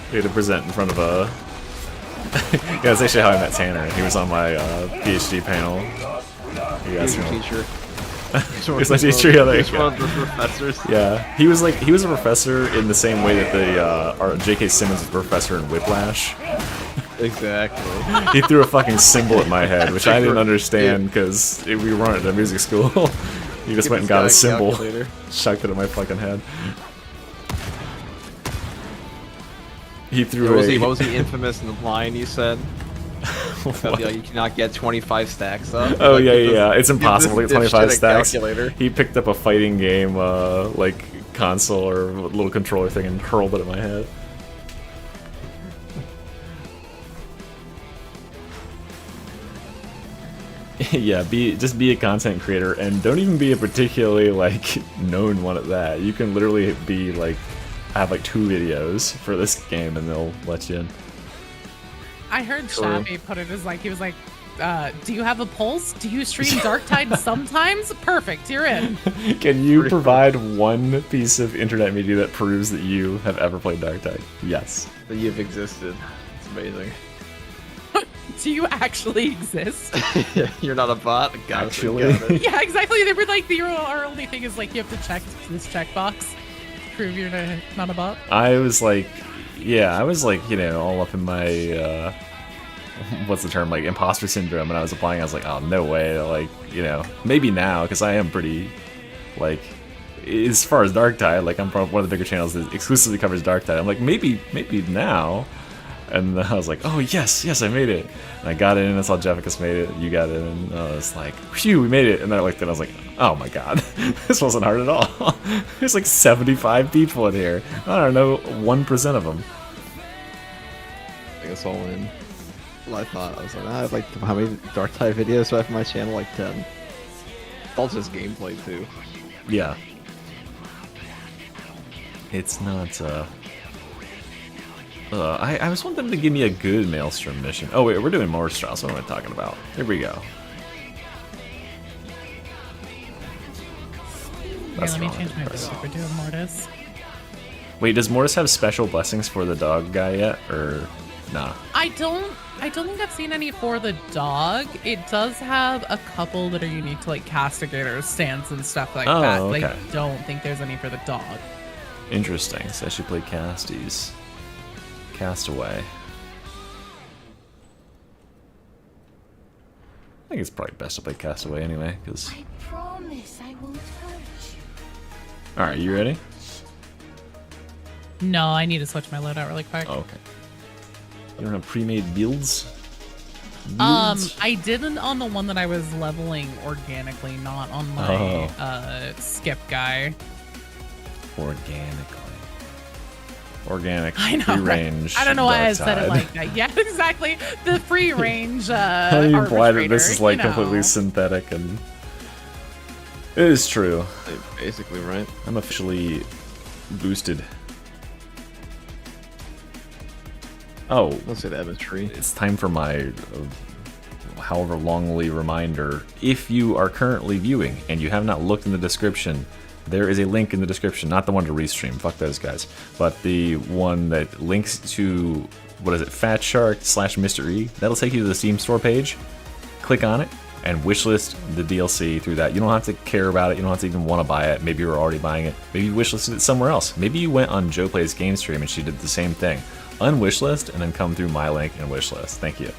he had to present in front of a. Yeah, that's actually how I met Tanner. He was on my PhD panel. He asked He's me. your teacher. He's my teacher. Yeah, there you He's go. one of the professors. Yeah, he was a professor in the same way that the J.K. Simmons was a professor in Whiplash. Exactly. He threw a fucking symbol at my head, which I didn't understand because we weren't at a music school. He just went and got a symbol, chucked it at my fucking head. He threw what was the infamous line you said? That, you cannot get 25 stacks up. Oh, Like, yeah, give yeah. this- It's impossible to give get this 25 dipshit a stacks. calculator. He picked up a fighting game, like, console or little controller thing and hurled it at my head. Yeah, just be a content creator and don't even be a particularly, like, known one at that. You can literally be, like, have, like, 2 videos for this game and they'll let you in. I heard Shabby put it as like, he was like, do you have a pulse? Do you stream Dark Tide sometimes? Perfect, you're in. Can you provide one piece of internet media that proves that you have ever played Dark Tide? Yes. That you've existed. It's amazing. Do you actually exist? You're not a bot? Got it, Actually. got it. Yeah, exactly. They were like, our only thing is like, you have to check this checkbox. Prove you're not a bot. I was like, you know, all up in my, what's the term, like, imposter syndrome, and I was applying, I was like, oh, no way, like, you know, maybe now, because I am pretty, like, as far as Dark Tide, like, I'm probably one of the bigger channels that exclusively covers Dark Tide, I'm like, maybe now, and I was like, oh, yes, I made it, and I got in, and I saw Jefficus made it, you got in, and I was like, phew, we made it, and then I looked and I was like, oh my god, this wasn't hard at all. There's like 75 people in here, I don't know, 1% of them. I think it's all in. Well, I thought, I was like, I have like, how many Dark Tide videos do I have on my channel? Like 10. It's all just gameplay too. Yeah. It's not, I was wanting them to give me a good Maelstrom mission. Oh wait, we're doing Morstrauss, what am I talking about? Here we go. Yeah, let me change my vote if we're doing Mortis. Wait, does Mortis have special blessings for the dog guy yet, or nah? I don't think I've seen any for the dog. It does have a couple that are unique to like castigators, stands, and stuff like that. okay. I don't think there's any for the dog. Interesting, so I should play Casties. Castaway. I think it's probably best to play Castaway anyway, because... I promise I won't hurt you. Alright, you ready? No, I need to switch my loadout really quick. Oh, okay. You don't have pre-made builds? I didn't on the one that I was leveling organically, not on my skip guy. Organic, I know, free right? range. I don't know why I Dark said it Tide. like that. Yeah, exactly. The free range. How do you imply that this arbitrator, is like you know. completely synthetic and it is true. Basically, right? I'm officially boosted. Oh, Let's say the Evans tree. it's time for my however longly reminder. If you are currently viewing and you have not looked in the description there is a link in the description. Not the one to restream. Fuck those guys. But the one that links to, what is it, Fat Shark / Mr. E. That'll take you to the Steam store page. Click on it and wishlist the DLC through that. You don't have to care about it. You don't have to even want to buy it. Maybe you're already buying it. Maybe you wishlisted it somewhere else. Maybe you went on Joe Plays Game Stream and she did the same thing. Unwishlist and then come through my link and wishlist. Thank you.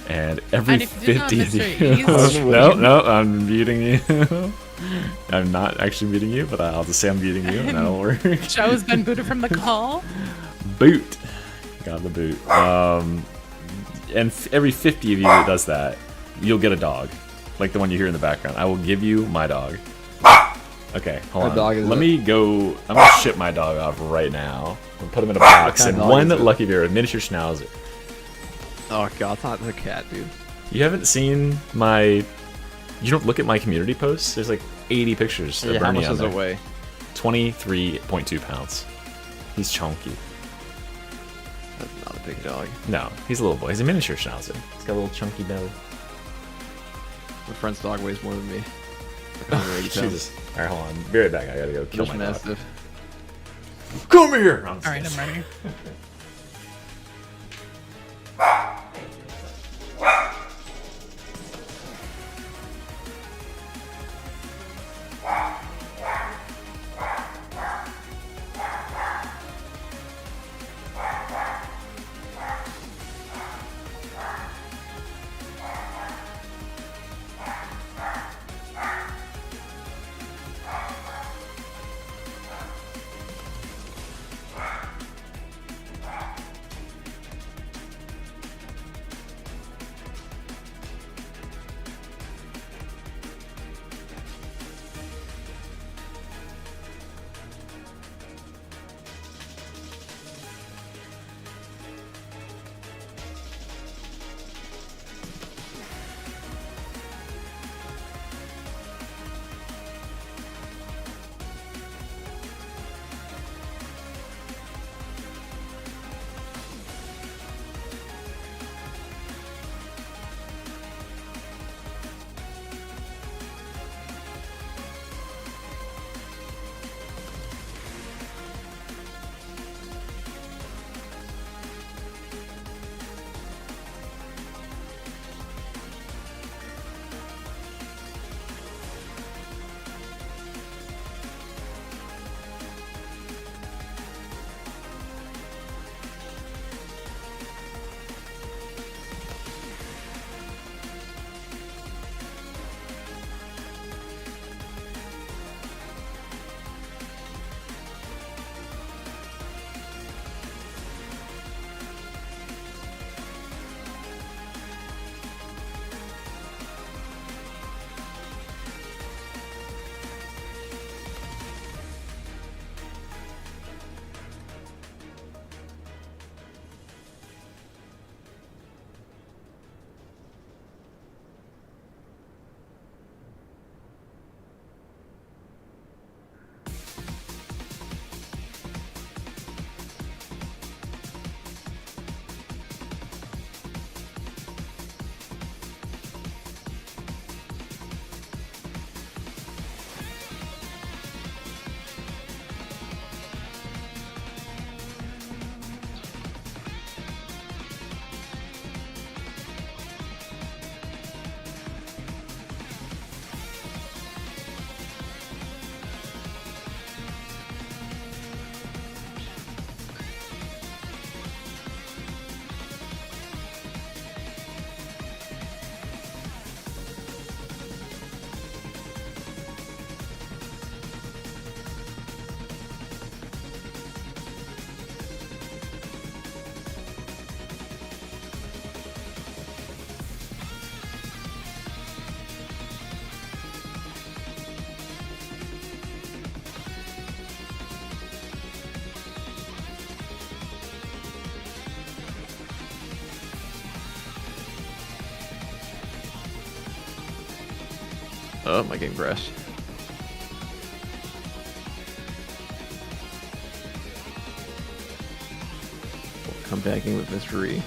And every And if you did 50 not, of Mr. you. No, I'm muting you. I'm not actually muting you, but I'll just say I'm muting you and that'll work. Joe has been booted from the call. Boot. Got the boot. And every 50 of you that does that, you'll get a dog. Like the one you hear in the background. I will give you my dog. Okay, hold on. Let me go. I'm going to ship my dog off right now. I'm going to put him in a box. And one lucky bear, a miniature schnauzer. Oh god, it's not the cat, dude. You haven't seen my... You don't look at my community posts? There's like 80 pictures of Yeah, how Bernie much on does there. it weigh? 23.2 pounds. He's chunky. That's not a big dog. No, he's a little boy. He's a miniature schnauzer. He's got a little chunky belly. My friend's dog weighs more than me. Like 180 pounds. Jesus. Alright, hold on. Be right back. I gotta go kill Just my dog. massive. Come here! Alright, I'm ready. Oh, my game crashed. Come back in with Mr. E.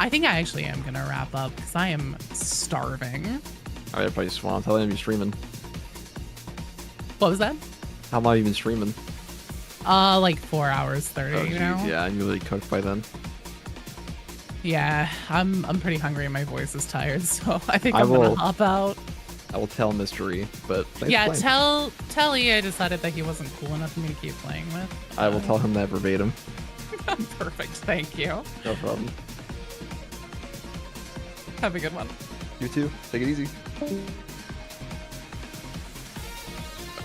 I think I actually am gonna wrap up because I am starving. Alright, I play Swans. How long have you been streaming? What was that? How long have you been streaming? Like 4 hours 30 Oh, geez, now. yeah, I'm really cooked by then. Yeah, I'm pretty hungry and my voice is tired, so I think I I'm gonna will- hop out. I will tell Mystery, but thanks Yeah, for playing. tell EA I decided that he wasn't cool enough for me to keep playing with. I will tell him that verbatim. Perfect, thank you. No problem. Have a good one. You too. Take it easy.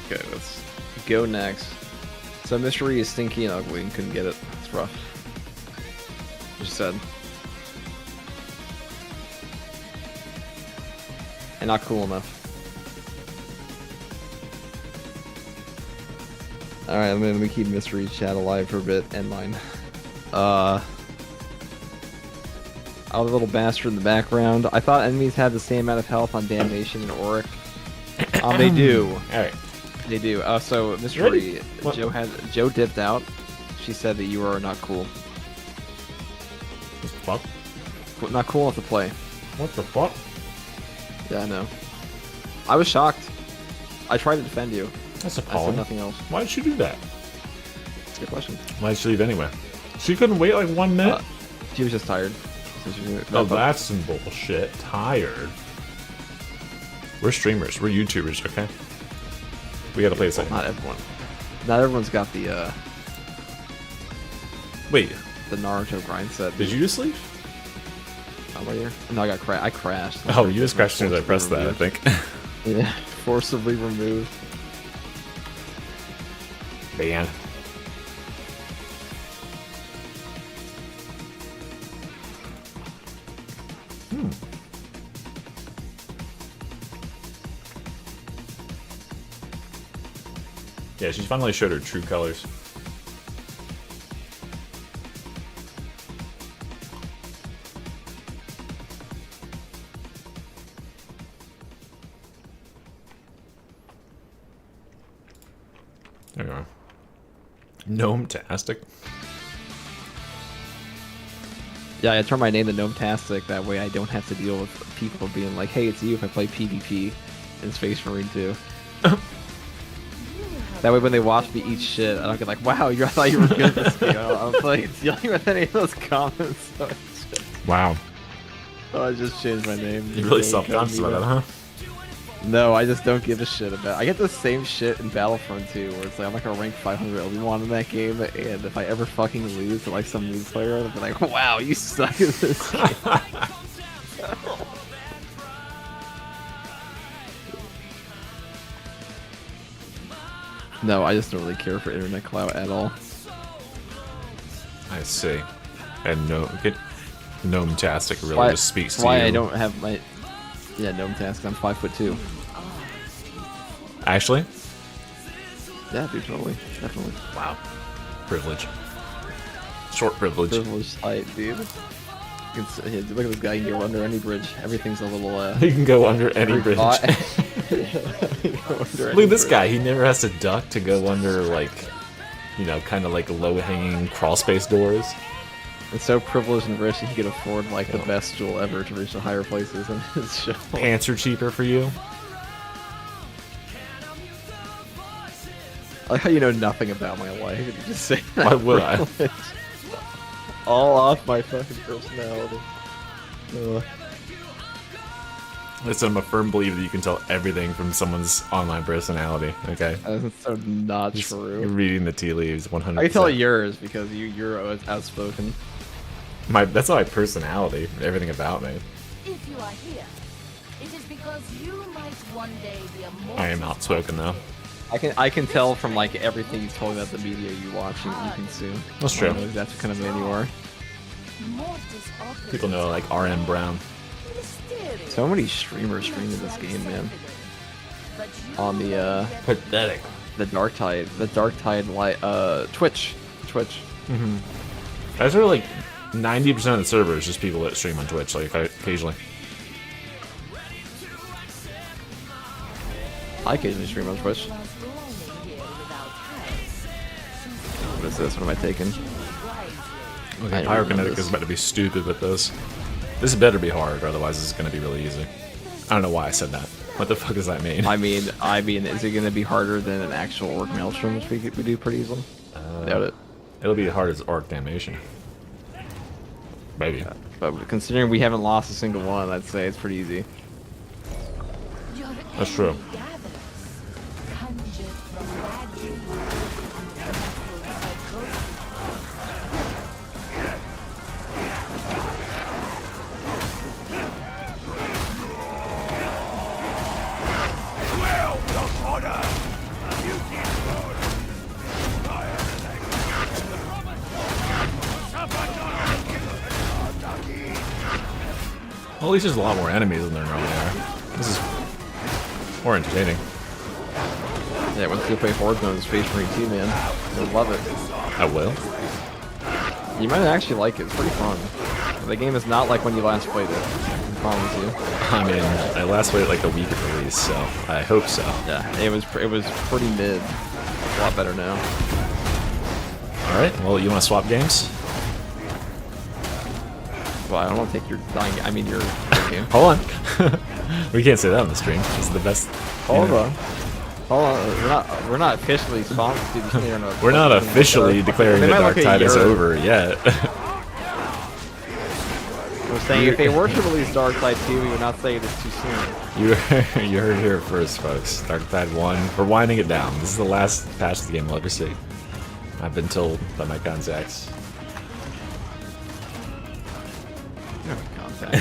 Okay, let's go next. So Mystery is stinky and ugly and couldn't get it. It's rough. Just said. And not cool enough. Alright, let me keep Mystery's chat alive for a bit and mine. Our little bastard in the background. I thought enemies had the same amount of health on Damnation and Auric. They do. Alright. They do. So Mystery, Joe dipped out. She said that you are not cool. What the fuck? Not cool enough to play. What the fuck? Yeah, I know. I was shocked. I tried to defend you. That's I said appalling. nothing else. Why did she do that? That's a good question. Why did she leave anyway? She couldn't wait like 1 minute? She was just tired. So Oh, that's some bullshit. Tired. We're streamers. We're YouTubers, okay? We gotta play this thing. Not everyone. Not everyone's got the Wait, Naruto grind set. did you just leave? Oh, right here? No, I crashed. Oh, you just crashed as soon as I pressed that, I think. Yeah, forcibly removed. Man. Yeah, she finally showed her true colors. There you are. Gnome-tastic. Yeah, I turned my name to Gnome-tastic. That way I don't have to deal with people being like, hey, it's you if I play PvP in Space Marine 2. That way when they watch me eat shit, I don't get like, wow, I thought you were good at this game. I don't feel like dealing with any of those comments. So Wow. I just changed my name. You're really self-conscious about that, huh? No, I just don't give a shit about. I get the same shit in Battlefront 2, where it's like I'm like a rank 500 Obi-Wan in that game, and if I ever fucking lose to like some new player, I'll be like, wow, you suck at this game. No, I just don't really care for internet clout at all. I see. And Gnome-tastic really Why- just speaks to why you. I don't have my Gnome task. I'm 5'2". Actually? Yeah, dude, totally, definitely. Wow. Privilege. Short privilege. Privileged height, dude. You can see, look at this guy. He can go under any bridge. Everything's a little. You can go under any bridge. Look Look at this guy. He never has to duck to go under, like, you know, kind of like low-hanging crawl space doors. It's so privileged and rich that he can afford like the best jewel ever to reach the higher places in his show. Pants are cheaper for you. I like how you know nothing about my life and you just say that. Why would I? privilege. All off my fucking personality. Listen, I'm a firm believer that you can tell everything from someone's online personality, okay? That's so not You're true. reading the tea leaves 100%. I can tell yours because you're outspoken. That's my personality, everything about me. If you are here, it is because you might one day be a mortal. I am outspoken, though. I can tell from like everything you told me about the media you watch and you consume. That's true. I know that's the kind of man you are. People know, like, RM Brown. So many streamers streaming this game, man. On the Pathetic. the Dark Tide light Twitch. Mm-hmm. That's where, like, 90% of the servers just people that stream on Twitch, like, occasionally. I occasionally stream on Twitch. What is this? What am I taking? Okay, Pyrokinetic is about to be stupid with this. This better be hard, or otherwise this is gonna be really easy. I don't know why I said that. What the fuck does that mean? I mean, is it gonna be harder than an actual orc maelstrom, which we do pretty easily? Doubt it. It'll be hard as Arc Damnation. Maybe. But considering we haven't lost a single one, I'd say it's pretty easy. That's true. Well, at least there's a lot more enemies than there normally are. This is more entertaining. Yeah, once you play Horde mode in Space Marine 2, man, you'll love it. I will. You might actually like it. It's pretty fun. The game is not like when you last played it. I promise you. I mean, I last played it like the week of release, so I hope so. Yeah, it was pretty mid. It's a lot better now. All right. Well, you want to swap games? Well, I don't want to take your dying. I mean your game. Hold on. We can't say that on the stream. This is the best. Hold on. Hold on. We're not officially sponsored. We're not officially declaring the Dark Tide is over yet. We're saying if they were to release Dark Tide 2, we would not say it is too soon. You heard it here first, folks. Dark Tide 1. We're winding it down. This is the last patch of the game we'll ever see. I've been told by my contacts.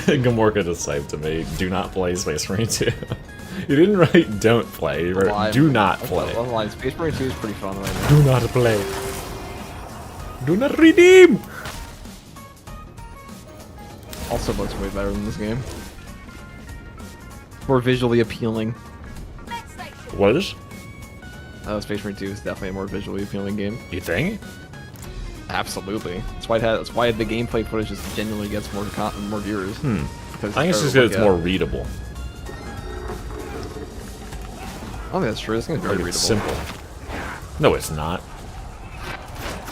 Gamorka just typed to me, do not play Space Marine 2. You didn't write don't play, you wrote do not play. Space Marine 2 is pretty fun right now. Do not play. Do not redeem! Also looks way better than this game. More visually appealing. What is? Space Marine 2 is definitely a more visually appealing game. You think? Absolutely. That's why the gameplay footage just genuinely gets more viewers. I think it's just because it's more readable. I think that's true. This game's very readable. It's simple. No, it's not.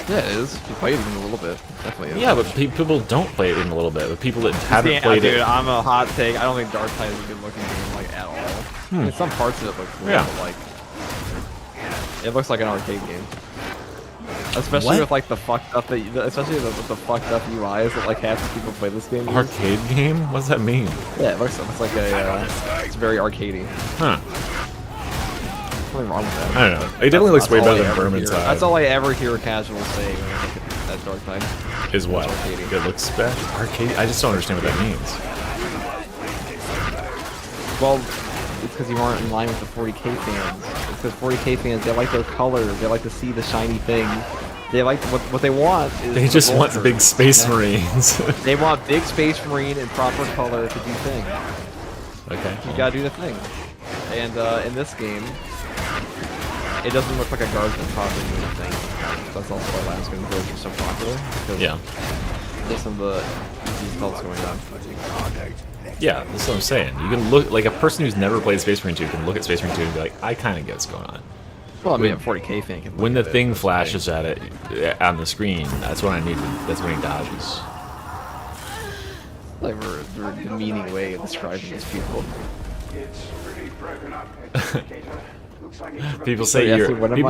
Yeah, it is. You play it even a little bit. Definitely is. Yeah, but people don't play it in a little bit. The people that haven't played it... Dude, I'm a hot take. I don't think Dark Tide is a good looking game, like, at all. I mean, some parts of it look cool, but, like... It looks like an arcade game. Especially with like the fucked up with the fucked up UIs that like half the people play this game. Arcade game? What does that mean? Yeah, it looks like a it's very arcadey. Huh. Nothing wrong with that. I don't know. It definitely looks way better than Vermintide. That's all I ever hear casuals say when I look at that Dark Tide. Is what? It looks bad. Arcade? I just don't understand what that means. Well, it's because you aren't in line with the 40k fans. It's because 40k fans, they like their color. They like to see the shiny thing. They like what they want is they just want big space marines. They want big space marine in proper color to do things. Okay. You gotta do the thing. And in this game, it doesn't look like a guardsman properly doing the thing. That's also why Last Gun Village is so popular. Yeah. There's some of the easy spells going on. Yeah, that's what I'm saying. You can look like a person who's never played Space Marine 2 can look at Space Marine 2 and be like, I kind of get what's going on. Well, I mean, a 40k fan can. When the thing flashes at it on the screen, that's when I need. That's when he dodges. Like we're a demeaning way of describing these people. People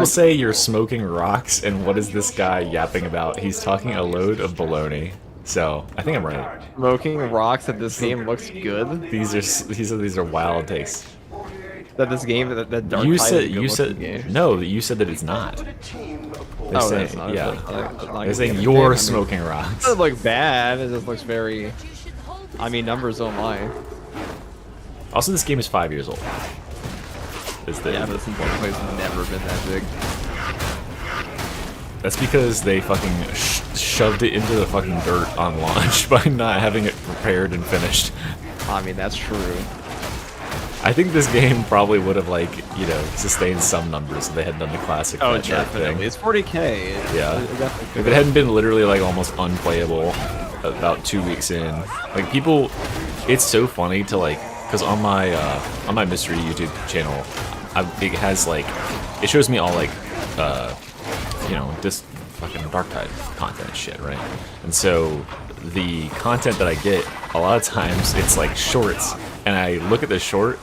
say you're smoking rocks, and what is this guy yapping about? He's talking a load of baloney. So I think I'm right. Smoking rocks that this game looks good. These are wild takes. That this game that Dark you Tide said is a you said game. No, you said that it's not. They're saying, that's not. Yeah, they're saying you're smoking rocks. It doesn't look bad. It just looks very. I mean, numbers don't lie. Also, this game is 5 years old. Yeah, but this play's never been that big. That's because they fucking shoved it into the fucking dirt on launch by not having it prepared and finished. I mean, that's true. I think this game probably would have, like, you know, sustained some numbers if they had done the classic patchwork thing. It's 40k. Yeah. If it hadn't been literally, like, almost unplayable about 2 weeks in. Like, people... It's so funny to, like... Because on my mystery YouTube channel, it has, like... It shows me all, like, you know, this fucking Dark Tide content shit, right? And so the content that I get, a lot of times it's like shorts, and I look at the short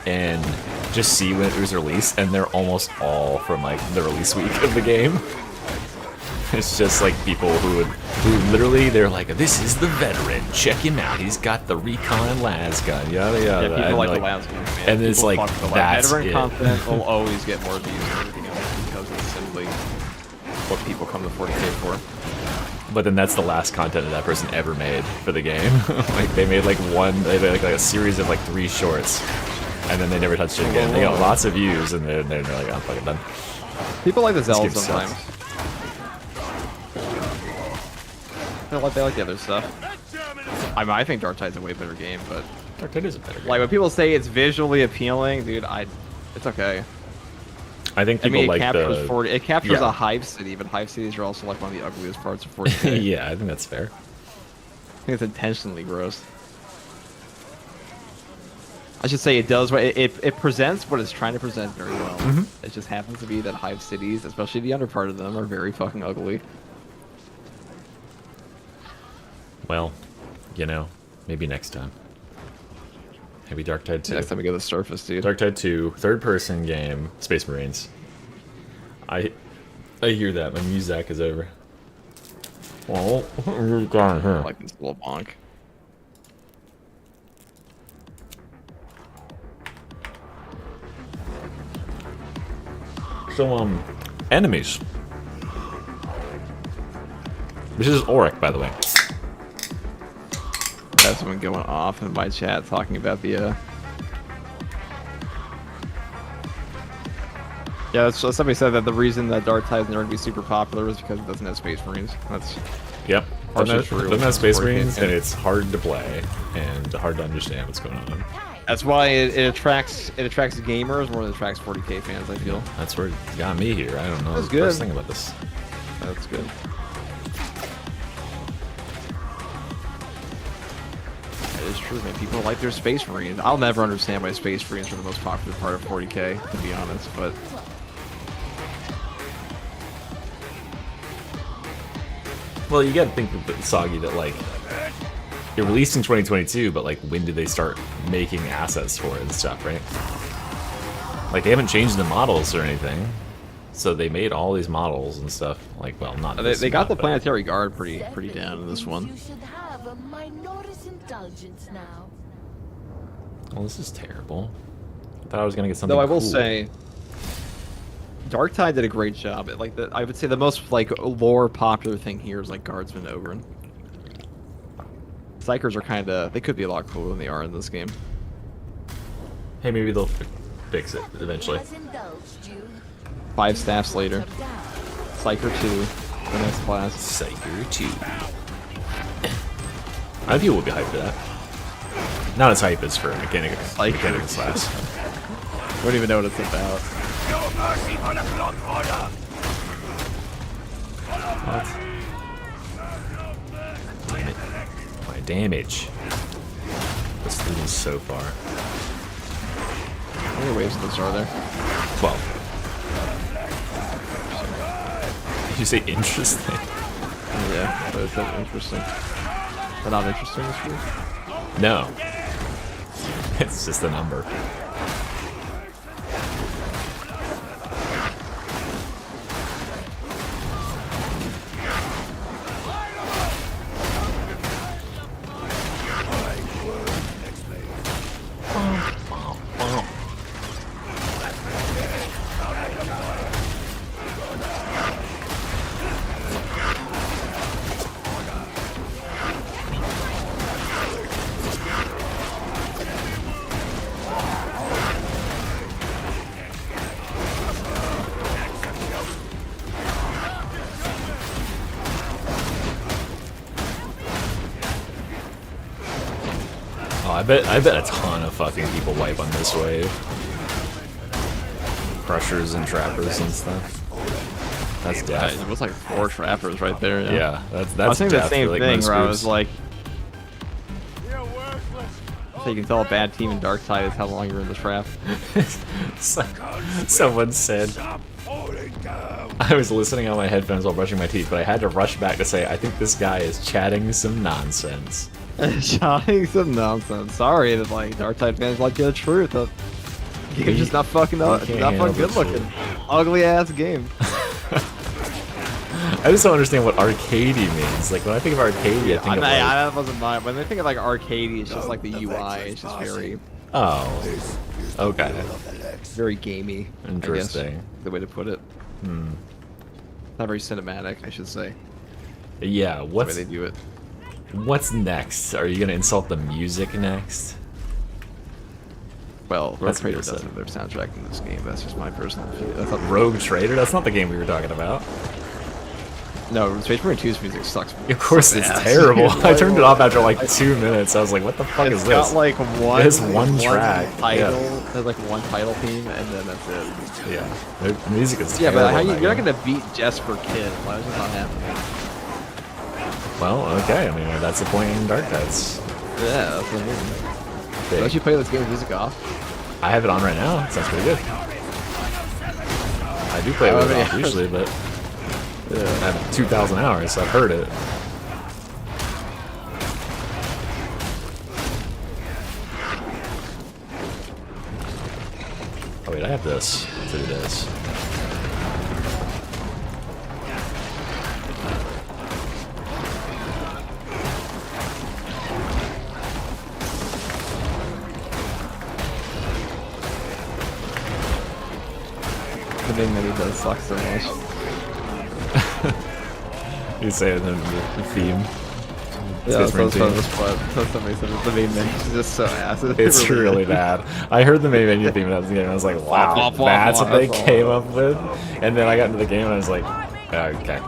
and just see when it was released, and they're almost all from like the release week of the game. It's just like people who literally, they're like, this is the veteran, check him out, he's got the recon las gun, yada yada. Yeah, people like the las gun, man. And it's like, that's veteran it. content will always get more views than everything else because it's simply what people come to 40K for. But then that's the last content that person ever made for the game. Like they made like they made like a series of like 3 shorts, and then they never touched it again. They got lots of views, and they're like, I'm fucking done. People like the Zelda game sometimes. sucks. They like the other stuff. I mean, I think Darktide's a way better game, but Darktide is a better game. like when people say it's visually appealing, dude, it's okay. I think people it like captures the... it captures Yeah. a hive city, but hive cities are also like one of the ugliest parts of 40K. Yeah, I think that's fair. I think it's intentionally gross. I should say it does what it presents what it's trying to present very well. It just happens to be that hive cities, especially the under part of them, are very fucking ugly. Well, you know, maybe next time. Maybe Darktide 2. Next time we go to the surface, dude. Darktide 2, third-person game, Space Marines. I hear that. My Muzak is over. Well, you've got here. I like this little bonk. So, enemies. This is Auric, by the way. That's someone going off in my chat talking about the yeah, somebody said that the reason that Darktide is never going to be super popular is because it doesn't have Space Marines. That's Yep. partially Doesn't true. have Space 40K Marines, and game. it's hard to play and hard to understand what's going on. That's why it attracts gamers more than it attracts 40K fans, I feel. That's where it got me here. I don't know. That's the first good. thing about this. That's good. It is true, man. People like their Space Marines. I'll never understand why Space Marines are the most popular part of 40K, to be honest, but Well, you gotta think of the Soggy that, like, it released in 2022, but, like, when did they start making assets for it and stuff, right? Like, they haven't changed the models or anything. So they made all these models and stuff. Like, well, not this they got the mod, but- Planetary Guard pretty down in this one. You should have a minor's indulgence now. Well, this is terrible. I thought I was gonna get something Though I will cool. say, Darktide did a great job. I would say the most like lore popular thing here is like Guardsman Ogren. Psychers are they could be a lot cooler than they are in this game. Hey, maybe they'll fix it eventually. Has indulged you. 5 staffs later. Psyker 2, the next class. Psyker 2. I think people would be hyped for that. Not as hype as for mechanical class. I don't even know what it's about. No mercy for the Blood Order! What? Damn it. My damage. This thing is so far. How many waves of this are there? 12. Did you say interesting? Yeah, but it's interesting. But not interesting this year? No. It's just a number. Oh, I bet a ton of fucking people wipe on this wave. Crushers and trappers and stuff. That's death. It was like 4 trappers right there. Yeah, that's I was thinking the death same for, like, thing most where I groups. was like, so you can tell a bad team in Darktide is how long you're in the trap. Someone said, Stop falling down! I was listening on my headphones while brushing my teeth, but I had to rush back to say, I think this guy is chatting some nonsense. Shouting some nonsense. Sorry that like Darktide fans like the truth. The game's just not fucking not fucking good looking. Ugly ass game. I just don't understand what arcadey means. Like when I think of arcadey, I think of like... that wasn't mine. When I think of like arcadey, it's just like the UI. It's just very. Oh. Okay. Very gamey. Interesting. I guess, the way to put it. Not very cinematic, I should say. Yeah. What's the way they do it? What's next? Are you gonna insult the music next? Well, Rogue Trader doesn't have their soundtrack in this game. That's just my personal opinion. That's not Rogue Trader? That's not the game we were talking about. No, Space Marine 2's music sucks. Of course, it's terrible. I turned it off after like 2 minutes. I was like, "What the fuck is this?" It's got like one. It has one track. Title. Yeah. There's like one title theme, and then that's it. Yeah, the music is yeah, terrible. but you're not gonna beat Jesper Kid. Why is it not happening? Well, okay. I mean, that's the point in Dark Tides. Yeah, that's what I mean. Don't you play this game with music off? I have it on right now. It sounds pretty good. I do play it with it off usually, but I have 2,000 hours, so I've heard it. Oh wait, I have this to do this. The main menu does suck so much. You say it in the theme. Yeah, that's the main menu is just so ass. It's really bad. I heard the main menu theme and I was like, wow, that's what they came up with? And then I got into the game and I was like, okay.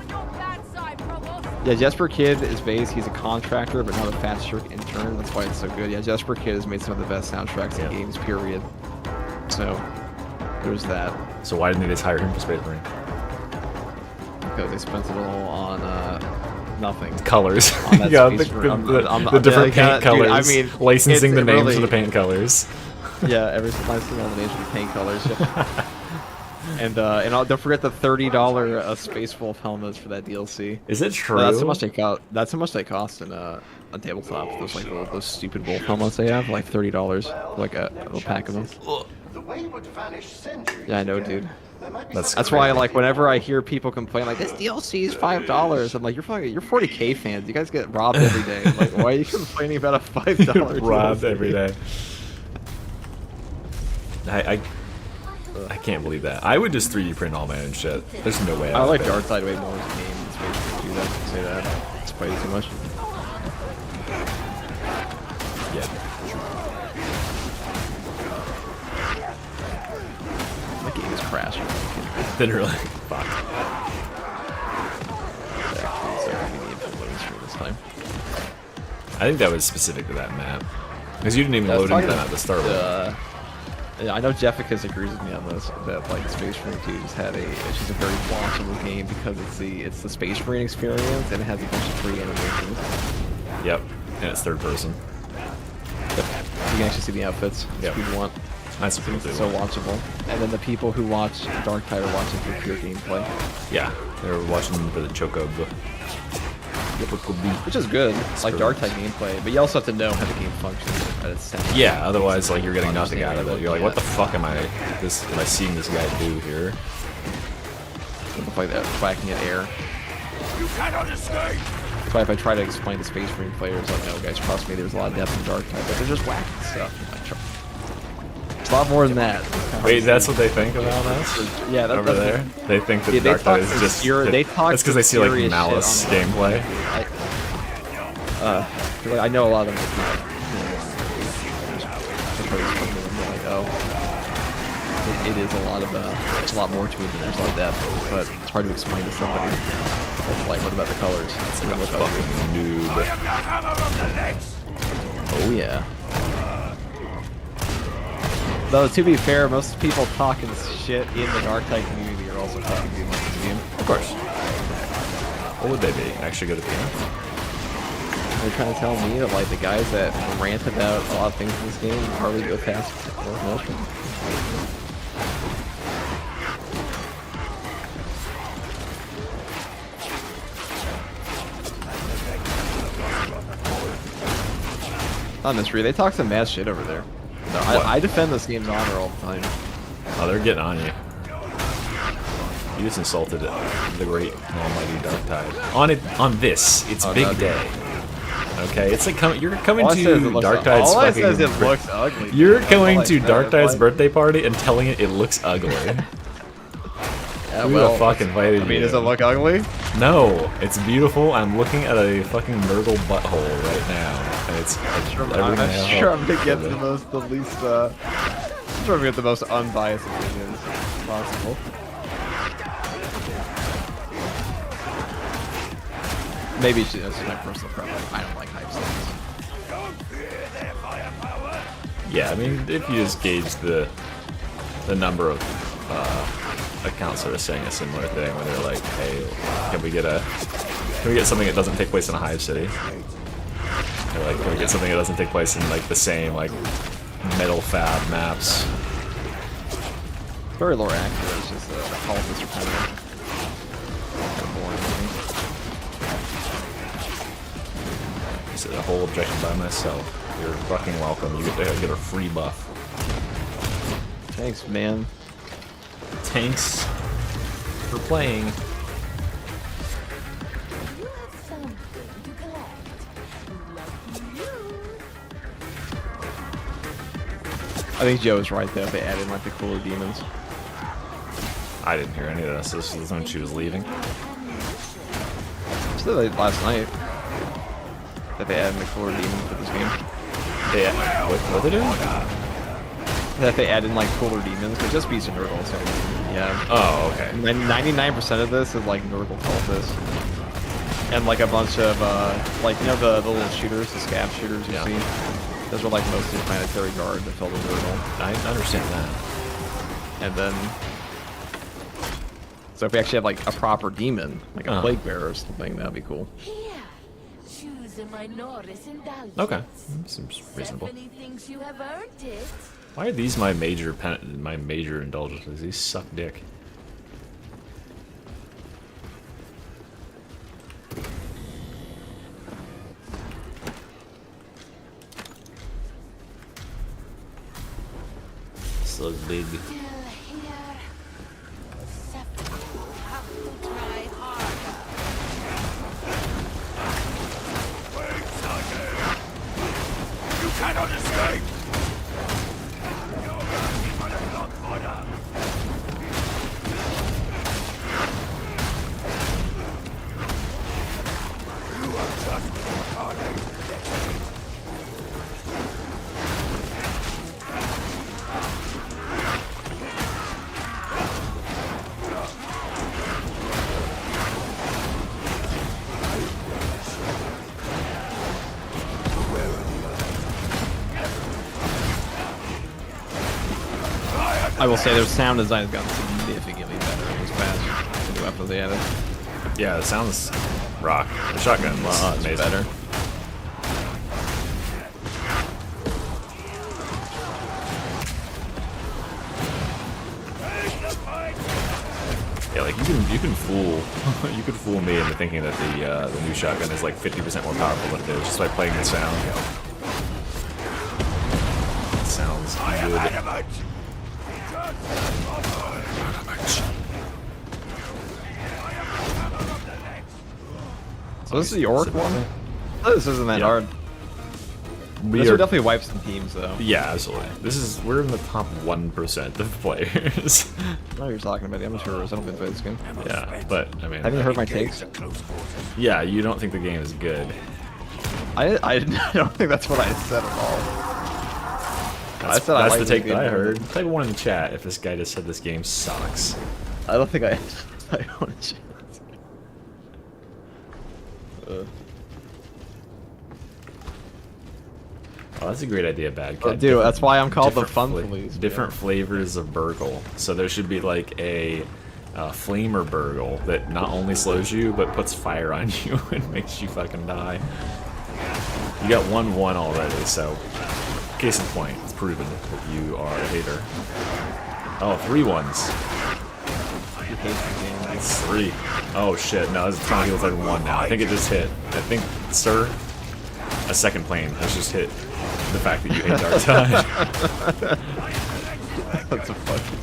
Yeah, Jesper Kid is based, he's a contractor, but not a fast trick intern. That's why it's so good. Yeah, Jesper Kid has made some of the best soundtracks in games, period. So, there's that. So why didn't they just hire him for Space Marine? Because they spent it all on nothing. Colors. On that yeah, Space Marine. the different paint colors. Dude, I mean, licensing the names really, of the paint colors. Yeah, licensing all the names of the paint colors. Yeah. And don't forget the $30 Space Wolf helmets for that DLC. Is it true? That's how much they cost. That's how much they cost in a tabletop. Those like those stupid wolf helmets they have, like $30, like a pack of them. Yeah, I know, dude. That's why, like, whenever I hear people complain, like, this DLC is $5, I'm like, you're 40K fans. You guys get robbed every day. Like, why are you complaining about a $5 robbed DLC? every day? I can't believe that. I would just 3D print all my own shit. There's no way. I like Darktide way more as a game than Space Marine 2. That say that. It's probably too much. Yeah. The game is crashing. Literally. Fuck. I think that was specific to that map. Because you didn't even load into that to start with. Yeah, I know Jefficus agrees with me on this. That like Space Marine 2 just had it's just a very watchable game because it's the Space Marine experience and it has a bunch of free animations. Yep, and it's third person. Yep. You can actually see the outfits if you want. That's it's so watchable. And then the people who watch Darktide are watching for pure gameplay. Yeah, they're watching for the Chocobo. Which is good, it's like Darktide gameplay, but you also have to know how the game functions at its center. Yeah, otherwise like you're getting nothing out of it. You're like, what the fuck am I seeing this guy do here? Look like that whacking at air. You cannot escape! That's why if I try to explain to Space Marine players, like, no guys, trust me, there's a lot of depth in Darktide, but they're just whacking stuff. It's a lot more than that. Wait, that's what they think about us? Yeah, over there. They think that Darktide is just. That's because they see like Malice gameplay. I know a lot of them. It is a lot of. There's a lot more to it than there's a lot of depth, but it's hard to explain to somebody. Like, what about the colors? It's like a fucking noob. Oh yeah. Though, to be fair, most people talking shit in the Darktide community are also talking good about this game. Of course. What would they be? Actually good at the game? They're trying to tell me that, like, the guys that rant about a lot of things in this game hardly go past North Motion. On Mystery, they talk some mad shit over there. No, I defend this game's honor all the time. Oh, they're getting on you. You just insulted the great and almighty Darktide. On this, it's big day. Okay, it's like you're coming to Darktide's all I say is it looks ugly. You're going to Darktide's birthday party and telling it looks ugly. Yeah, Who the fuck invited you? I mean, does it look ugly? No, it's beautiful. I'm looking at a fucking Nurgle butthole right now, and it's. I'm sure I'm gonna get the most unbiased opinions possible. Maybe it's just my personal preference. I don't like hype scenes. Yeah, I mean, if you just gauge the number of accounts that are saying a similar thing, where they're like, "Hey, can we get something that doesn't take place in a hive city?" Or like, "Can we get something that doesn't take place in like the same like metal fab maps?" It's very lore accurate. It's just the politics are kind of boring. This is a whole objection by myself. You're fucking welcome. You get a free buff. Thanks, man. Thanks for playing. You have something to collect. Lucky you. I think Joe was right though. They added like the cooler demons. I didn't hear any of this. This was when she was leaving. So like last night that they added the cooler demons to this game. What they doing? That they added like cooler demons, but just beats and Nurgle. So yeah. Oh, okay. 99% of this is like Nurgle cultists, and like a bunch of like you know the little shooters, the scab shooters you see. Those are like mostly planetary guard that fill the Nurgle. I understand that. And then, so if we actually have like a proper demon, like a plague bearer or something, that'd be cool. Here, choose a Minoris indulgence. Okay, seems reasonable. Stephanie thinks you have earned it. Why are these my major indulgences? These suck dick. So big. You cannot escape! I will say their sound design has gotten significantly better in this patch. The new weapons they added. Yeah, it sounds rock. The shotgun's amazing. Better. Yeah, like you can fool you could fool me into thinking that the new shotgun is like 50% more powerful than it is just by playing the sound. It sounds good. So this is the orc one? Oh, this isn't that hard. These are definitely wipes and teams though. Yeah, absolutely. We're in the top 1% of players. No, you're talking about the amateurs. I don't think this game. Yeah, but I mean, have you heard my takes? Yeah, you don't think the game is good. I don't think that's what I said at all. That's the take that I heard. Type one in the chat if this guy just said this game sucks. I don't think I want to. Oh, that's a great idea, Bad Cat. Dude, that's why I'm called the Fun Police. Different flavors of Burgle. So there should be like a flamer Burgle that not only slows you, but puts fire on you and makes you fucking die. You got 1-1 already, so case in point, it's proven that you are a hater. Oh, 3 1s. It's 3. Oh shit, no, it's trying to heal 1 now. I think it just hit. I think, sir. a second plane. Let's just hit the fact that you hate Darktide. That's a fucking.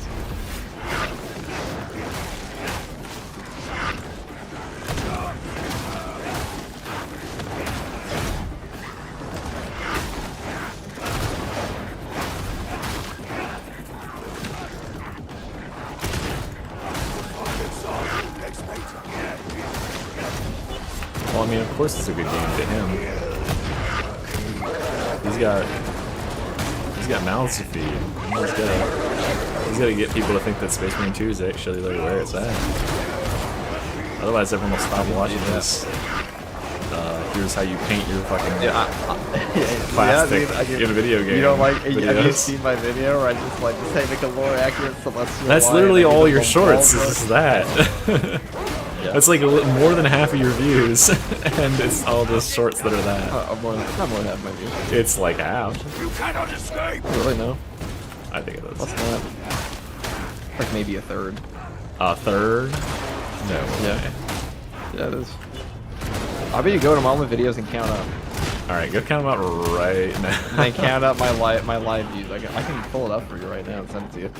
Well, I mean, of course it's a good game to him. He's got mouths to feed. He's gotta get people to think that Space Marine 2 is actually like where it's at. Otherwise, everyone will stop watching this. Here's how you paint your fucking plastic in a video game. You don't like? videos. Have you seen my video where I just like say make a lore accurate celestial? That's line literally and I all give your them shorts. ball Is that? That's like more than half of your views, and it's all just shorts that are that. not more than half my views. It's like half. You cannot escape. Really no? I think it is. What's that? Like maybe a third. A third? No. Yeah. Yeah, it is. I bet you go to all my videos and count up. All right, go count them out right now. And then count up my live views. I can pull it up for you right now and send it to you.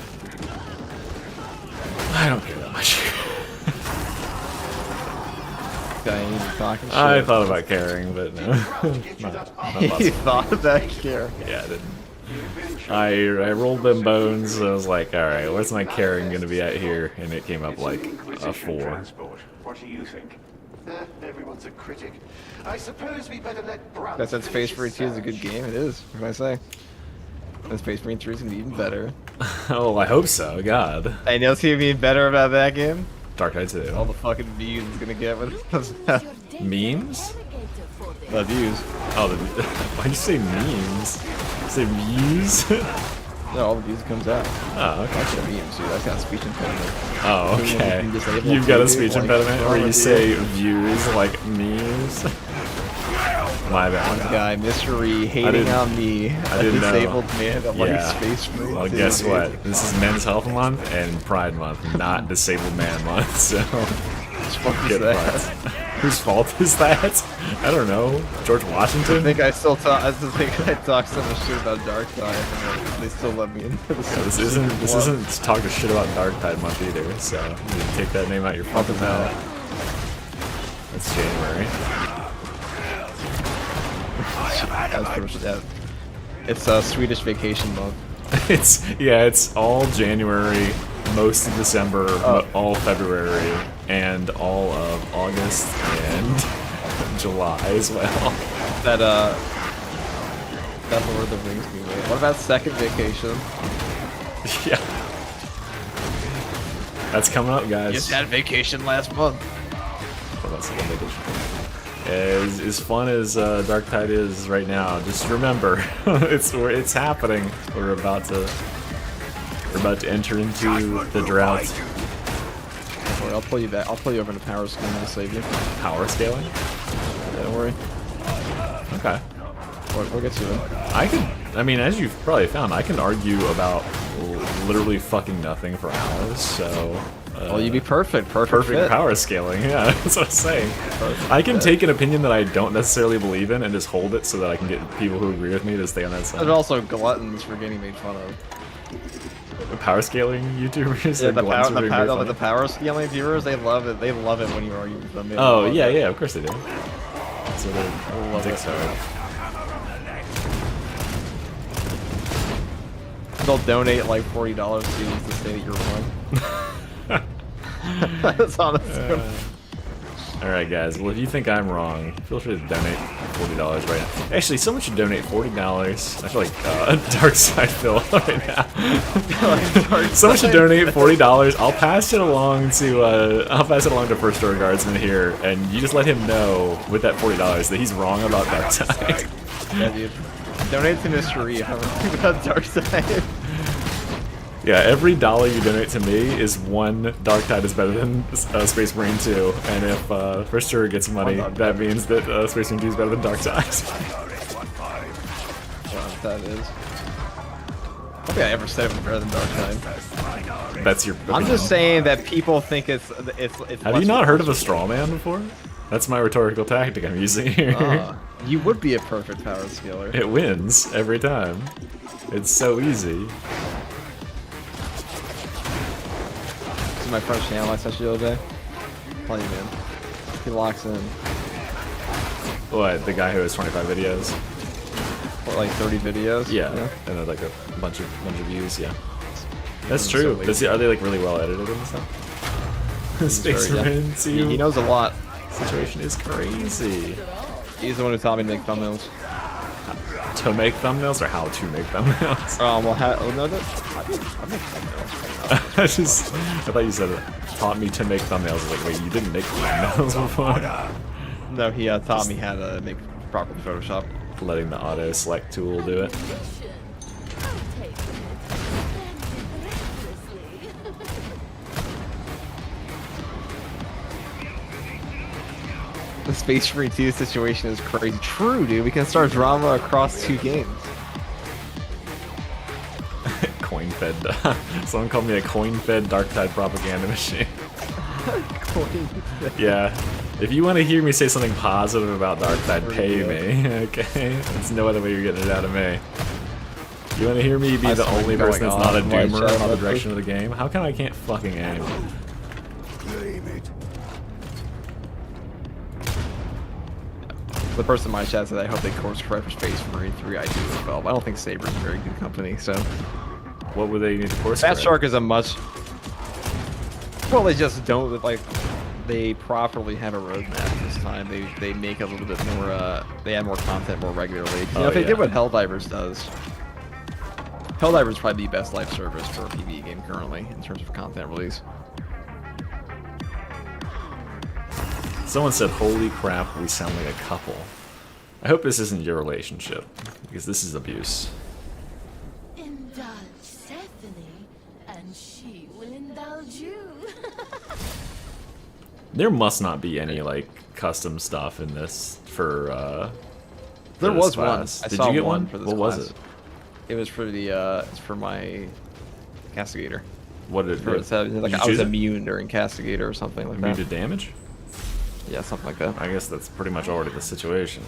I don't care that much. Guy ain't even talking shit. I thought about caring, but no. not You possible. thought about care. Yeah, I didn't. I rolled them bones. I was like, all right, what's my caring gonna be at here? And it came up like a 4. What do you think? Everyone's a critic. I suppose we better let Brown. That said, Space Marine 2 is a good game. It is. What can I say? And Space Marine 3 is gonna be even better. Oh, I hope so. God. I know what's gonna be better about that game. Darktide 2. All the fucking views it's gonna get with Memes? the views. Oh, why'd you say memes? You say views? No, all the views comes out. Oh, okay. That's a meme, dude. That's got a speech impediment. Oh, Being okay. disabled You've got a views, speech like, impediment where you normal say views. views like memes. My One bad. guy, Mystery, hating didn't- on me, I a didn't know. disabled man that likes Yeah. Space Marine. Well, 2. guess what? This is Men's Health Month and Pride Month, not Disabled Man Month. So, Whose fault is get that? fucked. Whose fault is that? I don't know. George I Washington? think I still talk. I just think I talk so much shit about Darktide, and they still let me into the This isn't talking shit about Darktide Month either. So, you need to take that name out your fucking mouth. It's January. That's pretty much that. It's Swedish vacation month. It's all January, most of December, all February, and all of August and July as well. That Lord of the Rings movie. What about second vacation? Yeah. That's coming up, guys. Just had vacation last month. Well, that's the one they did. As fun as Darktide is right now, just remember, it's happening. We're about to enter into the drought. Don't worry, I'll pull you back. I'll pull you over into power scaling to save you. Power scaling? Yeah, don't worry. Okay. We'll get you in. I mean, as you've probably found, I can argue about literally fucking nothing for hours, so... Well, you'd be perfect. Perfect fit. power scaling, yeah, that's what I'm saying. I can take an opinion that I don't necessarily believe in and just hold it so that I can get people who agree with me to stay on that side. There's also gluttons for getting made fun of. The power scaling YouTubers? Yeah, are gluttons for being made fun the of? power scaling viewers, they love it. They love it when you argue with them. They Oh, love yeah, it. yeah, of course they do. So they're dicks hard. They'll donate like $40 to you to say that you're wrong. That's honestly. Alright, guys, well, if you think I'm wrong, feel free to donate $40 right now. Actually, someone should donate $40. I feel like Darkside Phil right now. Someone should donate $40. I'll pass it along to First Door Guardsman here, and you just let him know with that $40 that he's wrong about Darkside. Yeah, dude. Donate to Mystery. I'm wrong about Darkside. Yeah, every dollar you donate to me is one Darktide is better than Space Marine 2, and if First Door gets money, that means that Space Marine 2 is better than Darktide. That is. I don't think I ever said it was better than Darktide. That's your opinion. I'm just saying that people think it's. Have you not heard of a straw man before? That's my rhetorical tactic I'm using here. You would be a perfect power scaler. It wins every time. It's so easy. This is my friend's channel I sent you the other day. Tell you, man. He locks in. What, the guy who has 25 videos? What, like 30 videos? Yeah, and then like a bunch of views. Yeah, that's true. Are they like really well edited and stuff? Space Marine, he knows a lot. Situation is crazy. He's the one who taught me to make thumbnails. To make thumbnails or how to make thumbnails? Well, no, I make thumbnails. I thought you said it. Taught me to make thumbnails. I was like, wait, you didn't make thumbnails before? No, he taught me how to make proper Photoshop. Letting the auto select tool do it. The Space Marine 2 situation is crazy. True, dude. We can start drama across 2 games. Coin-fed. Someone called me a coin-fed Dark-Tide propaganda machine. Yeah. If you want to hear me say something positive about Dark-Tide, pay me. Okay? There's no other way you're getting it out of me. You want to hear me be the only person that's not a doomer about the direction of the game? How come I can't fucking aim? Claim it. The person in my chat said I hope they course correct for Space Marine 3. I do as well, but I don't think Saber's a very good company, so... What would they need to course Fat correct? Shark is a much... Well, they just don't, like... They properly have a roadmap this time. They make a little bit more, they add more content more regularly. 'Cause, you know, if they did what Helldivers does... Helldivers is probably the best live service for a PvE game currently, in terms of content release. Someone said, holy crap, we sound like a couple. I hope this isn't your relationship, because this is abuse. Indulge Stephanie, and she will indulge you. There must not be any, like, custom stuff in this for There this was class. one. I Did saw you get one for this What class. was it? It was for the, it's for my Castigator. What did it do? Like, I was immune during Castigator or something like Immune that. to damage? Yeah, something like that. I guess that's pretty much already the situation.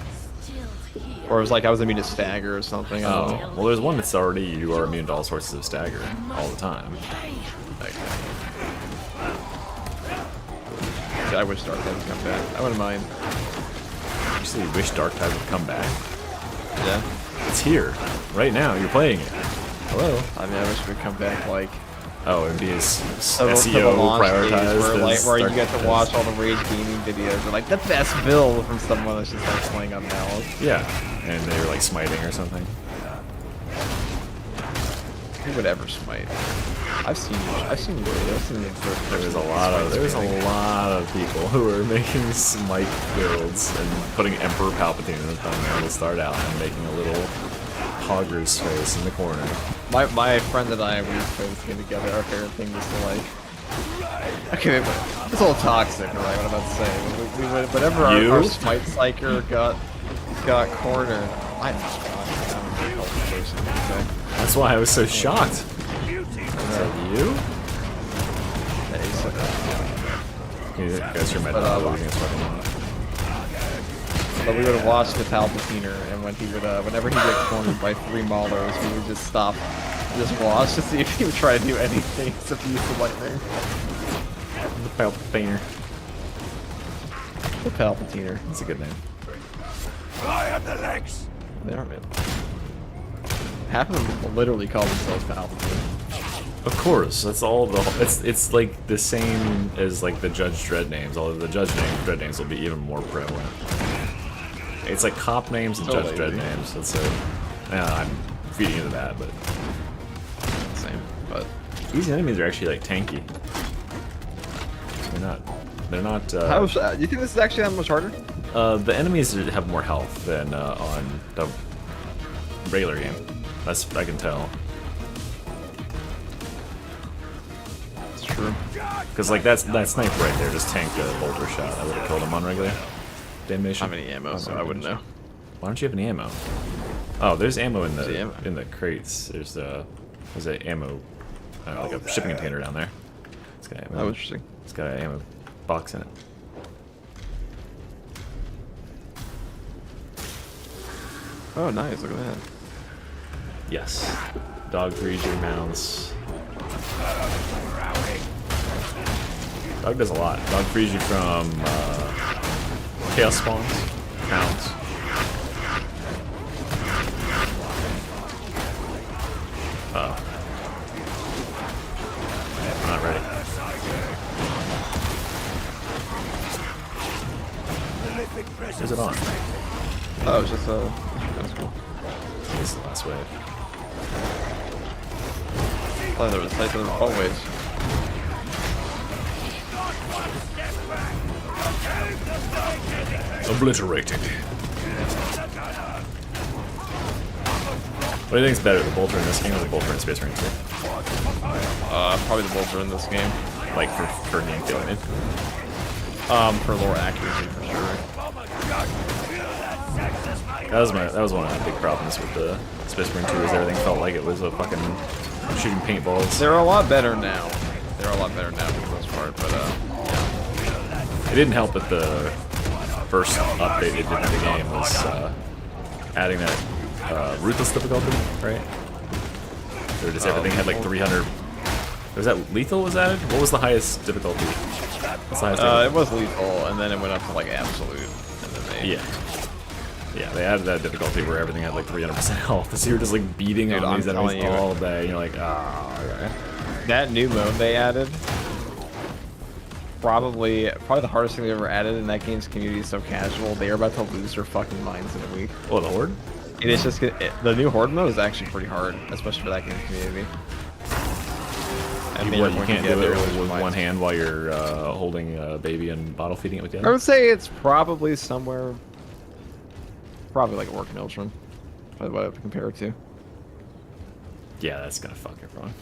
Or it was like I was immune to stagger or something. I don't know. Oh, well, there's one that's already you are immune to all sorts of stagger all the time. Like, I wish Dark Tide would come back. I wouldn't mind. you say you wish Dark-Tide would come back. Yeah. It's here, right now. You're playing it. Hello. I mean, I wish it would come back like. Oh, and be as To the SEO launch days prioritized where you as get to watch all the Rage Gaming videos and like the best build from someone that's just like playing on Malice. Yeah, and they were like smiting or something. Who would ever smite? I've seen videos. I've seen the first There's a lot of people who are making smite builds and putting Emperor Palpatine in the thumbnail to start out and making a little Hogger's face in the corner. My friend and I, we both came together. Our favorite thing was to like. Okay, it's all toxic, right? What I'm about to say. We whenever our smite psyker got cornered, I'm a very healthy person. Okay? That's why I was so shocked. Is that you? Yeah, he's so You guys hear my But, dog losing his fucking mind. But we would watch the Palpatiner, and when he would, whenever he get cornered by 3 Maulers, we would just stop, just watch to see if he would try to do anything except use the lightning. The Palpatiner. The Palpatiner. That's a good name. I have the legs. They are, man. Half of them literally call themselves Palpatine. Of course, that's all the. It's like the same as like the Judge Dredd names. Although the Judge Dredd names will be even more prevalent. It's like cop names and Judge Dredd names. That's so. Yeah, I'm feeding into that, but same. But these enemies are actually like tanky. They're not. They're not. How, do you think this is actually that much harder? The enemies have more health than on the regular game. That's I can tell. It's true. Because like that sniper right there just tanked a bolter shot. I would have killed him on regular damnation. How many ammo? So I wouldn't know. Why don't you have any ammo? Oh, there's ammo in the ammo? in the crates. There's a ammo, like a shipping container down there. It's got ammo. Oh, interesting. It's got an ammo box in it. Oh, nice. Look at that. Yes. Dog frees your mounts. Dog does a lot. Dog frees you from chaos spawns, hounds. I'm not ready. Is it on? Oh, it's just that's cool. This is the last wave. Oh, there was like always. Obliterated. What do you think is better, the bolter in this game or the bolter in Space Marine 2? Probably the bolter in this game. Like for game feeling. For lower accuracy for sure. That was one of the big problems with the Space Marine 2 is everything felt like it was a fucking shooting paintballs. They're a lot better now. They're a lot better now for the most part, but It didn't help that the first update they did to the game was adding that ruthless difficulty, right? Or just everything had like 300. Was that lethal was added? What was the highest difficulty? What's the highest difficulty? it was lethal, and then it went up to like absolute, and then they Yeah, they added that difficulty where everything had like 300% health. So you're just like beating on these enemies all day. And you're like, okay. That new mode they added, probably the hardest thing they ever added in that game's community is so casual. They are about to lose their fucking minds in a week. Oh, the Horde? It is just the new Horde mode is actually pretty hard, especially for that game's community. And You can't do it with one hand while you're holding a baby and bottle feeding it with the I other? would say it's probably somewhere, probably like a working Ultron, by what I would compare it to. Yeah, that's gonna fuck everyone.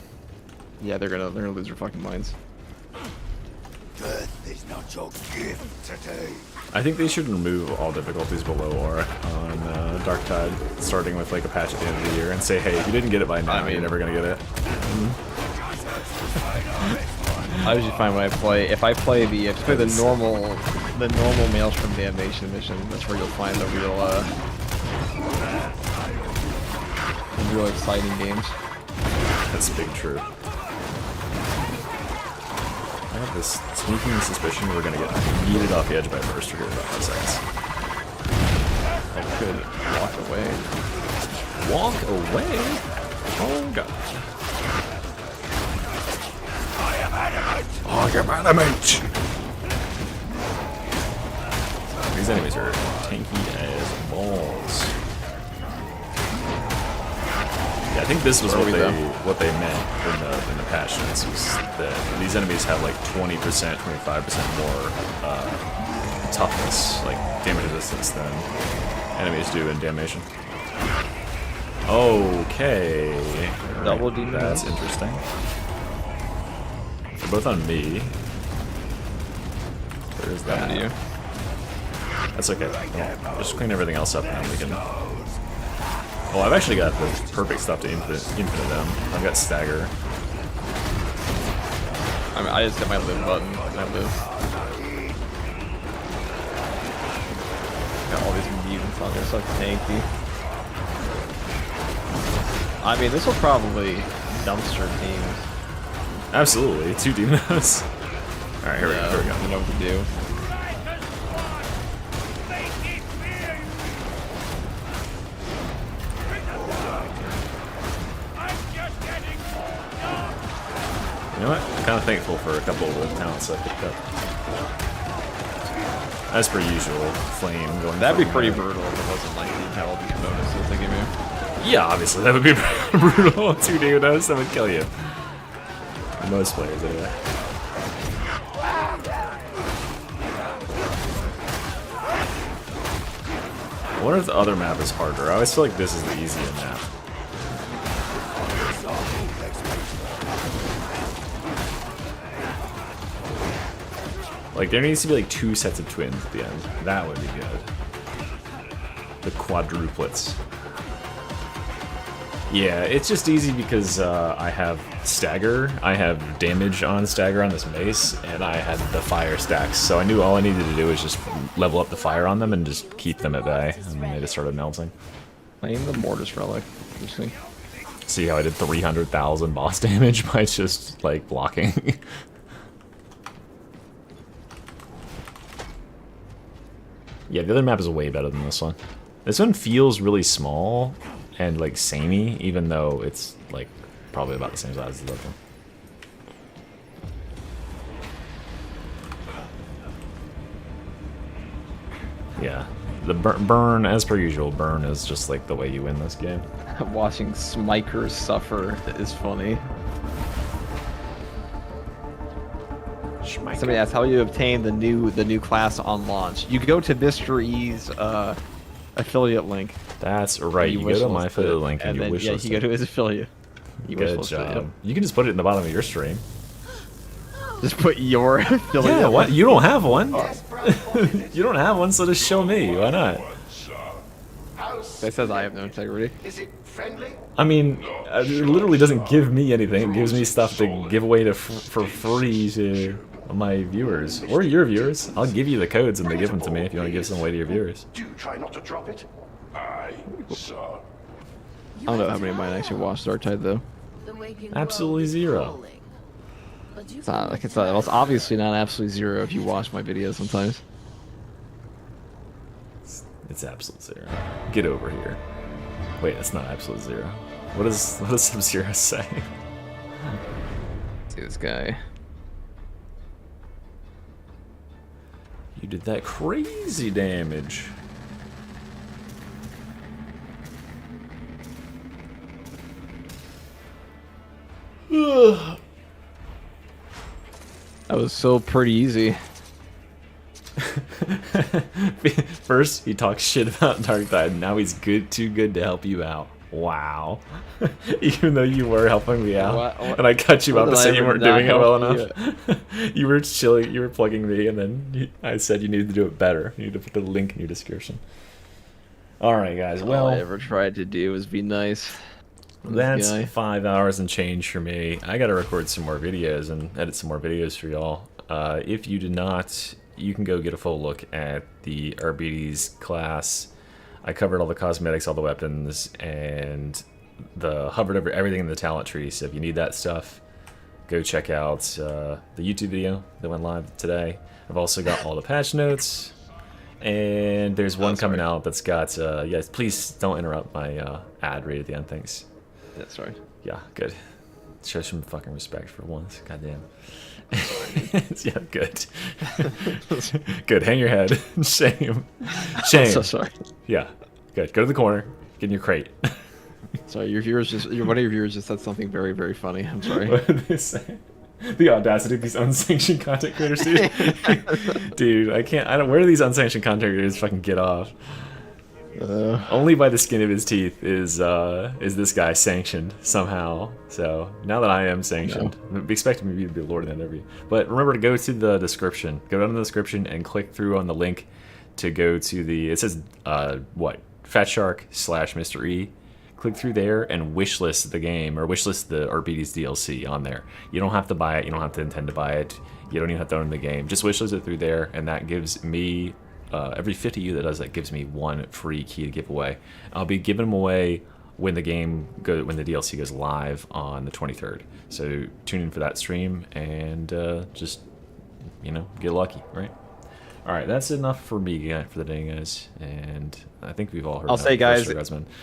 Yeah, they're gonna lose their fucking minds. Death is not your gift today. I think they should remove all difficulties below Aura on Dark Tide, starting with like a patch at the end of the year, and say, hey, if you didn't get it by now, you're never gonna get it. I usually find when I play, if I play the normal Maelstrom Damnation mission, that's where you'll find the real exciting games. That's big true. I have this sneaking suspicion we're gonna get yeeted off the edge by Burst here in about 5 seconds. I could walk away. Walk away? Oh god. I am adamant. I am adamant! These enemies are tanky as balls. Yeah, I think this was what they meant in the patch notes, was that these enemies have like 20%, 25% more toughness, like damage resistance than enemies do in Damnation. Okay. Double demon. That's interesting. They're both on me. There's that. You. That's okay. I'll just clean everything else up and then we can... Oh, I've actually got the perfect stuff to infinite them. I've got stagger. I mean, I just hit my live button and I live. Got all these mutants on there, so tanky. I mean, this will probably dumpster teams. Absolutely, 2 Demonos. Alright, here we go. You know what to do. You know what? I'm kind of thankful for a couple of the talents I picked up. As per usual, flame going. That'd be pretty brutal if it wasn't like the intelligence bonuses they give you. Yeah, obviously that would be brutal. 2 Demonos, that would kill you. Most players, anyway. I wonder if the other map is harder. I always feel like this is the easier map. Like, there needs to be like 2 sets of twins at the end. That would be good. The quadruplets. Yeah, it's just easy because I have stagger, I have damage on stagger on this mace, and I had the fire stacks. So I knew all I needed to do was just level up the fire on them and just keep them at bay, and then they just started melting. Claim the Mortis Relic. Interesting. See how I did 300,000 boss damage by just, like, blocking? Yeah, the other map is way better than this one. This one feels really small and, like, samey, even though it's, like, probably about the same size as the other one. Yeah, the burn, as per usual, burn is just, like, the way you win this game. Watching Smikers suffer is funny. Somebody asked how you obtain the new class on launch. You go to Mr. E's affiliate link. That's right. You go to my affiliate link and you then, wishlist. Yeah, you go to his affiliate. Good job. You can just put it in the bottom of your stream. Just put your affiliate. Yeah, what? You don't have one. You don't have one, so just show me. Why not? That says I have no integrity. Is it friendly? I mean, it literally doesn't give me anything. It gives me stuff to give away for free to my viewers or your viewers. I'll give you the codes and they give them to me if you want to give some away to your viewers. Do try not to drop it. Aye, sir. I don't know how many of mine actually watched Arbites though. Absolutely zero. It's not like well, it's obviously not absolutely zero if you watch my videos sometimes. It's absolute zero. Get over here. Wait, it's not absolute zero. What does Sub-Zero say? See this guy. You did that crazy damage. That was so pretty easy. First, he talks shit about Dark Tide, and now he's too good to help you out. Wow. Even though you were helping me out, what, and I cut you out to say you weren't doing it well enough. You were chilling, you were plugging me, and then I said you needed to do it better. You need to put the link in your description. Alright, guys, well... All I ever tried to do was be nice. That's 5 hours and change for me. I gotta record some more videos and edit some more videos for y'all. If you did not, you can go get a full look at the Arbites class. I covered all the cosmetics, all the weapons, and hovered over everything in the talent tree. So if you need that stuff, go check out the YouTube video that went live today. I've also got all the patch notes, and there's one coming out that's got. Yes, please don't interrupt my ad read at the end. Thanks. Yeah, sorry. Yeah, good. Show some fucking respect for once. Goddamn. Yeah, good. Good. Hang your head. Shame. Shame. I'm so sorry. Yeah, good. Go to the corner. Get in your crate. Sorry, one of your viewers just said something very, very funny. I'm sorry. What did they say? The audacity of these unsanctioned content creators, dude. Dude, I don't. Where do these unsanctioned content creators fucking get off? Only by the skin of his teeth is this guy sanctioned somehow. So now that I am sanctioned, expect me to be Lord of the Interview. But remember to go to the description. Go down to the description and click through on the link to go to the. It says Fatshark/Mr. E. Click through there and wishlist the game or wishlist the Arbites DLC on there. You don't have to buy it. You don't have to intend to buy it. You don't even have to own the game. Just wishlist it through there, and that gives me. Every 50 of you that does that gives me one free key to give away. I'll be giving them away when the DLC goes live on the 23rd. So tune in for that stream and just get lucky, right? All right, that's enough for me for the day, guys. And I think we've all heard. I'll say, guys, if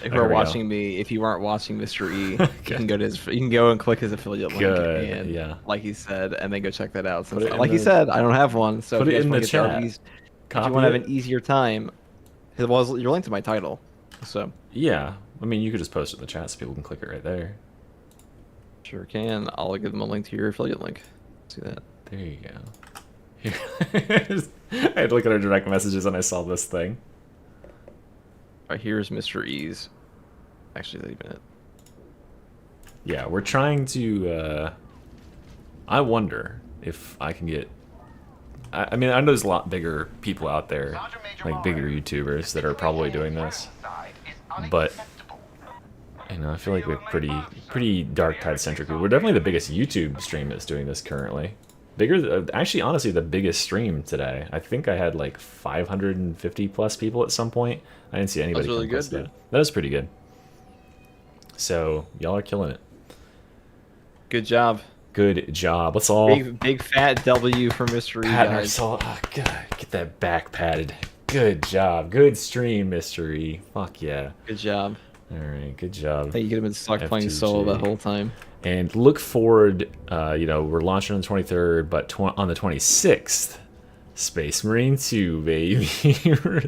you are watching me, if you aren't watching Mr. E, you can go to you can go and click his affiliate link, and like he said, and then go check that out. So like he said, I don't have one, so put if it you in the guys chat. If you want to have an easier time, it was you're linked to my title, so yeah. I mean, you could just post it in the chat so people can click it right there. Sure can. I'll give them a link to your affiliate link. See that? There you go. I had to look at our direct messages and I saw this thing. Alright, here's Mr. E's. Actually, leaving it. Yeah, we're trying to. I wonder if I can get. I mean, I know there's a lot bigger people out there, like bigger YouTubers that are probably doing this, but I feel like we're pretty Dark Tide centric. We're definitely the biggest YouTube stream that's doing this currently. Bigger, actually, honestly, the biggest stream today. I think I had like 550 plus people at some point. I didn't see anybody. That was really come close good, to dude. That was pretty good. So y'all are killing it. Good job. Good job. Let's all Big fat W for Mr. E, pat guys. ourselves. Oh, God, get that back patted. Good job. Good stream, Mr. E. Fuck yeah. Good job. All right, good job. I think you could have been stuck playing F2G. solo that whole time. And look forward, you know, we're launching on the 23rd, but on the 26th, Space Marine 2, baby.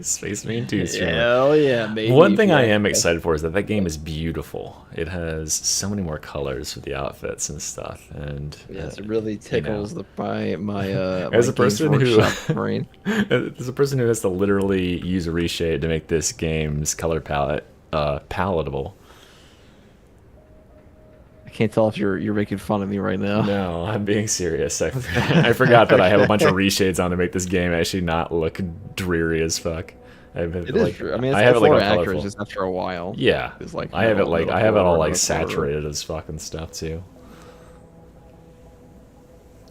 Space Marine 2 stream. Hell yeah, baby. One thing I am excited for is that game is beautiful. It has so many more colors with the outfits and stuff, and yes, it really tickles my as a person who brain. as a person who has to literally use a reshade to make this game's color palette palatable. I can't tell if you're making fun of me right now. No, I'm being serious. I forgot that I have a bunch of reshades on to make this game actually not look dreary as fuck. I have it like more all accurate colorful. just after a while. Yeah, It's like I have it all like color. saturated as fucking stuff too.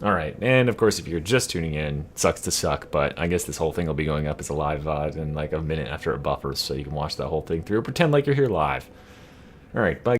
All right, and of course, if you're just tuning in, sucks to suck, but I guess this whole thing will be going up as a live VOD in like a minute after it buffers, so you can watch that whole thing through. Pretend like you're here live. All right, bye.